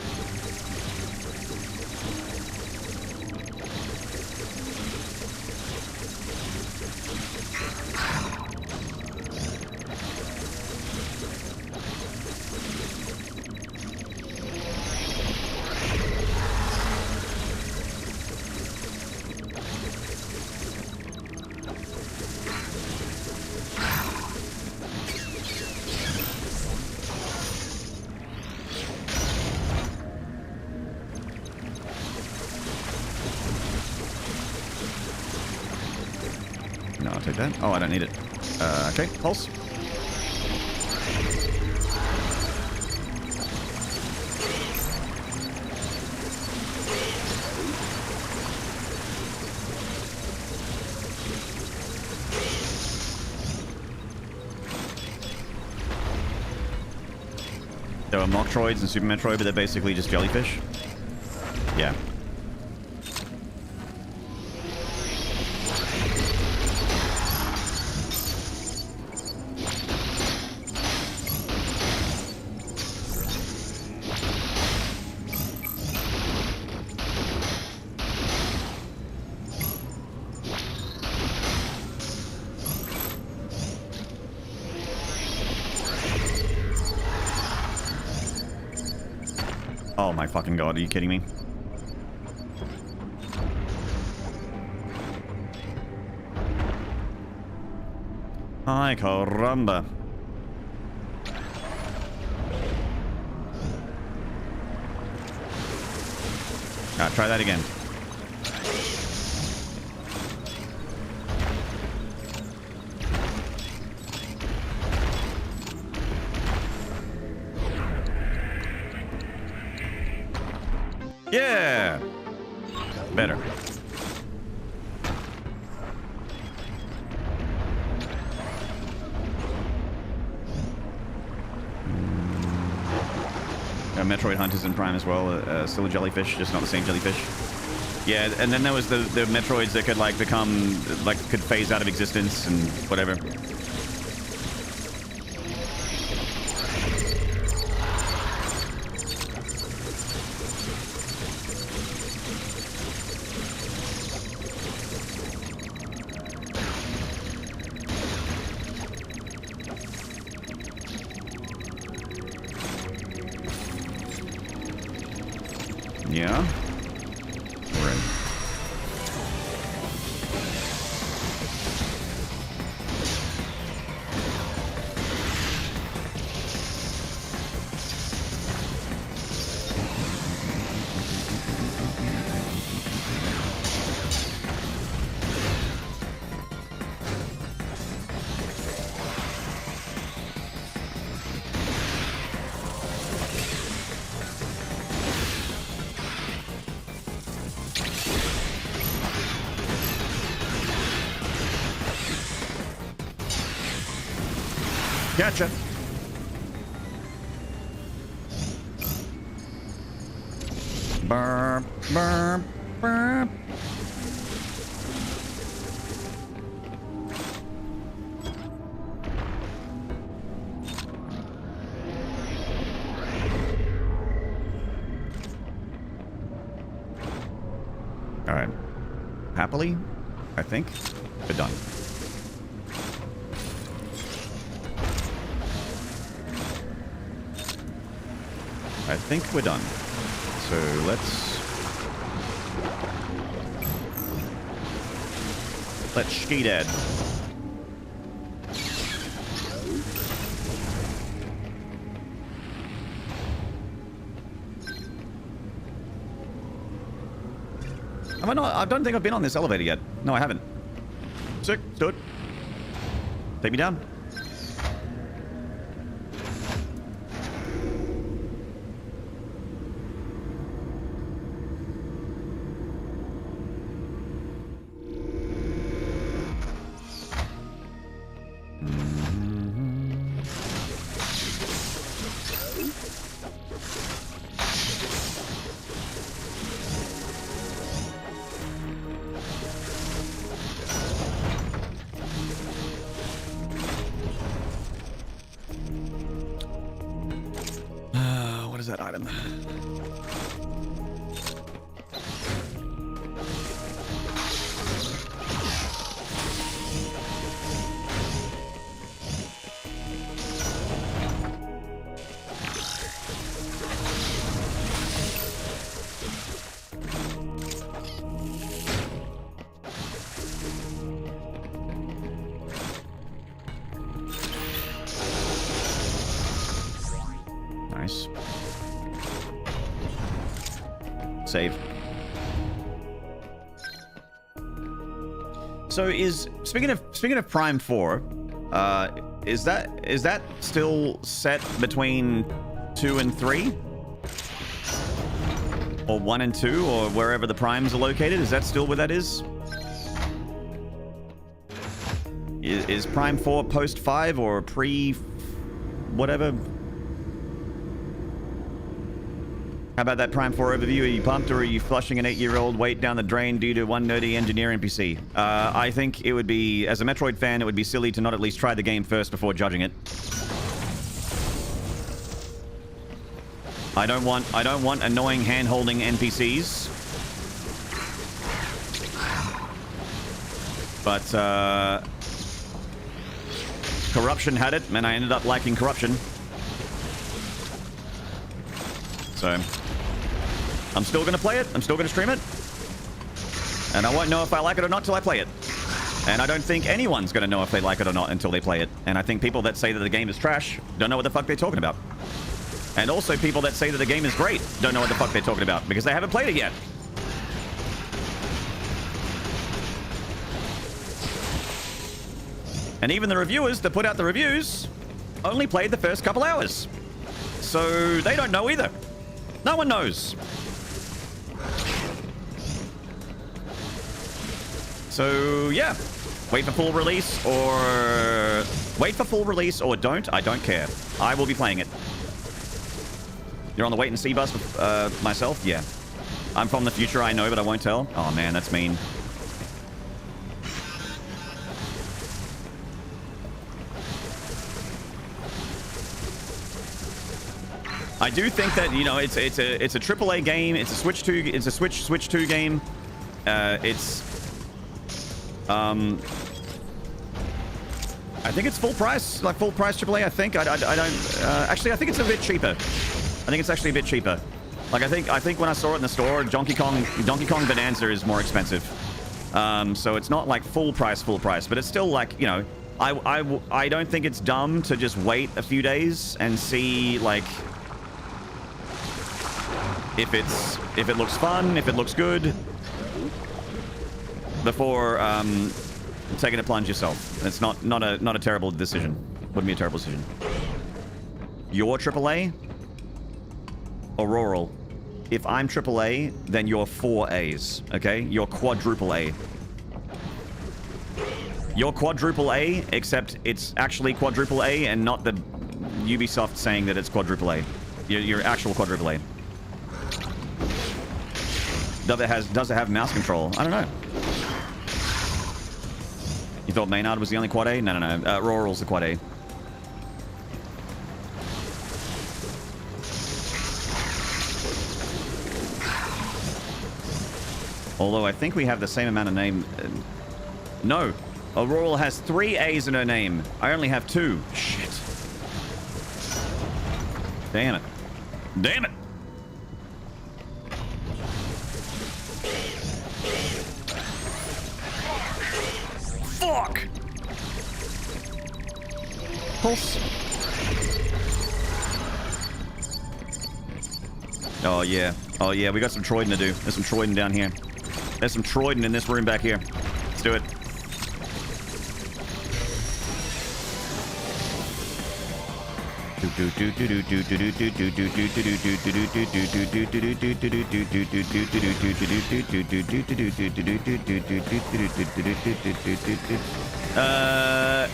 No, I'll take that. Oh, I don't need it. Okay, pulse. There are Moctroids and Super Metroid, but they're basically just jellyfish. Yeah. Oh my fucking god, are you kidding me? Ay caramba. Try that again. Yeah! Better. Metroid Hunters in Prime as well. Still a jellyfish, just not the same jellyfish. Yeah, and then there was the Metroids that could like become, like could phase out of existence and whatever. now. We're in. Gotcha. Burp, burp, burp. All right. Happily, I think we're done. I think we're done. So let's ski dead. Have I not? I don't think I've been on this elevator yet. No, I haven't. Sick, do it. Take me down. That item. Nice. Save. So speaking of Prime 4, is that still set between 2 and 3? Or 1 and 2, or wherever the primes are located? Is that still where that is? Is Prime 4 post 5 or pre whatever? How about that Prime 4 overview? Are you pumped, or are you flushing an 8-year-old weight down the drain due to one nerdy engineer NPC? I think it would be, as a Metroid fan, it would be silly to not at least try the game first before judging it. I don't want annoying hand-holding NPCs. But Corruption had it, and I ended up liking Corruption. So I'm still going to play it. I'm still going to stream it. And I won't know if I like it or not till I play it. And I don't think anyone's going to know if they like it or not until they play it. And I think people that say that the game is trash don't know what the fuck they're talking about. And also people that say that the game is great don't know what the fuck they're talking about because they haven't played it yet. And even the reviewers that put out the reviews only played the first couple hours. So they don't know either. No one knows. So yeah, wait for full release or don't. I don't care. I will be playing it. You're on the wait and see bus with myself? Yeah. I'm from the future, I know, but I won't tell. Oh man, that's mean. I do think that, you know, it's a AAA game. It's a Switch 2 game. I think it's full price, like full price AAA. I think I don't actually. I think it's a bit cheaper. I think it's actually a bit cheaper. Like, I think when I saw it in the store, Donkey Kong Bonanza is more expensive. So it's not like full price, but it's still like, you know, I don't think it's dumb to just wait a few days and see, like, if it looks fun, if it looks good, before taking a plunge yourself. It's not a terrible decision. Wouldn't be a terrible decision. You're AAA or rural? If I'm AAA, then you're 4 A's. Okay, you're quadruple A. You're quadruple A, except it's actually quadruple A and not the Ubisoft saying that it's quadruple A. You're actual quadruple A. Does it have mouse control? I don't know. You thought Maynard was the only quad A? No. Rural's the quad A. Although I think we have the same amount of name. No. Aurora has 3 A's in her name. I only have 2. Shit. Damn it. Damn it. Fuck. Pulse. Oh yeah. Oh yeah, we got some Troiding to do. There's some Troiding down here. There's some Troiding in this room back here. Let's do it.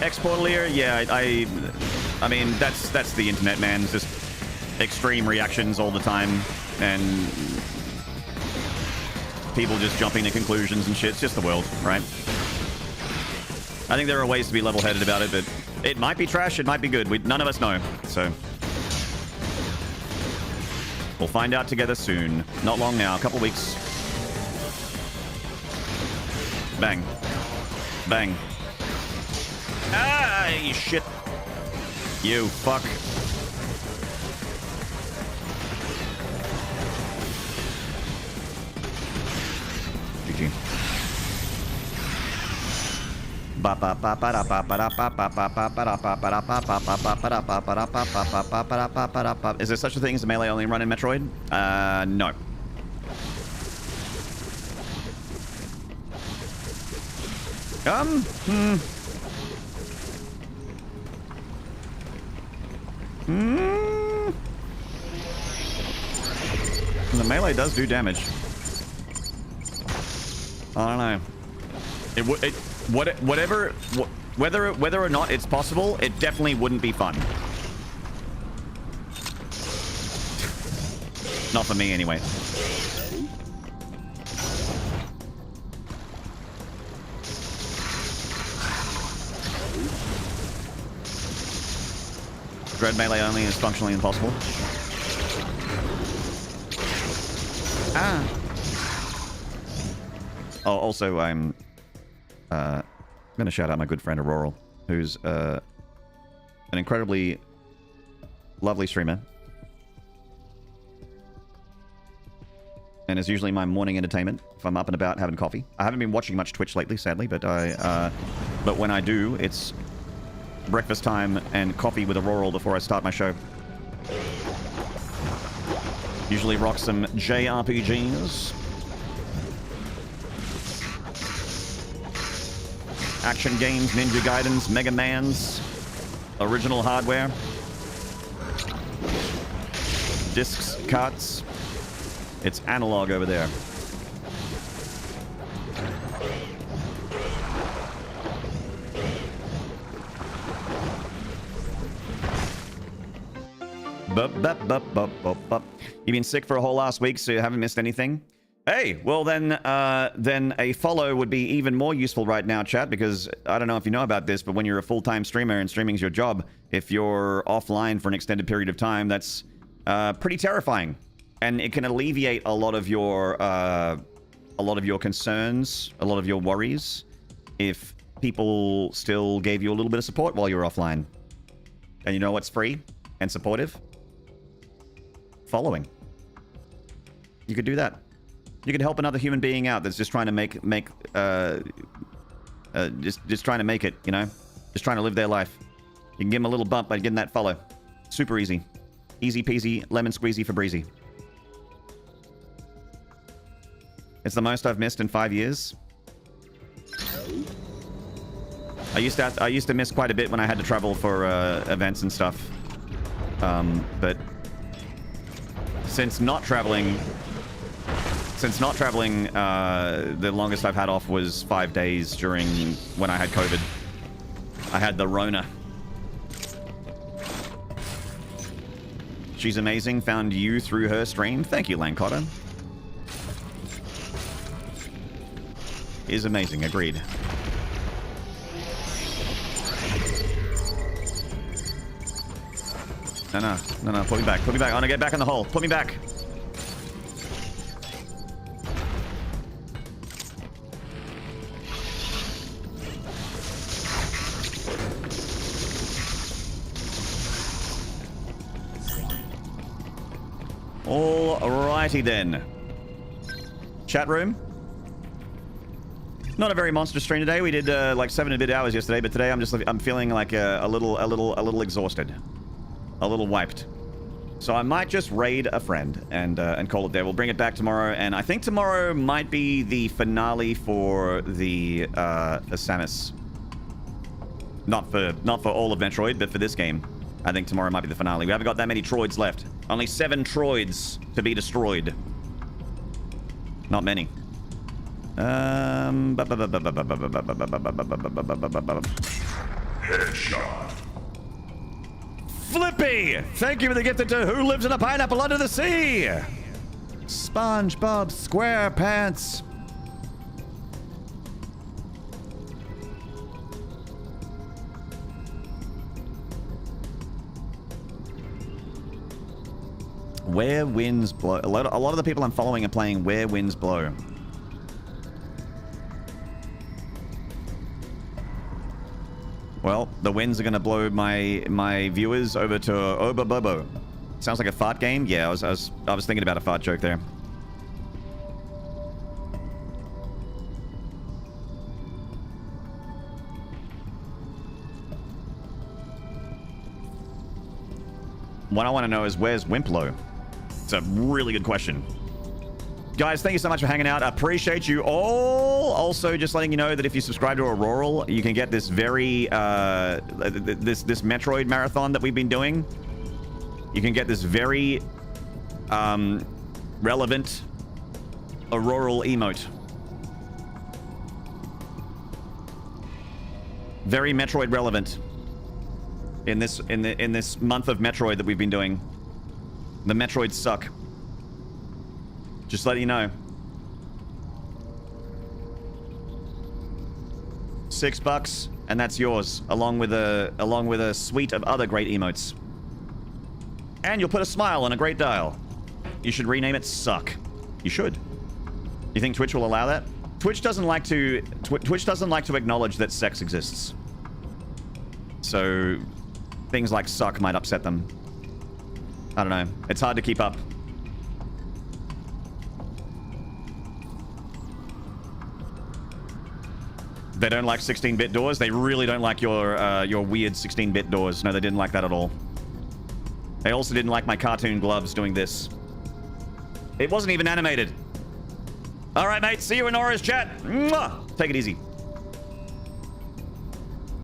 Exportalier, yeah, I mean that's the internet, man. It's just extreme reactions all the time and people just jumping to conclusions and shit. It's just the world, right? I think there are ways to be level-headed about it, but it might be trash, it might be good. None of us know, so we'll find out together soon. Not long now, a couple weeks. Bang. Bang. Ah, you shit. You fuck. GG. Is there such a thing as a melee only run in Metroid? No. The melee does do damage. I don't know. Whether or not it's possible, it definitely wouldn't be fun. Not for me, anyway. Dread melee only is functionally impossible. Ah. Oh, also, I'm going to shout out my good friend Aurora, who's an incredibly lovely streamer. And is usually my morning entertainment if I'm up and about having coffee. I haven't been watching much Twitch lately, sadly, but but when I do, it's breakfast time and coffee with Aurora before I start my show. Usually rock some JRPGs. Action games, Ninja Gaidens, Mega Mans, original hardware, discs, carts. It's analog over there. You've been sick for a whole last week, so you haven't missed anything? Hey, well then a follow would be even more useful right now, chat, because I don't know if you know about this, but when you're a full-time streamer and streaming's your job, if you're offline for an extended period of time, that's pretty terrifying, and it can alleviate a lot of your concerns, a lot of your worries, if people still gave you a little bit of support while you're offline. And you know what's free and supportive? Following. You could do that. You could help another human being out that's just trying to just trying to make it, you know? Just trying to live their life. You can give them a little bump by getting that follow. Super easy. Easy peasy, lemon squeezy for breezy. It's the most I've missed in 5 years. I used to miss quite a bit when I had to travel for events and stuff. But since not traveling, the longest I've had off was 5 days during when I had COVID. I had the Rona. She's amazing. Found you through her stream. Thank you, Lancotta. Is amazing. Agreed. No. Put me back. Put me back. I want to get back in the hole. Put me back. Alrighty then. Chat room. Not a very monster stream today. We did like 7-bit hours yesterday, but today I'm feeling like a little exhausted, a little wiped. So I might just raid a friend and call it there. We'll bring it back tomorrow, and I think tomorrow might be the finale for the SAMUS. Not for all of Metroid, but for this game. I think tomorrow might be the finale. We haven't got that many Troids left. Only 7 Troids to be destroyed. Not many. Headshot. Flippy! Thank you for the gift to Who Lives in a Pineapple Under the Sea? SpongeBob SquarePants. Where Winds Blow. A lot of the people I'm following are playing Where Winds Blow. Well, the winds are going to blow my viewers over to Oba Bobo. Sounds like a fart game? Yeah, I was thinking about a fart joke there. What I want to know is where's Wimplo? It's a really good question. Guys, thank you so much for hanging out. I appreciate you all. Also, just letting you know that if you subscribe to Auroral, you can get this very this Metroid marathon that we've been doing. You can get this very relevant Auroral emote. Very Metroid relevant in this month of Metroid that we've been doing. The Metroids suck. Just letting you know. $6, and that's yours, along with a suite of other great emotes. And you'll put a smile on a great dial. You should rename it Suck. You should. You think Twitch will allow that? Twitch doesn't like to acknowledge that sex exists. So things like Suck might upset them. I don't know. It's hard to keep up. They don't like 16-bit doors. They really don't like your weird 16-bit doors. No, they didn't like that at all. They also didn't like my cartoon gloves doing this. It wasn't even animated. All right, mate. See you in Aura's chat. Mwah! Take it easy.